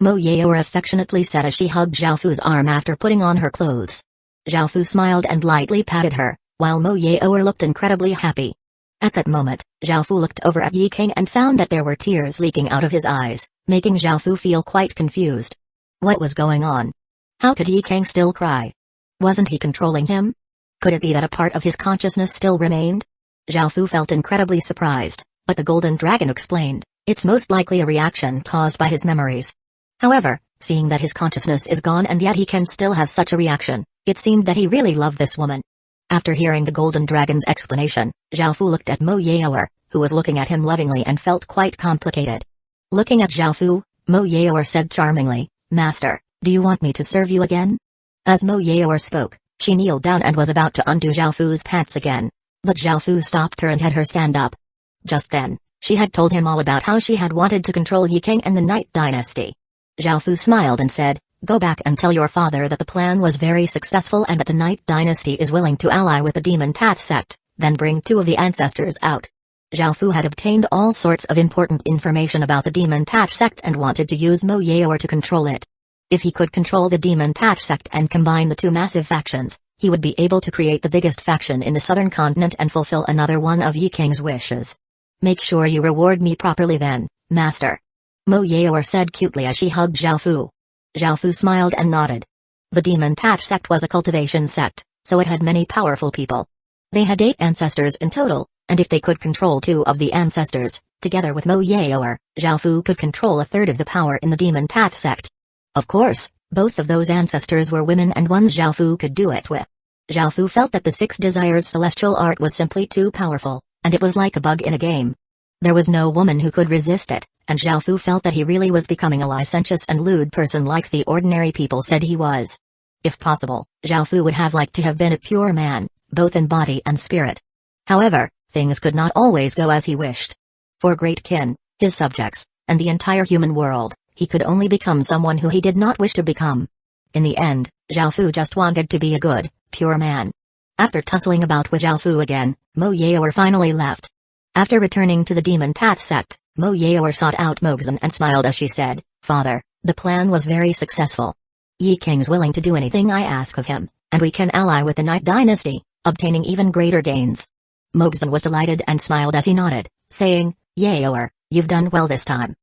Moyeor affectionately said as she hugged Zhao Fu's arm after putting on her clothes. Zhao Fu smiled and lightly patted her, while Moyeor looked incredibly happy. At that moment, Zhao Fu looked over at Yi King and found that there were tears leaking out of his eyes, making Zhao Fu feel quite confused. What was going on? How could Yi King still cry? Wasn't he controlling him? Could it be that a part of his consciousness still remained? Zhao Fu felt incredibly surprised, but the Golden Dragon explained, it's most likely a reaction caused by his memories. However, seeing that his consciousness is gone and yet he can still have such a reaction, it seemed that he really loved this woman. After hearing the Golden Dragon's explanation, Zhao Fu looked at Moyeor, who was looking at him lovingly and felt quite complicated. Looking at Zhao Fu, Moyeor said charmingly, "Master, do you want me to serve you again?" As Moyeor spoke, she kneeled down and was about to undo Zhao Fu's pants again. But Zhao Fu stopped her and had her stand up. Just then, she had told him all about how she had wanted to control Yi King and the Night Dynasty. Zhao Fu smiled and said, "Go back and tell your father that the plan was very successful and that the Night Dynasty is willing to ally with the Demon Path sect, then bring 2 of the ancestors out." Zhao Fu had obtained all sorts of important information about the Demon Path sect and wanted to use Moyeor to control it. If he could control the Demon Path sect and combine the 2 massive factions, he would be able to create the biggest faction in the southern continent and fulfill another one of Yi King's wishes. "Make sure you reward me properly then, Master," Moyeor said cutely as she hugged Zhao Fu. Zhao Fu smiled and nodded. The Demon Path sect was a cultivation sect, so it had many powerful people. They had 8 ancestors in total, and if they could control 2 of the ancestors, together with Moyeor, Zhao Fu could control a third of the power in the Demon Path sect. Of course, both of those ancestors were women and ones Zhao Fu could do it with. Zhao Fu felt that the 6 desires celestial art was simply too powerful, and it was like a bug in a game. There was no woman who could resist it, and Zhao Fu felt that he really was becoming a licentious and lewd person like the ordinary people said he was. If possible, Zhao Fu would have liked to have been a pure man, both in body and spirit. However, things could not always go as he wished. For Great Kin, his subjects, and the entire human world, he could only become someone who he did not wish to become. In the end, Zhao Fu just wanted to be a good, pure man. After tussling about with Zhao Fu again, Moyeor finally left. After returning to the Demon Path sect, Moyeor sought out Mogzan and smiled as she said, "Father, the plan was very successful. Yi King's willing to do anything I ask of him, and we can ally with the Night Dynasty, obtaining even greater gains." Mogzan was delighted and smiled as he nodded, saying, "Yeor, you've done well this time."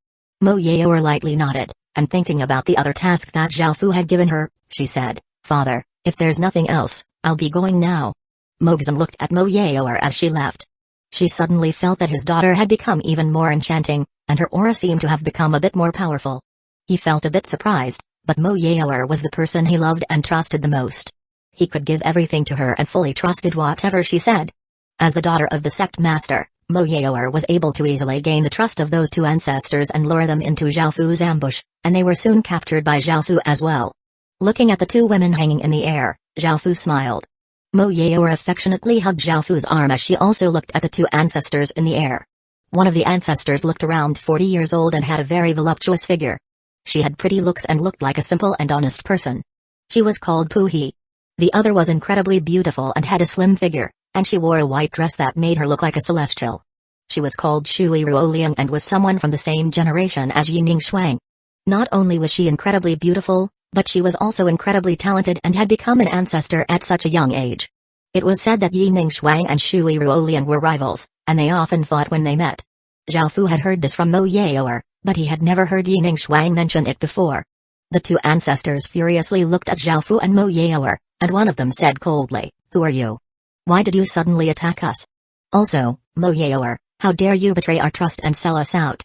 Moyeor lightly nodded, and thinking about the other task that Zhao Fu had given her, she said, "Father, if there's nothing else, I'll be going now." Mogzan looked at Moyeor as she left. She suddenly felt that his daughter had become even more enchanting, and her aura seemed to have become a bit more powerful. He felt a bit surprised, but Moyeor was the person he loved and trusted the most. He could give everything to her and fully trusted whatever she said. As the daughter of the sect master, Moyeor was able to easily gain the trust of those 2 ancestors and lure them into Zhao Fu's ambush, and they were soon captured by Zhao Fu as well. Looking at the 2 women hanging in the air, Zhao Fu smiled. Moyeor affectionately hugged Zhao Fu's arm as she also looked at the 2 ancestors in the air. One of the ancestors looked around 40 years old and had a very voluptuous figure. She had pretty looks and looked like a simple and honest person. She was called Puhi. The other was incredibly beautiful and had a slim figure, and she wore a white dress that made her look like a celestial. She was called Shui Ruoliang and was someone from the same generation as Yining Shuang. Not only was she incredibly beautiful, but she was also incredibly talented and had become an ancestor at such a young age. It was said that Yining Shuang and Shui Ruoliang were rivals, and they often fought when they met. Zhao Fu had heard this from Mo Yaoer, but he had never heard Yining Shuang mention it before. The two ancestors furiously looked at Zhao Fu and Mo Yaoer, and one of them said coldly, "Who are you? Why did you suddenly attack us? Also, Mo Yaoer, how dare you betray our trust and sell us out?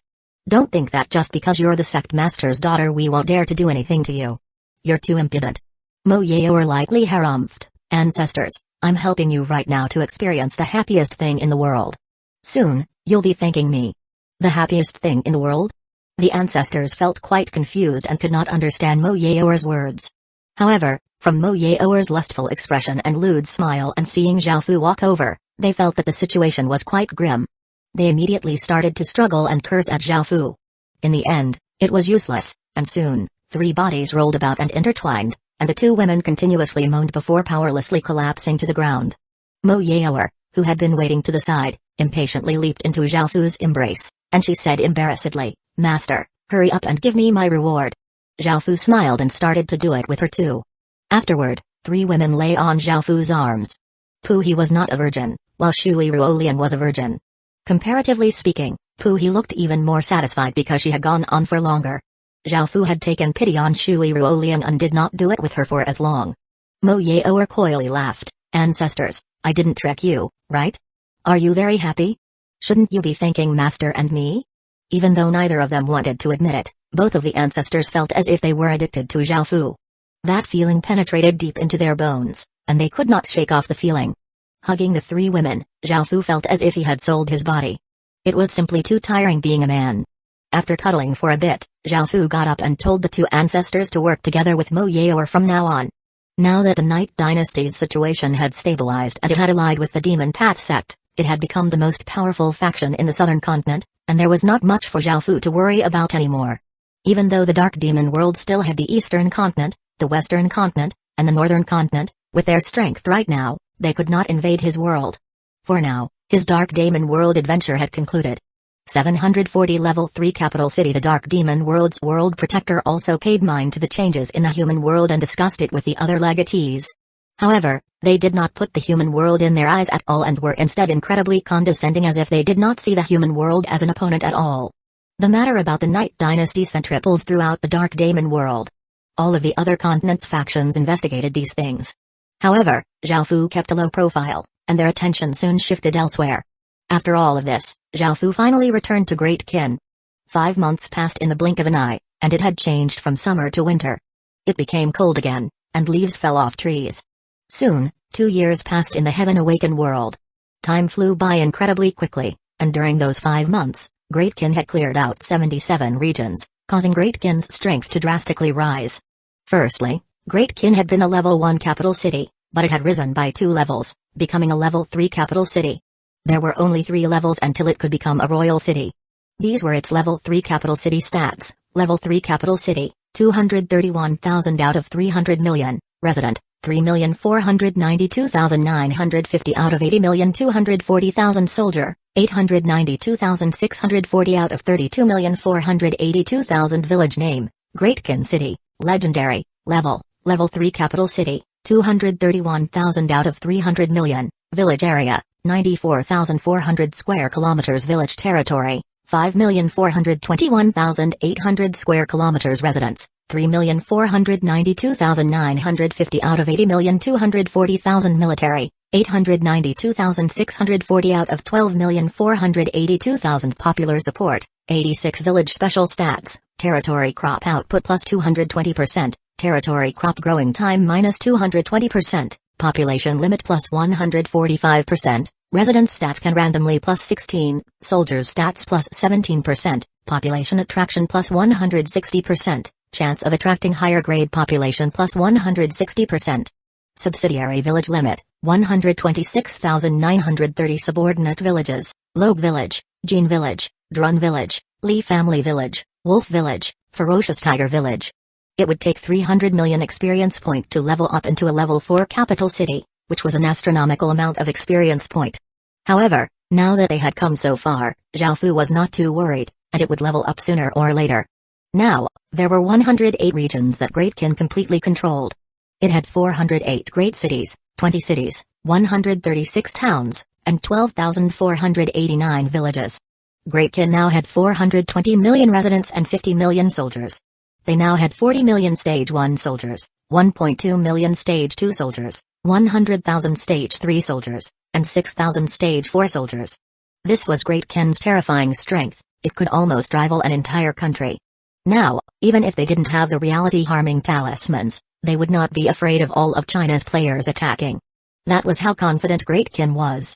Don't think that just because you're the sect master's daughter we won't dare to do anything to you. You're too impudent." Mo Yaoer lightly harumphed, "Ancestors, I'm helping you right now to experience the happiest thing in the world. Soon, you'll be thanking me." The happiest thing in the world? The ancestors felt quite confused and could not understand Mo Yaoer's words. However, from Mo Yaoer's lustful expression and lewd smile and seeing Zhao Fu walk over, they felt that the situation was quite grim. They immediately started to struggle and curse at Zhao Fu. In the end, it was useless, and soon, three bodies rolled about and intertwined, and the two women continuously moaned before powerlessly collapsing to the ground. Mo Yaoer, who had been waiting to the side, impatiently leaped into Zhao Fu's embrace, and she said embarrassedly, "Master, hurry up and give me my reward." Zhao Fu smiled and started to do it with her too. Afterward, three women lay on Zhao Fu's arms. He was not a virgin, while Shui Ruoliang was a virgin. Comparatively speaking, He looked even more satisfied because she had gone on for longer. Zhao Fu had taken pity on Shui Ruoliang and did not do it with her for as long. Mo Yaoer coyly laughed, "Ancestors, I didn't trick you, right? Are you very happy? Shouldn't you be thanking Master and me?" Even though neither of them wanted to admit it, both of the ancestors felt as if they were addicted to Zhao Fu. That feeling penetrated deep into their bones, and they could not shake off the feeling. Hugging the three women, Zhao Fu felt as if he had sold his body. It was simply too tiring being a man. After cuddling for a bit, Zhao Fu got up and told the two ancestors to work together with Mo Yaoer from now on. Now that the Night Dynasty's situation had stabilized and it had allied with the Demon Path sect, it had become the most powerful faction in the southern continent, and there was not much for Zhao Fu to worry about anymore. Even though the Dark Demon world still had the eastern continent, the western continent, and the northern continent, with their strength right now, they could not invade his world. For now, his Dark Demon world adventure had concluded. 740 Level 3 Capital City. The Dark Demon world's world protector also paid mind to the changes in the human world and discussed it with the other legatees. However, they did not put the human world in their eyes at all and were instead incredibly condescending as if they did not see the human world as an opponent at all. The matter about the Night Dynasty sent ripples throughout the Dark Demon world. All of the other continents' factions investigated these things. However, Zhao Fu kept a low profile, and their attention soon shifted elsewhere. After all of this, Zhao Fu finally returned to Great Qin. 5 months passed in the blink of an eye, and it had changed from summer to winter. It became cold again, and leaves fell off trees. Soon, 2 years passed in the Heaven Awakened world. Time flew by incredibly quickly, and during those 5 months, Great Qin had cleared out 77 regions, causing Great Qin's strength to drastically rise. Firstly, Great Qin had been a level 1 capital city, but it had risen by 2 levels, becoming a level 3 capital city. There were only 3 levels until it could become a royal city. These were its level 3 capital city stats. Level 3 capital city, 231,000 out of 300 million, resident, 3,492,950 out of 80,240,000 soldier, 892,640 out of 32,482,000 village name, Great Qin City, legendary, level 3 capital city, 231,000 out of 300 million, village area, 94,400 square kilometers village territory, 5,421,800 square kilometers residents, 3,492,950 out of 80,240,000 military, 892,640 out of 12,482,000 popular support, 86 village special stats, territory crop output plus 220%, territory crop growing time minus 220%, population limit plus 145%, residence stats can randomly plus 16, soldiers stats plus 17%, population attraction plus 160%, chance of attracting higher grade population plus 160%. Subsidiary village limit, 126,930 subordinate villages, Lobe Village, Jean Village, Drun Village, Lee Family Village, Wolf Village, Ferocious Tiger Village. It would take 300 million experience point to level up into a level 4 capital city, which was an astronomical amount of experience point. However, Now that they had come so far, Zhaofu was not too worried, and it would level up sooner or later. Now, there were 108 regions that Great Qin completely controlled. It had 408 great cities, 20 cities, 136 towns, and 12,489 villages. Great Qin now had 420 million residents and 50 million soldiers. They now had 40 million Stage 1 soldiers, 1.2 million Stage 2 soldiers, 100,000 Stage 3 soldiers, and 6,000 Stage 4 soldiers. This was Great Qin's terrifying strength. It could almost rival an entire country. Now, even if they didn't have the reality-harming talismans, they would not be afraid of all of China's players attacking. That was how confident Great Qin was.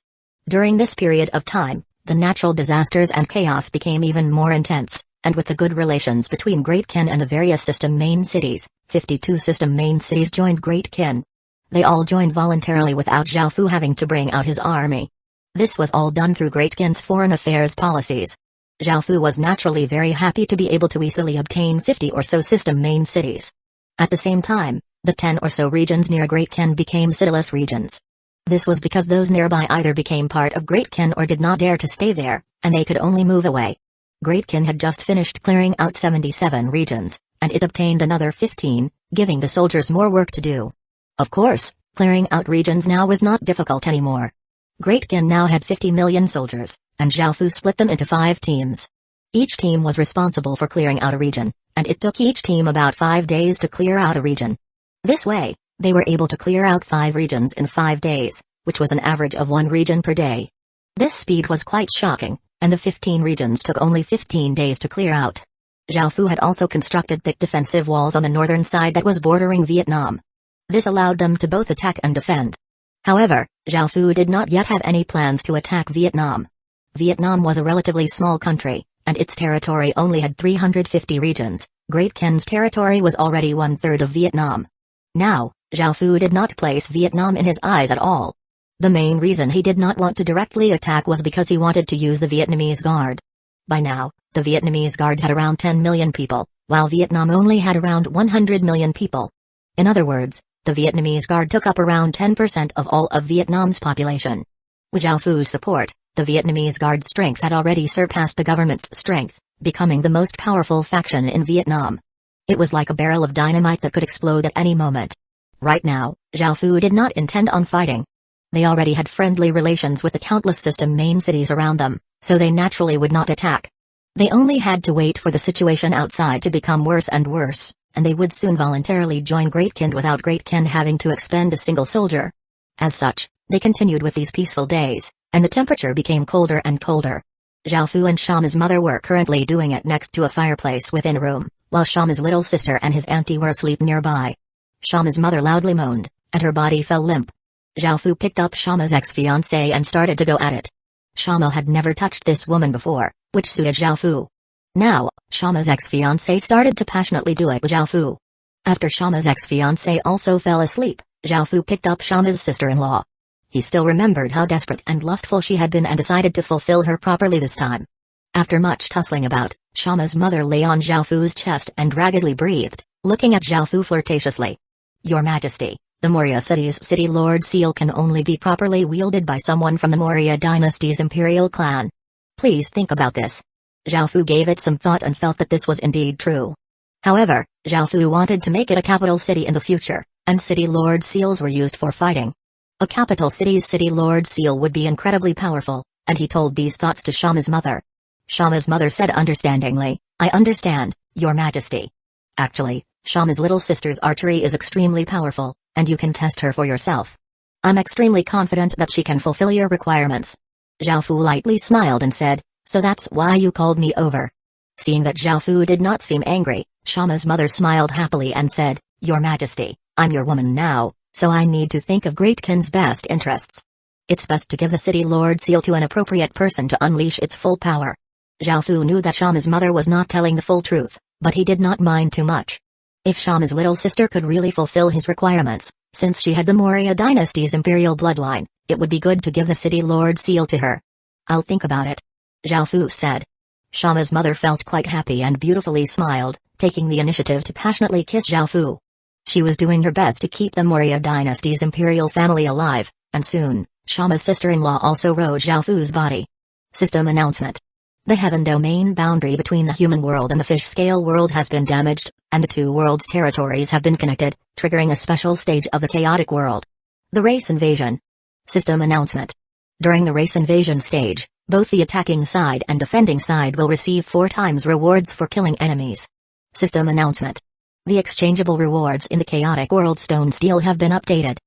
During this period of time, the natural disasters and chaos became even more intense, and with the good relations between Great Qin and the various system main cities, 52 system main cities joined Great Qin. They all joined voluntarily without Zhaofu having to bring out his army. This was all done through Great Qin's foreign affairs policies. Zhaofu was naturally very happy to be able to easily obtain 50 or so system main cities. At the same time, the 10 or so regions near Great Qin became cityless regions. This was because those nearby either became part of Great Qin or did not dare to stay there, and they could only move away. Great Qin had just finished clearing out 77 regions, and it obtained another 15, giving the soldiers more work to do. Of course, clearing out regions now was not difficult anymore. Great Qin now had 50 million soldiers, and Zhaofu split them into 5 teams. Each team was responsible for clearing out a region, and it took each team about 5 days to clear out a region. This way, they were able to clear out 5 regions in 5 days, which was an average of 1 region per day. This speed was quite shocking, and the 15 regions took only 15 days to clear out. Zhaofu had also constructed thick defensive walls on the northern side that was bordering Vietnam. This allowed them to both attack and defend. However, Zhaofu did not yet have any plans to attack Vietnam. Vietnam was a relatively small country, and its territory only had 350 regions. Great Qin's territory was already 1/3 of Vietnam. Now, Zhaofu did not place Vietnam in his eyes at all. The main reason he did not want to directly attack was because he wanted to use the Vietnamese Guard. By now, the Vietnamese Guard had around 10 million people, while Vietnam only had around 100 million people. In other words, the Vietnamese Guard took up around 10% of all of Vietnam's population. With Zhaofu's support, the Vietnamese Guard's strength had already surpassed the government's strength, becoming the most powerful faction in Vietnam. It was like a barrel of dynamite that could explode at any moment. Right now, Zhaofu did not intend on fighting. They already had friendly relations with the countless system main cities around them, so they naturally would not attack. They only had to wait for the situation outside to become worse and worse, and they would soon voluntarily join Great Qin without Great Qin having to expend a single soldier. As such, they continued with these peaceful days, and the temperature became colder and colder. Zhaofu and Shama's mother were currently doing it next to a fireplace within a room, while Shama's little sister and his auntie were asleep nearby. Shama's mother loudly moaned, and her body fell limp. Zhaofu picked up Shama's ex-fiancée and started to go at it. Shama had never touched this woman before, which suited Zhaofu. Now, Shama's ex-fiancée started to passionately do it with Zhaofu. After Shama's ex-fiancée also fell asleep, Zhaofu picked up Shama's sister-in-law. He still remembered how desperate and lustful she had been and decided to fulfill her properly this time. After much tussling about, Shama's mother lay on Zhaofu's chest and raggedly breathed, looking at Zhaofu flirtatiously. "Your Majesty, the Maurya city's city lord seal can only be properly wielded by someone from the Maurya dynasty's imperial clan. Please think about this." Zhaofu gave it some thought and felt that this was indeed true. However, Zhaofu wanted to make it a capital city in the future, and city lord seals were used for fighting. A capital city's city lord seal would be incredibly powerful, and he told these thoughts to Shama's mother. Shama's mother said understandingly, "I understand, Your Majesty. Actually, Shama's little sister's archery is extremely powerful, and you can test her for yourself. I'm extremely confident that she can fulfill your requirements." Zhaofu lightly smiled and said, "So that's why you called me over." Seeing that Zhaofu did not seem angry, Shama's mother smiled happily and said, "Your Majesty, I'm your woman now, so I need to think of Great Qin's best interests. It's best to give the city lord seal to an appropriate person to unleash its full power." Zhaofu knew that Shama's mother was not telling the full truth, but he did not mind too much. If Shama's little sister could really fulfill his requirements, since she had the Maurya dynasty's imperial bloodline, it would be good to give the city lord seal to her. "I'll think about it," Zhaofu said. Shama's mother felt quite happy and beautifully smiled, taking the initiative to passionately kiss Zhaofu. She was doing her best to keep the Maurya dynasty's imperial family alive, and soon, Shama's sister-in-law also rode Zhaofu's body. System announcement. The heaven domain boundary between the human world and the fish scale world has been damaged, and the two worlds' territories have been connected, triggering a special stage of the chaotic world. The race invasion. System announcement. During the race invasion stage, both the attacking side and defending side will receive 4 times rewards for killing enemies. System announcement. The exchangeable rewards in the chaotic world stone steel have been updated.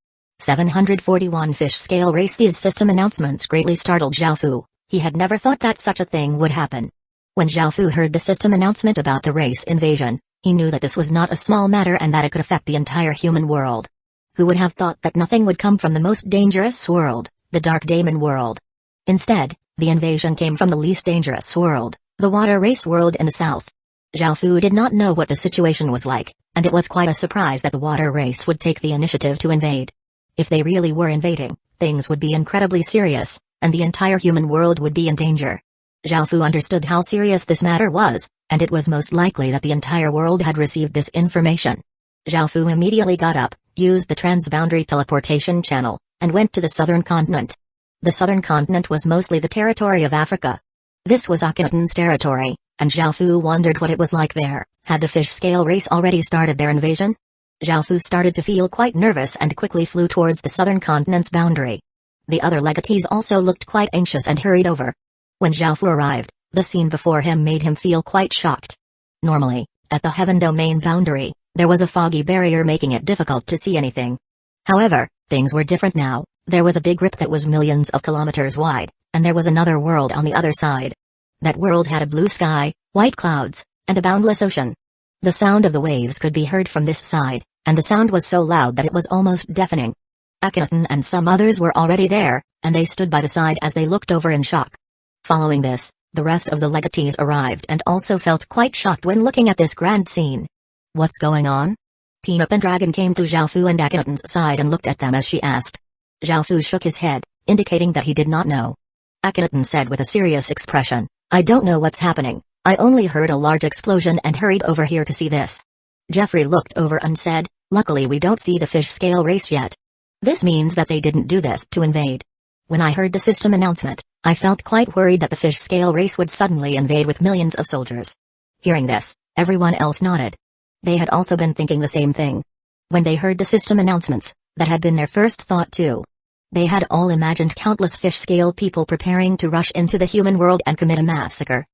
741 fish scale race. These system announcements greatly startled Zhaofu. He had never thought that such a thing would happen. When Zhaofu heard the system announcement about the race invasion, he knew that this was not a small matter and that it could affect the entire human world. Who would have thought that nothing would come from the most dangerous world, the Dark Daemon world? Instead, the invasion came from the least dangerous world, the water race world in the south. Zhaofu did not know what the situation was like, and it was quite a surprise that the water race would take the initiative to invade. If they really were invading, things would be incredibly serious, and the entire human world would be in danger. Zhaofu understood how serious this matter was, and it was most likely that the entire world had received this information. Zhaofu immediately got up, used the transboundary teleportation channel, and went to the southern continent. The southern continent was mostly the territory of Africa. This was Akhenaten's territory, and Zhaofu wondered what it was like there. Had the fish scale race already started their invasion? Zhaofu started to feel quite nervous and quickly flew towards the southern continent's boundary. The other legatees also looked quite anxious and hurried over. When Zhaofu arrived, the scene before him made him feel quite shocked. Normally, at the heaven domain boundary, there was a foggy barrier making it difficult to see anything. However, things were different now. There was a big rip that was millions of kilometers wide, and there was another world on the other side. That world had a blue sky, white clouds, and a boundless ocean. The sound of the waves could be heard from this side, and the sound was so loud that it was almost deafening. Akhenaten and some others were already there, and they stood by the side as they looked over in shock. Following this, the rest of the legatees arrived and also felt quite shocked when looking at this grand scene. What's going on? Tina Pendragon came to Zhaofu and Akhenaten's side and looked at them as she asked. Zhaofu shook his head, indicating that he did not know. Akhenaten said with a serious expression, I don't know what's happening. I only heard a large explosion and hurried over here to see this. Jeffrey looked over and said, luckily we don't see the fish scale race yet. This means that they didn't do this to invade. When I heard the system announcement, I felt quite worried that the fish scale race would suddenly invade with millions of soldiers. Hearing this, everyone else nodded. They had also been thinking the same thing. When they heard the system announcements, that had been their first thought too. They had all imagined countless fish scale people preparing to rush into the human world and commit a massacre.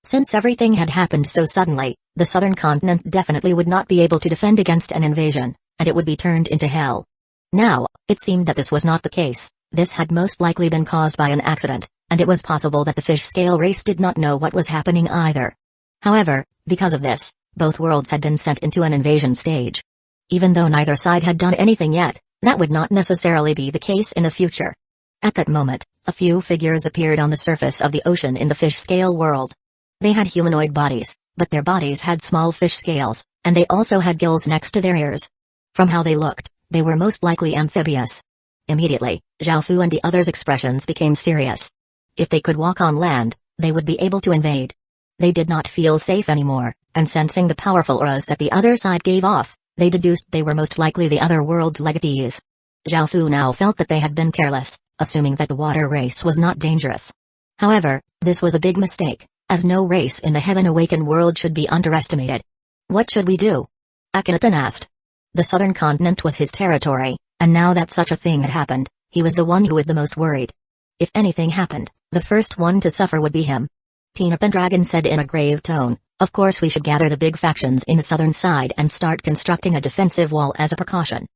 Since everything had happened so suddenly, the southern continent definitely would not be able to defend against an invasion, and it would be turned into hell. Now, it seemed that this was not the case. This had most likely been caused by an accident, and it was possible that the fish scale race did not know what was happening either. However, because of this, both worlds had been sent into an invasion stage. Even though neither side had done anything yet, that would not necessarily be the case in the future. At that moment, a few figures appeared on the surface of the ocean in the fish scale world. They had humanoid bodies, but their bodies had small fish scales, and they also had gills next to their ears. From how they looked, they were most likely amphibious. Immediately, Zhaofu and the others' expressions became serious. If they could walk on land, they would be able to invade. They did not feel safe anymore, and sensing the powerful auras that the other side gave off, they deduced they were most likely the other world's legatees. Zhaofu now felt that they had been careless, assuming that the water race was not dangerous. However, this was a big mistake, as no race in the Heaven Awakened world should be underestimated. What should we do? Akhenaten asked. The southern continent was his territory, and now that such a thing had happened, he was the one who was the most worried. If anything happened, the first one to suffer would be him. Tina Pendragon said in a grave tone, of course we should gather the big factions in the southern side and start constructing a defensive wall as a precaution.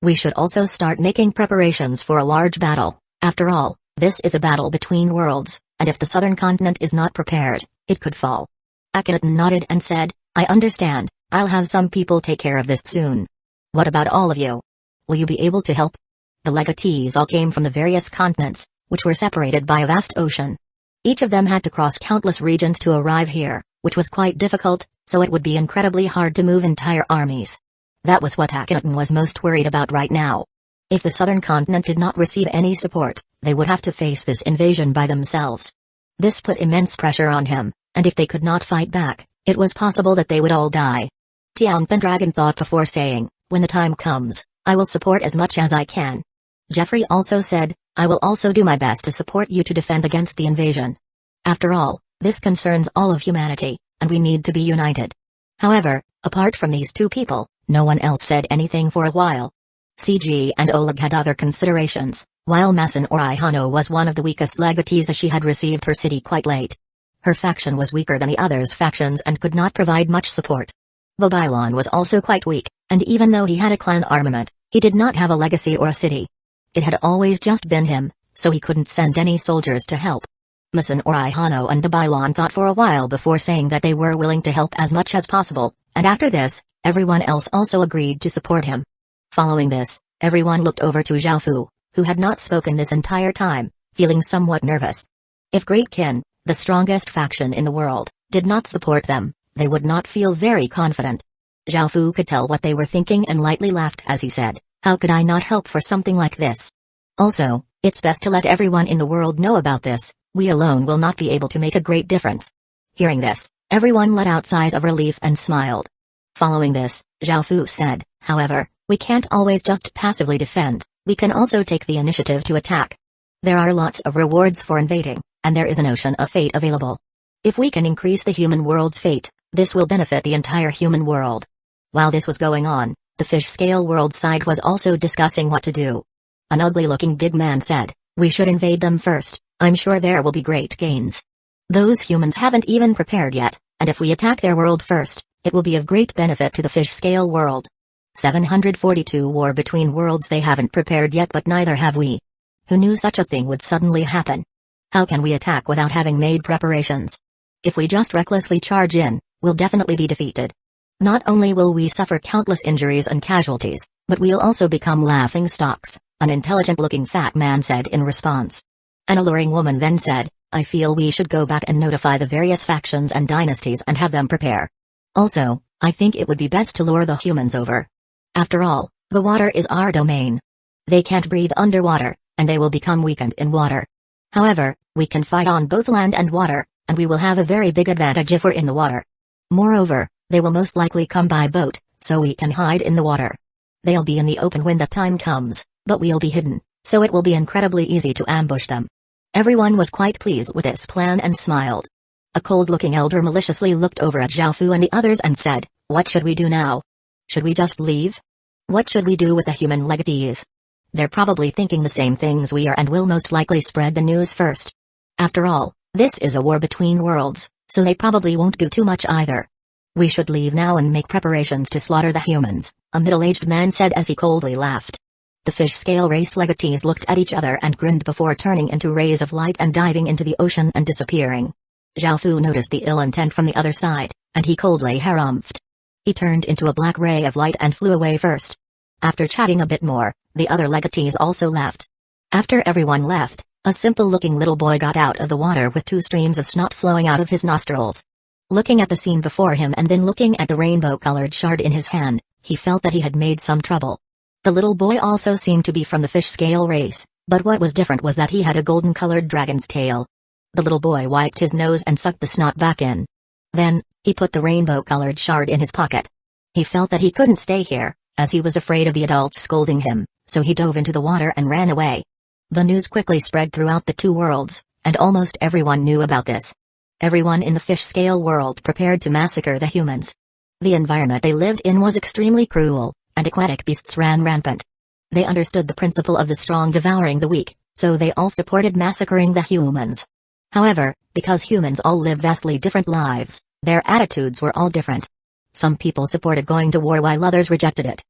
We should also start making preparations for a large battle. After all, this is a battle between worlds, and if the southern continent is not prepared, it could fall. Akhenaten nodded and said, I understand, I'll have some people take care of this soon. What about all of you? Will you be able to help? The legatees all came from the various continents, which were separated by a vast ocean. Each of them had to cross countless regions to arrive here, which was quite difficult, so it would be incredibly hard to move entire armies. That was what Akhenaten was most worried about right now. If the southern continent did not receive any support, they would have to face this invasion by themselves. This put immense pressure on him, and if they could not fight back, it was possible that they would all die. Tian Pendragon thought before saying, when the time comes, I will support as much as I can. Jeffrey also said, I will also do my best to support you to defend against the invasion. After all, this concerns all of humanity, and we need to be united. However, apart from these two people, no one else said anything for a while. CG and Oleg had other considerations, while Masanori Hano was one of the weakest legatees as she had received her city quite late. Her faction was weaker than the others' factions and could not provide much support. Babylon was also quite weak, and even though he had a clan armament, he did not have a legacy or a city. It had always just been him, so he couldn't send any soldiers to help. Masanori Hano and Babylon thought for a while before saying that they were willing to help as much as possible, and after this, everyone else also agreed to support him. Following this, everyone looked over to Zhaofu, who had not spoken this entire time, feeling somewhat nervous. If Great Qin, the strongest faction in the world, did not support them, they would not feel very confident. Zhaofu could tell what they were thinking and lightly laughed as he said, "How could I not help for something like this? Also, it's best to let everyone in the world know about this, we alone will not be able to make a great difference." Hearing this, everyone let out sighs of relief and smiled. Following this, Zhaofu said, "However, we can't always just passively defend, we can also take the initiative to attack. There are lots of rewards for invading, and there is an ocean of fate available. If we can increase the human world's fate, this will benefit the entire human world." While this was going on, the fish-scale world side was also discussing what to do. An ugly-looking big man said, "We should invade them first, I'm sure there will be great gains. Those humans haven't even prepared yet, and if we attack their world first, it will be of great benefit to the fish-scale world. 742 War between worlds. They haven't prepared yet, but neither have we. Who knew such a thing would suddenly happen? How can we attack without having made preparations? If we just recklessly charge in, we'll definitely be defeated. Not only will we suffer countless injuries and casualties, but we'll also become laughing stocks," an intelligent-looking fat man said in response. An alluring woman then said, "I feel we should go back and notify the various factions and dynasties and have them prepare. Also, I think it would be best to lure the humans over. After all, the water is our domain. They can't breathe underwater, and they will become weakened in water. However, we can fight on both land and water, and we will have a very big advantage if we're in the water. Moreover, they will most likely come by boat, so we can hide in the water. They'll be in the open when the time comes, but we'll be hidden, so it will be incredibly easy to ambush them." Everyone was quite pleased with this plan and smiled. A cold-looking elder maliciously looked over at Zhaofu and the others and said, "What should we do now? Should we just leave? What should we do with the human legatees? They're probably thinking the same things we are and will most likely spread the news first. After all, this is a war between worlds, so they probably won't do too much either. We should leave now and make preparations to slaughter the humans," a middle-aged man said as he coldly laughed. The fish-scale race legatees looked at each other and grinned before turning into rays of light and diving into the ocean and disappearing. Zhaofu noticed the ill intent from the other side, and he coldly harumphed. He turned into a black ray of light and flew away first. After chatting a bit more, the other legatees also left. After everyone left, a simple-looking little boy got out of the water with 2 streams of snot flowing out of his nostrils. Looking at the scene before him and then looking at the rainbow-colored shard in his hand, he felt that he had made some trouble. The little boy also seemed to be from the fish-scale race, but what was different was that he had a golden-colored dragon's tail. The little boy wiped his nose and sucked the snot back in. Then, he put the rainbow-colored shard in his pocket. He felt that he couldn't stay here, as he was afraid of the adults scolding him, so he dove into the water and ran away. The news quickly spread throughout the 2 worlds, and almost everyone knew about this. Everyone in the fish-scale world prepared to massacre the humans. The environment they lived in was extremely cruel, and aquatic beasts ran rampant. They understood the principle of the strong devouring the weak, so they all supported massacring the humans. However, because humans all live vastly different lives, their attitudes were all different. Some people supported going to war while others rejected it.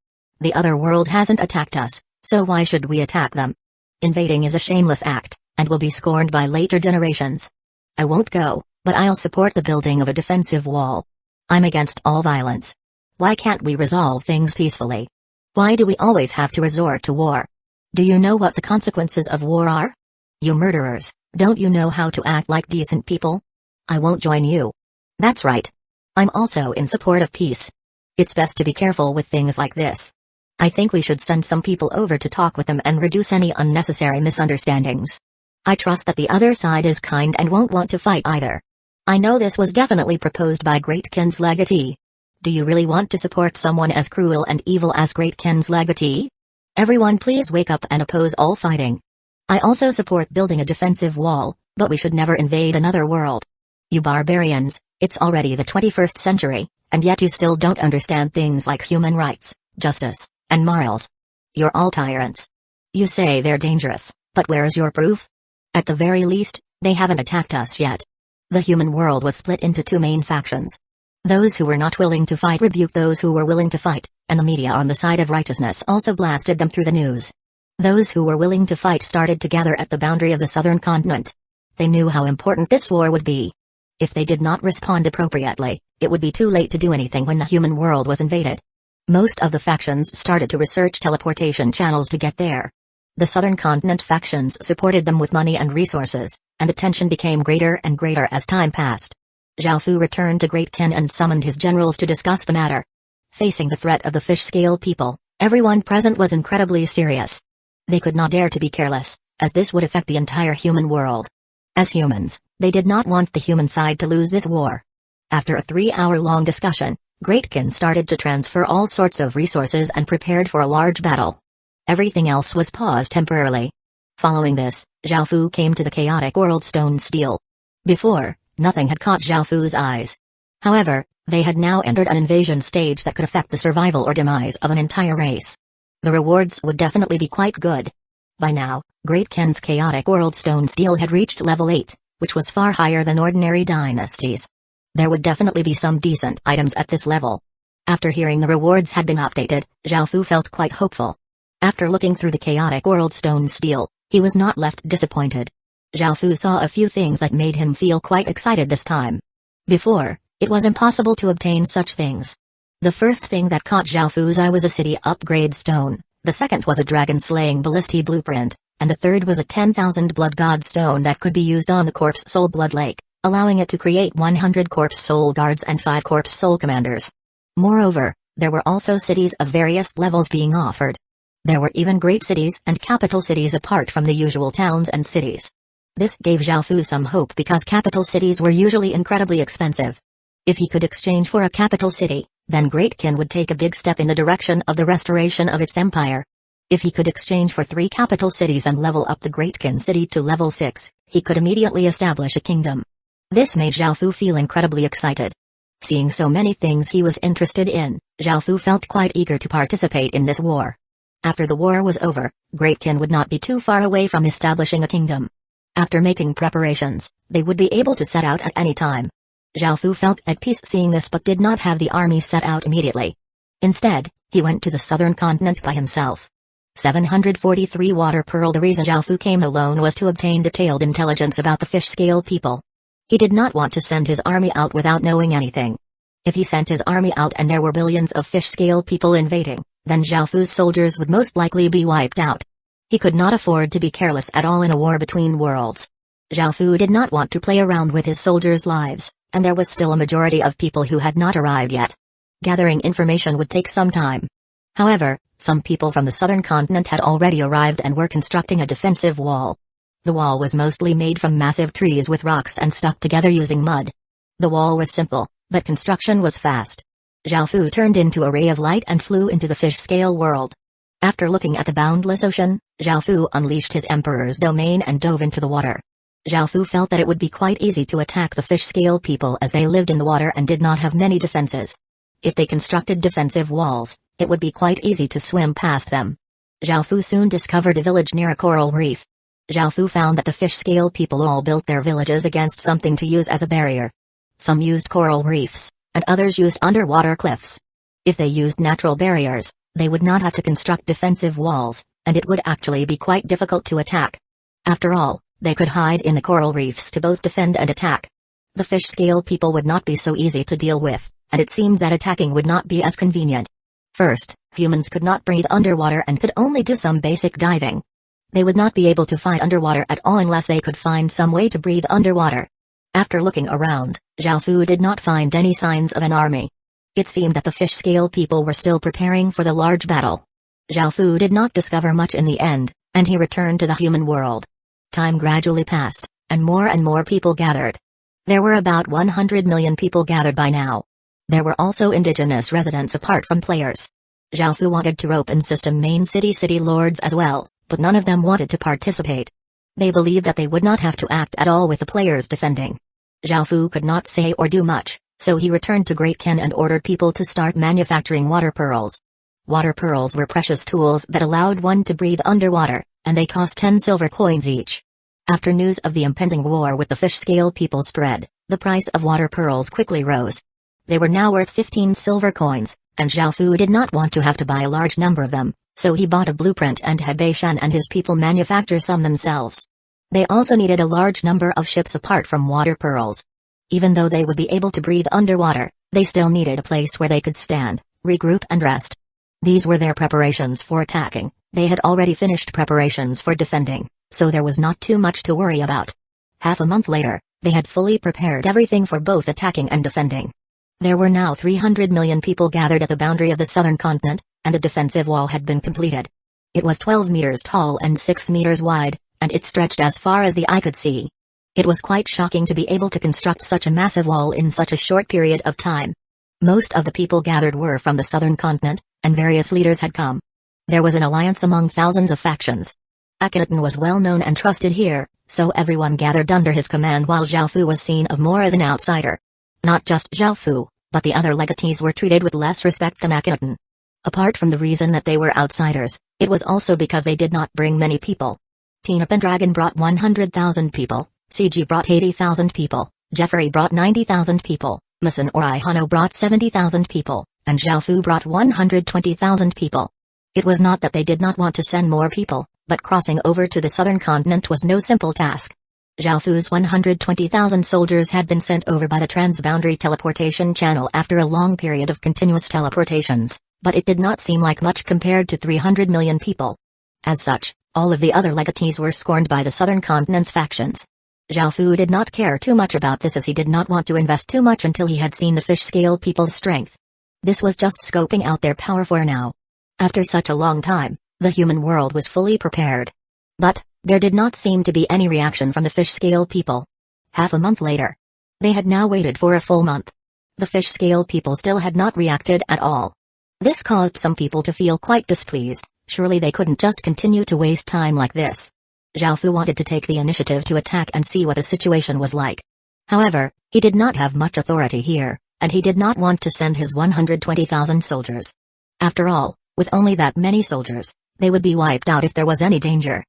The other world hasn't attacked us, so why should we attack them? Invading is a shameless act, and will be scorned by later generations. I won't go, but I'll support the building of a defensive wall. I'm against all violence. Why can't we resolve things peacefully? Why do we always have to resort to war? Do you know what the consequences of war are? You murderers, don't you know how to act like decent people? I won't join you. That's right. I'm also in support of peace. It's best to be careful with things like this. I think we should send some people over to talk with them and reduce any unnecessary misunderstandings. I trust that the other side is kind and won't want to fight either. I know this was definitely proposed by Great Qin's legatee. Do you really want to support someone as cruel and evil as Great Qin's legatee? Everyone please wake up and oppose all fighting. I also support building a defensive wall, but we should never invade another world. You barbarians, it's already the 21st century, and yet you still don't understand things like human rights, justice, and morals. You're all tyrants. You say they're dangerous, but where's your proof? At the very least, they haven't attacked us yet. The human world was split into two main factions. Those who were not willing to fight rebuked those who were willing to fight, and the media on the side of righteousness also blasted them through the news. Those who were willing to fight started to gather at the boundary of the southern continent. They knew how important this war would be. If they did not respond appropriately, it would be too late to do anything when the human world was invaded. Most of the factions started to research teleportation channels to get there. The southern continent factions supported them with money and resources, and the tension became greater and greater as time passed. Zhao Fu returned to Great Ken and summoned his generals to discuss the matter. Facing the threat of the fish-scale people, everyone present was incredibly serious. They could not dare to be careless, as this would affect the entire human world. As humans, they did not want the human side to lose this war. After a 3-hour-long discussion, Great Ken started to transfer all sorts of resources and prepared for a large battle. Everything else was paused temporarily. Following this, Zhao Fu came to the chaotic world Stone Steel. Before, nothing had caught Zhao Fu's eyes. However, they had now entered an invasion stage that could affect the survival or demise of an entire race. The rewards would definitely be quite good. By now, Great Ken's chaotic world Stone Steel had reached level 8, which was far higher than ordinary dynasties. There would definitely be some decent items at this level. After hearing the rewards had been updated, Zhao Fu felt quite hopeful. After looking through the chaotic world Stone Steel, he was not left disappointed. Zhao Fu saw a few things that made him feel quite excited this time. Before, it was impossible to obtain such things. The first thing that caught Zhao Fu's eye was a city upgrade stone, the second was a dragon-slaying ballistic blueprint, and the third was a 10,000 blood god stone that could be used on the corpse soul blood lake, allowing it to create 100 corpse soul guards and 5 corpse soul commanders. Moreover, there were also cities of various levels being offered. There were even great cities and capital cities apart from the usual towns and cities. This gave Zhao Fu some hope because capital cities were usually incredibly expensive. If he could exchange for a capital city, then Great Ken would take a big step in the direction of the restoration of its empire. If he could exchange for 3 capital cities and level up the Great Ken city to level 6, he could immediately establish a kingdom. This made Zhao Fu feel incredibly excited. Seeing so many things he was interested in, Zhao Fu felt quite eager to participate in this war. After the war was over, Great Ken would not be too far away from establishing a kingdom. After making preparations, they would be able to set out at any time. Zhao Fu felt at peace seeing this but did not have the army set out immediately. Instead, he went to the southern continent by himself. 743 Water Pearl. The reason Zhao Fu came alone was to obtain detailed intelligence about the fish-scale people. He did not want to send his army out without knowing anything. If he sent his army out and there were billions of fish-scale people invading, then Zhao Fu's soldiers would most likely be wiped out. He could not afford to be careless at all in a war between worlds. Zhao Fu did not want to play around with his soldiers' lives, and there was still a majority of people who had not arrived yet. Gathering information would take some time. However, some people from the southern continent had already arrived and were constructing a defensive wall. The wall was mostly made from massive trees with rocks and stuck together using mud. The wall was simple, but construction was fast. Zhao Fu turned into a ray of light and flew into the fish-scale world. After looking at the boundless ocean, Zhao Fu unleashed his emperor's domain and dove into the water. Zhao Fu felt that it would be quite easy to attack the fish-scale people as they lived in the water and did not have many defenses. If they constructed defensive walls, it would be quite easy to swim past them. Zhao Fu soon discovered a village near a coral reef. Zhao Fu found that the fish-scale people all built their villages against something to use as a barrier. Some used coral reefs, and others used underwater cliffs. If they used natural barriers, they would not have to construct defensive walls, and it would actually be quite difficult to attack. After all, they could hide in the coral reefs to both defend and attack. The fish-scale people would not be so easy to deal with, and it seemed that attacking would not be as convenient. First, humans could not breathe underwater and could only do some basic diving. They would not be able to fight underwater at all unless they could find some way to breathe underwater. After looking around, Zhao Fu did not find any signs of an army. It seemed that the fish-scale people were still preparing for the large battle. Zhao Fu did not discover much in the end, and he returned to the human world. Time gradually passed, and more people gathered. There were about 100 million people gathered by now. There were also indigenous residents apart from players. Zhao Fu wanted to open system main city lords as well, but none of them wanted to participate. They believed that they would not have to act at all with the players defending. Zhao Fu could not say or do much, so he returned to Great Ken and ordered people to start manufacturing water pearls. Water pearls were precious tools that allowed one to breathe underwater, and they cost 10 silver coins each. After news of the impending war with the fish scale people spread, the price of water pearls quickly rose. They were now worth 15 silver coins, and Zhao Fu did not want to have to buy a large number of them, so he bought a blueprint and had Bei Shan and his people manufacture some themselves. They also needed a large number of ships apart from water pearls. Even though they would be able to breathe underwater, they still needed a place where they could stand, regroup and rest. These were their preparations for attacking. They had already finished preparations for defending, so there was not too much to worry about. Half a month later, they had fully prepared everything for both attacking and defending. There were now 300 million people gathered at the boundary of the southern continent, and the defensive wall had been completed. It was 12 meters tall and 6 meters wide, and it stretched as far as the eye could see. It was quite shocking to be able to construct such a massive wall in such a short period of time. Most of the people gathered were from the southern continent, and various leaders had come. There was an alliance among thousands of factions. Akhenaten was well known and trusted here, so everyone gathered under his command while Zhao Fu was seen of more as an outsider. Not just Zhao Fu, but the other legatees were treated with less respect than Akhenaten. Apart from the reason that they were outsiders, it was also because they did not bring many people. Tina Pendragon brought 100,000 people, CG brought 80,000 people, Jeffrey brought 90,000 people, Masan Orai Hano brought 70,000 people, and Zhao Fu brought 120,000 people. It was not that they did not want to send more people, but crossing over to the southern continent was no simple task. Zhao Fu's 120,000 soldiers had been sent over by the transboundary teleportation channel after a long period of continuous teleportations, but it did not seem like much compared to 300 million people. As such, all of the other legatees were scorned by the southern continent's factions. Zhao Fu did not care too much about this as he did not want to invest too much until he had seen the fish-scale people's strength. This was just scoping out their power for now. After such a long time, the human world was fully prepared. But, there did not seem to be any reaction from the fish-scale people. Half a month later. They had now waited for a full month. The fish-scale people still had not reacted at all. This caused some people to feel quite displeased. Surely they couldn't just continue to waste time like this. Zhao Fu wanted to take the initiative to attack and see what the situation was like. However, he did not have much authority here, and he did not want to send his 120,000 soldiers. After all, with only that many soldiers, they would be wiped out if there was any danger.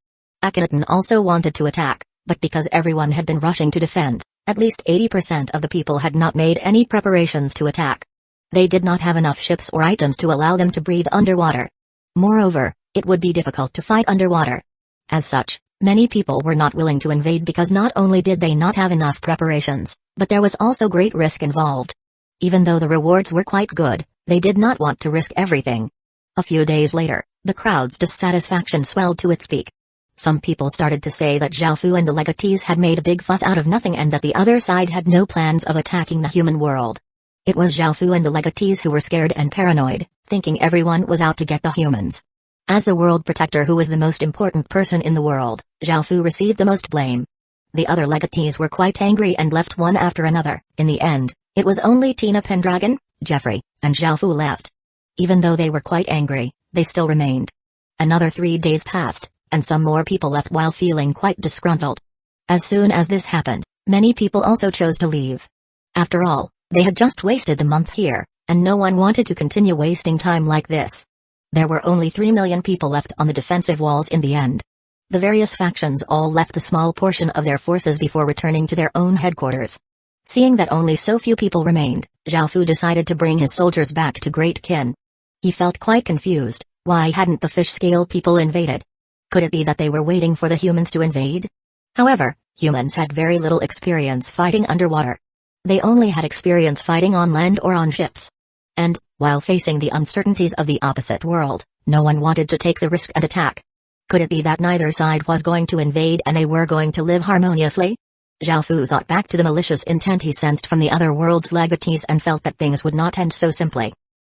Akhenaten also wanted to attack, but because everyone had been rushing to defend, at least 80% of the people had not made any preparations to attack. They did not have enough ships or items to allow them to breathe underwater. Moreover, it would be difficult to fight underwater. As such, many people were not willing to invade because not only did they not have enough preparations, but there was also great risk involved. Even though the rewards were quite good, they did not want to risk everything. A few days later, the crowd's dissatisfaction swelled to its peak. Some people started to say that Zhao Fu and the legatees had made a big fuss out of nothing and that the other side had no plans of attacking the human world. It was Zhao Fu and the legatees who were scared and paranoid, thinking everyone was out to get the humans. As the world protector who was the most important person in the world, Zhao Fu received the most blame. The other legatees were quite angry and left one after another. In the end, it was only Tina Pendragon, Jeffrey, and Zhao Fu left. Even though they were quite angry, they still remained. Another 3 days passed, and some more people left while feeling quite disgruntled. As soon as this happened, many people also chose to leave. After all, they had just wasted the month here, and no one wanted to continue wasting time like this. There were only 3 million people left on the defensive walls in the end. The various factions all left a small portion of their forces before returning to their own headquarters. Seeing that only so few people remained, Zhao Fu decided to bring his soldiers back to Great Qin. He felt quite confused. Why hadn't the fish-scale people invaded? Could it be that they were waiting for the humans to invade? However, humans had very little experience fighting underwater. They only had experience fighting on land or on ships. And, while facing the uncertainties of the opposite world, no one wanted to take the risk and attack. Could it be that neither side was going to invade and they were going to live harmoniously? Zhao Fu thought back to the malicious intent he sensed from the other world's legatees and felt that things would not end so simply.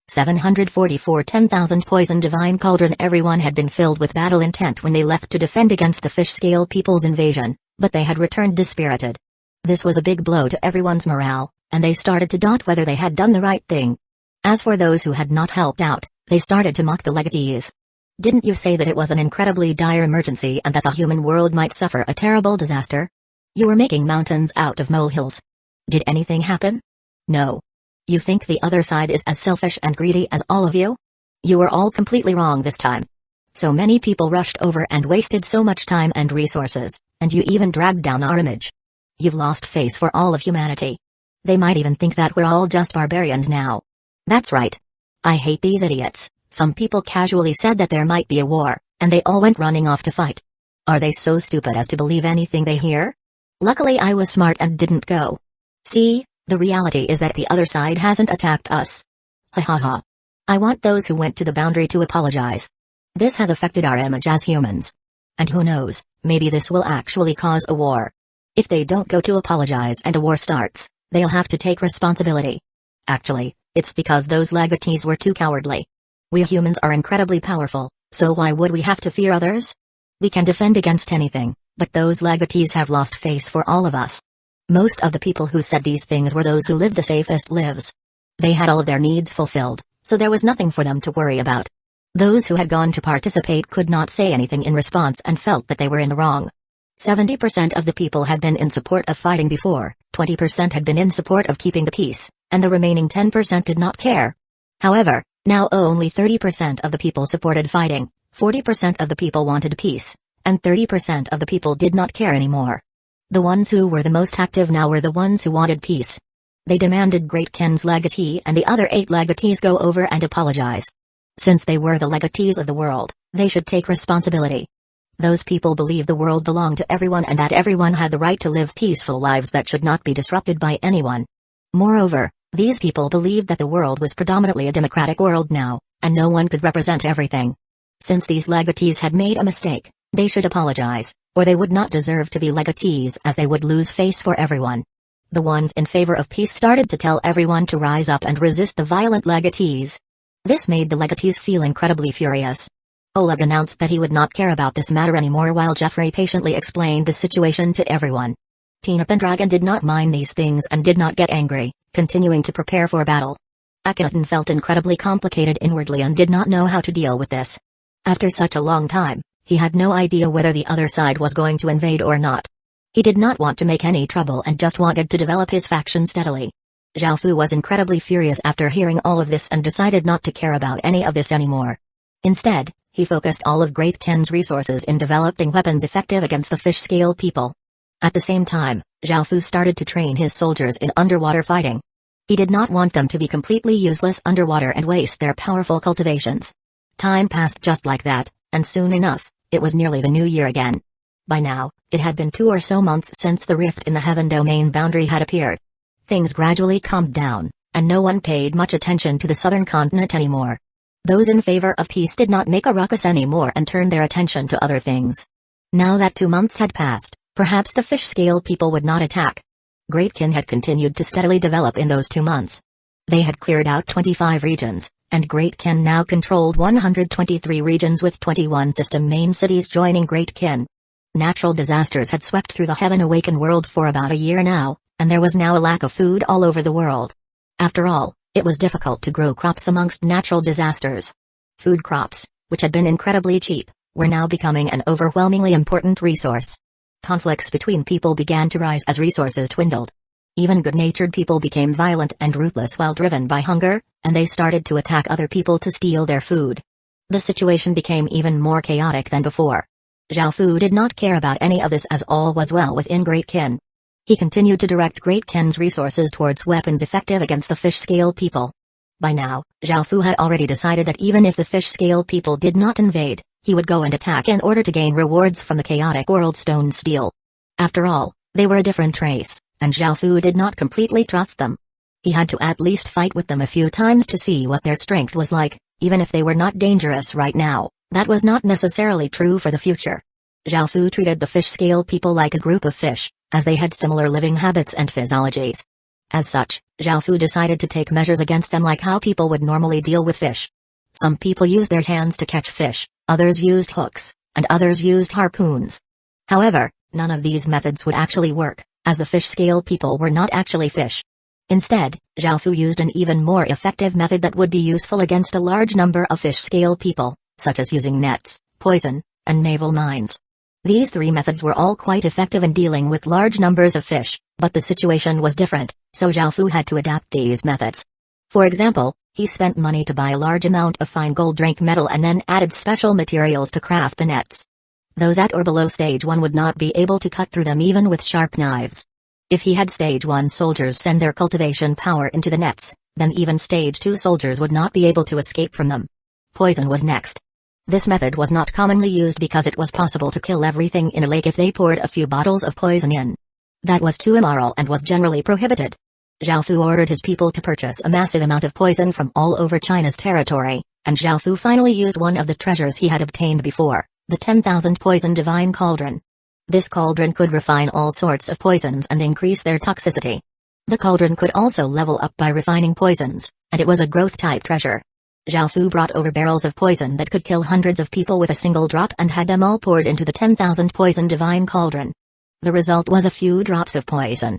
744 10,000 poison divine cauldron. Everyone had been filled with battle intent when they left to defend against the fish-scale people's invasion, but they had returned dispirited. This was a big blow to everyone's morale, and they started to doubt whether they had done the right thing. As for those who had not helped out, they started to mock the legatees. Didn't you say that it was an incredibly dire emergency and that the human world might suffer a terrible disaster? You were making mountains out of molehills. Did anything happen? No. You think the other side is as selfish and greedy as all of you? You were all completely wrong this time. So many people rushed over and wasted so much time and resources, and you even dragged down our image. You've lost face for all of humanity. They might even think that we're all just barbarians now. That's right. I hate these idiots. Some people casually said that there might be a war, and they all went running off to fight. Are they so stupid as to believe anything they hear? Luckily I was smart and didn't go. See, the reality is that the other side hasn't attacked us. Ha ha ha. I want those who went to the boundary to apologize. This has affected our image as humans. And who knows, maybe this will actually cause a war. If they don't go to apologize and a war starts, they'll have to take responsibility. Actually, it's because those legatees were too cowardly. We humans are incredibly powerful, so why would we have to fear others? We can defend against anything, but those legatees have lost face for all of us. Most of the people who said these things were those who lived the safest lives. They had all of their needs fulfilled, so there was nothing for them to worry about. Those who had gone to participate could not say anything in response and felt that they were in the wrong. 70% of the people had been in support of fighting before, 20% had been in support of keeping the peace, and the remaining 10% did not care. However, now only 30% of the people supported fighting, 40% of the people wanted peace, and 30% of the people did not care anymore. The ones who were the most active now were the ones who wanted peace. They demanded Great Ken's legatee and the other 8 legatees go over and apologize. Since they were the legatees of the world, they should take responsibility. Those people believed the world belonged to everyone and that everyone had the right to live peaceful lives that should not be disrupted by anyone. Moreover, these people believed that the world was predominantly a democratic world now, and no one could represent everything. Since these legatees had made a mistake, they should apologize, or they would not deserve to be legatees as they would lose face for everyone. The ones in favor of peace started to tell everyone to rise up and resist the violent legatees. This made the legatees feel incredibly furious. Oleg announced that he would not care about this matter anymore while Jeffrey patiently explained the situation to everyone. Tina Pendragon did not mind these things and did not get angry, continuing to prepare for battle. Akhenaten felt incredibly complicated inwardly and did not know how to deal with this. After such a long time, he had no idea whether the other side was going to invade or not. He did not want to make any trouble and just wanted to develop his faction steadily. Zhao Fu was incredibly furious after hearing all of this and decided not to care about any of this anymore. Instead, he focused all of Great Ken's resources in developing weapons effective against the fish-scale people. At the same time, Zhao Fu started to train his soldiers in underwater fighting. He did not want them to be completely useless underwater and waste their powerful cultivations. Time passed just like that, and soon enough, it was nearly the new year again. By now, it had been 2 or so months since the rift in the heaven domain boundary had appeared. Things gradually calmed down, and no one paid much attention to the southern continent anymore. Those in favor of peace did not make a ruckus anymore and turned their attention to other things. Now that 2 months had passed, perhaps the fish-scale people would not attack. Great Ken had continued to steadily develop in those 2 months. They had cleared out 25 regions, and Great Ken now controlled 123 regions with 21 system main cities joining Great Ken. Natural disasters had swept through the Heaven Awakened world for about a year now, and there was now a lack of food all over the world. After all, it was difficult to grow crops amongst natural disasters. Food crops, which had been incredibly cheap, were now becoming an overwhelmingly important resource. Conflicts between people began to rise as resources dwindled. Even good-natured people became violent and ruthless while driven by hunger, and they started to attack other people to steal their food. The situation became even more chaotic than before. Zhao Fu did not care about any of this as all was well within Great Ken. He continued to direct Great Ken's resources towards weapons effective against the fish-scale people. By now, Zhao Fu had already decided that even if the fish-scale people did not invade, he would go and attack in order to gain rewards from the chaotic world stone steel. After all, they were a different race, and Zhao Fu did not completely trust them. He had to at least fight with them a few times to see what their strength was like, even if they were not dangerous right now. That was not necessarily true for the future. Zhao Fu treated the fish-scale people like a group of fish, as they had similar living habits and physiologies. As such, Zhao Fu decided to take measures against them like how people would normally deal with fish. Some people used their hands to catch fish, others used hooks, and others used harpoons. However, none of these methods would actually work, as the fish-scale people were not actually fish. Instead, Zhao Fu used an even more effective method that would be useful against a large number of fish-scale people, such as using nets, poison, and naval mines. These 3 methods were all quite effective in dealing with large numbers of fish, but the situation was different, so Zhaofu had to adapt these methods. For example, he spent money to buy a large amount of fine gold drink metal and then added special materials to craft the nets. Those at or below stage 1 would not be able to cut through them even with sharp knives. If he had stage 1 soldiers send their cultivation power into the nets, then even stage 2 soldiers would not be able to escape from them. Poison was next. This method was not commonly used because it was possible to kill everything in a lake if they poured a few bottles of poison in. That was too immoral and was generally prohibited. Zhaofu ordered his people to purchase a massive amount of poison from all over China's territory, and Zhaofu finally used one of the treasures he had obtained before, the 10,000 poison divine cauldron. This cauldron could refine all sorts of poisons and increase their toxicity. The cauldron could also level up by refining poisons, and it was a growth-type treasure. Zhaofu brought over barrels of poison that could kill hundreds of people with a single drop and had them all poured into the 10,000 poison divine cauldron. The result was a few drops of poison.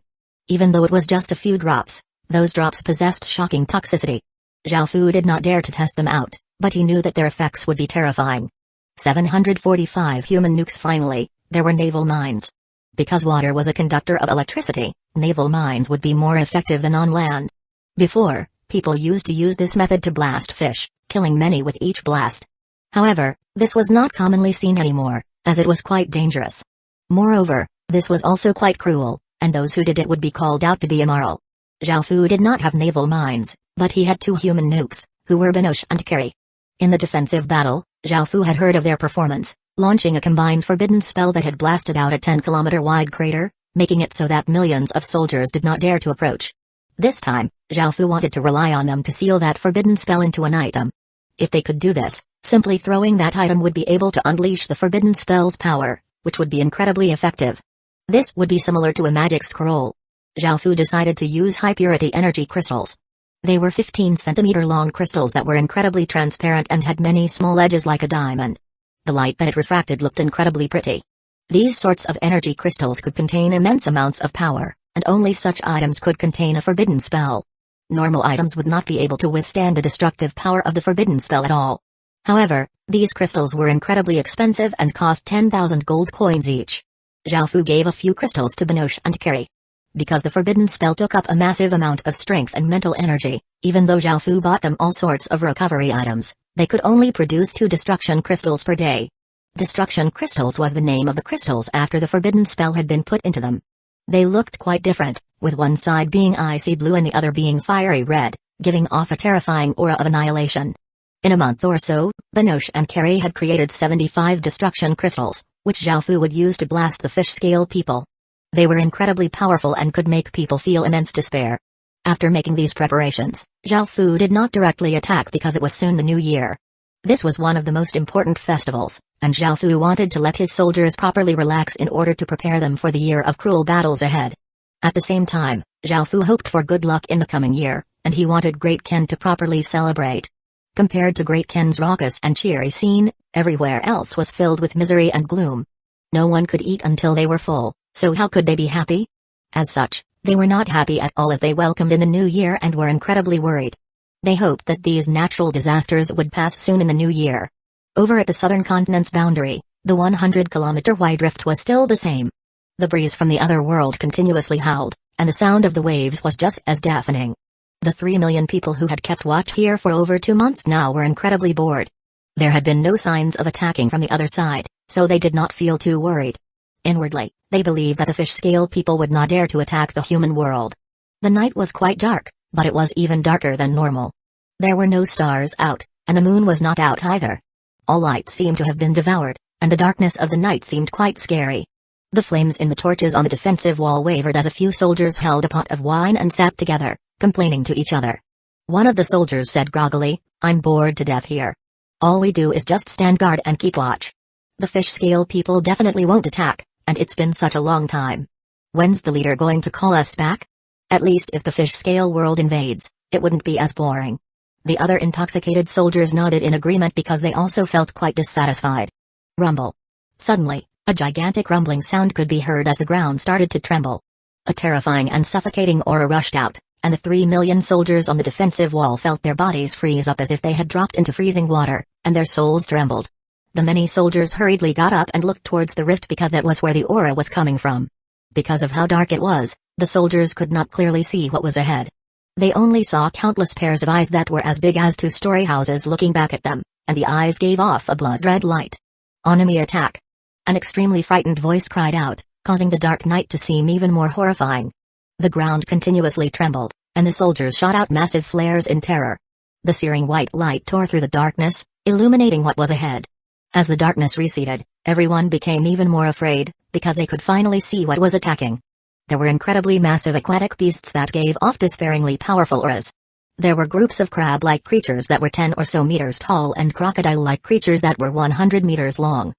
Even though it was just a few drops, those drops possessed shocking toxicity. Zhaofu did not dare to test them out, but he knew that their effects would be terrifying. 745 human nukes. Finally, there were naval mines. Because water was a conductor of electricity, naval mines would be more effective than on land. Before, people used to use this method to blast fish, killing many with each blast. However, this was not commonly seen anymore, as it was quite dangerous. Moreover, this was also quite cruel, and those who did it would be called out to be immoral. Zhaofu did not have naval mines, but he had 2 human nukes, who were Binoche and Carry. In the defensive battle, Zhaofu had heard of their performance, launching a combined forbidden spell that had blasted out a 10-kilometer-wide crater, making it so that millions of soldiers did not dare to approach. This time, Zhaofu wanted to rely on them to seal that forbidden spell into an item. If they could do this, simply throwing that item would be able to unleash the forbidden spell's power, which would be incredibly effective. This would be similar to a magic scroll. Zhaofu decided to use high-purity energy crystals. They were 15-centimeter-long crystals that were incredibly transparent and had many small edges like a diamond. The light that it refracted looked incredibly pretty. These sorts of energy crystals could contain immense amounts of power, and only such items could contain a forbidden spell. Normal items would not be able to withstand the destructive power of the forbidden spell at all. However, these crystals were incredibly expensive and cost 10,000 gold coins each. Zhaofu gave a few crystals to Binoche and Carry. Because the forbidden spell took up a massive amount of strength and mental energy, even though Zhaofu bought them all sorts of recovery items, they could only produce 2 destruction crystals per day. Destruction crystals was the name of the crystals after the forbidden spell had been put into them. They looked quite different, with one side being icy blue and the other being fiery red, giving off a terrifying aura of annihilation. In a month or so, Binoche and Carry had created 75 destruction crystals, which Zhaofu would use to blast the fish scale people. They were incredibly powerful and could make people feel immense despair. After making these preparations, Zhaofu did not directly attack because it was soon the New Year. This was one of the most important festivals, and Zhaofu wanted to let his soldiers properly relax in order to prepare them for the year of cruel battles ahead. At the same time, Zhaofu hoped for good luck in the coming year, and he wanted Great Ken to properly celebrate. Compared to Great Ken's raucous and cheery scene, everywhere else was filled with misery and gloom. No one could eat until they were full, so how could they be happy? As such, they were not happy at all as they welcomed in the new year and were incredibly worried. They hoped that these natural disasters would pass soon in the new year. Over at the southern continent's boundary, the 100-kilometer-wide rift was still the same. The breeze from the other world continuously howled, and the sound of the waves was just as deafening. The 3 million people who had kept watch here for over 2 months now were incredibly bored. There had been no signs of attacking from the other side, so they did not feel too worried. Inwardly, they believed that the fish-scale people would not dare to attack the human world. The night was quite dark, but it was even darker than normal. There were no stars out, and the moon was not out either. All light seemed to have been devoured, and the darkness of the night seemed quite scary. The flames in the torches on the defensive wall wavered as a few soldiers held a pot of wine and sat together, complaining to each other. One of the soldiers said groggily, "I'm bored to death here. All we do is just stand guard and keep watch. The fish-scale people definitely won't attack, and it's been such a long time. When's the leader going to call us back? At least if the fish-scale world invades, it wouldn't be as boring." The other intoxicated soldiers nodded in agreement because they also felt quite dissatisfied. Rumble. Suddenly, a gigantic rumbling sound could be heard as the ground started to tremble. A terrifying and suffocating aura rushed out, and the 3 million soldiers on the defensive wall felt their bodies freeze up as if they had dropped into freezing water, and their souls trembled. The many soldiers hurriedly got up and looked towards the rift because that was where the aura was coming from. Because of how dark it was, the soldiers could not clearly see what was ahead. They only saw countless pairs of eyes that were as big as 2-story houses looking back at them, and the eyes gave off a blood-red light. Enemy attack! An extremely frightened voice cried out, causing the dark night to seem even more horrifying. The ground continuously trembled, and the soldiers shot out massive flares in terror. The searing white light tore through the darkness, illuminating what was ahead. As the darkness receded, everyone became even more afraid, because they could finally see what was attacking. There were incredibly massive aquatic beasts that gave off despairingly powerful auras. There were groups of crab-like creatures that were 10 or so meters tall and crocodile-like creatures that were 100 meters long.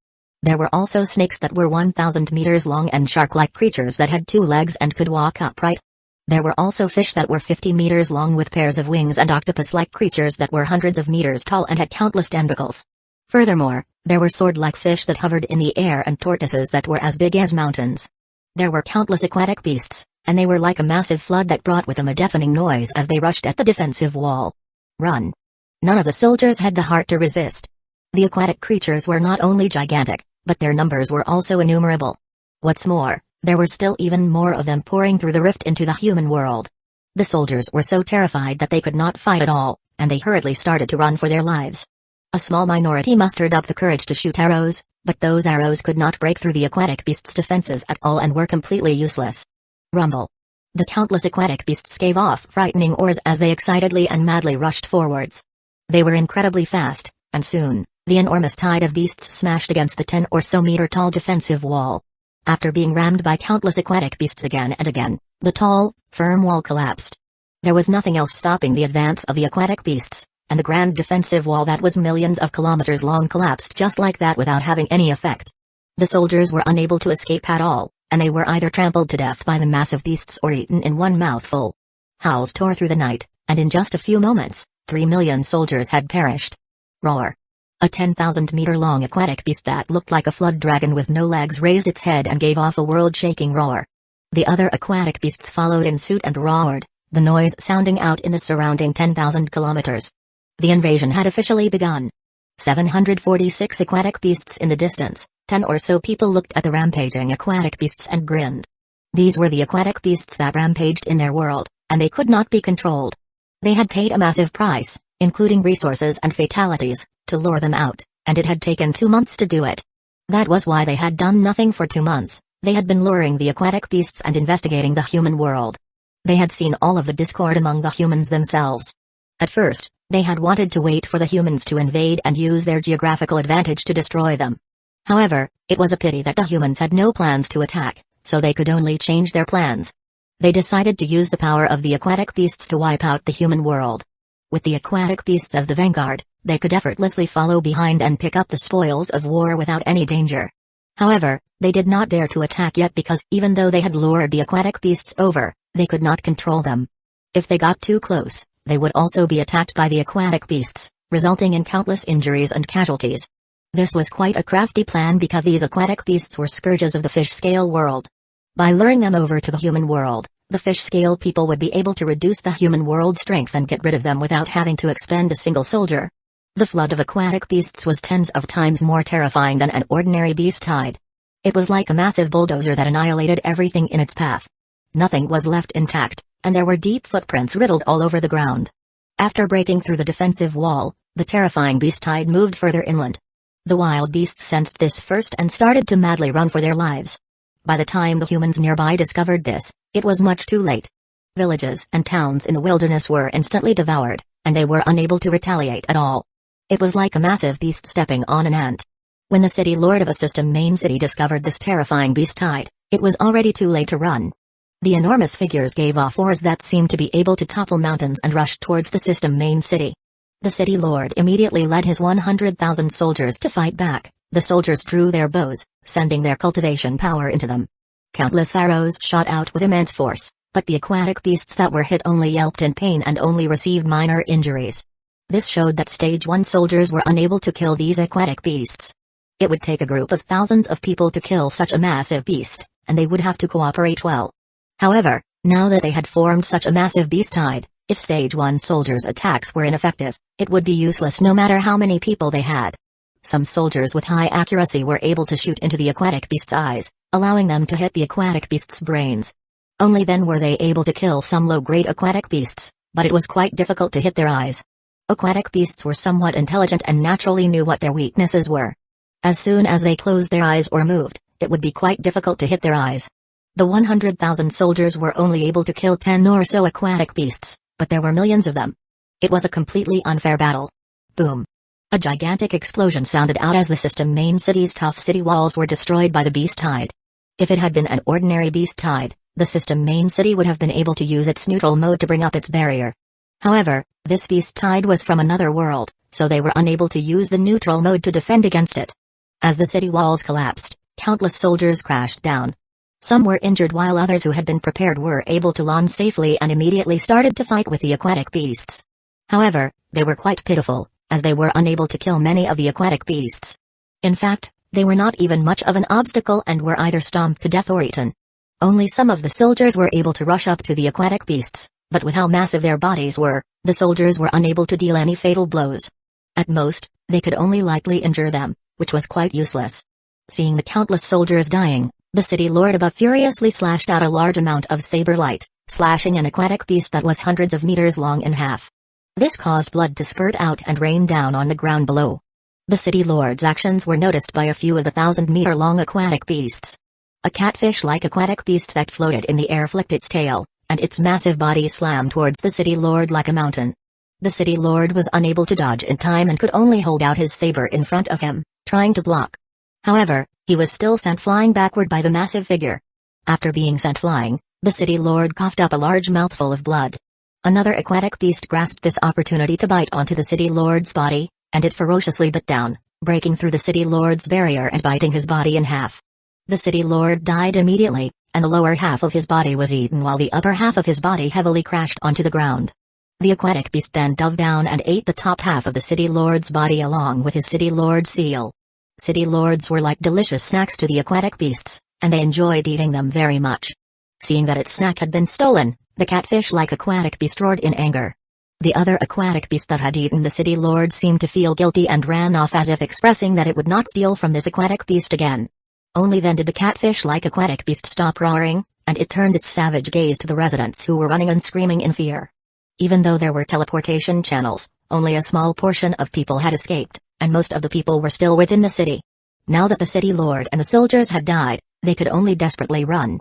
There were also snakes that were 1,000 meters long and shark-like creatures that had 2 legs and could walk upright. There were also fish that were 50 meters long with pairs of wings and octopus-like creatures that were hundreds of meters tall and had countless tentacles. Furthermore, there were sword-like fish that hovered in the air and tortoises that were as big as mountains. There were countless aquatic beasts, and they were like a massive flood that brought with them a deafening noise as they rushed at the defensive wall. Run! None of the soldiers had the heart to resist. The aquatic creatures were not only gigantic, but their numbers were also innumerable. What's more, there were still even more of them pouring through the rift into the human world. The soldiers were so terrified that they could not fight at all, and they hurriedly started to run for their lives. A small minority mustered up the courage to shoot arrows, but those arrows could not break through the aquatic beasts' defenses at all and were completely useless. Rumble. The countless aquatic beasts gave off frightening oars as they excitedly and madly rushed forwards. They were incredibly fast, and soon, the enormous tide of beasts smashed against the 10 or so meter tall defensive wall. After being rammed by countless aquatic beasts again and again, the tall, firm wall collapsed. There was nothing else stopping the advance of the aquatic beasts, and the grand defensive wall that was millions of kilometers long collapsed just like that without having any effect. The soldiers were unable to escape at all, and they were either trampled to death by the massive beasts or eaten in one mouthful. Howls tore through the night, and in just a few moments, 3 million soldiers had perished. Roar. A 10,000-meter-long aquatic beast that looked like a flood dragon with no legs raised its head and gave off a world-shaking roar. The other aquatic beasts followed in suit and roared, the noise sounding out in the surrounding 10,000 kilometers. The invasion had officially begun. 746 aquatic beasts in the distance, 10 or so people looked at the rampaging aquatic beasts and grinned. These were the aquatic beasts that rampaged in their world, and they could not be controlled. They had paid a massive price, including resources and fatalities, to lure them out, and it had taken 2 months to do it. That was why they had done nothing for 2 months. They had been luring the aquatic beasts and investigating the human world. They had seen all of the discord among the humans themselves. At first, they had wanted to wait for the humans to invade and use their geographical advantage to destroy them. However, it was a pity that the humans had no plans to attack, so they could only change their plans. They decided to use the power of the aquatic beasts to wipe out the human world. With the aquatic beasts as the vanguard, they could effortlessly follow behind and pick up the spoils of war without any danger. However, they did not dare to attack yet because even though they had lured the aquatic beasts over, they could not control them. If they got too close, they would also be attacked by the aquatic beasts, resulting in countless injuries and casualties. This was quite a crafty plan because these aquatic beasts were scourges of the fish-scale world. By luring them over to the human world, the fish-scale people would be able to reduce the human world strength and get rid of them without having to expend a single soldier. The flood of aquatic beasts was tens of times more terrifying than an ordinary beast tide. It was like a massive bulldozer that annihilated everything in its path. Nothing was left intact, and there were deep footprints riddled all over the ground. After breaking through the defensive wall, the terrifying beast tide moved further inland. The wild beasts sensed this first and started to madly run for their lives. By the time the humans nearby discovered this, it was much too late. Villages and towns in the wilderness were instantly devoured, and they were unable to retaliate at all. It was like a massive beast stepping on an ant. When the city lord of a system main city discovered this terrifying beast tide, it was already too late to run. The enormous figures gave off roars that seemed to be able to topple mountains and rushed towards the system main city. The city lord immediately led his 100,000 soldiers to fight back. The soldiers drew their bows, sending their cultivation power into them. Countless arrows shot out with immense force, but the aquatic beasts that were hit only yelped in pain and only received minor injuries. This showed that Stage 1 soldiers were unable to kill these aquatic beasts. It would take a group of thousands of people to kill such a massive beast, and they would have to cooperate well. However, Now that they had formed such a massive beast tide, if Stage 1 soldiers' attacks were ineffective, it would be useless no matter how many people they had. Some soldiers with high accuracy were able to shoot into the aquatic beast's eyes, allowing them to hit the aquatic beast's brains. Only then were they able to kill some low-grade aquatic beasts, but it was quite difficult to hit their eyes. Aquatic beasts were somewhat intelligent and naturally knew what their weaknesses were. As soon as they closed their eyes or moved, it would be quite difficult to hit their eyes. The 100,000 soldiers were only able to kill 10 or so aquatic beasts, but there were millions of them. It was a completely unfair battle. Boom. A gigantic explosion sounded out as the system main city's tough city walls were destroyed by the beast tide. If it had been an ordinary beast tide, the system main city would have been able to use its neutral mode to bring up its barrier. However, this beast tide was from another world, so they were unable to use the neutral mode to defend against it. As the city walls collapsed, countless soldiers crashed down. Some were injured while others who had been prepared were able to land safely and immediately started to fight with the aquatic beasts. However, they were quite pitiful, as they were unable to kill many of the aquatic beasts. In fact, they were not even much of an obstacle and were either stomped to death or eaten. Only some of the soldiers were able to rush up to the aquatic beasts, but with how massive their bodies were, the soldiers were unable to deal any fatal blows. At most, they could only lightly injure them, which was quite useless. Seeing the countless soldiers dying, the city lord above furiously slashed out a large amount of saber light, slashing an aquatic beast that was hundreds of meters long in half. This caused blood to spurt out and rain down on the ground below. The city lord's actions were noticed by a few of the 1,000-meter-long aquatic beasts. A catfish-like aquatic beast that floated in the air flicked its tail, and its massive body slammed towards the city lord like a mountain. The city lord was unable to dodge in time and could only hold out his saber in front of him, trying to block. However, he was still sent flying backward by the massive figure. After being sent flying, the city lord coughed up a large mouthful of blood. Another aquatic beast grasped this opportunity to bite onto the city lord's body, and it ferociously bit down, breaking through the city lord's barrier and biting his body in half. The city lord died immediately, and the lower half of his body was eaten while the upper half of his body heavily crashed onto the ground. The aquatic beast then dove down and ate the top half of the city lord's body along with his city lord seal. City lords were like delicious snacks to the aquatic beasts, and they enjoyed eating them very much. Seeing that its snack had been stolen, the catfish-like aquatic beast roared in anger. The other aquatic beast that had eaten the city lord seemed to feel guilty and ran off as if expressing that it would not steal from this aquatic beast again. Only then did the catfish-like aquatic beast stop roaring, and it turned its savage gaze to the residents who were running and screaming in fear. Even though there were teleportation channels, only a small portion of people had escaped, and most of the people were still within the city. Now that the city lord and the soldiers had died, they could only desperately run.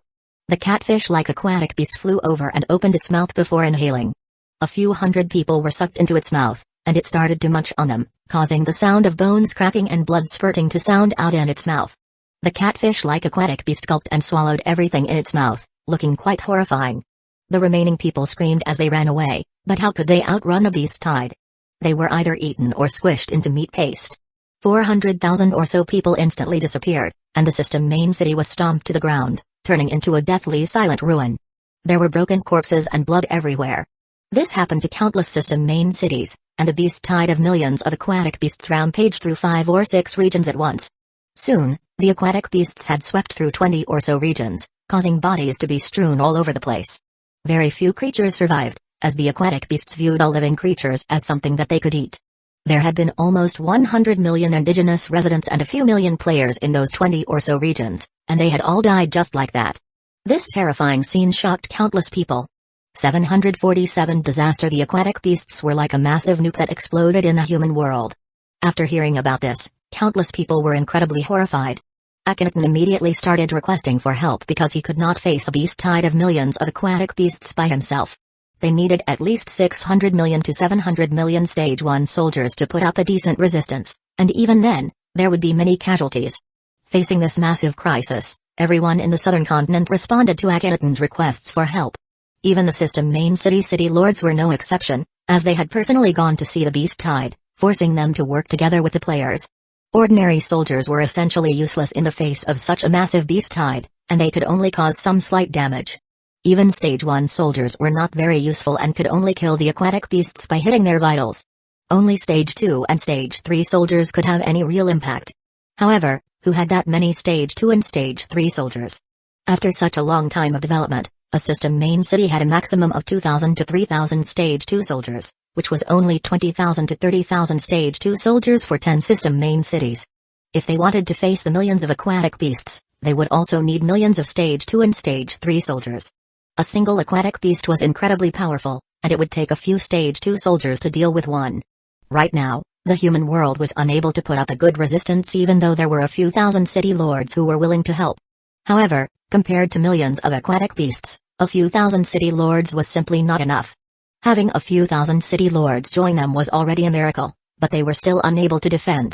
The catfish-like aquatic beast flew over and opened its mouth before inhaling. A few hundred people were sucked into its mouth, and it started to munch on them, causing the sound of bones cracking and blood spurting to sound out in its mouth. The catfish-like aquatic beast gulped and swallowed everything in its mouth, looking quite horrifying. The remaining people screamed as they ran away, but how could they outrun a beast tide? They were either eaten or squished into meat paste. 400,000 or so people instantly disappeared, and the system main city was stomped to the ground, turning into a deathly silent ruin. There were broken corpses and blood everywhere. This happened to countless system main cities, and the beast tide of millions of aquatic beasts rampaged through 5 or 6 regions at once. Soon, the aquatic beasts had swept through 20 or so regions, causing bodies to be strewn all over the place. Very few creatures survived, as the aquatic beasts viewed all living creatures as something that they could eat. There had been almost 100 million indigenous residents and a few million players in those 20 or so regions, and they had all died just like that. This terrifying scene shocked countless people. 747 Disaster. The aquatic beasts were like a massive nuke that exploded in the human world. After hearing about this, countless people were incredibly horrified. Akhenaten immediately started requesting for help because he could not face a beast tide of millions of aquatic beasts by himself. They needed at least 600 million to 700 million Stage 1 soldiers to put up a decent resistance, and even then, there would be many casualties. Facing this massive crisis, everyone in the southern continent responded to Akhenaten's requests for help. Even the system main city lords were no exception, as they had personally gone to see the beast tide, forcing them to work together with the players. Ordinary soldiers were essentially useless in the face of such a massive beast tide, and they could only cause some slight damage. Even Stage 1 soldiers were not very useful and could only kill the aquatic beasts by hitting their vitals. Only Stage 2 and Stage 3 soldiers could have any real impact. However, who had that many Stage 2 and Stage 3 soldiers? After such a long time of development, A system main city had a maximum of 2,000 to 3,000 Stage 2 soldiers, which was only 20,000 to 30,000 Stage 2 soldiers for 10 system main cities. If they wanted to face the millions of aquatic beasts, they would also need millions of Stage 2 and Stage 3 soldiers. A single aquatic beast was incredibly powerful, and it would take a few Stage 2 soldiers to deal with one. Right now, the human world was unable to put up a good resistance even though there were a few thousand city lords who were willing to help. However, compared to millions of aquatic beasts, a few thousand city lords was simply not enough. Having a few thousand city lords join them was already a miracle, but they were still unable to defend.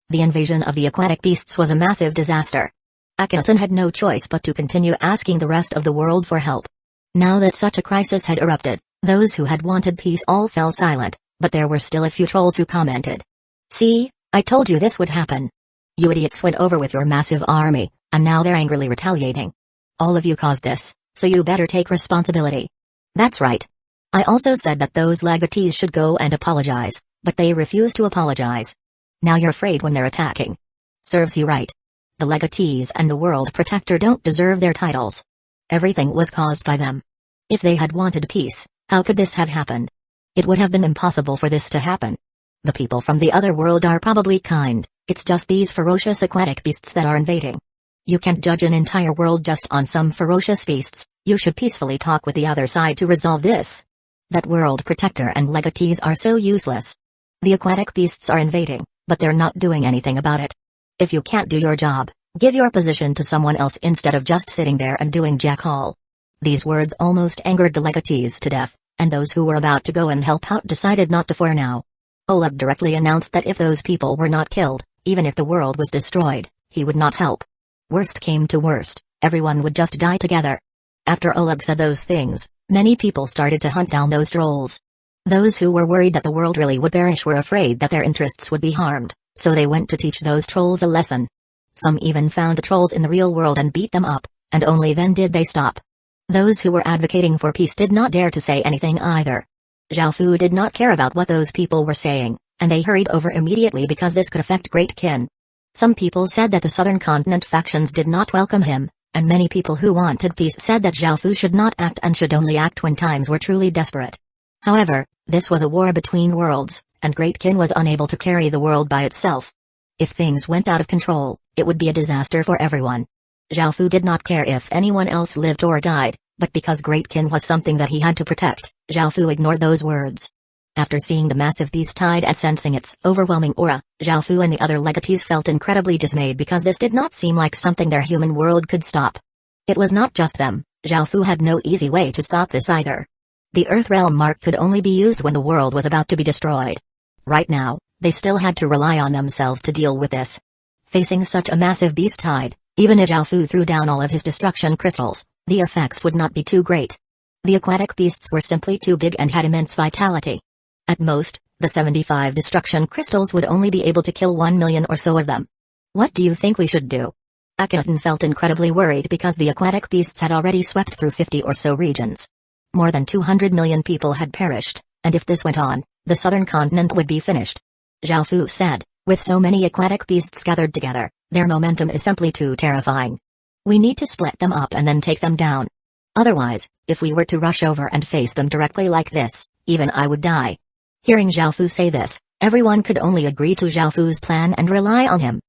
The invasion of the aquatic beasts was a massive disaster. Akhenaten had no choice but to continue asking the rest of the world for help. Now that such a crisis had erupted, those who had wanted peace all fell silent, but there were still a few trolls who commented. "See, I told you this would happen. You idiots went over with your massive army, and now they're angrily retaliating. All of you caused this, so you better take responsibility." "That's right. I also said that those legatees should go and apologize, but they refuse to apologize. Now you're afraid when they're attacking. Serves you right. The legatees and the world protector don't deserve their titles. Everything was caused by them. If they had wanted peace, how could this have happened? It would have been impossible for this to happen. The people from the other world are probably kind, it's just these ferocious aquatic beasts that are invading. You can't judge an entire world just on some ferocious beasts, you should peacefully talk with the other side to resolve this. That world protector and legatees are so useless. The aquatic beasts are invading, but they're not doing anything about it. If you can't do your job, give your position to someone else instead of just sitting there and doing jack all." These words almost angered the legatees to death, and those who were about to go and help out decided not to for now. Oleg directly announced that if those people were not killed, even if the world was destroyed, he would not help. Worst came to worst, everyone would just die together. After Oleg said those things, many people started to hunt down those trolls. Those who were worried that the world really would perish were afraid that their interests would be harmed, so they went to teach those trolls a lesson. Some even found the trolls in the real world and beat them up, and only then did they stop. Those who were advocating for peace did not dare to say anything either. Zhao Fu did not care about what those people were saying, and they hurried over immediately because this could affect Great Qin. Some people said that the southern continent factions did not welcome him, and many people who wanted peace said that Zhao Fu should not act and should only act when times were truly desperate. However, this was a war between worlds, and Great Qin was unable to carry the world by itself. If things went out of control, it would be a disaster for everyone. Zhao Fu did not care if anyone else lived or died, but because Great Qin was something that he had to protect, Zhao Fu ignored those words. After seeing the massive beast tide and sensing its overwhelming aura, Zhao Fu and the other legatees felt incredibly dismayed because this did not seem like something their human world could stop. It was not just them, Zhao Fu had no easy way to stop this either. The Earth Realm mark could only be used when the world was about to be destroyed. Right now, they still had to rely on themselves to deal with this. Facing such a massive beast tide, even if Zhao Fu threw down all of his destruction crystals, the effects would not be too great. The aquatic beasts were simply too big and had immense vitality. At most, the 75 destruction crystals would only be able to kill 1 million or so of them. What do you think we should do? Akhenaten felt incredibly worried because the aquatic beasts had already swept through 50 or so regions. More than 200 million people had perished, and if this went on, the southern continent would be finished. Zhao Fu said, with so many aquatic beasts gathered together, their momentum is simply too terrifying. We need to split them up and then take them down. Otherwise, if we were to rush over and face them directly like this, even I would die. Hearing Zhao Fu say this, everyone could only agree to Zhao Fu's plan and rely on him.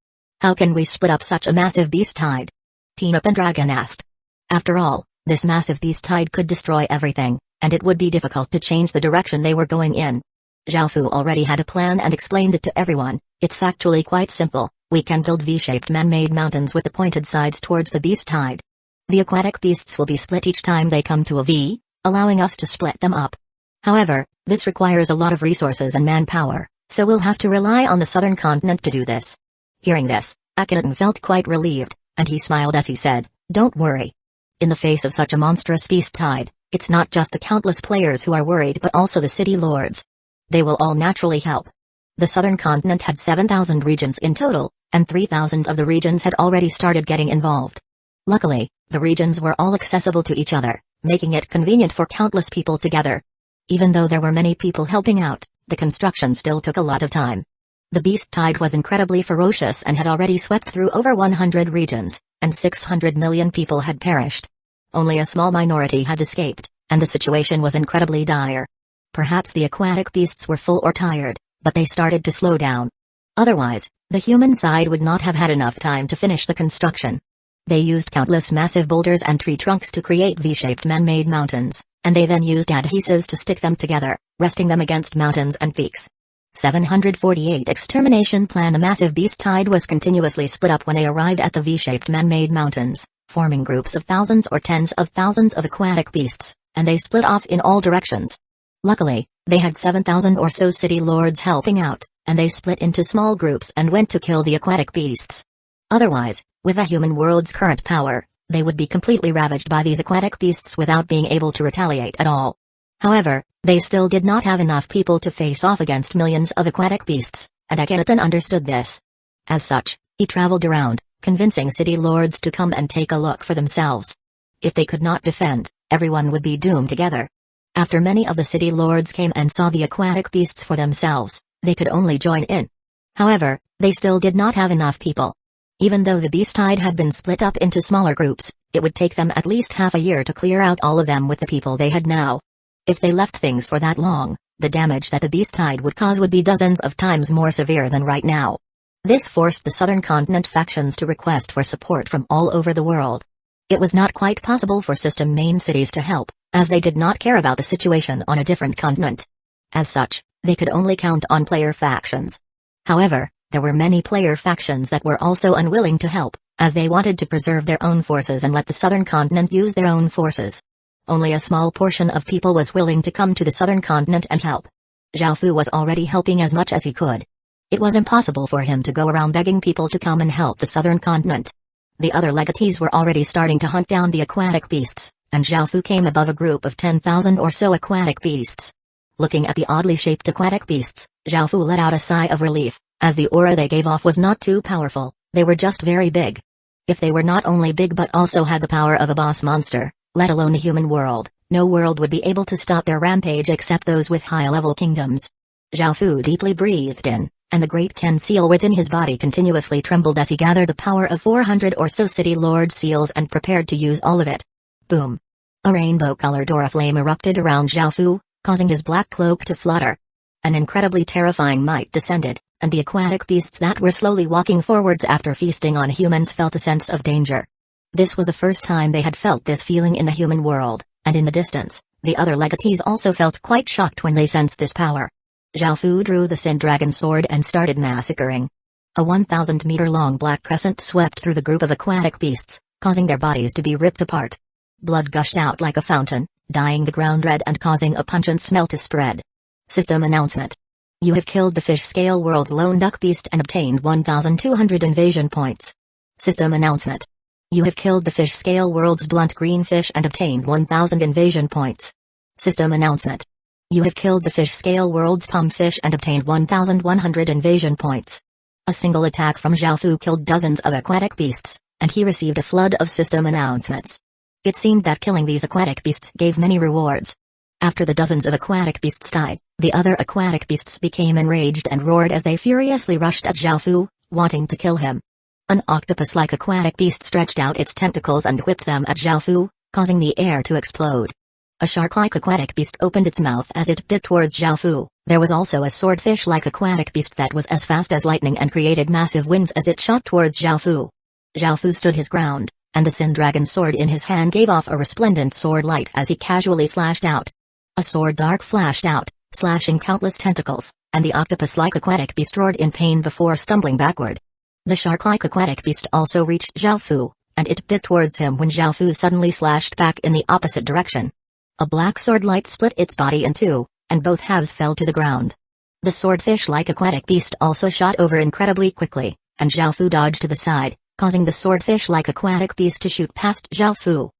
How can we split up such a massive beast tide? Tina Pendragon asked. After all, this massive beast tide could destroy everything, and it would be difficult to change the direction they were going in. Zhao Fu already had a plan and explained it to everyone. It's actually quite simple. We can build V-shaped man-made mountains with the pointed sides towards the beast tide. The aquatic beasts will be split each time they come to a V, allowing us to split them up. However, this requires a lot of resources and manpower, so we'll have to rely on the southern continent to do this. Hearing this, Akhenaten felt quite relieved, and he smiled as he said, "Don't worry. In the face of such a monstrous beast tide, it's not just the countless players who are worried but also the city lords. They will all naturally help." The southern continent had 7,000 regions in total, and 3,000 of the regions had already started getting involved. Luckily, the regions were all accessible to each other, making it convenient for countless people together. Even though there were many people helping out, the construction still took a lot of time. The beast tide was incredibly ferocious and had already swept through over 100 regions, and 600 million people had perished. Only a small minority had escaped, and the situation was incredibly dire. Perhaps the aquatic beasts were full or tired, but they started to slow down. Otherwise, the human side would not have had enough time to finish the construction. They used countless massive boulders and tree trunks to create V-shaped man-made mountains, and they then used adhesives to stick them together, resting them against mountains and peaks. 748 Extermination Plan. A massive beast tide was continuously split up when they arrived at the V-shaped man-made mountains, forming groups of thousands or tens of thousands of aquatic beasts, and they split off in all directions. Luckily, they had 7,000 or so city lords helping out, and they split into small groups and went to kill the aquatic beasts. Otherwise, with the human world's current power, they would be completely ravaged by these aquatic beasts without being able to retaliate at all. However, they still did not have enough people to face off against millions of aquatic beasts, and Akhenaton understood this. As such, he traveled around, convincing city lords to come and take a look for themselves. If they could not defend, everyone would be doomed together. After many of the city lords came and saw the aquatic beasts for themselves, they could only join in. However, they still did not have enough people. Even though the beast tide had been split up into smaller groups, it would take them at least half a year to clear out all of them with the people they had now. If they left things for that long, the damage that the beast tide would cause would be dozens of times more severe than right now. This forced the southern continent factions to request for support from all over the world. It was not quite possible for system main cities to help, as they did not care about the situation on a different continent. As such, they could only count on player factions. However, there were many player factions that were also unwilling to help, as they wanted to preserve their own forces and let the southern continent use their own forces. Only a small portion of people was willing to come to the southern continent and help. Zhao Fu was already helping as much as he could. It was impossible for him to go around begging people to come and help the southern continent. The other legatees were already starting to hunt down the aquatic beasts, and Zhao Fu came above a group of 10,000 or so aquatic beasts. Looking at the oddly shaped aquatic beasts, Zhao Fu let out a sigh of relief, as the aura they gave off was not too powerful, they were just very big. If they were not only big but also had the power of a boss monster, let alone a human world, no world would be able to stop their rampage except those with high-level kingdoms. Zhao Fu deeply breathed in, and the great Ken seal within his body continuously trembled as he gathered the power of 400 or so city lord seals and prepared to use all of it. Boom! A rainbow-colored aura flame erupted around Zhao Fu, causing his black cloak to flutter. An incredibly terrifying might descended, and the aquatic beasts that were slowly walking forwards after feasting on humans felt a sense of danger. This was the first time they had felt this feeling in the human world, and in the distance, the other legatees also felt quite shocked when they sensed this power. Zhao Fu drew the Sin Dragon sword and started massacring. A 1,000-meter-long black crescent swept through the group of aquatic beasts, causing their bodies to be ripped apart. Blood gushed out like a fountain, dyeing the ground red and causing a pungent smell to spread. System announcement. You have killed the fish scale world's lone duck beast and obtained 1,200 invasion points. System announcement. You have killed the fish scale world's blunt green fish and obtained 1,000 invasion points. System announcement. You have killed the fish scale world's pum fish and obtained 1,100 invasion points. A single attack from Zhao Fu killed dozens of aquatic beasts, and he received a flood of system announcements. It seemed that killing these aquatic beasts gave many rewards. After the dozens of aquatic beasts died, the other aquatic beasts became enraged and roared as they furiously rushed at Zhao Fu, wanting to kill him. An octopus-like aquatic beast stretched out its tentacles and whipped them at Zhao Fu, causing the air to explode. A shark-like aquatic beast opened its mouth as it bit towards Zhao Fu. There was also a swordfish-like aquatic beast that was as fast as lightning and created massive winds as it shot towards Zhao Fu. Zhao Fu stood his ground, and the Sin Dragon sword in his hand gave off a resplendent sword light as he casually slashed out. A sword dark flashed out, slashing countless tentacles, and the octopus-like aquatic beast roared in pain before stumbling backward. The shark-like aquatic beast also reached Zhao Fu, and it bit towards him when Zhao Fu suddenly slashed back in the opposite direction. A black sword light split its body in two, and both halves fell to the ground. The swordfish-like aquatic beast also shot over incredibly quickly, and Zhao Fu dodged to the side, causing the swordfish-like aquatic beast to shoot past Zhao Fu.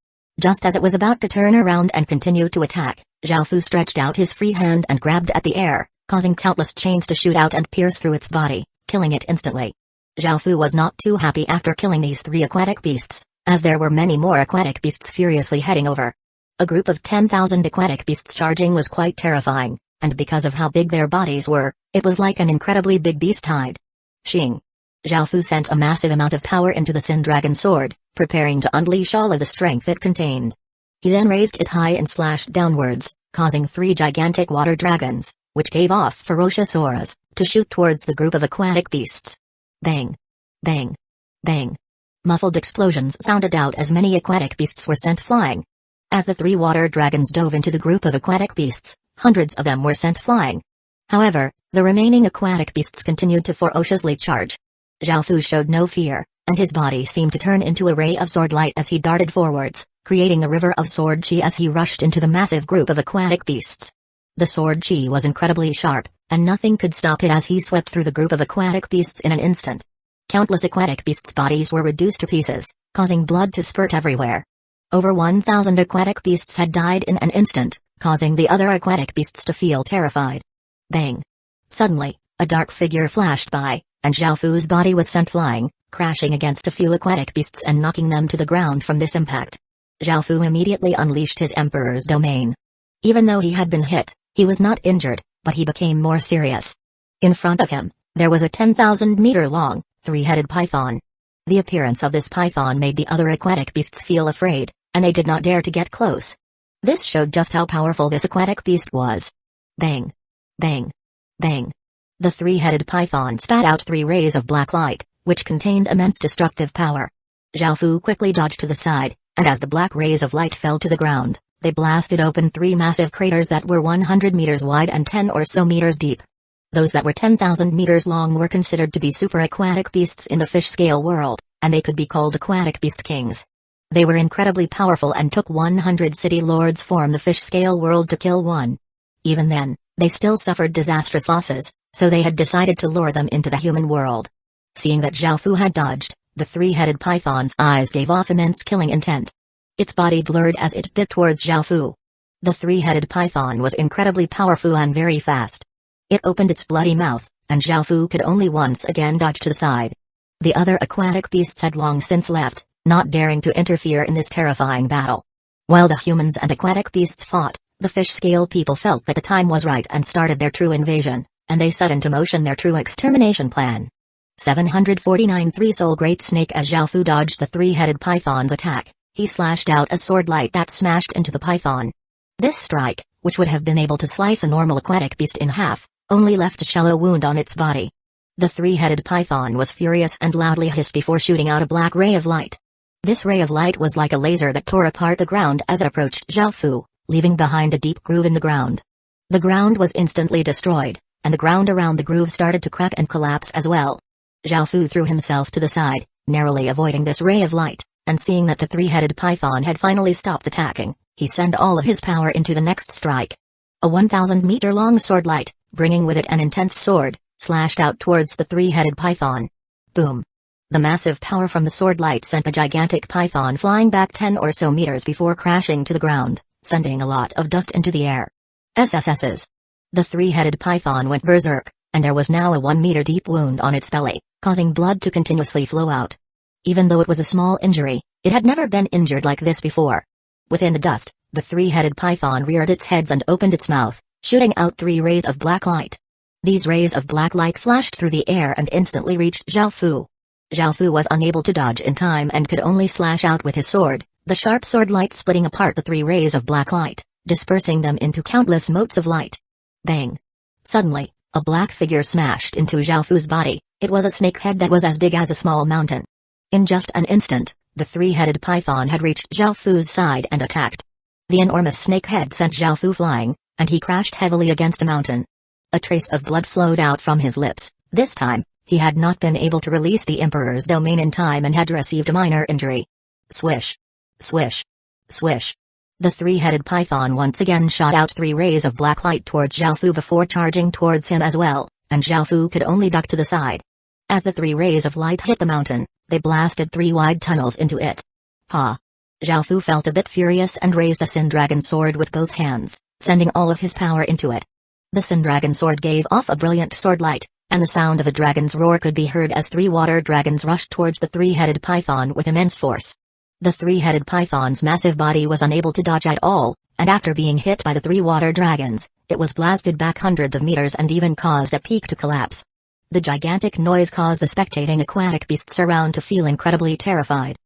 Just as it was about to turn around and continue to attack, Zhao Fu stretched out his free hand and grabbed at the air, causing countless chains to shoot out and pierce through its body, killing it instantly. Zhao Fu was not too happy after killing these three aquatic beasts, as there were many more aquatic beasts furiously heading over. A group of 10,000 aquatic beasts charging was quite terrifying, and because of how big their bodies were, it was like an incredibly big beast tide. Xing. Zhao Fu sent a massive amount of power into the Sin Dragon sword, preparing to unleash all of the strength it contained. He then raised it high and slashed downwards, causing 3 gigantic water dragons, which gave off ferocious auras, to shoot towards the group of aquatic beasts. Bang! Bang! Bang! Muffled explosions sounded out as many aquatic beasts were sent flying. As the 3 water dragons dove into the group of aquatic beasts, hundreds of them were sent flying. However, the remaining aquatic beasts continued to ferociously charge. Zhao Fu showed no fear, and his body seemed to turn into a ray of sword light as he darted forwards, creating a river of sword chi as he rushed into the massive group of aquatic beasts. The sword chi was incredibly sharp, and nothing could stop it as he swept through the group of aquatic beasts in an instant. Countless aquatic beasts' bodies were reduced to pieces, causing blood to spurt everywhere. Over 1,000 aquatic beasts had died in an instant, causing the other aquatic beasts to feel terrified. Bang! Suddenly, a dark figure flashed by, and Zhao Fu's body was sent flying, crashing against a few aquatic beasts and knocking them to the ground from this impact. Zhao Fu immediately unleashed his Emperor's domain. Even though he had been hit, he was not injured, but he became more serious. In front of him, there was a 10,000-meter-long, 3-headed python. The appearance of this python made the other aquatic beasts feel afraid, and they did not dare to get close. This showed just how powerful this aquatic beast was. Bang! Bang! Bang! The 3-headed python spat out 3 rays of black light, which contained immense destructive power. Zhao Fu quickly dodged to the side, and as the black rays of light fell to the ground, they blasted open 3 massive craters that were 100 meters wide and 10 or so meters deep. Those that were 10,000 meters long were considered to be super aquatic beasts in the fish scale world, and they could be called aquatic beast kings. They were incredibly powerful and took 100 city lords from the fish scale world to kill one. Even then, they still suffered disastrous losses, so they had decided to lure them into the human world. Seeing that Zhao Fu had dodged, the 3-headed python's eyes gave off immense killing intent. Its body blurred as it bit towards Zhao Fu. The 3-headed python was incredibly powerful and very fast. It opened its bloody mouth, and Zhao Fu could only once again dodge to the side. The other aquatic beasts had long since left, not daring to interfere in this terrifying battle. While the humans and aquatic beasts fought, the fish-scale people felt that the time was right and started their true invasion, and they set into motion their true extermination plan. 749 Three-Soul Great Snake. As Zhao Fu dodged the 3-headed python's attack, he slashed out a sword light that smashed into the python. This strike, which would have been able to slice a normal aquatic beast in half, only left a shallow wound on its body. The 3-headed python was furious and loudly hissed before shooting out a black ray of light. This ray of light was like a laser that tore apart the ground as it approached Zhao Fu, leaving behind a deep groove in the ground. The ground was instantly destroyed, and the ground around the groove started to crack and collapse as well. Zhao Fu threw himself to the side, narrowly avoiding this ray of light, and seeing that the 3-headed python had finally stopped attacking, he sent all of his power into the next strike. A 1,000-meter-long sword light, bringing with it an intense sword, slashed out towards the 3-headed python. Boom! The massive power from the sword light sent the gigantic python flying back 10 or so meters before crashing to the ground, sending a lot of dust into the air. SSS's. The 3-headed python went berserk, and there was now a 1-meter-deep wound on its belly, causing blood to continuously flow out. Even though it was a small injury, it had never been injured like this before. Within the dust, the 3-headed python reared its heads and opened its mouth, shooting out 3 rays of black light. These rays of black light flashed through the air and instantly reached Zhao Fu. Zhao Fu was unable to dodge in time and could only slash out with his sword, the sharp sword light splitting apart the 3 rays of black light, dispersing them into countless motes of light. Bang! Suddenly, a black figure smashed into Zhao Fu's body. It was a snake head that was as big as a small mountain. In just an instant, the 3-headed python had reached Zhao Fu's side and attacked. The enormous snake head sent Zhao Fu flying, and he crashed heavily against a mountain. A trace of blood flowed out from his lips. This time, he had not been able to release the Emperor's domain in time and had received a minor injury. Swish! Swish! Swish! The 3-headed python once again shot out 3 rays of black light towards Zhao Fu before charging towards him as well, and Zhao Fu could only duck to the side. As the 3 rays of light hit the mountain, they blasted 3 wide tunnels into it. Ha! Zhao Fu felt a bit furious and raised a Sin Dragon sword with both hands, sending all of his power into it. The Sin Dragon sword gave off a brilliant sword light, and the sound of a dragon's roar could be heard as 3 water dragons rushed towards the 3-headed python with immense force. The 3-headed python's massive body was unable to dodge at all, and after being hit by the 3 water dragons, it was blasted back hundreds of meters and even caused a peak to collapse. The gigantic noise caused the spectating aquatic beasts around to feel incredibly terrified.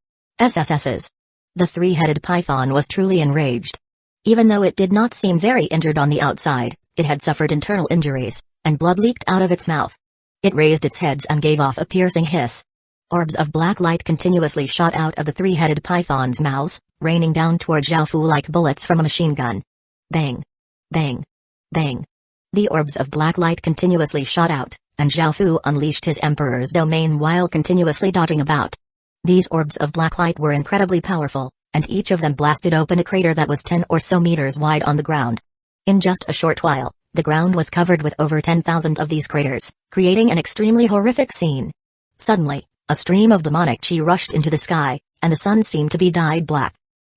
SSS's. The three-headed python was truly enraged. Even though it did not seem very injured on the outside, it had suffered internal injuries, and blood leaked out of its mouth. It raised its heads and gave off a piercing hiss. Orbs of black light continuously shot out of the three-headed python's mouths, raining down toward Zhaofu like bullets from a machine gun. Bang! Bang! Bang! The orbs of black light continuously shot out, and Zhaofu unleashed his Emperor's domain while continuously dodging about. These orbs of black light were incredibly powerful, and each of them blasted open a crater that was 10 or so meters wide on the ground. In just a short while, the ground was covered with over 10,000 of these craters, creating an extremely horrific scene. Suddenly, a stream of demonic chi rushed into the sky, and the sun seemed to be dyed black.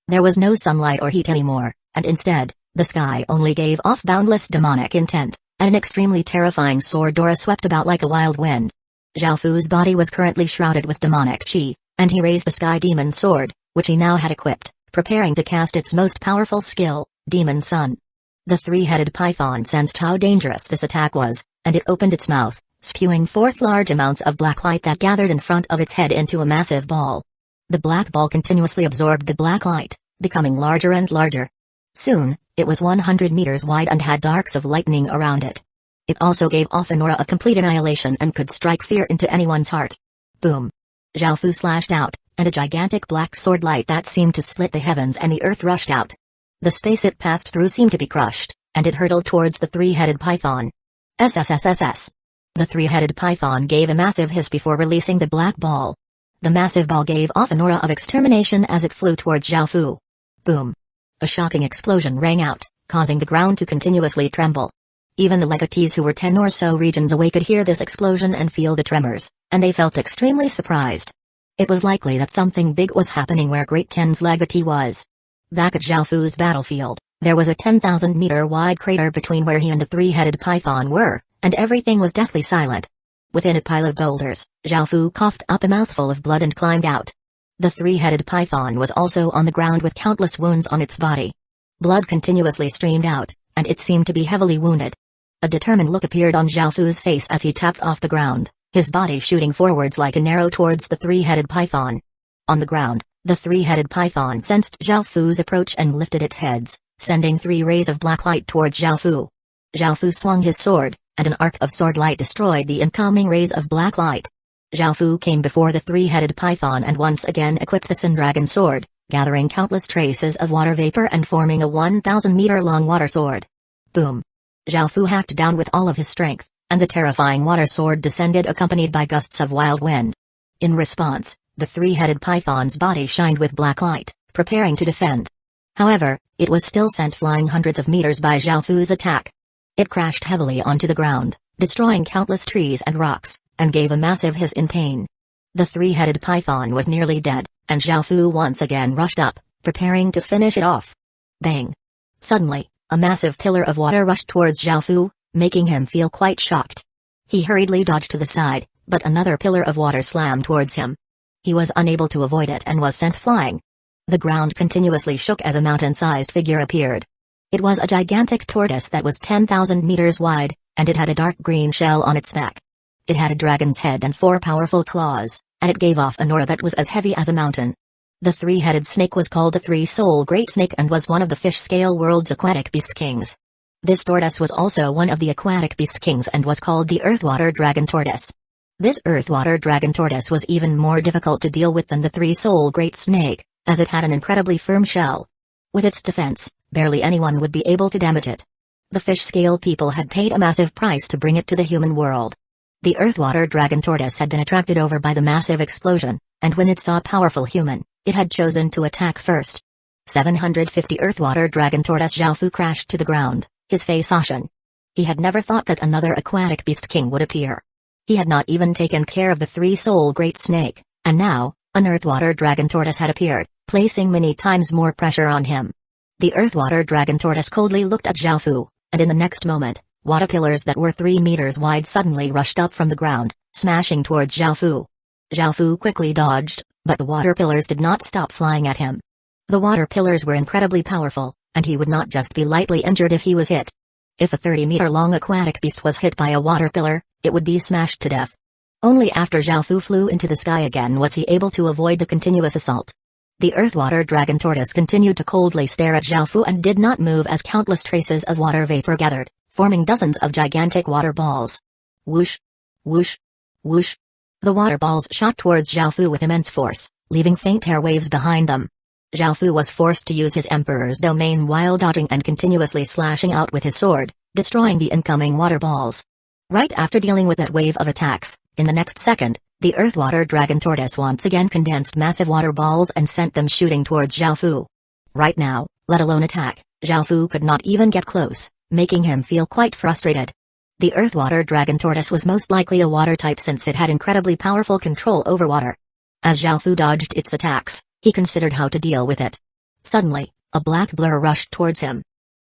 There was no sunlight or heat anymore, and instead, the sky only gave off boundless demonic intent, and an extremely terrifying sword aura swept about like a wild wind. Zhaofu's body was currently shrouded with demonic chi, and he raised the Sky Demon Sword, which he now had equipped, preparing to cast its most powerful skill, Demon Sun. The three-headed python sensed how dangerous this attack was, and it opened its mouth, spewing forth large amounts of black light that gathered in front of its head into a massive ball. The black ball continuously absorbed the black light, becoming larger and larger. Soon, it was 100 meters wide and had darks of lightning around it. It also gave off an aura of complete annihilation and could strike fear into anyone's heart. Boom! Zhaofu slashed out, and a gigantic black sword light that seemed to split the heavens and the earth rushed out. The space it passed through seemed to be crushed, and it hurtled towards the three-headed python. SSSSS. The three-headed python gave a massive hiss before releasing the black ball. The massive ball gave off an aura of extermination as it flew towards Zhaofu. Boom! A shocking explosion rang out, causing the ground to continuously tremble. Even the legatees who were 10 or so regions away could hear this explosion and feel the tremors, and they felt extremely surprised. It was likely that something big was happening where Great Ken's legatee was. Back at Zhaofu's battlefield, there was a 10,000-meter wide crater between where he and the three-headed python were, and everything was deathly silent. Within a pile of boulders, Zhaofu coughed up a mouthful of blood and climbed out. The three-headed python was also on the ground with countless wounds on its body. Blood continuously streamed out, and it seemed to be heavily wounded. A determined look appeared on Zhaofu's face as he tapped off the ground, his body shooting forwards like an arrow towards the three-headed python. On the ground, the three-headed python sensed Zhaofu's approach and lifted its heads, sending 3 rays of black light towards Zhaofu. Zhaofu swung his sword, and an arc of sword light destroyed the incoming rays of black light. Zhaofu came before the three-headed python and once again equipped the Sun Dragon Sword, gathering countless traces of water vapor and forming a 1,000-meter-long water sword. Boom! Zhaofu hacked down with all of his strength, and the terrifying water sword descended accompanied by gusts of wild wind. In response, the three-headed python's body shined with black light, preparing to defend. However, it was still sent flying hundreds of meters by Zhaofu's attack. It crashed heavily onto the ground, destroying countless trees and rocks, and gave a massive hiss in pain. The three-headed python was nearly dead, and Zhaofu once again rushed up, preparing to finish it off. Bang! Suddenly, a massive pillar of water rushed towards Zhaofu, making him feel quite shocked. He hurriedly dodged to the side, but another pillar of water slammed towards him. He was unable to avoid it and was sent flying. The ground continuously shook as a mountain-sized figure appeared. It was a gigantic tortoise that was 10,000 meters wide, and it had a dark green shell on its back. It had a dragon's head and 4 powerful claws, and it gave off an aura that was as heavy as a mountain. The three-headed snake was called the Three-Soul Great Snake and was one of the fish-scale world's aquatic beast kings. This tortoise was also one of the aquatic beast kings and was called the Earthwater Dragon Tortoise. This Earthwater Dragon Tortoise was even more difficult to deal with than the Three-Soul Great Snake, as it had an incredibly firm shell. With its defense, barely anyone would be able to damage it. The fish-scale people had paid a massive price to bring it to the human world. The Earthwater Dragon Tortoise had been attracted over by the massive explosion, and when it saw a powerful human, it had chosen to attack first. 750 Earthwater Dragon Tortoise Zhaofu crashed to the ground, his face ashen. He had never thought that another aquatic beast king would appear. He had not even taken care of the Three-Soul Great Snake, and now, an Earthwater Dragon Tortoise had appeared, placing many times more pressure on him. The Earthwater Dragon Tortoise coldly looked at Zhaofu, and in the next moment, water pillars that were 3 meters wide suddenly rushed up from the ground, smashing towards Zhaofu. Zhaofu quickly dodged, but the water pillars did not stop flying at him. The water pillars were incredibly powerful, and he would not just be lightly injured if he was hit. If a 30-meter-long aquatic beast was hit by a water pillar, it would be smashed to death. Only after Zhaofu flew into the sky again was he able to avoid the continuous assault. The earth-water dragon tortoise continued to coldly stare at Xiaofu and did not move as countless traces of water vapor gathered, forming dozens of gigantic water balls. Whoosh! Whoosh! Whoosh! The water balls shot towards Xiaofu with immense force, leaving faint air waves behind them. Xiaofu was forced to use his Emperor's domain while dodging and continuously slashing out with his sword, destroying the incoming water balls. Right after dealing with that wave of attacks, in the next second, the earth-water dragon tortoise once again condensed massive water balls and sent them shooting towards Xiaofu. Right now, let alone attack, Xiaofu could not even get close, making him feel quite frustrated. The earth-water dragon tortoise was most likely a water type since it had incredibly powerful control over water. As Xiaofu dodged its attacks, he considered how to deal with it. Suddenly, a black blur rushed towards him.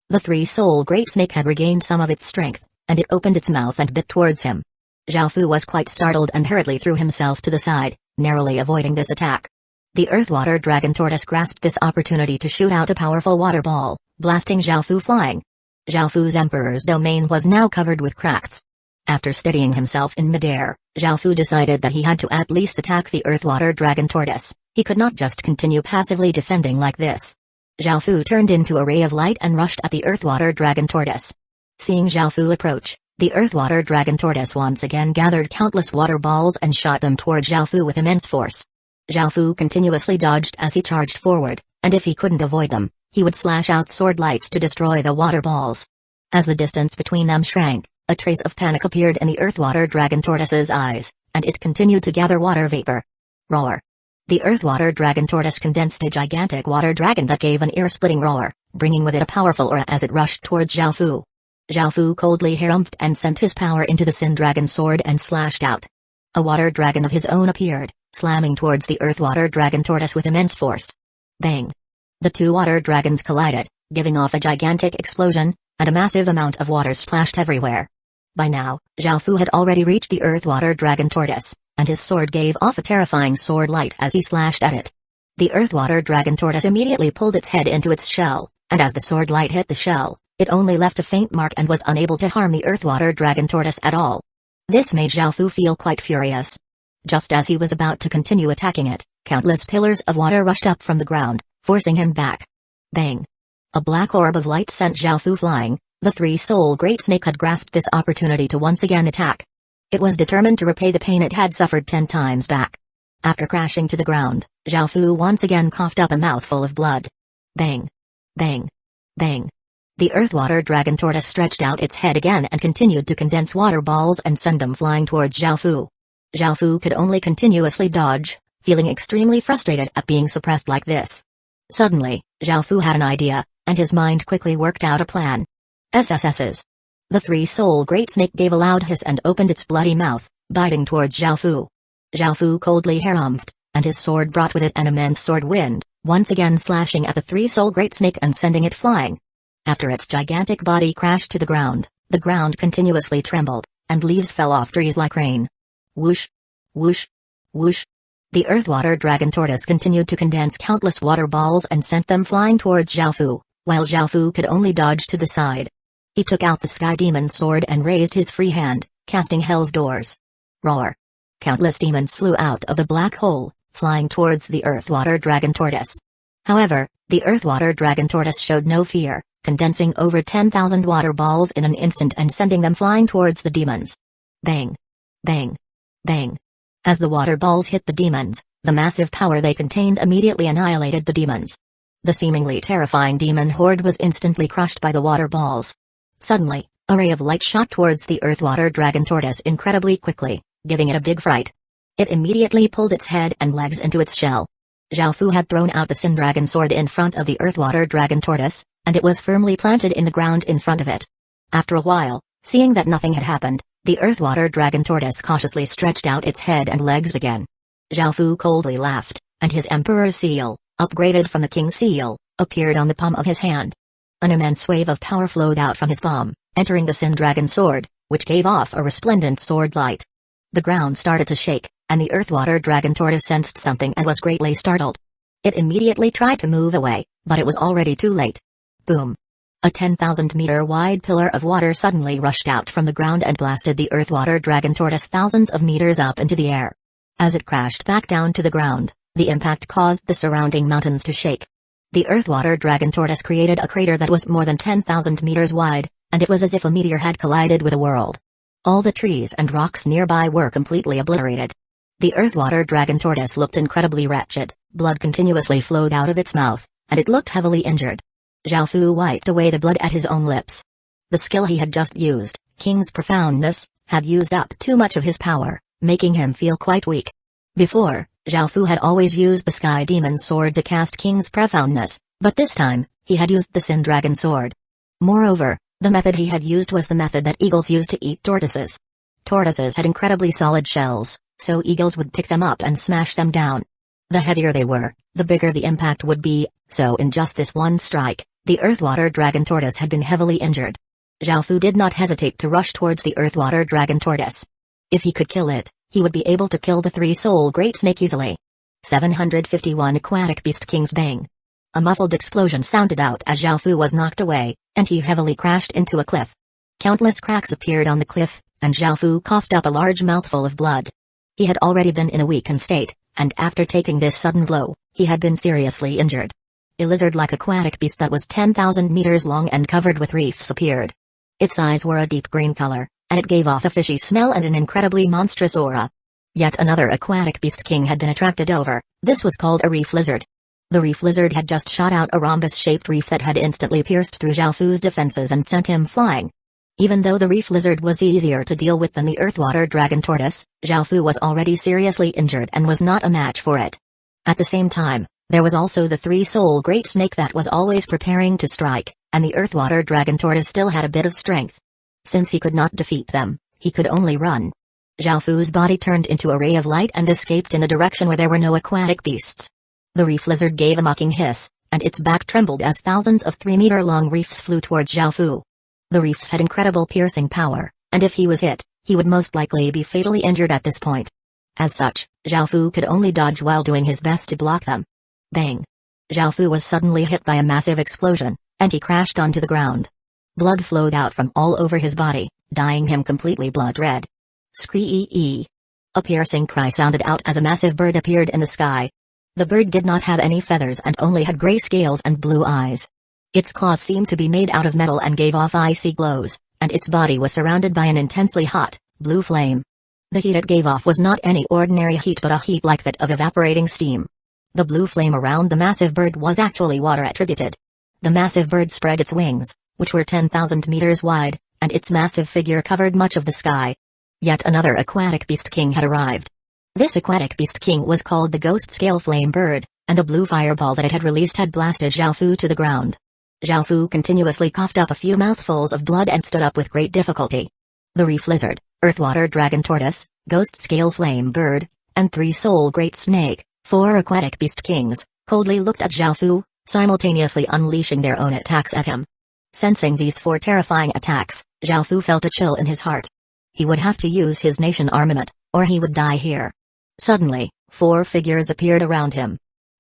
The three-soul great snake had regained some of its strength, and it opened its mouth and bit towards him. Xiaofu was quite startled and hurriedly threw himself to the side, narrowly avoiding this attack. The earth-water dragon tortoise grasped this opportunity to shoot out a powerful water ball, blasting Xiaofu flying. Xiaofu's Emperor's domain was now covered with cracks. After steadying himself in midair, Xiaofu decided that he had to at least attack the earth-water dragon tortoise. He could not just continue passively defending like this. Xiaofu turned into a ray of light and rushed at the earth-water dragon tortoise. Seeing Xiaofu approach, the earth-water dragon tortoise once again gathered countless water balls and shot them toward Xiaofu with immense force. Xiaofu continuously dodged as he charged forward, and if he couldn't avoid them, he would slash out sword lights to destroy the water balls. As the distance between them shrank, a trace of panic appeared in the earth-water dragon tortoise's eyes, and it continued to gather water vapor. Roar! The earth-water dragon tortoise condensed a gigantic water dragon that gave an ear-splitting roar, bringing with it a powerful aura as it rushed towards Xiaofu. Xiaofu coldly harumphed and sent his power into the Sin Dragon sword and slashed out. A water dragon of his own appeared, slamming towards the earth-water dragon tortoise with immense force. Bang! The two water dragons collided, giving off a gigantic explosion, and a massive amount of water splashed everywhere. By now, Xiaofu had already reached the earth-water dragon tortoise, and his sword gave off a terrifying sword light as he slashed at it. The earth-water dragon tortoise immediately pulled its head into its shell, and as the sword light hit the shell, it only left a faint mark and was unable to harm the earth-water dragon tortoise at all. This made Xiaofu feel quite furious. Just as he was about to continue attacking it, countless pillars of water rushed up from the ground, forcing him back. Bang! A black orb of light sent Xiaofu flying. The three-soul great snake had grasped this opportunity to once again attack. It was determined to repay the pain it had suffered 10 times back. After crashing to the ground, Xiaofu once again coughed up a mouthful of blood. Bang! Bang! Bang! The earth-water dragon tortoise stretched out its head again and continued to condense water balls and send them flying towards Xiaofu. Xiaofu could only continuously dodge, feeling extremely frustrated at being suppressed like this. Suddenly, Xiaofu had an idea, and his mind quickly worked out a plan. SSS's. The three-soul great snake gave a loud hiss and opened its bloody mouth, biting towards Xiaofu. Xiaofu coldly harumphed, and his sword brought with it an immense sword wind, once again slashing at the three-soul great snake and sending it flying. After its gigantic body crashed to the ground continuously trembled, and leaves fell off trees like rain. Whoosh! Whoosh! Whoosh! The earth-water dragon tortoise continued to condense countless water balls and sent them flying towards Xiaofu, while Xiaofu could only dodge to the side. He took out the Sky Demon's sword and raised his free hand, casting Hell's Doors. Roar! Countless demons flew out of the black hole, flying towards the earth-water dragon tortoise. However, the earth-water dragon tortoise showed no fear, condensing over 10,000 water balls in an instant and sending them flying towards the demons. Bang! Bang! Bang! As the water balls hit the demons, the massive power they contained immediately annihilated the demons. The seemingly terrifying demon horde was instantly crushed by the water balls. Suddenly, a ray of light shot towards the earth-water dragon tortoise incredibly quickly, giving it a big fright. It immediately pulled its head and legs into its shell. Xiaofu had thrown out the Sin Dragon sword in front of the earth-water dragon tortoise, and it was firmly planted in the ground in front of it. After a while, seeing that nothing had happened, the earth-water dragon tortoise cautiously stretched out its head and legs again. Xiaofu coldly laughed, and his Emperor's seal, upgraded from the King's seal, appeared on the palm of his hand. An immense wave of power flowed out from his palm, entering the Sin Dragon sword, which gave off a resplendent sword light. The ground started to shake, and the earth-water dragon tortoise sensed something and was greatly startled. It immediately tried to move away, but it was already too late. Boom! A 10,000-meter wide pillar of water suddenly rushed out from the ground and blasted the earth-water dragon tortoise thousands of meters up into the air. As it crashed back down to the ground, The impact caused the surrounding mountains to shake. The Earthwater Dragon Tortoise created a crater that was more than 10,000 meters wide, and it was as if a meteor had collided with a world. All the trees and rocks nearby were completely obliterated. The Earthwater Dragon Tortoise looked incredibly wretched, blood continuously flowed out of its mouth, and it looked heavily injured. Zhao Fu wiped away the blood at his own lips. The skill he had just used, King's Profoundness, had used up too much of his power, making him feel quite weak. Before, Zhao Fu had always used the Sky Demon Sword to cast King's Profoundness, but this time, he had used the Sin Dragon Sword. Moreover, the method he had used was the method that eagles use to eat tortoises. Tortoises had incredibly solid shells, so eagles would pick them up and smash them down. The heavier they were, the bigger the impact would be, so in just this one strike, the Earthwater Dragon Tortoise had been heavily injured. Zhao Fu did not hesitate to rush towards the Earthwater Dragon Tortoise. If he could kill it, he would be able to kill the three-soul Great Snake easily. 751 Aquatic Beast King's Bang. A muffled explosion sounded out as Zhao Fu was knocked away, and he heavily crashed into a cliff. Countless cracks appeared on the cliff, and Zhao Fu coughed up a large mouthful of blood. He had already been in a weakened state, and after taking this sudden blow, he had been seriously injured. A lizard-like aquatic beast that was 10,000 meters long and covered with reefs appeared. Its eyes were a deep green color, and it gave off a fishy smell and an incredibly monstrous aura. Yet another aquatic beast king had been attracted over. This was called a reef lizard. The reef lizard had just shot out a rhombus-shaped reef that had instantly pierced through Zhao Fu's defenses and sent him flying. Even though the reef lizard was easier to deal with than the Earthwater Dragon Tortoise, Zhao Fu was already seriously injured and was not a match for it. At the same time, there was also the three-soul Great Snake that was always preparing to strike, and the Earthwater Dragon Tortoise still had a bit of strength. Since he could not defeat them, he could only run. Zhao Fu's body turned into a ray of light and escaped in a direction where there were no aquatic beasts. The reef lizard gave a mocking hiss, and its back trembled as thousands of 3-meter-long reefs flew towards Zhao Fu. The reefs had incredible piercing power, and if he was hit, he would most likely be fatally injured at this point. As such, Zhao Fu could only dodge while doing his best to block them. Bang! Zhao Fu was suddenly hit by a massive explosion, and he crashed onto the ground. Blood flowed out from all over his body, dyeing him completely blood-red. Scree-ee. A piercing cry sounded out as a massive bird appeared in the sky. The bird did not have any feathers and only had gray scales and blue eyes. Its claws seemed to be made out of metal and gave off icy glows, and its body was surrounded by an intensely hot, blue flame. The heat it gave off was not any ordinary heat but a heat like that of evaporating steam. The blue flame around the massive bird was actually water attributed. The massive bird spread its wings, which were 10,000 meters wide, and its massive figure covered much of the sky. Yet another aquatic beast king had arrived. This aquatic beast king was called the Ghost Scale Flame Bird, and the blue fireball that it had released had blasted Zhao Fu to the ground. Zhao Fu continuously coughed up a few mouthfuls of blood and stood up with great difficulty. The reef lizard, Earthwater Dragon Tortoise, Ghost Scale Flame Bird, and three-soul Great Snake, 4 aquatic beast kings, coldly looked at Zhao Fu, simultaneously unleashing their own attacks at him. Sensing these 4 terrifying attacks, Zhao Fu felt a chill in his heart. He would have to use his nation armament, or he would die here. Suddenly, 4 figures appeared around him.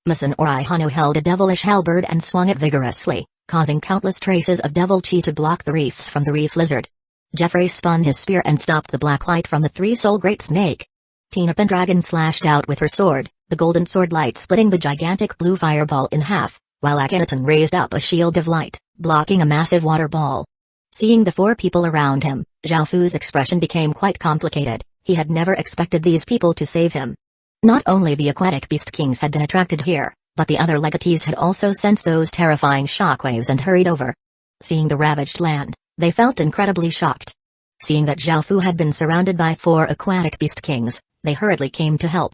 Masanori Hano held a devilish halberd and swung it vigorously, causing countless traces of devil chi to block the reefs from the reef lizard. Jeffrey spun his spear and stopped the black light from the three-soul Great Snake. Tina Pendragon slashed out with her sword, the golden sword light splitting the gigantic blue fireball in half, while Akhenaton raised up a shield of light, blocking a massive water ball. Seeing the 4 people around him, Zhao Fu's expression became quite complicated. He had never expected these people to save him. Not only the aquatic beast kings had been attracted here, but the other legatees had also sensed those terrifying shockwaves and hurried over. Seeing the ravaged land, they felt incredibly shocked. Seeing that Zhao Fu had been surrounded by 4 aquatic beast kings, they hurriedly came to help.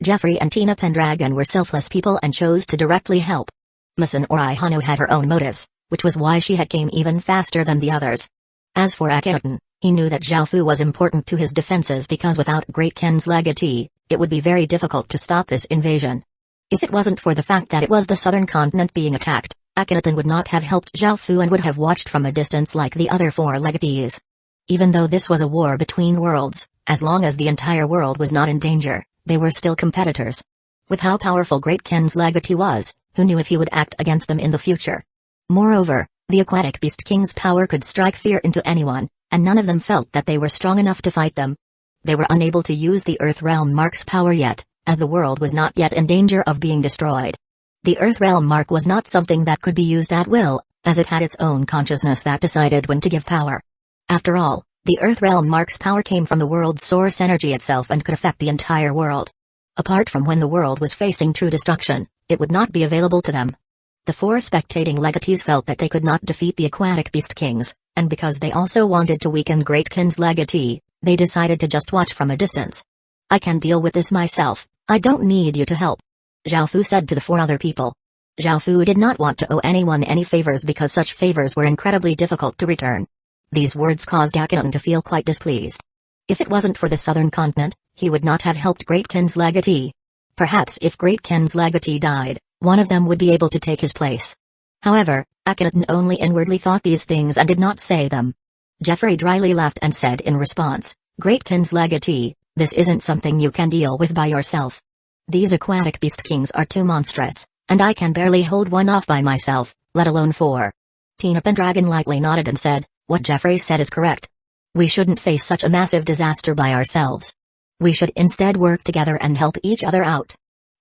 Jeffrey and Tina Pendragon were selfless people and chose to directly help. Masanori Hano had her own motives, which was why she had came even faster than the others. As for Akhenaton, he knew that Zhao Fu was important to his defenses because without Great Ken's legatee, it would be very difficult to stop this invasion. If it wasn't for the fact that it was the southern continent being attacked, Akhenaton would not have helped Zhao Fu and would have watched from a distance like the other 4 legatees. Even though this was a war between worlds, as long as the entire world was not in danger, they were still competitors. With how powerful Great Ken's legatee was, who knew if he would act against them in the future? Moreover, the aquatic beast king's power could strike fear into anyone, and none of them felt that they were strong enough to fight them. They were unable to use the Earth Realm Mark's power yet, as the world was not yet in danger of being destroyed. The Earth Realm Mark was not something that could be used at will, as it had its own consciousness that decided when to give power. After all, the Earth Realm Mark's power came from the world's source energy itself and could affect the entire world. Apart from when the world was facing true destruction, it would not be available to them. The four spectating legatees felt that they could not defeat the aquatic beast kings, and because they also wanted to weaken Greatkind's legatee, they decided to just watch from a distance. "I can deal with this myself, I don't need you to help," Zhao Fu said to the four other people. Zhao Fu did not want to owe anyone any favors because such favors were incredibly difficult to return. These words caused Akhenaten to feel quite displeased. If it wasn't for the southern continent, he would not have helped Greatkind's legatee. Perhaps if Greatkind's legatee died, one of them would be able to take his place. However, Akhenaten only inwardly thought these things and did not say them. Jeffrey dryly laughed and said in response, "Greatkind's legatee, this isn't something you can deal with by yourself. These aquatic beast kings are too monstrous, and I can barely hold one off by myself, let alone four." Tina Pendragon lightly nodded and said, "What Jeffrey said is correct. We shouldn't face such a massive disaster by ourselves. We should instead work together and help each other out."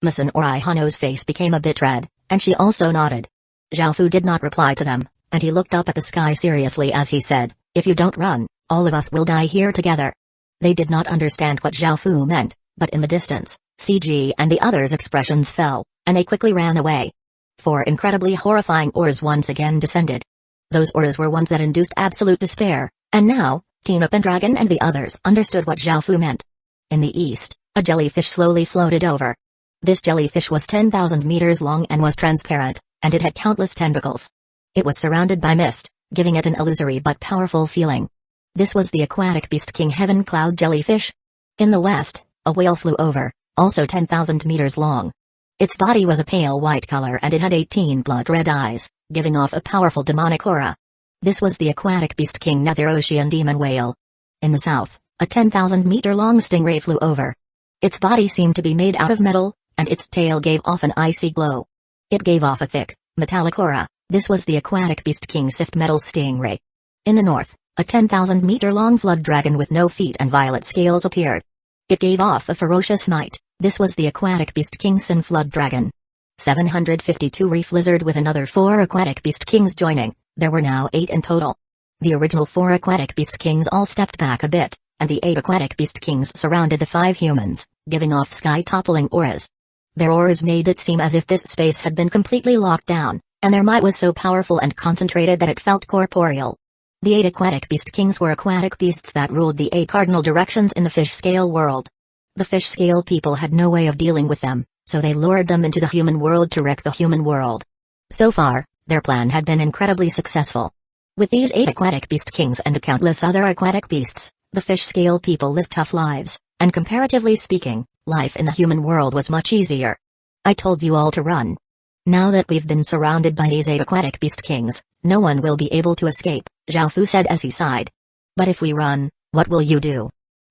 Masan Ori Hano's face became a bit red, and she also nodded. Zhao Fu did not reply to them, and he looked up at the sky seriously as he said, "If you don't run, all of us will die here together." They did not understand what Zhao Fu meant, but in the distance, CG and the others' expressions fell, and they quickly ran away. Four incredibly horrifying auras once again descended. Those auras were ones that induced absolute despair, and now, Tina Pendragon and the others understood what Zhao Fu meant. In the east, a jellyfish slowly floated over. This jellyfish was 10,000 meters long and was transparent, and it had countless tentacles. It was surrounded by mist, giving it an illusory but powerful feeling. This was the aquatic beast king Heaven Cloud jellyfish. In the west, a whale flew over, also 10,000 meters long. Its body was a pale white color and it had 18 blood-red eyes, giving off a powerful demonic aura. This was the aquatic beast king Nether Ocean demon whale. In the south, a 10,000-meter-long stingray flew over. Its body seemed to be made out of metal, and its tail gave off an icy glow. It gave off a thick, metallic aura. This was the aquatic beast king Sift Metal Stingray. In the north, a 10,000-meter-long flood dragon with no feet and violet scales appeared. It gave off a ferocious might. This was the aquatic beast king Sin Flood Dragon. 752 Reef Lizard with another 4 aquatic beast kings joining. There were now 8 in total. The original 4 aquatic beast kings all stepped back a bit, and the 8 aquatic beast kings surrounded the 5 humans, giving off sky-toppling auras. Their auras made it seem as if this space had been completely locked down, and their might was so powerful and concentrated that it felt corporeal. The 8 aquatic beast kings were aquatic beasts that ruled the 8 cardinal directions in the fish scale world. The fish scale people had no way of dealing with them, so they lured them into the human world to wreck the human world. So far, their plan had been incredibly successful. With these 8 aquatic beast kings and countless other aquatic beasts, the fish scale people lived tough lives, and comparatively speaking, life in the human world was much easier. I told you all to run. Now that we've been surrounded by these 8 aquatic beast kings, no one will be able to escape, Zhao Fu said as he sighed. But if we run, what will you do?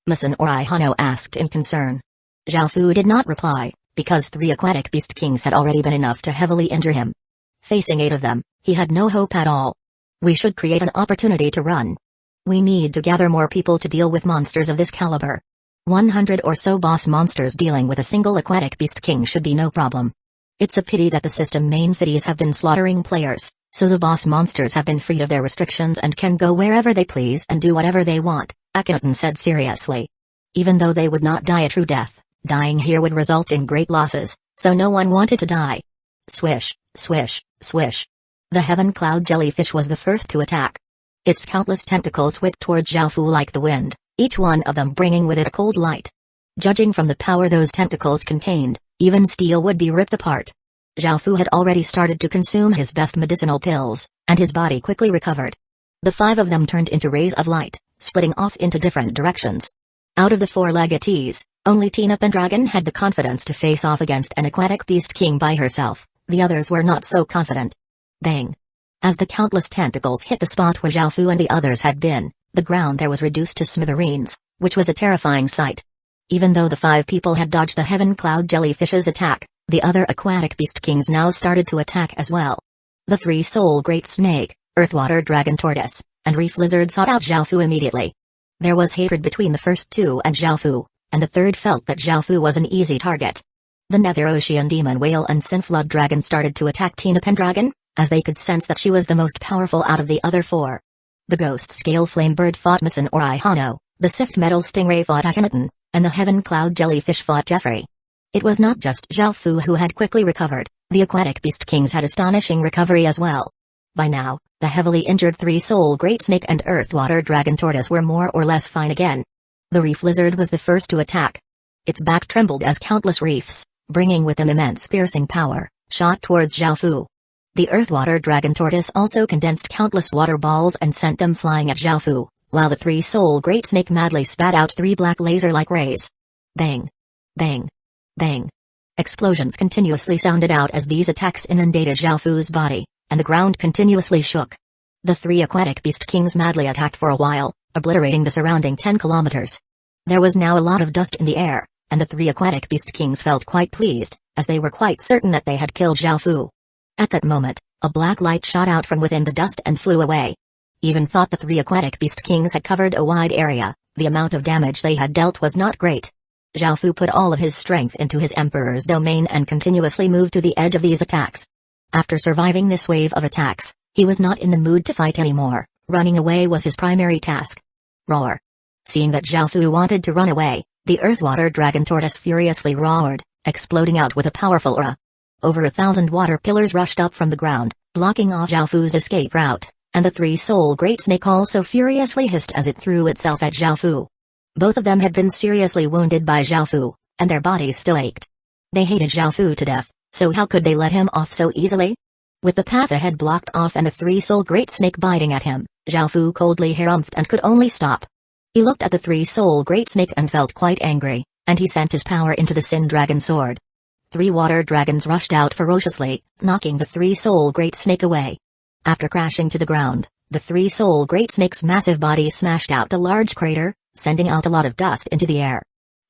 Masan Ori Hano asked in concern. Zhao Fu did not reply, because 3 aquatic beast kings had already been enough to heavily injure him. Facing 8 of them, he had no hope at all. We should create an opportunity to run. We need to gather more people to deal with monsters of this caliber. 100 or so boss monsters dealing with a single aquatic beast king should be no problem. It's a pity that the system main cities have been slaughtering players, so the boss monsters have been freed of their restrictions and can go wherever they please and do whatever they want, Akhenaten said seriously. Even though they would not die a true death, dying here would result in great losses, so no one wanted to die. Swish, swish, swish. The Heaven Cloud jellyfish was the first to attack. Its countless tentacles whipped towards Zhao Fu like the wind, each one of them bringing with it a cold light. Judging from the power those tentacles contained, even steel would be ripped apart. Zhao Fu had already started to consume his best medicinal pills, and his body quickly recovered. The 5 of them turned into rays of light, splitting off into different directions. Out of the 4 legatees, only Tina Pendragon had the confidence to face off against an aquatic beast king by herself, the others were not so confident. Bang! As the countless tentacles hit the spot where Zhao Fu and the others had been, the ground there was reduced to smithereens, which was a terrifying sight. Even though the 5 people had dodged the Heaven Cloud jellyfish's attack, the other aquatic beast kings now started to attack as well. The 3 Soul Great Snake, Earthwater Dragon Tortoise, and Reef Lizard sought out Zhao Fu immediately. There was hatred between the first 2 and Zhao Fu, and the third felt that Xiaofu was an easy target. The Nether Ocean Demon Whale and Synflood Dragon started to attack Tina Pendragon, as they could sense that she was the most powerful out of the other four. The Ghost Scale Flame Bird fought Mason or Ihano, the Sift Metal Stingray fought Akhenaton, and the Heaven Cloud Jellyfish fought Jeffrey. It was not just Xiaofu who had quickly recovered, the Aquatic Beast Kings had astonishing recovery as well. By now, the heavily injured Three-Soul Great Snake and Earthwater Dragon Tortoise were more or less fine again. The Reef Lizard was the first to attack. Its back trembled as countless reefs, bringing with them immense piercing power, shot towards Xiaofu. The Earthwater Dragon Tortoise also condensed countless water balls and sent them flying at Xiaofu, while the Three-Soul Great Snake madly spat out 3 black laser-like rays. Bang! Bang! Bang! Explosions continuously sounded out as these attacks inundated Xiaofu's body, and the ground continuously shook. The 3 Aquatic Beast Kings madly attacked for a while, obliterating the surrounding 10 kilometers. There was now a lot of dust in the air, and the 3 Aquatic Beast Kings felt quite pleased, as they were quite certain that they had killed Xiaofu. At that moment, a black light shot out from within the dust and flew away. Even thought the 3 Aquatic Beast Kings had covered a wide area, the amount of damage they had dealt was not great. Xiaofu put all of his strength into his Emperor's domain and continuously moved to the edge of these attacks. After surviving this wave of attacks, he was not in the mood to fight anymore. Running away was his primary task. Roar! Seeing that Xiaofu wanted to run away, the Earthwater Dragon Tortoise furiously roared, exploding out with a powerful aura. Over 1,000 water pillars rushed up from the ground, blocking off Xiaofu's escape route, and the Three-Soul Great Snake also furiously hissed as it threw itself at Xiaofu. Both of them had been seriously wounded by Xiaofu, and their bodies still ached. They hated Xiaofu to death, so how could they let him off so easily? With the path ahead blocked off and the Three-Soul Great Snake biting at him, Xiaofu coldly harumphed and could only stop. He looked at the Three-Soul Great Snake and felt quite angry, and he sent his power into the Sin Dragon Sword. 3 water dragons rushed out ferociously, knocking the Three-Soul Great Snake away. After crashing to the ground, the Three-Soul Great Snake's massive body smashed out a large crater, sending out a lot of dust into the air.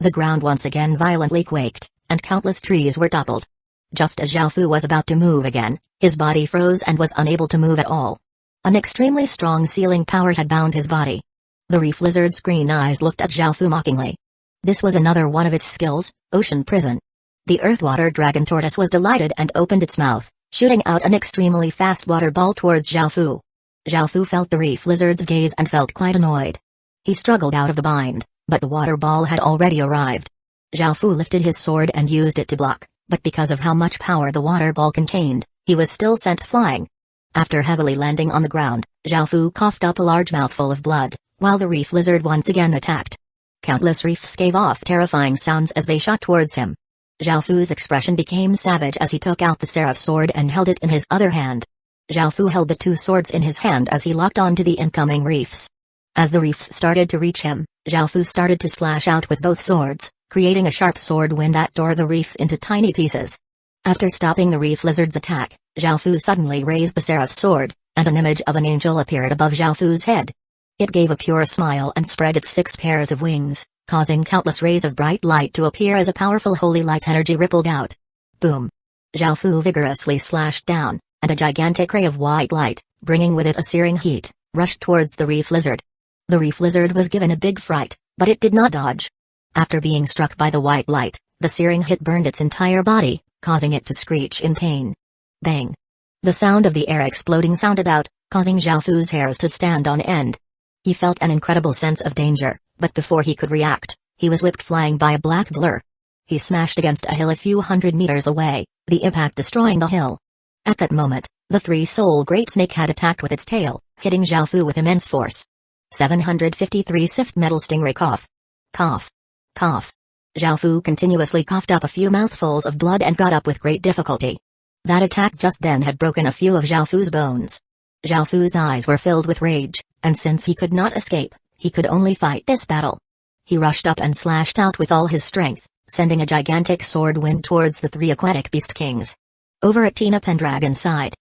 The ground once again violently quaked, and countless trees were toppled. Just as Xiaofu was about to move again, his body froze and was unable to move at all. An extremely strong sealing power had bound his body. The Reef Lizard's green eyes looked at Xiaofu mockingly. This was another one of its skills, Ocean Prison. The Earthwater Dragon Tortoise was delighted and opened its mouth, shooting out an extremely fast water ball towards Xiaofu. Xiaofu felt the Reef Lizard's gaze and felt quite annoyed. He struggled out of the bind, but the water ball had already arrived. Xiaofu lifted his sword and used it to block, but because of how much power the water ball contained, he was still sent flying. After heavily landing on the ground, Xiaofu coughed up a large mouthful of blood, while the Reef Lizard once again attacked. Countless reefs gave off terrifying sounds as they shot towards him. Xiaofu's expression became savage as he took out the Seraph sword and held it in his other hand. Xiaofu held the 2 swords in his hand as he locked onto the incoming reefs. As the reefs started to reach him, Xiaofu started to slash out with both swords, creating a sharp sword wind that tore the reefs into tiny pieces. After stopping the Reef Lizard's attack, Xiaofu suddenly raised the Seraph sword, and an image of an angel appeared above Xiaofu's head. It gave a pure smile and spread its 6 pairs of wings, causing countless rays of bright light to appear as a powerful holy light energy rippled out. Boom! Xiaofu vigorously slashed down, and a gigantic ray of white light, bringing with it a searing heat, rushed towards the Reef Lizard. The Reef Lizard was given a big fright, but it did not dodge. After being struck by the white light, the searing hit burned its entire body, causing it to screech in pain. Bang! The sound of the air exploding sounded out, causing Xiaofu's hairs to stand on end. He felt an incredible sense of danger, but before he could react, he was whipped flying by a black blur. He smashed against a hill a few hundred meters away, the impact destroying the hill. At that moment, the Three-Soul Great Snake had attacked with its tail, hitting Xiaofu with immense force. 753 Sift Metal Stingray Cough. Cough. Cough. Xiaofu continuously coughed up a few mouthfuls of blood and got up with great difficulty. That attack just then had broken a few of Xiaofu's bones. Xiaofu's eyes were filled with rage, and since he could not escape, he could only fight this battle. He rushed up and slashed out with all his strength, sending a gigantic sword wind towards the 3 Aquatic Beast Kings. Over at Tina Pendragon's side,